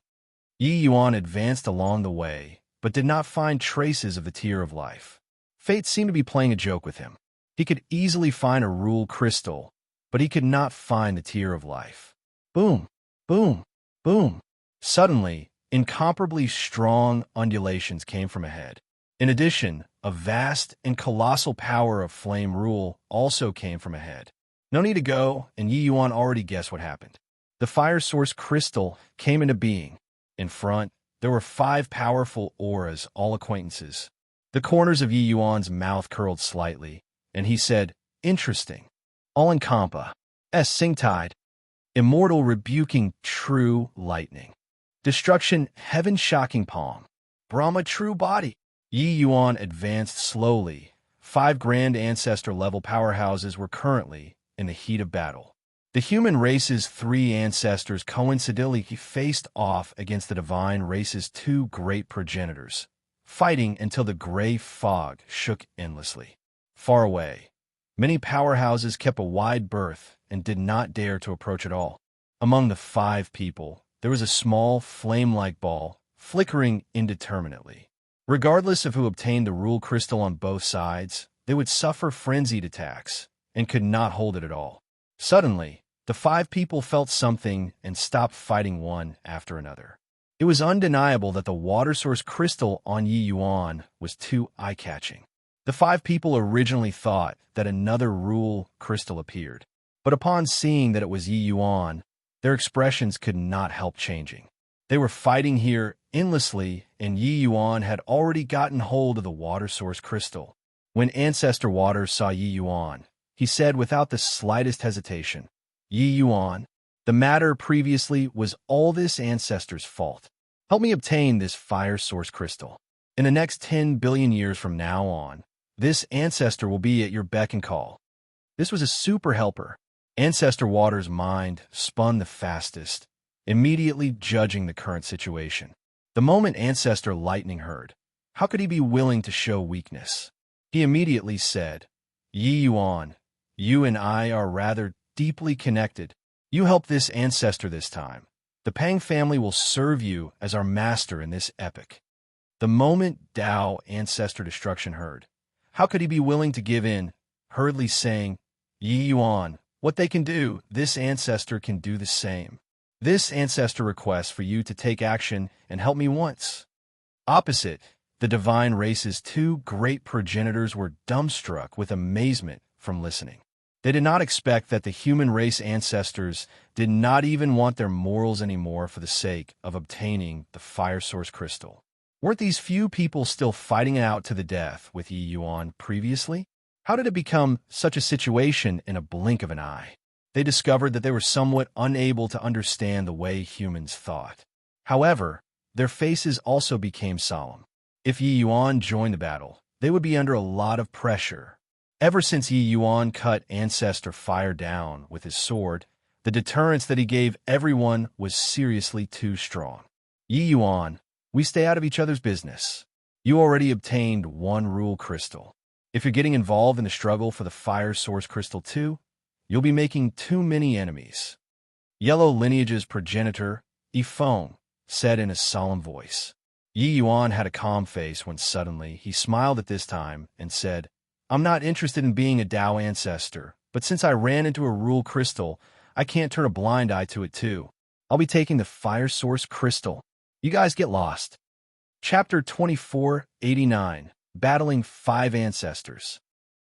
Yi Yuan advanced along the way, but did not find traces of the Tear of life. Fate seemed to be playing a joke with him. He could easily find a rule crystal, but he could not find the Tear of life. Boom, boom, boom. Suddenly, incomparably strong undulations came from ahead. In addition, a vast and colossal power of flame rule also came from ahead. No need to go, and Yi Yuan already guessed what happened. The fire source crystal came into being. In front, there were 5 powerful auras, all acquaintances. The corners of Yi Yuan's mouth curled slightly, and he said, Interesting. All-Encompa. Sing-Tide. Immortal rebuking true lightning. Destruction heaven-shocking palm. Brahma true body. Yi Yuan advanced slowly. 5 grand ancestor-level powerhouses were currently in the heat of battle. The human race's 3 ancestors coincidentally faced off against the divine race's 2 great progenitors, fighting until the gray fog shook endlessly. Far away, many powerhouses kept a wide berth and did not dare to approach at all. Among the 5 people, there was a small, flame-like ball, flickering indeterminately. Regardless of who obtained the rule crystal on both sides, they would suffer frenzied attacks and could not hold it at all. Suddenly, the 5 people felt something and stopped fighting one after another. It was undeniable that the water source crystal on Yi Yuan was too eye-catching. The 5 people originally thought that another rule crystal appeared, but upon seeing that it was Yi Yuan, their expressions could not help changing. They were fighting here endlessly, and Yi Yuan had already gotten hold of the water source crystal. When Ancestor Water saw Yi Yuan, he said without the slightest hesitation, Yi Yuan, The matter previously was all this ancestor's fault. Help me obtain this fire source crystal. In the next 10 billion years from now on, this ancestor will be at your beck and call. This was a super helper. Ancestor Water's mind spun the fastest, immediately judging the current situation. The moment Ancestor Lightning heard, how could he be willing to show weakness? He immediately said, Yi Yuan, you and I are rather deeply connected. You help this ancestor this time. The Pang family will serve you as our master in this epic. The moment Tao Ancestor Destruction heard, how could he be willing to give in, hurriedly saying, Yi Yuan, what they can do, this ancestor can do the same. This ancestor requests for you to take action and help me once. Opposite, the divine race's two great progenitors were dumbstruck with amazement from listening. They did not expect that the human race ancestors did not even want their morals anymore for the sake of obtaining the fire source crystal. Weren't these few people still fighting it out to the death with Yi Yuan previously? How did it become such a situation in a blink of an eye? They discovered that they were somewhat unable to understand the way humans thought. However, their faces also became solemn. If Yi Yuan joined the battle, they would be under a lot of pressure. Ever since Yi Yuan cut Ancestor Fire down with his sword, the deterrence that he gave everyone was seriously too strong. Yi Yuan, we stay out of each other's business. You already obtained one rule crystal. If you're getting involved in the struggle for the fire source crystal too, you'll be making too many enemies. Yellow Lineage's progenitor, Yifeng, said in a solemn voice. Yi Yuan had a calm face when suddenly he smiled at this time and said, I'm not interested in being a Tao ancestor, but since I ran into a rule crystal, I can't turn a blind eye to it too. I'll be taking the fire source crystal. You guys get lost. Chapter 2489, Battling 5 Ancestors.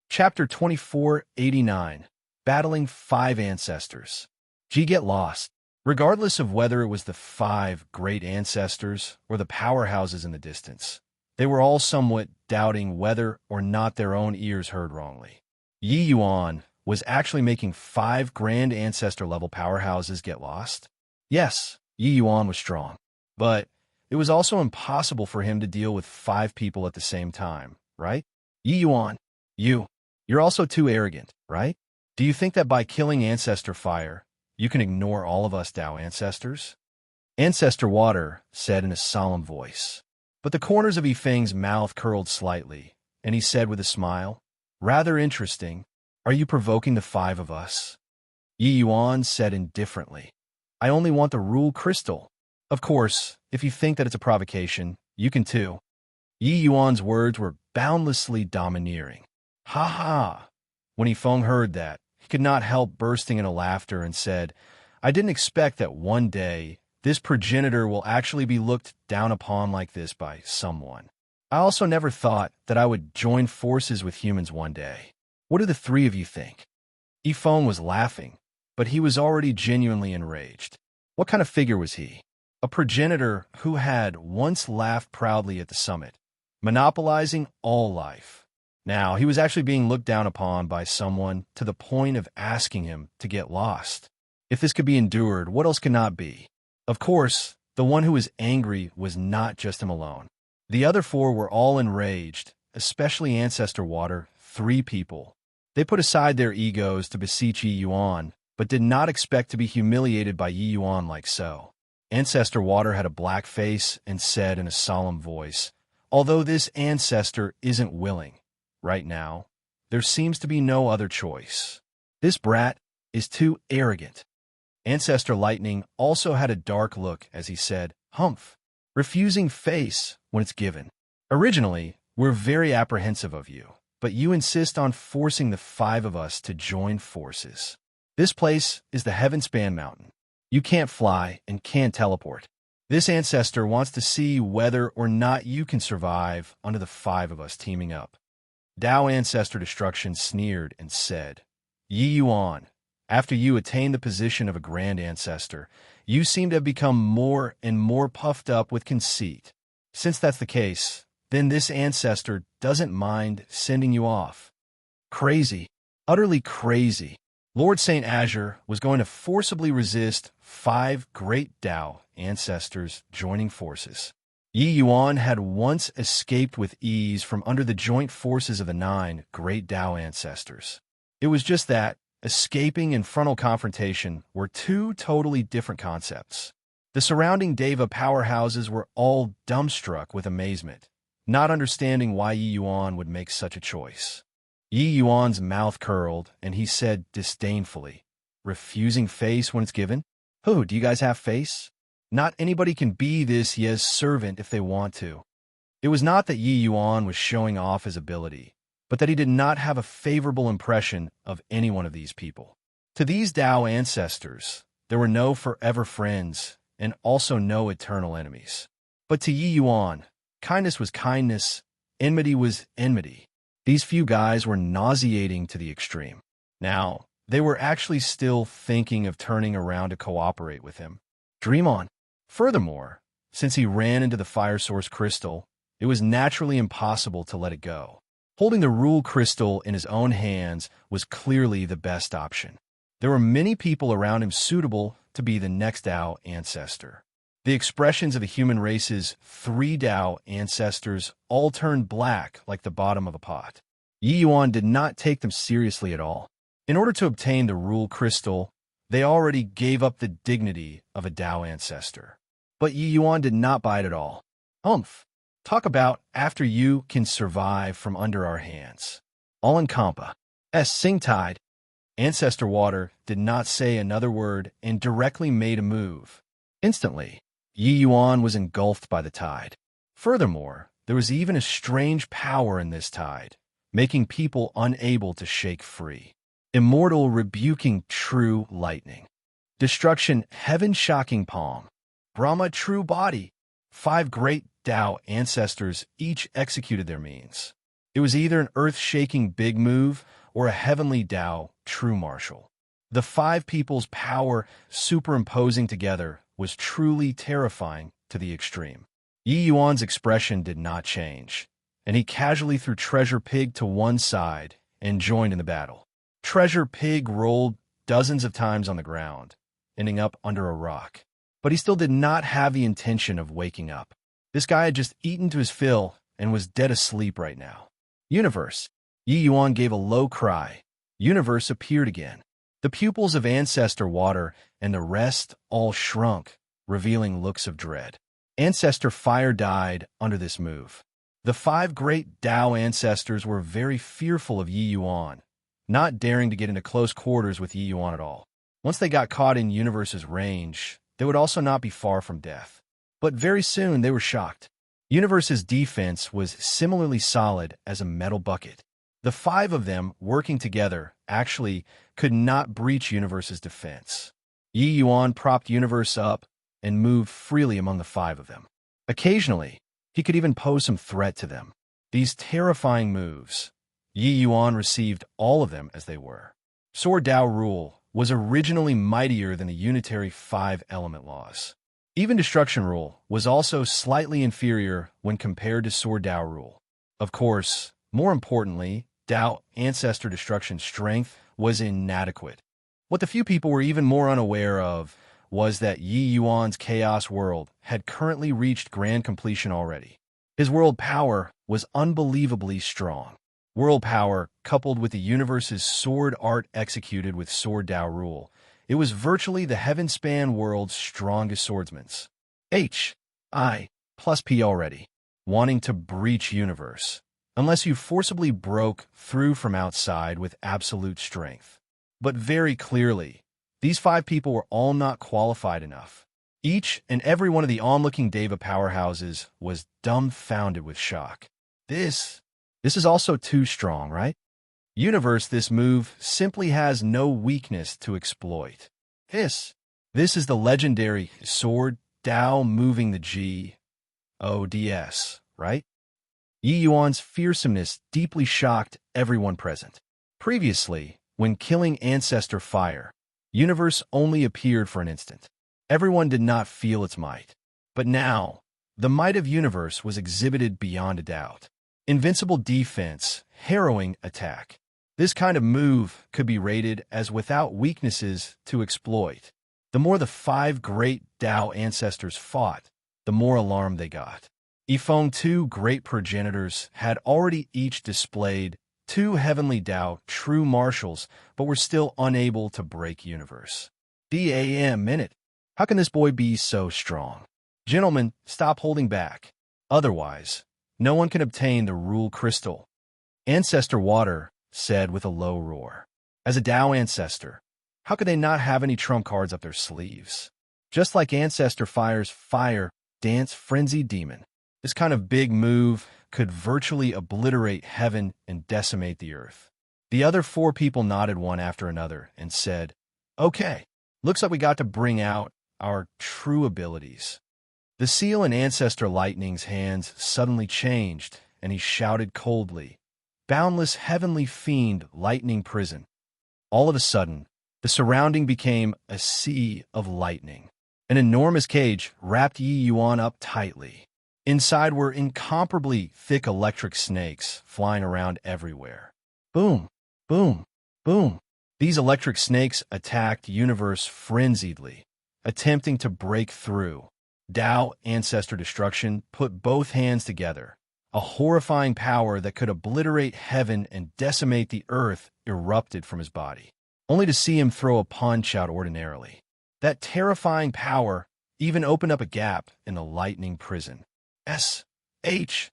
Chapter 2489, Battling 5 Ancestors. Get lost. Regardless of whether it was the 5 great ancestors or the powerhouses in the distance, they were all somewhat doubting whether or not their own ears heard wrongly. Yi Yuan was actually making 5 grand ancestor-level powerhouses get lost. Yes, Yi Yuan was strong, but it was also impossible for him to deal with 5 people at the same time, right? Yi Yuan, you're also too arrogant, right? Do you think that by killing Ancestor Fire, you can ignore all of us Tao ancestors? Ancestor Water said in a solemn voice. But the corners of Yifeng's mouth curled slightly, and he said with a smile, Rather interesting. Are you provoking the 5 of us? Yi Yuan said indifferently, I only want the rule crystal. Of course, if you think that it's a provocation, you can too. Yi Yuan's words were boundlessly domineering. Ha ha! When Yifeng heard that, he could not help bursting into laughter and said, I didn't expect that one day this progenitor will actually be looked down upon like this by someone. I also never thought that I would join forces with humans one day. What do the 3 of you think? Yifeng was laughing, but he was already genuinely enraged. What kind of figure was he? A progenitor who had once laughed proudly at the summit, monopolizing all life. Now, he was actually being looked down upon by someone to the point of asking him to get lost. If this could be endured, what else could not be? Of course, the one who was angry was not just him alone. The other 4 were all enraged, especially Ancestor Water, 3 people. They put aside their egos to beseech Yi Yuan, but did not expect to be humiliated by Yi Yuan like so. Ancestor Water had a black face and said in a solemn voice, Although this ancestor isn't willing, right now, there seems to be no other choice. This brat is too arrogant. Ancestor Lightning also had a dark look as he said, Humph, refusing face when it's given. Originally, we're very apprehensive of you, but you insist on forcing the 5 of us to join forces. This place is the Heavenspan Mountain. You can't fly and can't teleport. This ancestor wants to see whether or not you can survive under the 5 of us teaming up. Tao Ancestor Destruction sneered and said, Yi Yuan, after you attain the position of a grand ancestor, you seem to have become more and more puffed up with conceit. Since that's the case, then this ancestor doesn't mind sending you off. Crazy, utterly crazy. Lord Saint Azure was going to forcibly resist 5 great Tao ancestors joining forces. Yi Yuan had once escaped with ease from under the joint forces of the 9 great Tao ancestors. It was just that escaping and frontal confrontation were 2 totally different concepts. The surrounding Deva powerhouses were all dumbstruck with amazement, not understanding why Yi Yuan would make such a choice. Yi Yuan's mouth curled, and he said disdainfully, "Refusing face when it's given? Oh, do you guys have face? Not anybody can be this Ye's servant if they want to." It was not that Yi Yuan was showing off his ability, but that he did not have a favorable impression of any one of these people. To these Tao ancestors, there were no forever friends and also no eternal enemies. But to Yi Yuan, kindness was kindness, enmity was enmity. These few guys were nauseating to the extreme. Now, they were actually still thinking of turning around to cooperate with him. Dream on. Furthermore, since he ran into the fire source crystal, it was naturally impossible to let it go. Holding the rule crystal in his own hands was clearly the best option. There were many people around him suitable to be the next Tao ancestor. The expressions of the human race's 3 Tao ancestors all turned black like the bottom of a pot. Yi Yuan did not take them seriously at all. In order to obtain the rule crystal, they already gave up the dignity of a Tao ancestor. But Yi Yuan did not buy it at all. Talk about after you can survive from under our hands. All in Kampa. Sing Tide. Ancestor Water did not say another word and directly made a move. Instantly, Yi Yuan was engulfed by the tide. Furthermore, there was even a strange power in this tide, making people unable to shake free. Immortal rebuking true lightning. Destruction heaven-shocking palm. Brahma true body. 5 great Tao ancestors each executed their means. It was either an earth-shaking big move or a heavenly Tao true martial. The 5 people's power superimposing together was truly terrifying to the extreme. Yi Yuan's expression did not change, and he casually threw Treasure Pig to one side and joined in the battle. Treasure Pig rolled dozens of times on the ground, ending up under a rock. But he still did not have the intention of waking up. This guy had just eaten to his fill and was dead asleep right now. Universe. Yi Yuan gave a low cry. Universe appeared again. The pupils of Ancestor Water and the rest all shrunk, revealing looks of dread. Ancestor Fire died under this move. The 5 great Tao ancestors were very fearful of Yi Yuan, not daring to get into close quarters with Yi Yuan at all. Once they got caught in Universe's range, they would also not be far from death. But very soon they were shocked. Universe's defense was similarly solid as a metal bucket. The 5 of them working together actually could not breach Universe's defense. Yi Yuan propped Universe up and moved freely among the 5 of them. Occasionally, he could even pose some threat to them. These terrifying moves, Yi Yuan received all of them as they were. Sword Tao Rule was originally mightier than the unitary 5-element laws. Even Destruction Rule was also slightly inferior when compared to Sword Tao Rule. Of course, more importantly, Tao Ancestor Destruction strength was inadequate. What the few people were even more unaware of was that Yi Yuan's Chaos World had currently reached grand completion already. His world power was unbelievably strong. World power, coupled with the universe's sword art executed with Sword Tao Rule, it was virtually the Heavenspan world's strongest swordsmen. I plus P already, wanting to breach universe, unless you forcibly broke through from outside with absolute strength. But very clearly, these 5 people were all not qualified enough. Each and every one of the onlooking Deva powerhouses was dumbfounded with shock. This is also too strong, right? Universe, this move simply has no weakness to exploit. This is the legendary Sword Tao moving the G-O-D-S, right? Yi Yuan's fearsomeness deeply shocked everyone present. Previously, when killing Ancestor Fire, Universe only appeared for an instant. Everyone did not feel its might. But now, the might of Universe was exhibited beyond a doubt. Invincible defense, harrowing attack. This kind of move could be rated as without weaknesses to exploit. The more the five great Tao ancestors fought, the more alarmed they got. Yifeng's two great progenitors had already each displayed two heavenly Tao true martials, but were still unable to break universe. Damn minute. How can this boy be so strong? Gentlemen, stop holding back. Otherwise, no one can obtain the rule crystal. Ancestor Water said with a low roar. As a Tao ancestor, how could they not have any trump cards up their sleeves? Just like Ancestor Fire's Fire Dance Frenzy Demon, this kind of big move could virtually obliterate heaven and decimate the earth. The other four people nodded one after another and said, "Okay, looks like we got to bring out our true abilities." The seal in Ancestor Lightning's hands suddenly changed, and he shouted coldly, "Boundless heavenly fiend lightning prison." All of a sudden, the surrounding became a sea of lightning. An enormous cage wrapped Yi Yuan up tightly. Inside were incomparably thick electric snakes flying around everywhere. Boom, boom, boom. These electric snakes attacked universe frenziedly, attempting to break through. Tao Ancestor Destruction put both hands together. A horrifying power that could obliterate heaven and decimate the earth erupted from his body, only to see him throw a punch out ordinarily. That terrifying power even opened up a gap in the lightning prison. S-H-I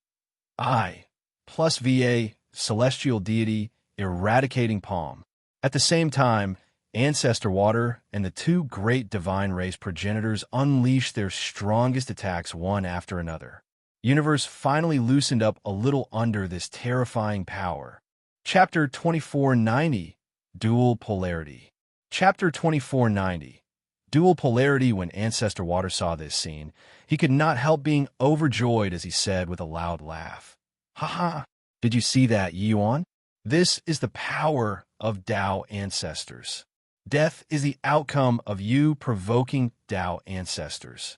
plus VA, celestial deity, eradicating palm. At the same time, Ancestor Water and the two great divine race progenitors unleashed their strongest attacks one after another. Universe finally loosened up a little under this terrifying power. Chapter 2490, Dual Polarity. Chapter 2490, Dual Polarity. When Ancestor Water saw this scene, he could not help being overjoyed as he said with a loud laugh, "Haha, did you see that, Yi Yuan? This is the power of Tao ancestors. Death is the outcome of you provoking Tao ancestors.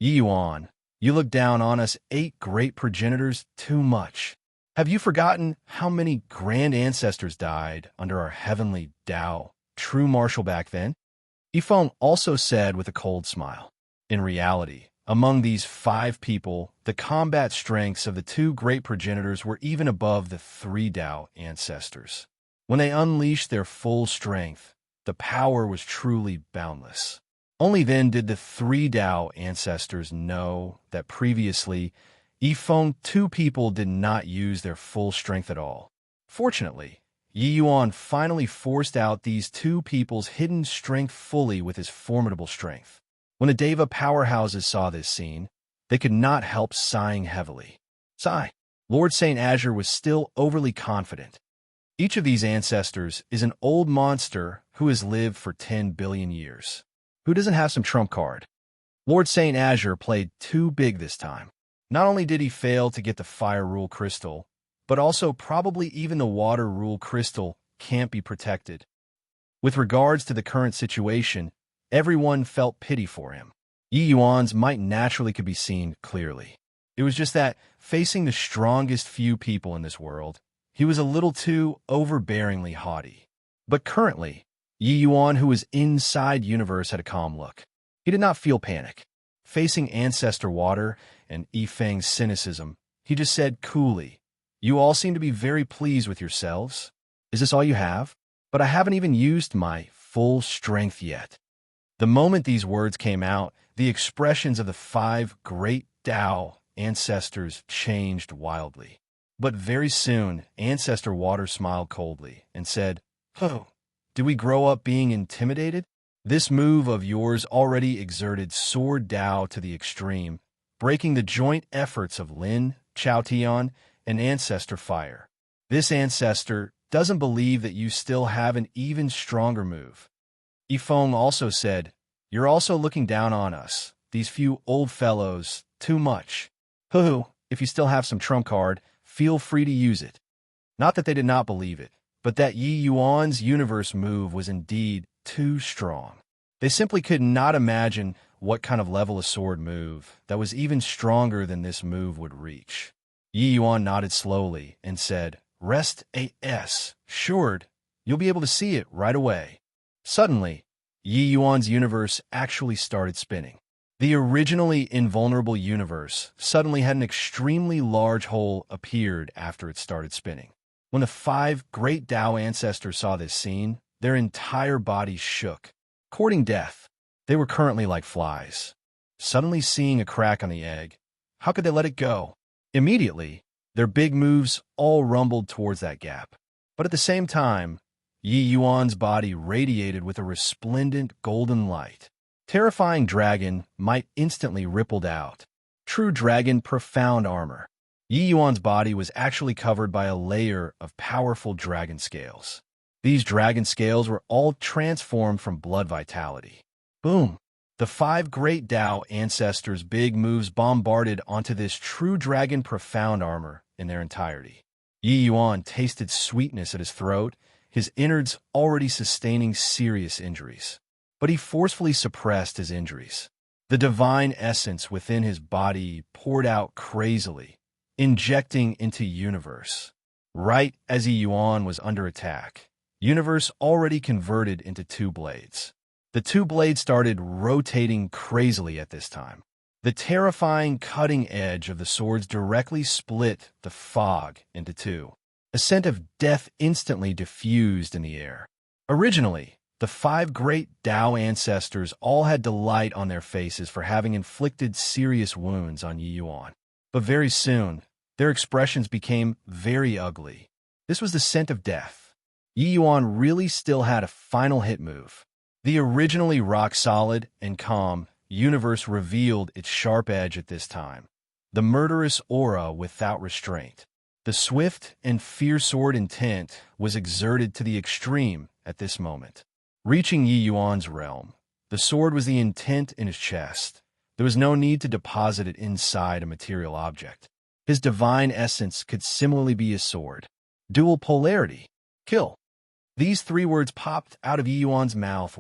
Yi Yuan, you look down on us 8 great progenitors too much. Have you forgotten how many grand ancestors died under our heavenly Tao, true martial back then?" Yifeng also said with a cold smile. In reality, among these 5 people, the combat strengths of the 2 great progenitors were even above the 3 Tao ancestors. When they unleashed their full strength, the power was truly boundless. Only then did the 3 Tao ancestors know that previously, Yifeng 2 people did not use their full strength at all. Fortunately, Yi Yuan finally forced out these 2 people's hidden strength fully with his formidable strength. When the Deva powerhouses saw this scene, they could not help sighing heavily. Sigh. Lord Saint Azure was still overly confident. Each of these ancestors is an old monster who has lived for 10 billion years. Who doesn't have some trump card? Lord Saint Azure played too big this time. Not only did he fail to get the fire rule crystal, but also probably even the water rule crystal can't be protected. With regards to the current situation, everyone felt pity for him. Yi Yuan's might naturally could be seen clearly. It was just that, facing the strongest few people in this world, he was a little too overbearingly haughty. But currently, Yi Yuan, who was inside universe, had a calm look. He did not feel panic. Facing Ancestor Water and Yifeng's cynicism, he just said coolly, "You all seem to be very pleased with yourselves. Is this all you have? But I haven't even used my full strength yet." The moment these words came out, the expressions of the 5 great Tao ancestors changed wildly. But very soon, Ancestor Water smiled coldly and said, "Oh, did we grow up being intimidated? This move of yours already exerted sword Tao to the extreme, breaking the joint efforts of Lin, Chao Tian, and Ancestor Fire. This ancestor doesn't believe that you still have an even stronger move." Yifeng also said, "You're also looking down on us, these few old fellows, too much. Hoo, if you still have some trump card, feel free to use it." Not that they did not believe it, but that Yi Yuan's universe move was indeed too strong. They simply could not imagine what kind of level a sword move that was even stronger than this move would reach. Yi Yuan nodded slowly and said, Rest assured, you'll be able to see it right away. Suddenly, Yi Yuan's universe actually started spinning. The originally invulnerable universe suddenly had an extremely large hole appeared after it started spinning. When the 5 great Tao ancestors saw this scene, their entire bodies shook. Courting death, they were currently like flies. Suddenly seeing a crack on the egg, how could they let it go? Immediately, their big moves all rumbled towards that gap. But at the same time, Yi Yuan's body radiated with a resplendent golden light. Terrifying dragon might instantly rippled out. True dragon profound armor. Yi Yuan's body was actually covered by a layer of powerful dragon scales. These dragon scales were all transformed from blood vitality. Boom! The 5 great Tao ancestors' big moves bombarded onto this true dragon profound armor in their entirety. Yi Yuan tasted sweetness at his throat, his innards already sustaining serious injuries. But he forcefully suppressed his injuries. The divine essence within his body poured out crazily, injecting into universe. Right as Yi Yuan was under attack, universe already converted into 2 blades. The 2 blades started rotating crazily at this time. The terrifying cutting edge of the swords directly split the fog into 2. A scent of death instantly diffused in the air. Originally, the 5 great Tao ancestors all had delight on their faces for having inflicted serious wounds on Yi Yuan. But very soon, their expressions became very ugly. This was the scent of death. Yi Yuan really still had a final hit move. The originally rock-solid and calm universe revealed its sharp edge at this time. The murderous aura without restraint. The swift and fierce sword intent was exerted to the extreme at this moment. Reaching Yi Yuan's realm, the sword was the intent in his chest. There was no need to deposit it inside a material object. His divine essence could similarly be his sword. Dual polarity. Kill. These 3 words popped out of Yi Yuan's mouth.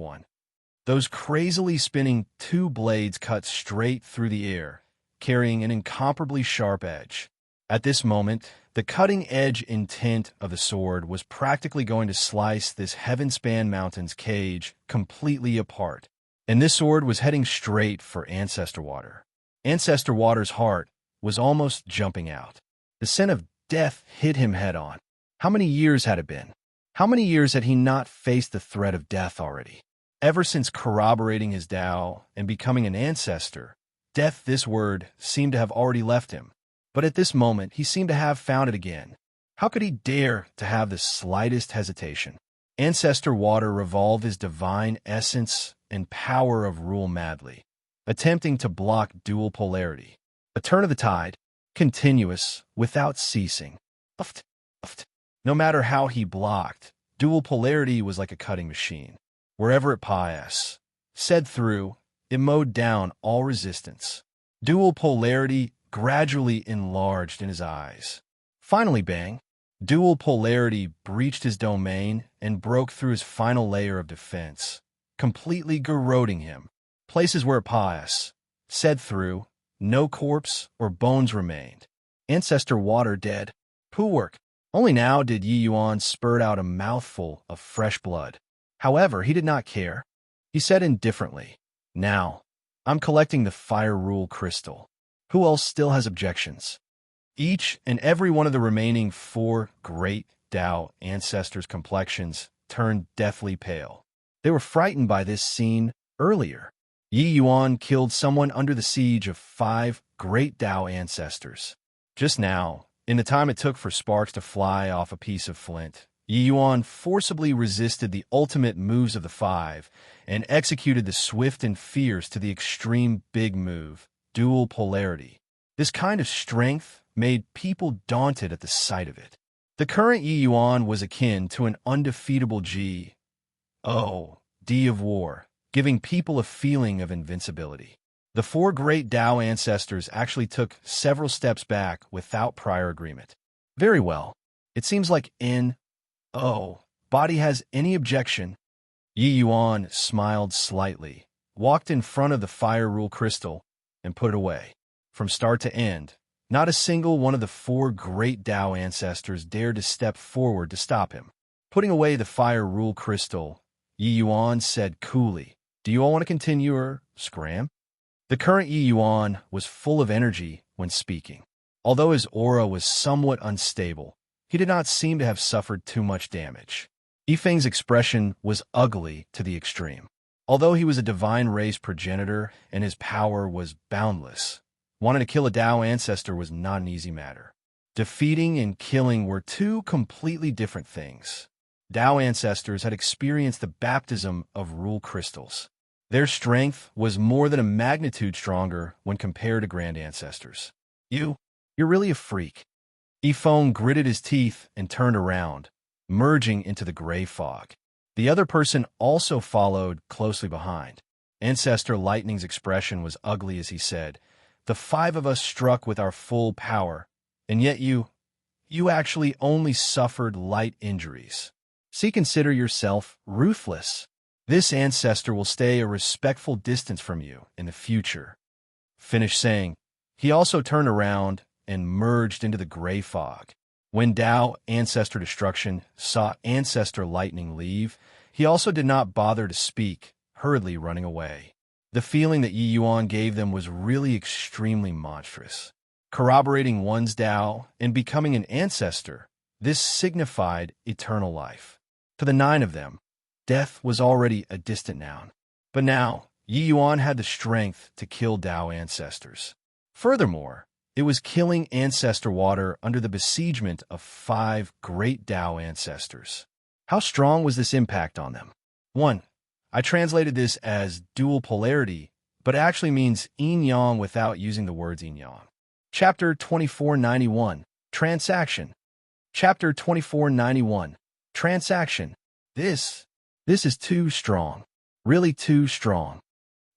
Those crazily spinning 2 blades cut straight through the air, carrying an incomparably sharp edge. At this moment, the cutting-edge intent of the sword was practically going to slice this heaven-span mountain's cage completely apart. And this sword was heading straight for Ancestor Water. Ancestor Water's heart was almost jumping out. The scent of death hit him head-on. How many years had it been? How many years had he not faced the threat of death already? Ever since corroborating his Tao and becoming an ancestor, death, this word, seemed to have already left him. But at this moment, he seemed to have found it again. How could he dare to have the slightest hesitation? Ancestor Water revolved his divine essence and power of rule madly, attempting to block dual polarity. A turn of the tide, continuous, without ceasing. No matter how he blocked, dual polarity was like a cutting machine. Wherever it passed, said through, it mowed down all resistance. Dual polarity gradually enlarged in his eyes. Finally, bang! Dual polarity breached his domain and broke through his final layer of defense, completely garroting him. Places where it passed, said through, no corpse or bones remained. Ancestor Water dead. Poo work. Only now did Yi Yuan spurt out a mouthful of fresh blood. However, he did not care. He said indifferently, now, I'm collecting the Fire Rule Crystal. Who else still has objections? Each and every one of the remaining 4 great Tao ancestors' complexions turned deathly pale. They were frightened by this scene earlier. Yi Yuan killed someone under the siege of 5 great Tao ancestors. Just now, in the time it took for sparks to fly off a piece of flint, Yi Yuan forcibly resisted the ultimate moves of the 5 and executed the swift and fierce to the extreme big move, dual polarity. This kind of strength made people daunted at the sight of it. The current Yi Yuan was akin to an undefeatable G-O-D of war, giving people a feeling of invincibility. The 4 great Tao ancestors actually took several steps back without prior agreement. Very well. It seems like body has any objection. Yi Yuan smiled slightly, walked in front of the Fire Rule Crystal, and put it away. From start to end, Not a single one of the four great Tao ancestors dared to step forward to stop him. Putting away the fire rule crystal, Yi Yuan said coolly, "Do you all want to continue or scram?" The current Yi Yuan was full of energy when speaking. Although his aura was somewhat unstable, he did not seem to have suffered too much damage. Yifeng's expression was ugly to the extreme. Although he was a divine race progenitor and his power was boundless, wanting to kill a Tao ancestor was not an easy matter. Defeating and killing were two completely different things. Tao ancestors had experienced the baptism of rule crystals. Their strength was more than a magnitude stronger when compared to grand ancestors. You're really a freak." Yifeng gritted his teeth and turned around, merging into the gray fog. The other person also followed closely behind. Ancestor Lightning's expression was ugly as he said, "The five of us struck with our full power, and yet you actually only suffered light injuries. See, consider yourself ruthless. This ancestor will stay a respectful distance from you in the future." Finished saying, he also turned around and merged into the gray fog. When Tao Ancestor Destruction saw Ancestor Lightning leave, he also did not bother to speak, hurriedly running away. The feeling that Yi Yuan gave them was really extremely monstrous. Corroborating one's Tao and becoming an ancestor, this signified eternal life. To the 9 of them, death was already a distant noun. But now, Yi Yuan had the strength to kill Tao ancestors. Furthermore, it was killing ancestor water under the besiegement of 5 great Tao ancestors. How strong was this impact on them? 1. I translated this as dual polarity, but it actually means yin-yang without using the words yin-yang. Chapter 2491, Transaction. Chapter 2491, Transaction. This is too strong. Really too strong.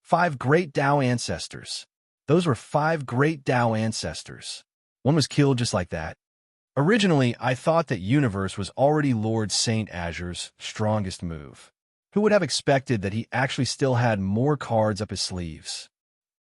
5 great Tao ancestors. Those were 5 great Tao ancestors. One was killed just like that. Originally, I thought that Universe was already Lord Saint Azure's strongest move. Who would have expected that he actually still had more cards up his sleeves?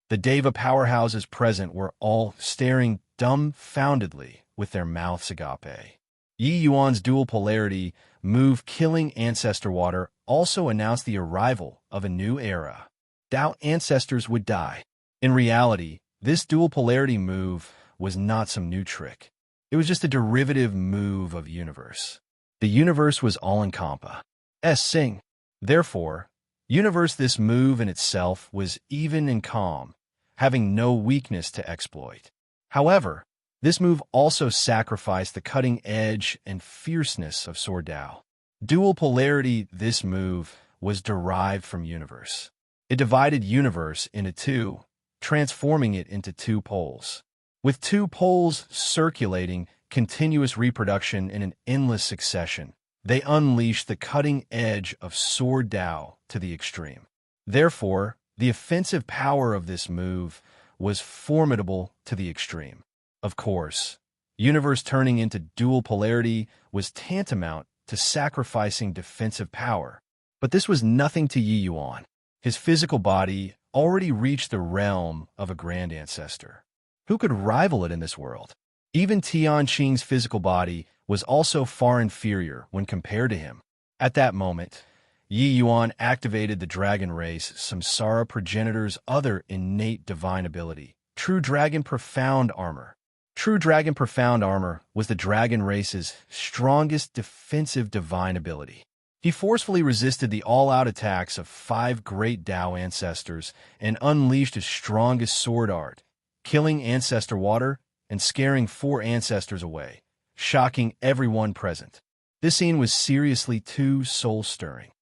The Deva powerhouses present were all staring dumbfoundedly with their mouths agape. Yi Yuan's dual polarity move killing ancestor water also announced the arrival of a new era. Tao ancestors would die. In reality, this dual polarity move was not some new trick. It was just a derivative move of Universe. The Universe was all-encompassing. Therefore, Universe this move in itself was even and calm, having no weakness to exploit. However, this move also sacrificed the cutting edge and fierceness of Sword Tao. Dual polarity this move was derived from Universe. It divided Universe into 2, transforming it into 2 poles. With 2 poles circulating continuous reproduction in an endless succession, they unleashed the cutting edge of Sword Tao to the extreme. Therefore, the offensive power of this move was formidable to the extreme. Of course, Universe turning into dual polarity was tantamount to sacrificing defensive power. But this was nothing to Yi Yuan. His physical body already reached the realm of a grand ancestor. Who could rival it in this world? Even Tianqing's physical body was also far inferior when compared to him. At that moment, Yi Yuan activated the dragon race Samsara progenitor's other innate divine ability, True Dragon Profound Armor. True Dragon Profound Armor was the dragon race's strongest defensive divine ability. He forcefully resisted the all-out attacks of 5 great Tao ancestors and unleashed his strongest sword art, killing ancestor water and scaring 4 ancestors away, shocking everyone present. This scene was seriously too soul-stirring.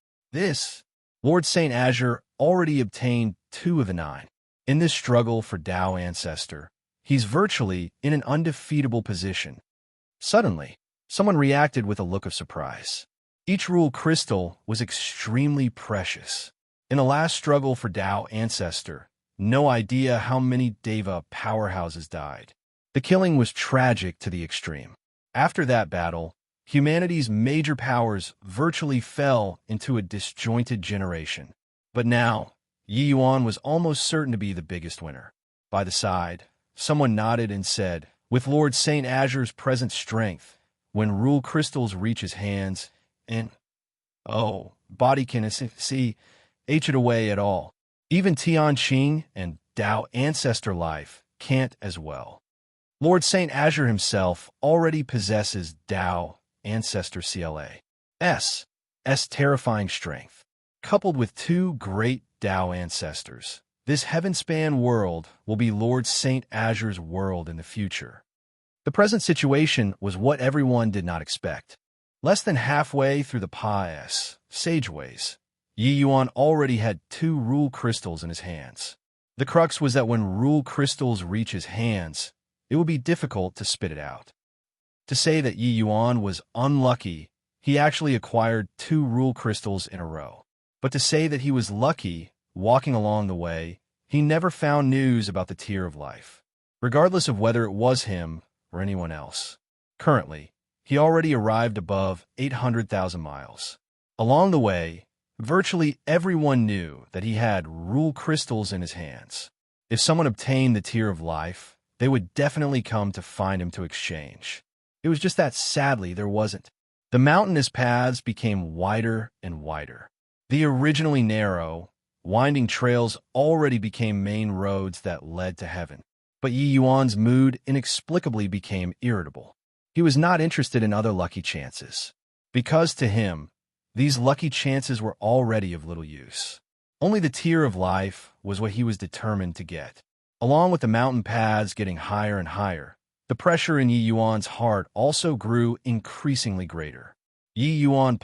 Lord Saint Azure already obtained 2 of the 9. In this struggle for Tao ancestor, he's virtually in an undefeatable position. Suddenly, someone reacted with a look of surprise. Each rule crystal was extremely precious. In the last struggle for Tao ancestor, no idea how many Deva powerhouses died. The killing was tragic to the extreme. After that battle, humanity's major powers virtually fell into a disjointed generation. But now, Yi Yuan was almost certain to be the biggest winner. By the side, Someone nodded and said, with Lord St. Azure's present strength, when rule crystals reach his hands, and, oh, body can see, H it away at all. Even Tian Qing and Tao ancestor life can't as well. Lord St. Azure himself already possesses Tao ancestor CLA's terrifying strength. Coupled with two great Tao ancestors, this heaven-span world will be Lord St. Azure's world in the future. The present situation was what everyone did not expect. Less than halfway through the pious sageways, Yi Yuan already had two rule crystals in his hands. The crux was that when rule crystals reach his hands, it would be difficult to spit it out. To say that Yi Yuan was unlucky, he actually acquired two rule crystals in a row. But to say that he was lucky, walking along the way, he never found news about the Tear of Life, regardless of whether it was him or anyone else. Currently, he already arrived above 800,000 miles. Along the way, virtually everyone knew that he had rule crystals in his hands. If someone obtained the Tear of Life, they would definitely come to find him to exchange. It was just that, sadly, there wasn't. The mountainous paths became wider and wider. The originally narrow, winding trails already became main roads that led to heaven. But Yi Yuan's mood inexplicably became irritable. He was not interested in other lucky chances, because to him, these lucky chances were already of little use. Only the Tear of Life was what he was determined to get. Along with the mountain paths getting higher and higher, the pressure in Yi Yuan's heart also grew increasingly greater. Yi Yuan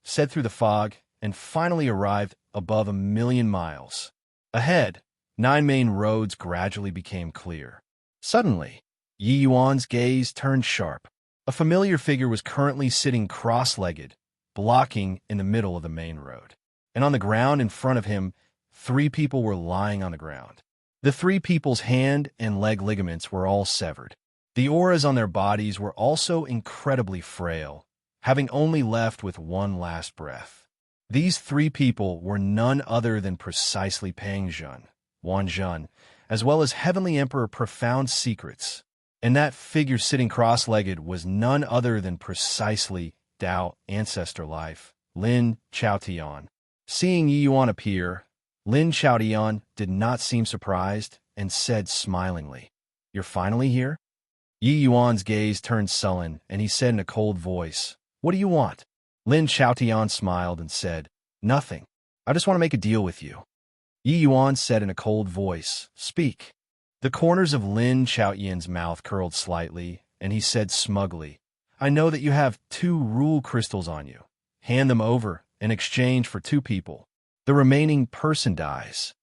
said through the fog and finally arrived above 1,000,000 miles. Ahead, 9 main roads gradually became clear. Suddenly, Yi Yuan's gaze turned sharp. A familiar figure was currently sitting cross-legged, blocking in the middle of the main road. And on the ground in front of him, 3 people were lying on the ground. The 3 people's hand and leg ligaments were all severed. The auras on their bodies were also incredibly frail, having only left with one last breath. These 3 people were none other than precisely Pangjun, Wanjun, as well as Heavenly Emperor Profound Secrets. And that figure sitting cross-legged was none other than precisely Tao Ancestor Life, Lin Chaotian. Seeing Yi Yuan appear, Lin Chaotian did not seem surprised and said smilingly, "You're finally here?" Yi Yuan's gaze turned sullen, and he said in a cold voice, "What do you want?" Lin Chaotian smiled and said, "Nothing. I just want to make a deal with you." Yi Yuan said in a cold voice, "Speak." The corners of Lin Chaotian's mouth curled slightly, and he said smugly, "I know that you have 2 rule crystals on you. Hand them over in exchange for 2 people. The remaining person dies."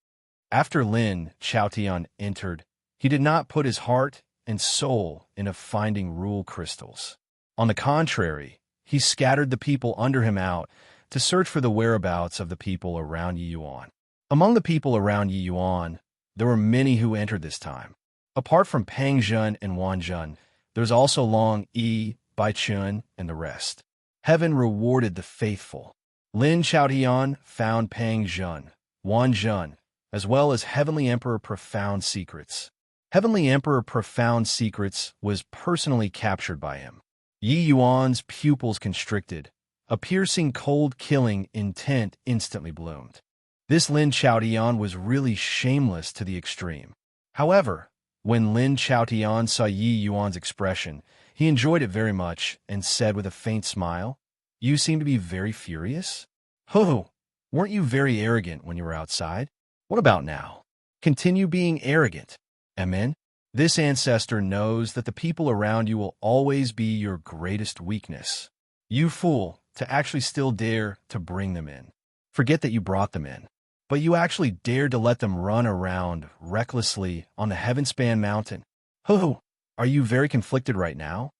After Lin Chaotian entered, he did not put his heart and soul into finding rule crystals. On the contrary, he scattered the people under him out to search for the whereabouts of the people around Yi Yuan. Among the people around Yi Yuan, there were many who entered this time. Apart from Pangjun and Wanjun, there was also Long Yi, Baichun, and the rest. Heaven rewarded the faithful. Lin Chaotian found Pangjun, Wanjun, as well as Heavenly Emperor Profound Secrets. Heavenly Emperor Profound Secrets was personally captured by him. Yi Yuan's pupils constricted. A piercing cold killing intent instantly bloomed. This Lin Chaotian was really shameless to the extreme. However, when Lin Chaotian saw Yi Yuan's expression, he enjoyed it very much and said with a faint smile, "You seem to be very furious? Ho, weren't you very arrogant when you were outside? What about now? Continue being arrogant. Amen? This ancestor knows that the people around you will always be your greatest weakness. You fool, to actually still dare to bring them in. Forget that you brought them in. But you actually dared to let them run around recklessly on the Heavenspan Mountain. Ho, are you very conflicted right now?"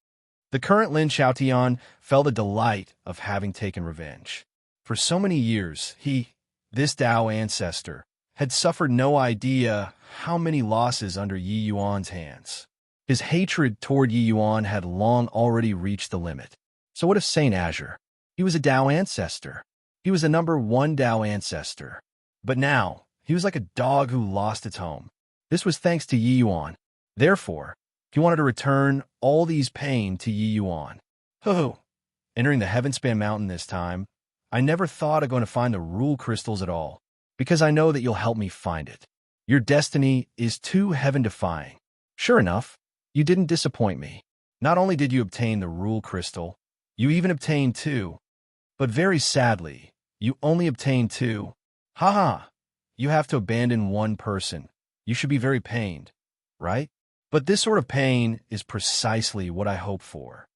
The current Lin Chaotian felt the delight of having taken revenge. For so many years, this Tao ancestor, had suffered no idea how many losses under Yi Yuan's hands. His hatred toward Yi Yuan had long already reached the limit. So what of St. Azure? He was a Tao ancestor. He was a #1 Tao ancestor. But now, he was like a dog who lost its home. This was thanks to Yi Yuan. Therefore, he wanted to return all these pain to Yi Yuan. Ho! Entering the Heavenspan Mountain this time, I never thought of going to find the rule crystals at all, because I know that you'll help me find it. Your destiny is too heaven-defying. Sure enough, you didn't disappoint me. Not only did you obtain the rule crystal, you even obtained two. But very sadly, you only obtained two. Haha, you have to abandon one person. You should be very pained, right? But this sort of pain is precisely what I hope for.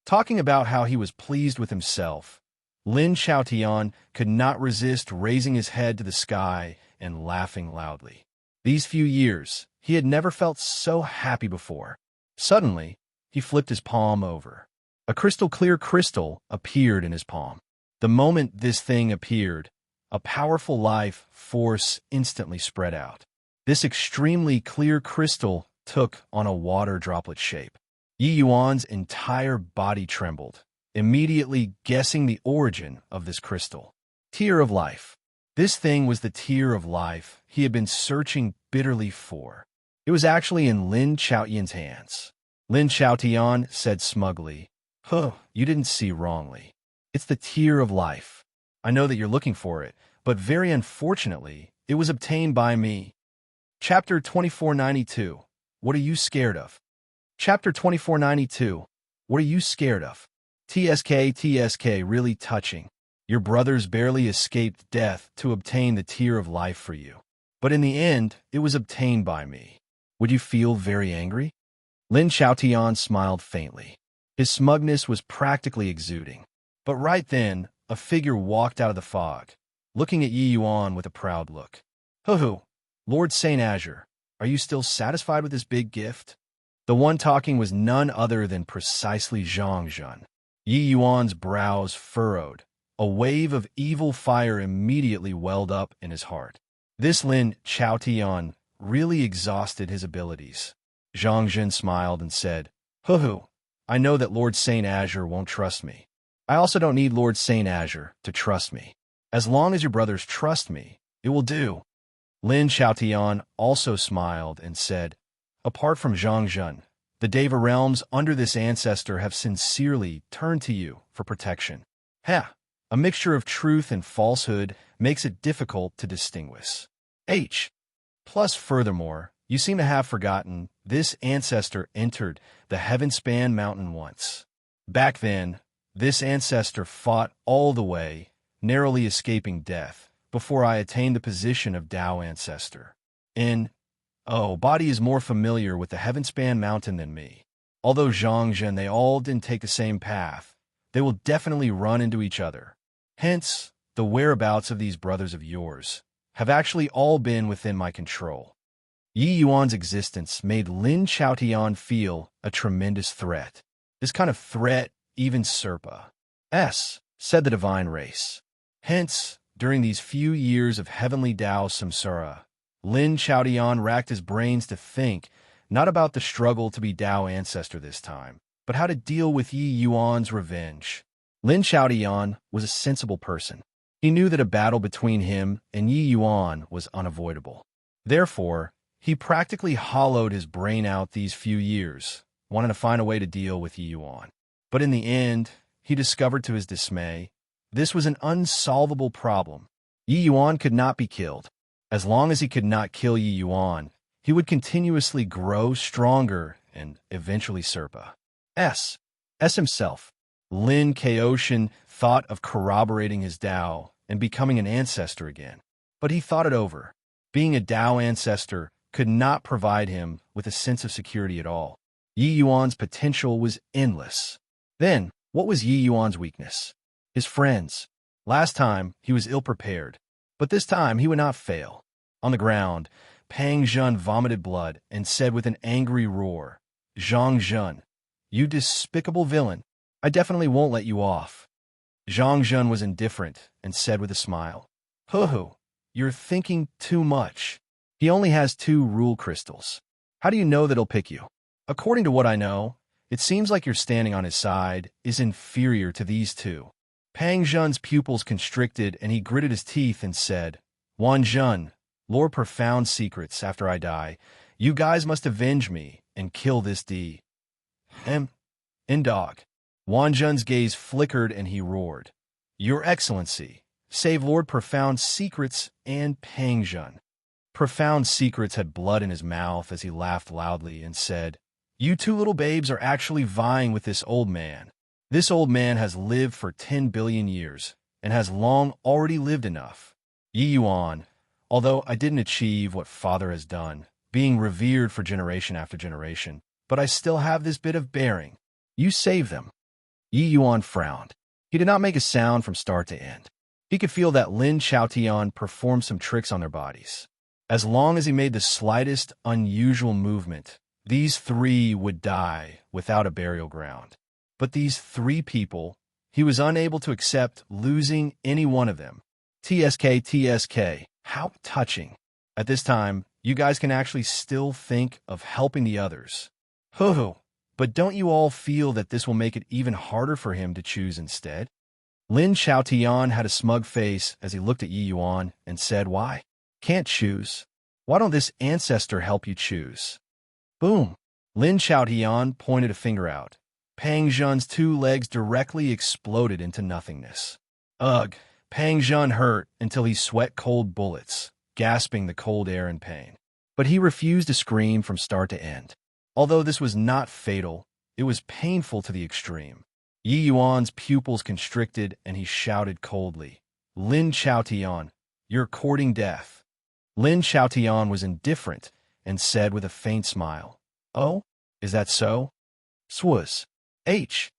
Talking about how he was pleased with himself, Lin Xiaotian could not resist raising his head to the sky and laughing loudly. These few years, he had never felt so happy before. Suddenly, he flipped his palm over. A crystal-clear crystal appeared in his palm. The moment this thing appeared, a powerful life force instantly spread out. This extremely clear crystal took on a water droplet shape. Yi Yuan's entire body trembled, immediately guessing the origin of this crystal. Tear of life. This thing was the tear of life he had been searching bitterly for. It was actually in Lin Xiaotian's hands. Lin Xiaotian said smugly, "Huh, you didn't see wrongly. It's the tear of life. I know that you're looking for it, but very unfortunately, it was obtained by me." Chapter 2492. What are you scared of? Chapter 2492. What are you scared of? TSK, really touching. Your brothers barely escaped death to obtain the tear of life for you. But in the end, it was obtained by me. Would you feel very angry? Lin Xiaotian smiled faintly. His smugness was practically exuding. But right then, a figure walked out of the fog, looking at Yi Yuan with a proud look. Hoo-hoo, Lord Saint Azure, are you still satisfied with this big gift? The one talking was none other than precisely Zhang Zhen. Yi Yuan's brows furrowed. A wave of evil fire immediately welled up in his heart. This Lin Xiaotian really exhausted his abilities. Zhang Zhen smiled and said, Hoo-hoo, I know that Lord Saint Azure won't trust me. I also don't need Lord Saint Azure to trust me. As long as your brothers trust me, it will do. Lin Xiaotian also smiled and said, Apart from Zhang Zhen, the Deva realms under this ancestor have sincerely turned to you for protection. Ha! A mixture of truth and falsehood makes it difficult to distinguish. Plus, furthermore, you seem to have forgotten this ancestor entered the Heavenspan Mountain once. Back then, this ancestor fought all the way, narrowly escaping death, before I attained the position of Tao Ancestor. Body is more familiar with the Heavenspan Mountain than me. Although Zhang Zhen, they all didn't take the same path, they will definitely run into each other. Hence, the whereabouts of these brothers of yours have actually all been within my control. Yi Yuan's existence made Lin Xiaotian feel a tremendous threat. This kind of threat even Serpa said the divine race. Hence, during these few years of heavenly Tao Samsara, Lin Xiaotian racked his brains to think not about the struggle to be Tao Ancestor this time, but how to deal with Yi Yuan's revenge. Lin Xiaotian was a sensible person. He knew that a battle between him and Yi Yuan was unavoidable. Therefore, he practically hollowed his brain out these few years, wanting to find a way to deal with Yi Yuan. But in the end, he discovered to his dismay, this was an unsolvable problem. Yi Yuan could not be killed. As long as he could not kill Yi Yuan, he would continuously grow stronger and eventually Serpa. Himself. Lin Xiaotian thought of corroborating his Tao and becoming an ancestor again. But he thought it over. Being a Tao ancestor could not provide him with a sense of security at all. Yi Yuan's potential was endless. Then, what was Yi Yuan's weakness? His friends. Last time, he was ill-prepared. But this time, he would not fail. On the ground, Pang Zhen vomited blood and said with an angry roar, Zhang Zhen, you despicable villain, I definitely won't let you off. Zhang Zhen was indifferent and said with a smile, Hoo-hoo, you're thinking too much. He only has 2 rule crystals. How do you know that he'll pick you? According to what I know, it seems like your standing on his side is inferior to these 2. Pang Zhen's pupils constricted and he gritted his teeth and said, Wan Zhen, lore profound secrets after I die. You guys must avenge me and kill this D. In dog. Wanjun's gaze flickered and he roared. Your Excellency, save Lord Profound Secrets and Pangjun. Profound Secrets had blood in his mouth as he laughed loudly and said, You two little babes are actually vying with this old man. This old man has lived for 10 billion years and has long already lived enough. Yi Yuan, although I didn't achieve what father has done, being revered for generation after generation, but I still have this bit of bearing. You save them. Yi Yuan frowned. He did not make a sound from start to end. He could feel that Lin Xiaotian performed some tricks on their bodies. As long as he made the slightest unusual movement, these three would die without a burial ground. But these three people, he was unable to accept losing any one of them. TSK, how touching. At this time, you guys can actually still think of helping the others. Hoo-hoo, but don't you all feel that this will make it even harder for him to choose instead? Lin Xiaotian had a smug face as he looked at Yi Yuan and said, Why? Can't choose. Why don't this ancestor help you choose? Boom. Lin Xiaotian pointed a finger out. Pang Zhen's 2 legs directly exploded into nothingness. Ugh, Pang Zhen hurt until he sweat cold bullets, gasping the cold air in pain. But he refused to scream from start to end. Although this was not fatal, it was painful to the extreme. Yi Yuan's pupils constricted and he shouted coldly, Lin Xiaotian, you're courting death. Lin Xiaotian was indifferent and said with a faint smile, Oh, is that so? Swaz. H.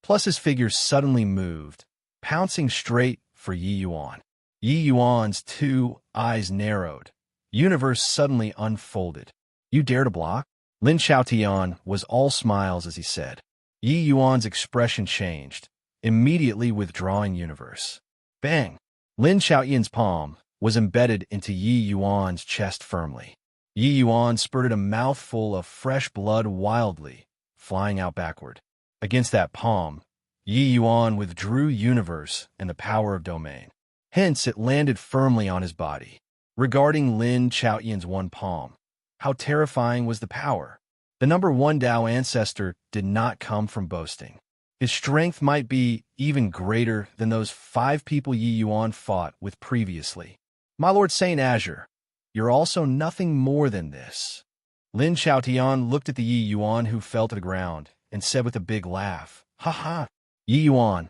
Plus his figure suddenly moved, pouncing straight for Yi Yuan. Yi Yuan's 2 eyes narrowed. Universe suddenly unfolded. You dare to block? Lin Xiaotian was all smiles as he said. Yi Yuan's expression changed, immediately withdrawing universe. Bang! Lin Xiaotian's palm was embedded into Yi Yuan's chest firmly. Yi Yuan spurted a mouthful of fresh blood wildly, flying out backward. Against that palm, Yi Yuan withdrew universe and the power of domain. Hence, it landed firmly on his body. Regarding Lin Xiaotian's 1 palm, how terrifying was the power? The number 1 Dao ancestor did not come from boasting. His strength might be even greater than those 5 people Yi Yuan fought with previously. My Lord Saint Azure, you're also nothing more than this. Lin Xiaotian looked at the Yi Yuan who fell to the ground and said with a big laugh, Ha ha! Yi Yuan,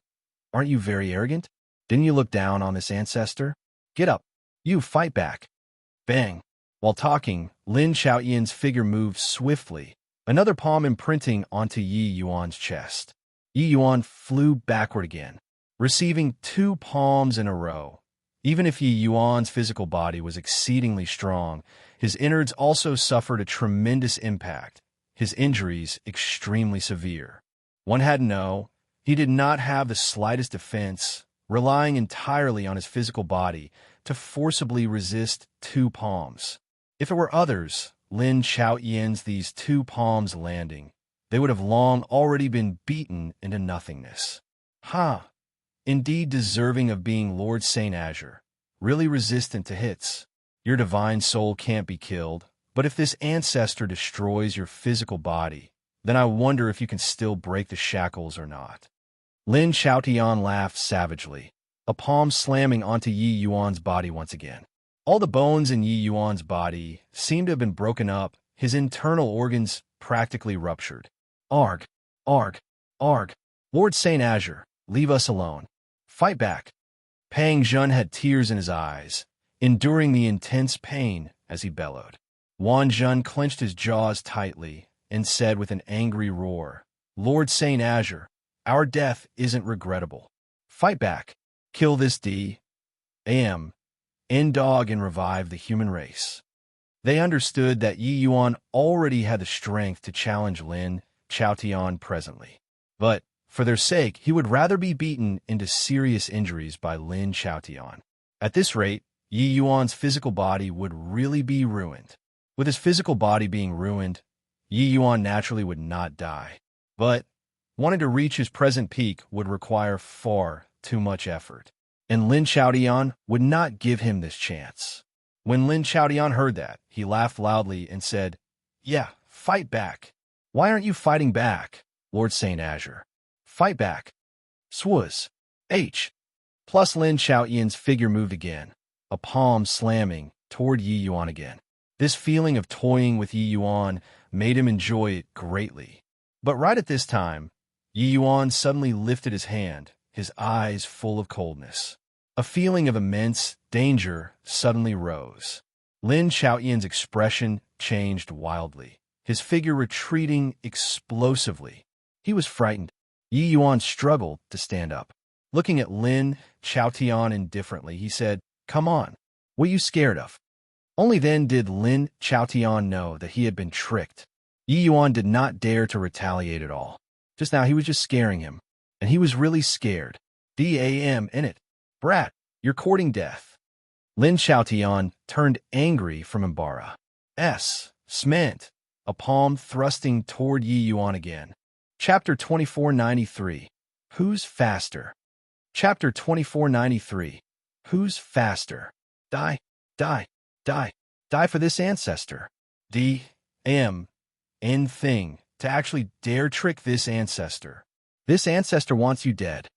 aren't you very arrogant? Didn't you look down on this ancestor? Get up. You fight back. Bang. While talking, Lin Xiaotian's figure moved swiftly, another palm imprinting onto Yi Yuan's chest. Yi Yuan flew backward again, receiving 2 palms in a row. Even if Yi Yuan's physical body was exceedingly strong, his innards also suffered a tremendous impact, his injuries extremely severe. One had to know, he did not have the slightest defense, relying entirely on his physical body to forcibly resist 2 palms. If it were others, Lin Xiaotian's these 2 palms landing, they would have long already been beaten into nothingness. Ha! Indeed deserving of being Lord Saint Azure, really resistant to hits. Your divine soul can't be killed, but if this ancestor destroys your physical body, then I wonder if you can still break the shackles or not. Lin Xiaotian laughed savagely, a palm slamming onto Yi Yuan's body once again. All the bones in Yi Yuan's body seemed to have been broken up, his internal organs practically ruptured. Arg, arg, arg. Lord Saint Azure, leave us alone. Fight back. Pang Zhen had tears in his eyes, enduring the intense pain as he bellowed. Wan Zhen clenched his jaws tightly and said with an angry roar, Lord Saint Azure, our death isn't regrettable. Fight back. Kill this D.A.M. End dog and revive the human race. They understood that Yi Yuan already had the strength to challenge Lin Xiaotian presently. But, for their sake, he would rather be beaten into serious injuries by Lin Xiaotian. At this rate, Yi Yuan's physical body would really be ruined. With his physical body being ruined, Yi Yuan naturally would not die. But, wanting to reach his present peak would require far too much effort. And Lin Xiaotian would not give him this chance. When Lin Chaotian heard that, he laughed loudly and said, "Yeah, fight back." "Why aren't you fighting back, Lord Saint Azure?" "Fight back." Swaz. H. Plus Lin Chaotian's figure moved again, a palm slamming toward Yi Yuan again. This feeling of toying with Yi Yuan made him enjoy it greatly. But right at this time, Yi Yuan suddenly lifted his hand, his eyes full of coldness. A feeling of immense danger suddenly rose. Lin Chaotian's expression changed wildly, his figure retreating explosively. He was frightened. Yi Yuan struggled to stand up. Looking at Lin Chaotian indifferently, he said, "Come on, what are you scared of?" Only then did Lin Chaotian know that he had been tricked. Yi Yuan did not dare to retaliate at all. Just now he was just scaring him, and he was really scared. "Damn in it. Brat, you're courting death." Lin Chaotian turned angry from Embark. Sment, a palm thrusting toward Yi Yuan again. Chapter 2493. Who's faster? Chapter 2493. Who's faster? Die, die, die, die for this ancestor. D-M-N thing to actually dare trick this ancestor. This ancestor wants you dead.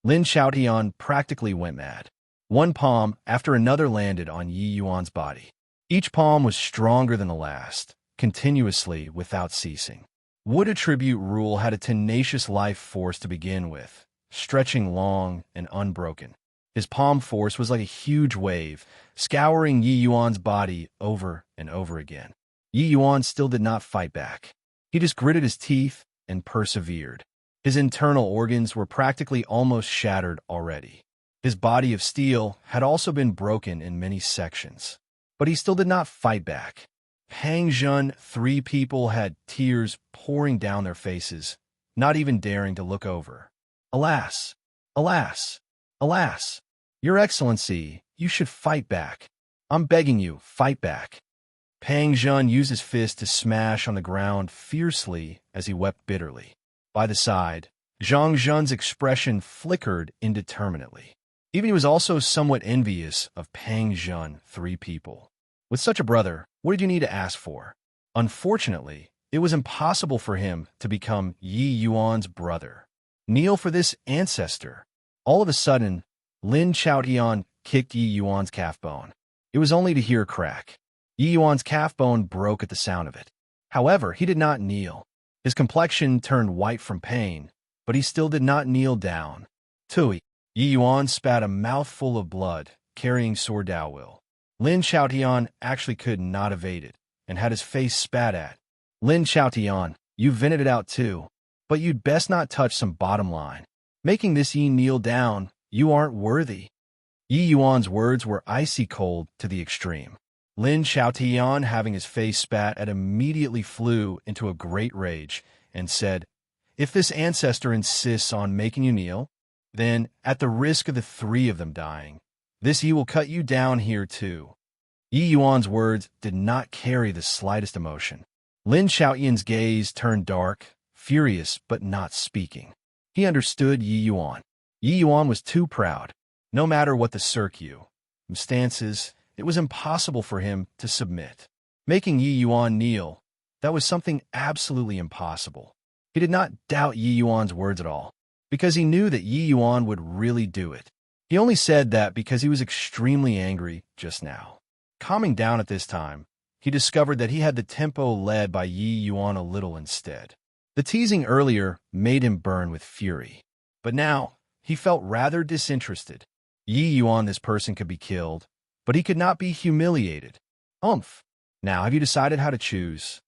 Lin Chaotian practically went mad. One palm after another landed on Yi Yuan's body. Each palm was stronger than the last, continuously without ceasing. Wood attribute rule had a tenacious life force to begin with, stretching long and unbroken. His palm force was like a huge wave, scouring Yi Yuan's body over and over again. Yi Yuan still did not fight back. He just gritted his teeth and persevered. His internal organs were practically almost shattered already. His body of steel had also been broken in many sections. But he still did not fight back. Pang Zhun, three people had tears pouring down their faces, not even daring to look over. "Alas, alas, alas, Your Excellency, you should fight back. I'm begging you, fight back." Pang Zhun used his fist to smash on the ground fiercely as he wept bitterly. By the side, Zhang Zhun's expression flickered indeterminately. Even he was also somewhat envious of Pang Zhun, three people. With such a brother, what did you need to ask for? Unfortunately, it was impossible for him to become Yi Yuan's brother. Kneel for this ancestor. All of a sudden, Lin Chaotian kicked Yi Yuan's calf bone. It was only to hear a crack. Yi Yuan's calf bone broke at the sound of it. However, he did not kneel. His complexion turned white from pain, but he still did not kneel down. Tui. Yi Yuan spat a mouthful of blood, carrying sword Daowil. Lin Chaotian actually could not evade it, and had his face spat at. "Lin Chaotian, you vented it out too, but you'd best not touch some bottom line. Making this Yi kneel down, you aren't worthy." Yi Yuan's words were icy cold to the extreme. Lin Chaotian, having his face spat at, immediately flew into a great rage and said, "If this ancestor insists on making you kneel, then, at the risk of the three of them dying, this Yi will cut you down here too." Yi Yuan's words did not carry the slightest emotion. Lin Chaotian's gaze turned dark, furious but not speaking. He understood Yi Yuan. Yi Yuan was too proud. No matter what the circumstances, it was impossible for him to submit. Making Yi Yuan kneel, that was something absolutely impossible. He did not doubt Yi Yuan's words at all, because he knew that Yi Yuan would really do it. He only said that because he was extremely angry just now. Calming down at this time, he discovered that he had the tempo led by Yi Yuan a little instead. The teasing earlier made him burn with fury, but now he felt rather disinterested. Yi Yuan, this person could be killed, but he could not be humiliated. Now have you decided how to choose?"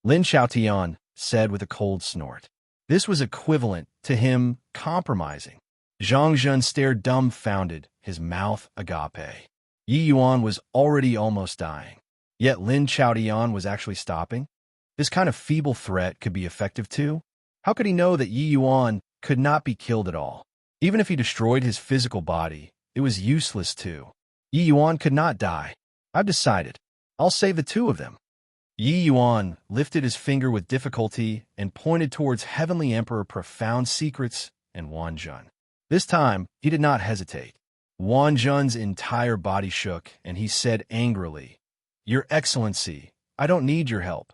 Lin Chaotian said with a cold snort. This was equivalent to him compromising. Zhang Zhun stared dumbfounded, his mouth agape. Yi Yuan was already almost dying, yet Lin Chaotian was actually stopping. This kind of feeble threat could be effective too? How could he know that Yi Yuan could not be killed at all? Even if he destroyed his physical body, it was useless too. Yi Yuan could not die. I've decided. I'll save the two of them. Yi Yuan lifted his finger with difficulty and pointed towards Heavenly Emperor Profound Secrets and Wanjun. This time, he did not hesitate. Wang Jun's entire body shook, and he said angrily, "Your Excellency, I don't need your help."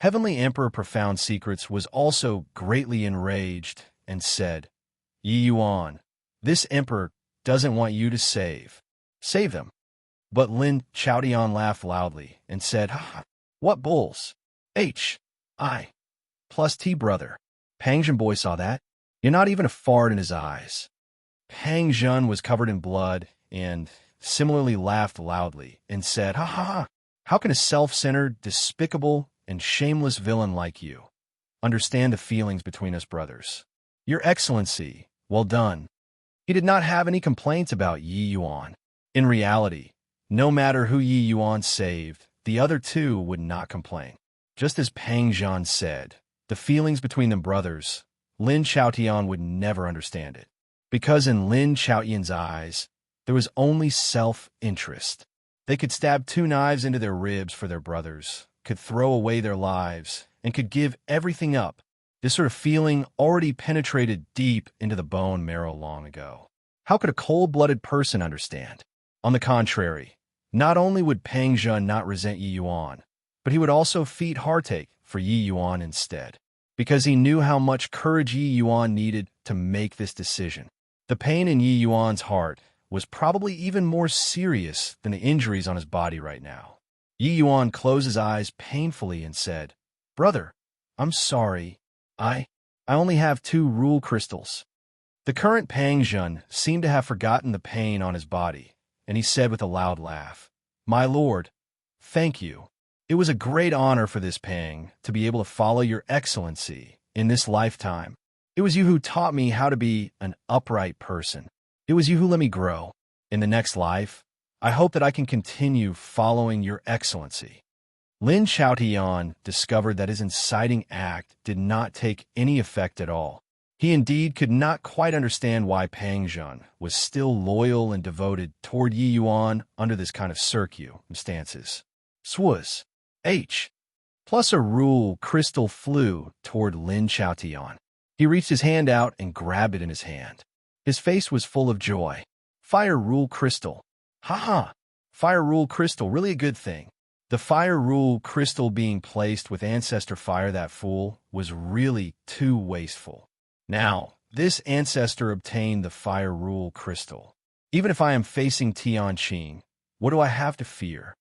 Heavenly Emperor Profound Secrets was also greatly enraged and said, "Yi Yuan, this emperor doesn't want you to save them." But Lin Chaotian laughed loudly and said, "Ha, what bulls? I plus T brother." Pang Boy saw that. You're not even a fart in his eyes. Pang Zhen was covered in blood and similarly laughed loudly and said, "Ha ha ha, how can a self-centered, despicable, and shameless villain like you understand the feelings between us brothers? Your Excellency, well done." He did not have any complaints about Yi Yuan. In reality, no matter who Yi Yuan saved, the other two would not complain. Just as Pang Zhen said, the feelings between them brothers, Lin Chaotian would never understand it. Because in Lin Chaotian's eyes, there was only self-interest. They could stab 2 knives into their ribs for their brothers, could throw away their lives, and could give everything up. This sort of feeling already penetrated deep into the bone marrow long ago. How could a cold-blooded person understand? On the contrary, not only would Pang Zhen not resent Yi Yuan, but he would also feed heartache for Yi Yuan instead, because he knew how much courage Yi Yuan needed to make this decision. The pain in Yi Yuan's heart was probably even more serious than the injuries on his body right now. Yi Yuan closed his eyes painfully and said, "Brother, I'm sorry. I only have 2 rule crystals." The current Pang Zhen seemed to have forgotten the pain on his body, and he said with a loud laugh, "My lord, thank you. It was a great honor for this Pang to be able to follow your Excellency in this lifetime. It was you who taught me how to be an upright person. It was you who let me grow. In the next life, I hope that I can continue following your Excellency." Lin Chaotian discovered that his inciting act did not take any effect at all. He indeed could not quite understand why Pang Zhen was still loyal and devoted toward Yi Yuan under this kind of circumstances. Swaz plus a rule crystal flew toward Lin Chaotian. He reached his hand out and grabbed it in his hand. His face was full of joy. Fire rule crystal. Ha! Fire rule crystal, really a good thing. The fire rule crystal being placed with ancestor fire, that fool, was really too wasteful. Now, this ancestor obtained the fire rule crystal. Even if I am facing Tianqing, what do I have to fear?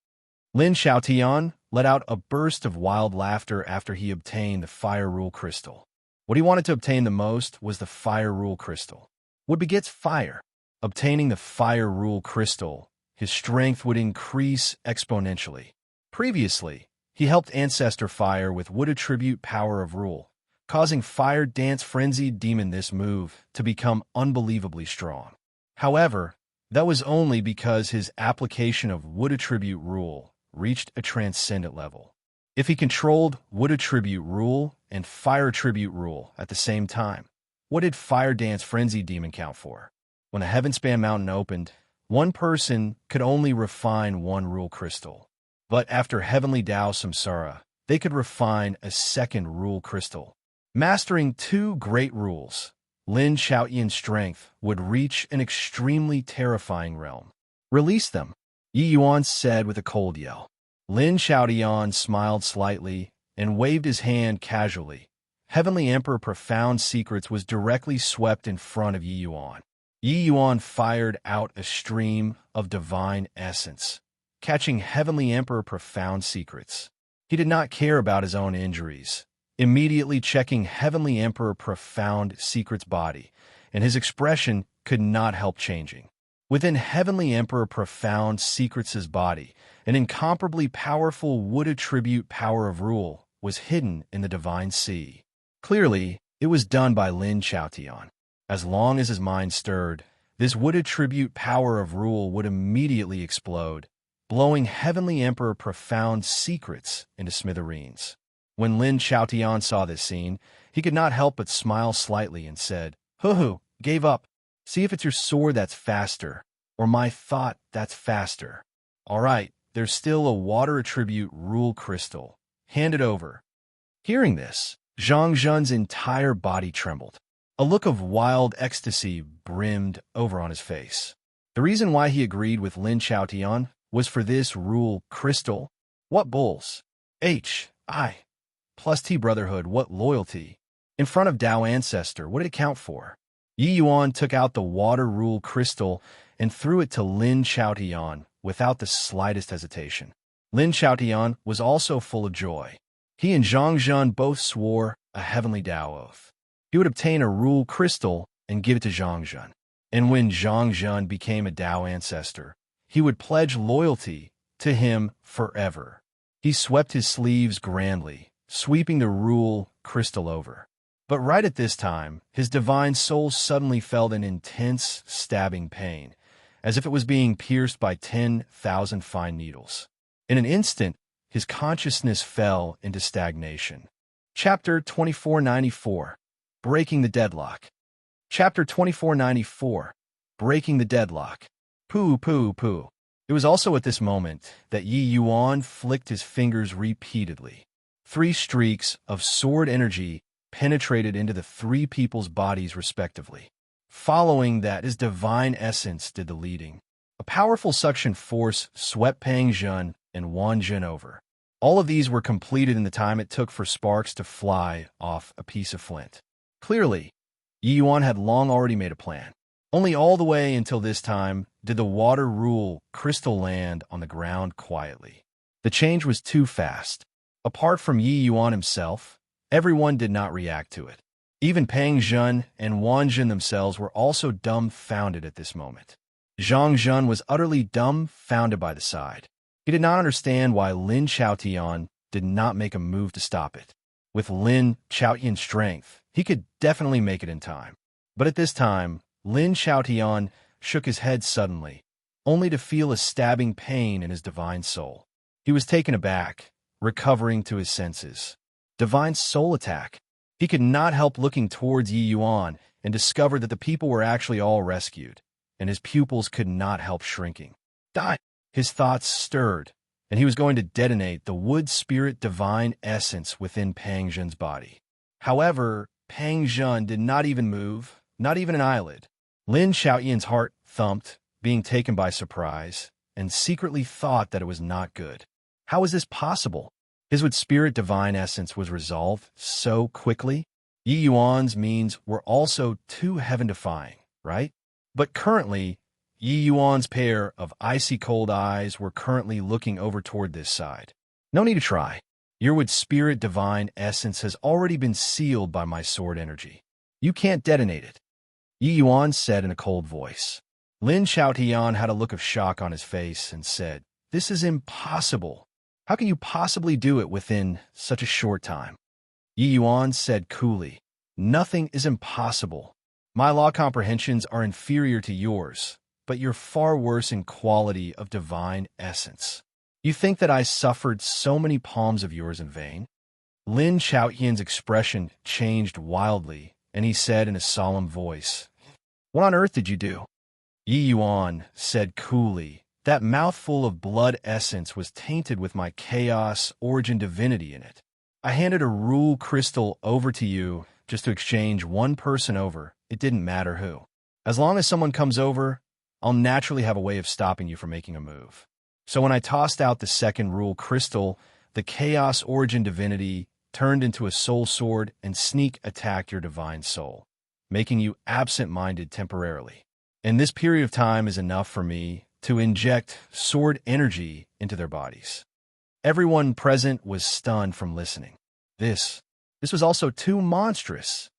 Lin Chaotian let out a burst of wild laughter after he obtained the fire rule crystal. What he wanted to obtain the most was the fire rule crystal. What begets fire? Obtaining the fire rule crystal, his strength would increase exponentially. Previously, he helped Ancestor Fire with wood attribute power of rule, causing Fire Dance Frenzied Demon this move to become unbelievably strong. However, that was only because his application of wood attribute rule reached a transcendent level. If he controlled wood attribute rule and fire attribute rule at the same time, what did Fire Dance Frenzy Demon count for? When the Heavenspan Mountain opened, one person could only refine 1 rule crystal. But after Heavenly Tao Samsara, they could refine a 2nd rule crystal. Mastering 2 great rules, Lin Chaotian's strength would reach an extremely terrifying realm. "Release them," Yi Yuan said with a cold yell. Lin Chaotian smiled slightly and waved his hand casually. Heavenly Emperor Profound Secrets was directly swept in front of Yi Yuan. Yi Yuan fired out a stream of divine essence, catching Heavenly Emperor Profound Secrets. He did not care about his own injuries, immediately checking Heavenly Emperor Profound Secrets' body, and his expression could not help changing. Within Heavenly Emperor Profound Secrets' body, an incomparably powerful wood attribute power of rule was hidden in the divine sea. Clearly, it was done by Lin Chaotian. As long as his mind stirred, this wood attribute power of rule would immediately explode, blowing Heavenly Emperor Profound Secrets into smithereens. When Lin Chaotian saw this scene, he could not help but smile slightly and said, "Hoo-hoo, gave up. See if it's your sword that's faster, or my thought that's faster. All right, there's still a water attribute rule crystal. Hand it over." Hearing this, Zhang Zhen's entire body trembled. A look of wild ecstasy brimmed over on his face. The reason why he agreed with Lin Chaotian was for this rule crystal. What bulls? I plus T brotherhood, what loyalty? In front of Dao ancestor, what did it count for? Yi Yuan took out the water rule crystal and threw it to Lin Chaotian without the slightest hesitation. Lin Chaotian was also full of joy. He and Zhang Zhun both swore a heavenly Dao oath. He would obtain a rule crystal and give it to Zhang Zhun. And when Zhang Zhun became a Dao ancestor, he would pledge loyalty to him forever. He swept his sleeves grandly, sweeping the rule crystal over. But right at this time, his divine soul suddenly felt an intense, stabbing pain, as if it was being pierced by 10,000 fine needles. In an instant, his consciousness fell into stagnation. Chapter 2494, Breaking the Deadlock. Chapter 2494, Breaking the Deadlock. Pooh, pooh, pooh. It was also at this moment that Yi Yuan flicked his fingers repeatedly. 3 streaks of sword energy penetrated into the 3 people's bodies respectively. Following that, his divine essence did the leading. A powerful suction force swept Pang Zhun and Wan Jun over. All of these were completed in the time it took for sparks to fly off a piece of flint. Clearly, Yi Yuan had long already made a plan. Only all the way until this time did the water rule crystal land on the ground quietly. The change was too fast. Apart from Yi Yuan himself, everyone did not react to it. Even Pang Zhun and Wan Jun themselves were also dumbfounded at this moment. Zhang Zhun was utterly dumbfounded by the sight. He did not understand why Lin Chaotian did not make a move to stop it. With Lin Chaotian's strength, he could definitely make it in time. But at this time, Lin Chaotian shook his head suddenly, only to feel a stabbing pain in his divine soul. He was taken aback, recovering to his senses. Divine soul attack. He could not help looking towards Yi Yuan and discovered that the people were actually all rescued, and his pupils could not help shrinking. Die! His thoughts stirred, and he was going to detonate the wood spirit divine essence within Pang Zhun's body. However, Pang Zhun did not even move, not even an eyelid. Lin Chaotian's heart thumped, being taken by surprise, and secretly thought that it was not good. How was this possible? His wood spirit divine essence was resolved so quickly. Yi Yuan's means were also too heaven-defying, right? But currently, Yi Yuan's pair of icy cold eyes were currently looking over toward this side. No need to try. Your wood spirit divine essence has already been sealed by my sword energy. You can't detonate it. Yi Yuan said in a cold voice. Lin Chaotian had a look of shock on his face and said, "This is impossible. How can you possibly do it within such a short time?" Yi Yuan said coolly, "Nothing is impossible. My law comprehensions are inferior to yours, but you're far worse in quality of divine essence. You think that I suffered so many palms of yours in vain?" Lin Chaotian's expression changed wildly, and he said in a solemn voice, "What on earth did you do?" Yi Yuan said coolly, "That mouthful of blood essence was tainted with my chaos origin divinity in it. I handed a rule crystal over to you just to exchange one person over. It didn't matter who. As long as someone comes over, I'll naturally have a way of stopping you from making a move. So when I tossed out the second rule crystal, the chaos origin divinity turned into a soul sword and sneak attacked your divine soul, making you absent-minded temporarily. And this period of time is enough for me to inject sword energy into their bodies." Everyone present was stunned from listening. This was also too monstrous.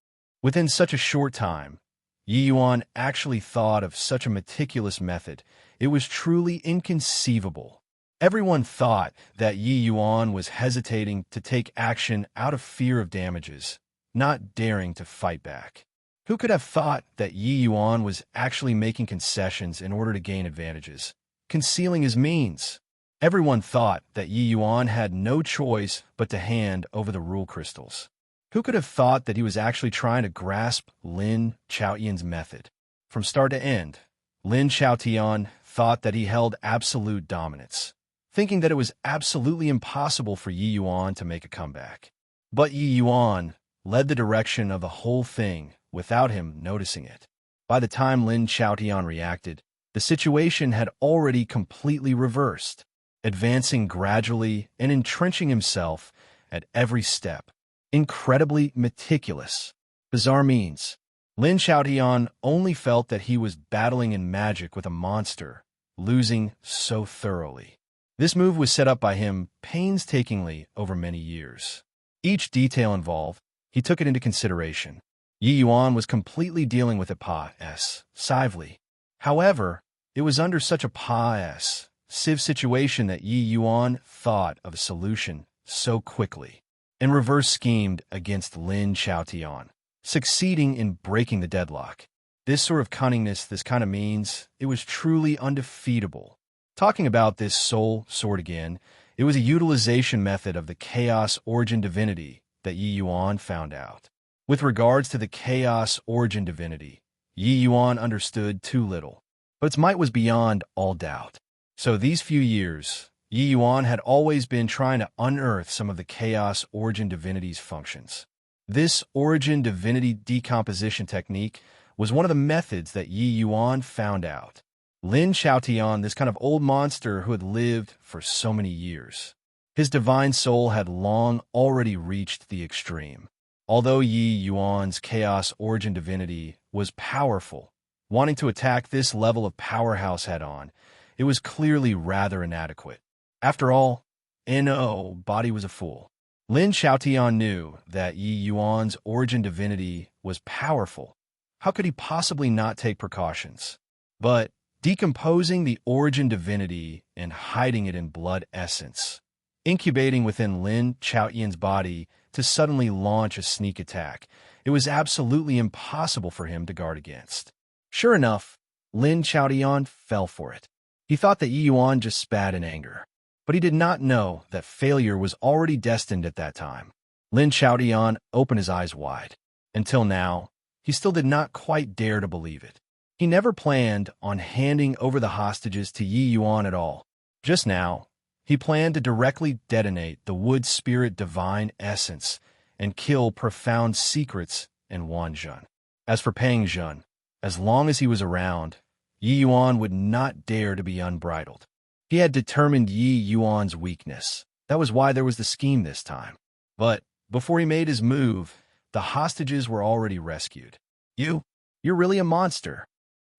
Within such a short time, Yi Yuan actually thought of such a meticulous method. It was truly inconceivable. Everyone thought that Yi Yuan was hesitating to take action out of fear of damages, not daring to fight back. Who could have thought that Yi Yuan was actually making concessions in order to gain advantages, concealing his means? Everyone thought that Yi Yuan had no choice but to hand over the rule crystals. Who could have thought that he was actually trying to grasp Lin Chaotian's method? From start to end, Lin Chaotian thought that he held absolute dominance, thinking that it was absolutely impossible for Yi Yuan to make a comeback. But Yi Yuan led the direction of the whole thing without him noticing it. By the time Lin Chaotian reacted, The situation had already completely reversed, advancing gradually and entrenching himself at every step. Incredibly meticulous. Bizarre means. Lin Xiaotian only felt that he was battling in magic with a monster, losing so thoroughly. This move was set up by him painstakingly over many years. Each detail involved, he took it into consideration. Yi Yuan was completely dealing with a pa-s, Sively. However, it was under such a pa-s, sieve situation that Yi Yuan thought of a solution so quickly, and reverse schemed against Lin Xiaotian, succeeding in breaking the deadlock. This sort of cunningness, this kind of means, it was truly undefeatable. Talking about this soul sword again, it was a utilization method of the chaos origin divinity that Yi Yuan found out. With regards to the chaos origin divinity, Yi Yuan understood too little, but its might was beyond all doubt. So these few years, Yi Yuan had always been trying to unearth some of the chaos origin divinity's functions. This origin divinity decomposition technique was one of the methods that Yi Yuan found out. Lin Xiaotian, this kind of old monster who had lived for so many years. His divine soul had long already reached the extreme. Although Yi Yuan's chaos origin divinity was powerful, wanting to attack this level of powerhouse head-on, it was clearly rather inadequate. After all, no, body was a fool. Lin Xiaotian knew that Yi Yuan's origin divinity was powerful. How could he possibly not take precautions? But decomposing the origin divinity and hiding it in blood essence, incubating within Lin Xiaotian's body to suddenly launch a sneak attack, it was absolutely impossible for him to guard against. Sure enough, Lin Xiaotian fell for it. He thought that Yi Yuan just spat in anger, but he did not know that failure was already destined at that time. Lin Xiaotian opened his eyes wide. Until now, he still did not quite dare to believe it. He never planned on handing over the hostages to Yi Yuan at all. Just now, he planned to directly detonate the wood spirit divine essence and kill profound secrets in Wan Zhen. As for Pang Zhen, as long as he was around, Yi Yuan would not dare to be unbridled. He had determined Yi Yuan's weakness. That was why there was the scheme this time. But before he made his move, the hostages were already rescued. You're really a monster.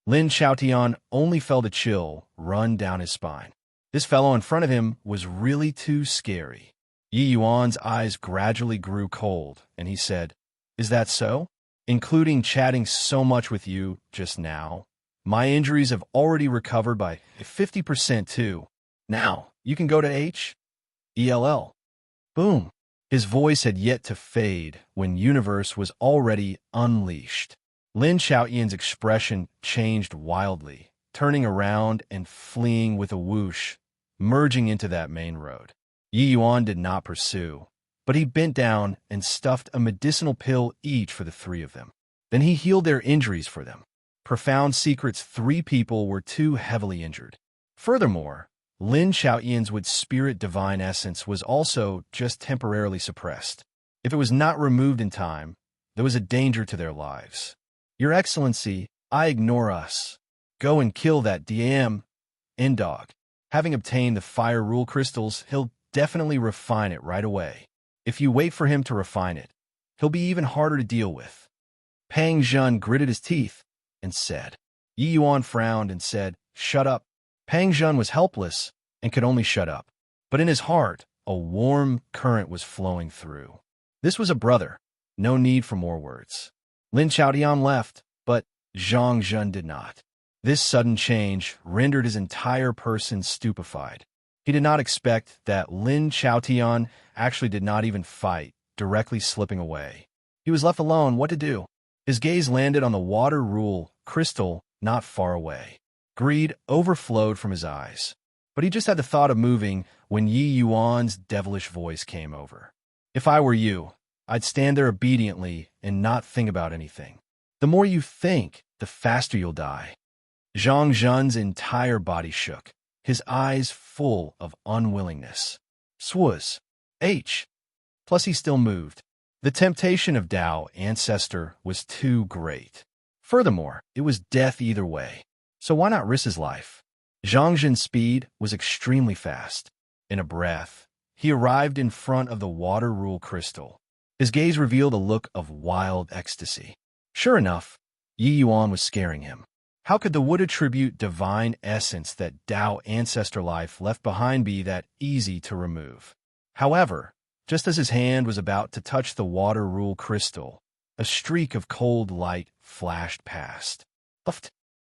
Lin Xiaotian only felt a chill run down his spine. This fellow in front of him was really too scary. Yi Yuan's eyes gradually grew cold, and he said, "Is that so? Including chatting so much with you just now, my injuries have already recovered by 50% too. Now, you can go to H.E.L.L." Boom. His voice had yet to fade when universe was already unleashed. Lin Xiaotian's expression changed wildly, turning around and fleeing with a whoosh, merging into that main road. Yi Yuan did not pursue, but he bent down and stuffed a medicinal pill each for the three of them. Then he healed their injuries for them. Profound secrets, 3 people were too heavily injured. Furthermore, Lin Xiaotian's wood spirit divine essence was also just temporarily suppressed. If it was not removed in time, there was a danger to their lives. "Your Excellency, I ignore us. Go and kill that damn dog. Having obtained the fire rule crystals, he'll definitely refine it right away. If you wait for him to refine it, he'll be even harder to deal with." Pang Zhen gritted his teeth and said. Yi Yuan frowned and said, "Shut up." Pang Zhen was helpless and could only shut up. But in his heart, a warm current was flowing through. This was a brother. No need for more words. Lin Xiaotian left, but Zhang Zhen did not. This sudden change rendered his entire person stupefied. He did not expect that Lin Xiaotian actually did not even fight, directly slipping away. He was left alone. What to do? His gaze landed on the water rule crystal not far away. Greed overflowed from his eyes. But he just had the thought of moving when Yi Yuan's devilish voice came over. "If I were you, I'd stand there obediently and not think about anything. The more you think, the faster you'll die." Zhang Zhen's entire body shook, his eyes full of unwillingness. Swaz. H. Plus he still moved. The temptation of Tao Ancestor was too great. Furthermore, it was death either way. So why not risk his life? Zhang Zhen's speed was extremely fast. In a breath, he arrived in front of the water rule crystal. His gaze revealed a look of wild ecstasy. Sure enough, Yi Yuan was scaring him. How could the wood attribute divine essence that Tao ancestor life left behind be that easy to remove? However, just as his hand was about to touch the water rule crystal, a streak of cold light flashed past.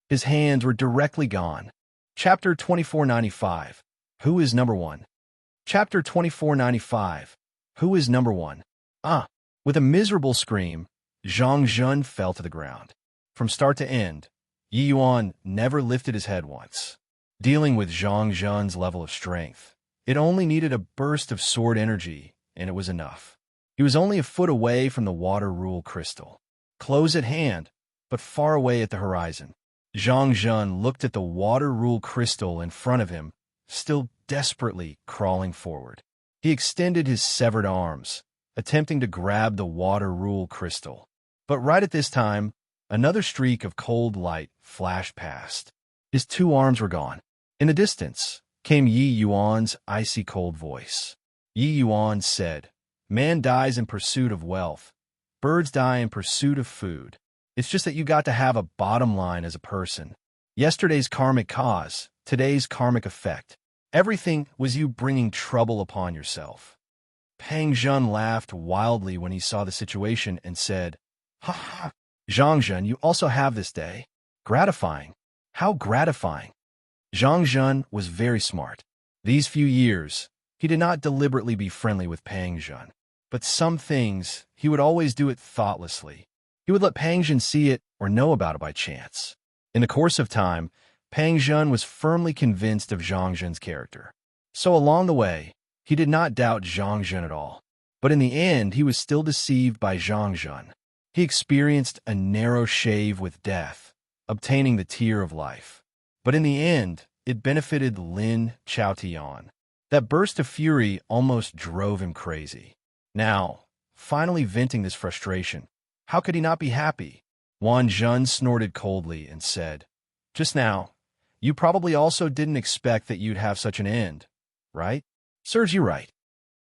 His hands were directly gone. Chapter 2495. Who is number one? Chapter 2495. Who is number one? With a miserable scream, Zhang Zhen fell to the ground. From start to end, Yi Yuan never lifted his head once. Dealing with Zhang Zhen's level of strength, it only needed a burst of sword energy, and it was enough. He was only a foot away from the water rule crystal. Close at hand, but far away at the horizon. Zhang Zhen looked at the water rule crystal in front of him, still desperately crawling forward. He extended his severed arms, attempting to grab the water rule crystal. But right at this time, another streak of cold light flashed past. His two arms were gone. In the distance came Yi Yuan's icy cold voice. Yi Yuan said, "Man dies in pursuit of wealth. Birds die in pursuit of food. It's just that you got to have a bottom line as a person. Yesterday's karmic cause, today's karmic effect. Everything was you bringing trouble upon yourself." Pang Zhen laughed wildly when he saw the situation and said, "Ha ha, Zhang Zhen, you also have this day. Gratifying. How gratifying." Zhang Zhen was very smart. These few years, he did not deliberately be friendly with Pang Zhen. But some things, he would always do it thoughtlessly. He would let Pang Zhen see it or know about it by chance. In the course of time, Pang Zhen was firmly convinced of Zhang Zhen's character. So along the way, he did not doubt Zhang Zhen at all. But in the end, he was still deceived by Zhang Zhen. He experienced a narrow shave with death, obtaining the tear of life. But in the end, it benefited Lin Chaotian. That burst of fury almost drove him crazy. Now, finally venting this frustration, how could he not be happy? Wan Zhen snorted coldly and said, "Just now, you probably also didn't expect that you'd have such an end, right?" "Serves you right."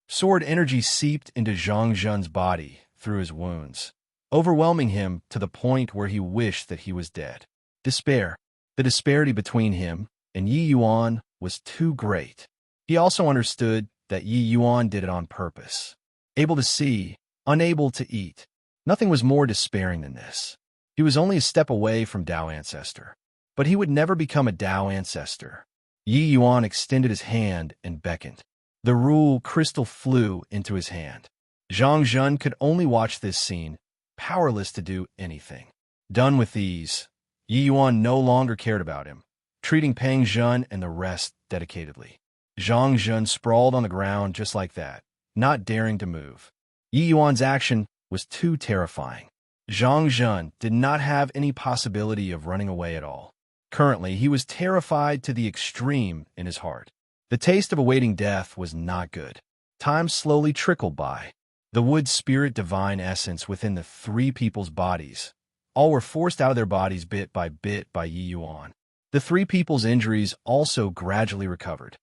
Sword energy seeped into Zhang Zhen's body through his wounds, overwhelming him to the point where he wished that he was dead. Despair. The disparity between him and Yi Yuan was too great. He also understood that Yi Yuan did it on purpose. Able to see, unable to eat. Nothing was more despairing than this. He was only a step away from Tao Ancestor. But he would never become a Tao Ancestor. Yi Yuan extended his hand and beckoned. The rule crystal flew into his hand. Zhang Zhen could only watch this scene, powerless to do anything. Done with these, Yi Yuan no longer cared about him, treating Pang Zhen and the rest dedicatedly. Zhang Zhen sprawled on the ground just like that, not daring to move. Yi Yuan's action was too terrifying. Zhang Zhen did not have any possibility of running away at all. Currently, he was terrified to the extreme in his heart. The taste of awaiting death was not good. Time slowly trickled by. The wood spirit divine essence within the three people's bodies. All were forced out of their bodies bit by Yi Yuan. The three people's injuries also gradually recovered.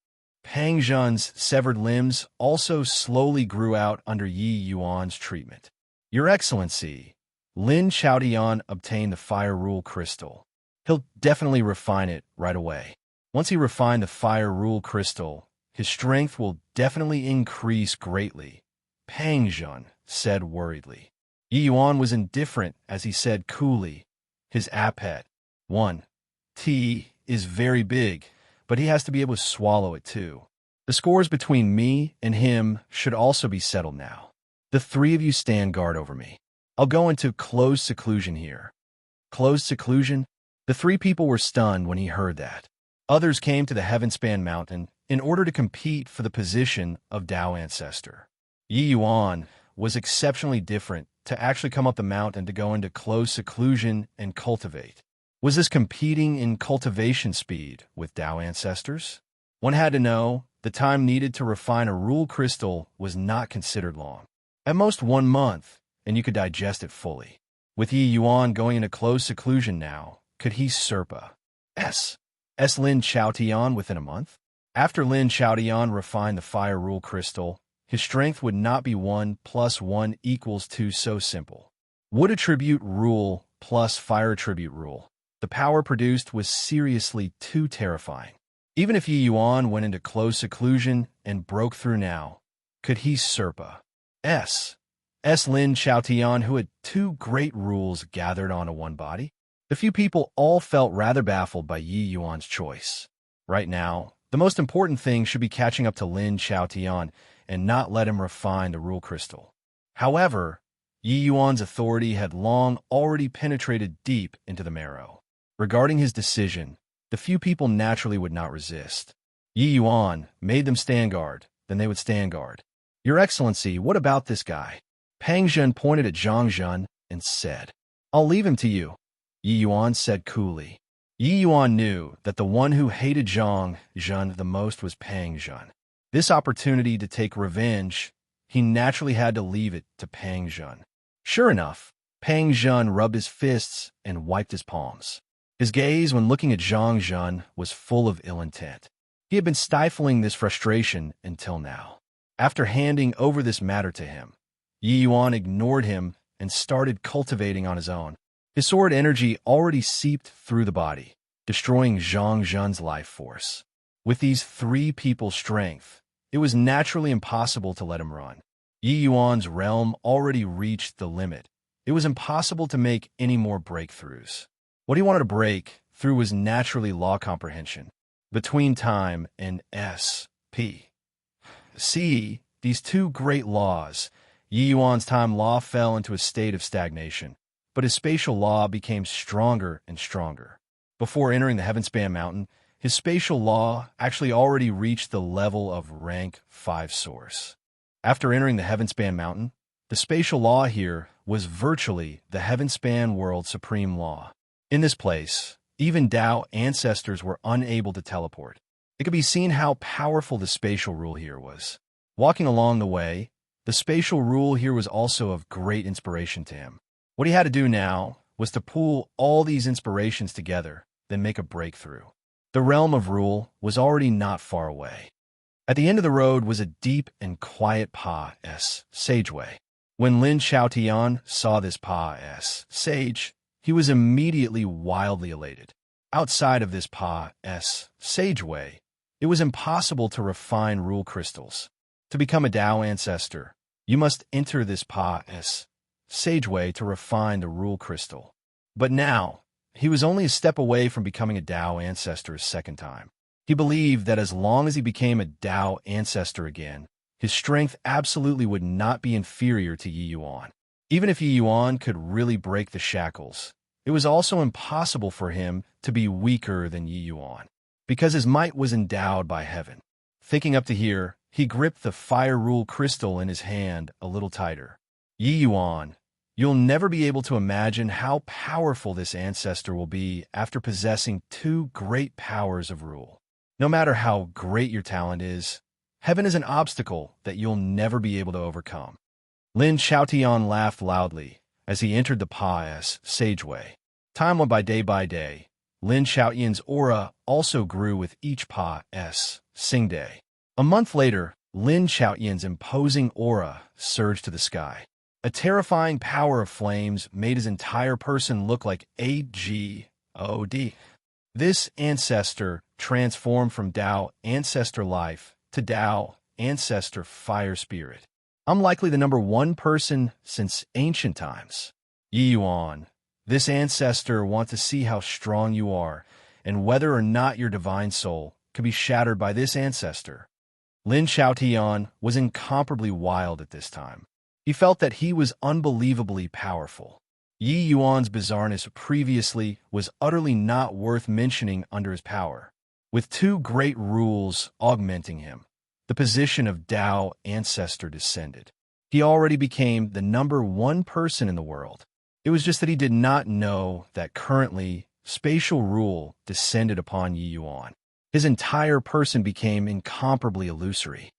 Pang Zhen's severed limbs also slowly grew out under Yi Yuan's treatment. "Your Excellency, Lin Chaotian obtained the fire rule crystal. He'll definitely refine it right away. Once he refined the fire rule crystal, his strength will definitely increase greatly," Pang Zhen said worriedly. Yi Yuan was indifferent as he said coolly, "His appet, 1T, is very big, but he has to be able to swallow it too. The scores between me and him should also be settled now. The three of you stand guard over me. I'll go into closed seclusion here." Closed seclusion? The three people were stunned when he heard that. Others came to the Heavenspan Mountain in order to compete for the position of Tao Ancestor. Yi Yuan was exceptionally different to actually come up the mountain to go into closed seclusion and cultivate. Was this competing in cultivation speed with Tao Ancestors? One had to know the time needed to refine a rule crystal was not considered long. At most 1 month, and you could digest it fully. With Yi Yuan going into closed seclusion now, could he Serpa? S. Lin Chaotian within a month? After Lin Chaotian refined the fire rule crystal, his strength would not be 1 plus 1 equals 2 so simple. Wood attribute rule plus fire attribute rule. The power produced was seriously too terrifying. Even if Yi Yuan went into close seclusion and broke through now, could he Serpa? S. Lin Chaotian, who had 2 great rules gathered onto one body? The few people all felt rather baffled by Yi Yuan's choice. Right now, the most important thing should be catching up to Lin Chaotian and not let him refine the rule crystal. However, Yi Yuan's authority had long already penetrated deep into the marrow. Regarding his decision, the few people naturally would not resist. Yi Yuan made them stand guard, then they would stand guard. Your Excellency, what about this guy? Pang Zhen pointed at Zhang Zhen and said, I'll leave him to you. Yi Yuan said coolly. Yi Yuan knew that the one who hated Zhang Zhen the most was Pang Zhen. This opportunity to take revenge, he naturally had to leave it to Pang Zhen. Sure enough, Pang Zhen rubbed his fists and wiped his palms. His gaze when looking at Zhang Zhen was full of ill intent. He had been stifling this frustration until now. After handing over this matter to him, Yi Yuan ignored him and started cultivating on his own. His sword energy already seeped through the body, destroying Zhang Zhen's life force. With these 3 people's strength, it was naturally impossible to let him run. Yi Yuan's realm already reached the limit. It was impossible to make any more breakthroughs. What he wanted to break through was naturally law comprehension. Between time and S.P. C, these 2 great laws, Yi Yuan's time law fell into a state of stagnation, but his spatial law became stronger and stronger. Before entering the Heavenspan Mountain, his spatial law actually already reached the level of rank 5 source. After entering the Heavenspan Mountain, the spatial law here was virtually the Heavenspan World Supreme Law. In this place, even Tao ancestors were unable to teleport. It could be seen how powerful the spatial rule here was. Walking along the way, the spatial rule here was also of great inspiration to him. What he had to do now was to pool all these inspirations together, then make a breakthrough. The realm of rule was already not far away. At the end of the road was a deep and quiet Pa-S sageway. When Lin Chaotian saw this Pa-S sage, he was immediately wildly elated. Outside of this Pa-S sageway, it was impossible to refine rule crystals. To become a Tao ancestor, you must enter this Pa-S sageway to refine the rule crystal. But now, he was only a step away from becoming a Tao ancestor a second time. He believed that as long as he became a Tao ancestor again, his strength absolutely would not be inferior to Yi Yuan. Even if Yi Yuan could really break the shackles, it was also impossible for him to be weaker than Yi Yuan, because his might was endowed by heaven. Thinking up to here, he gripped the fire rule crystal in his hand a little tighter. Yi Yuan, you'll never be able to imagine how powerful this ancestor will be after possessing 2 great powers of rule. No matter how great your talent is, heaven is an obstacle that you'll never be able to overcome. Lin Chaotian laughed loudly as he entered the Pa-S sageway. Time went by day. Lin Chaotian's aura also grew with each Pa-S sing day. A month later, Lin Chaotian's imposing aura surged to the sky. A terrifying power of flames made his entire person look like a god. This ancestor transformed from Tao ancestor life to Tao ancestor fire spirit. I'm likely the number 1 person since ancient times. Yi Yuan, this ancestor wants to see how strong you are and whether or not your divine soul could be shattered by this ancestor. Lin Chaotian was incomparably wild at this time. He felt that he was unbelievably powerful. Yi Yuan's bizarreness previously was utterly not worth mentioning under his power. With 2 great rules augmenting him, the position of Tao ancestor descended. He already became the number 1 person in the world. It was just that he did not know that currently spatial rule descended upon Yi Yuan. His entire person became incomparably illusory.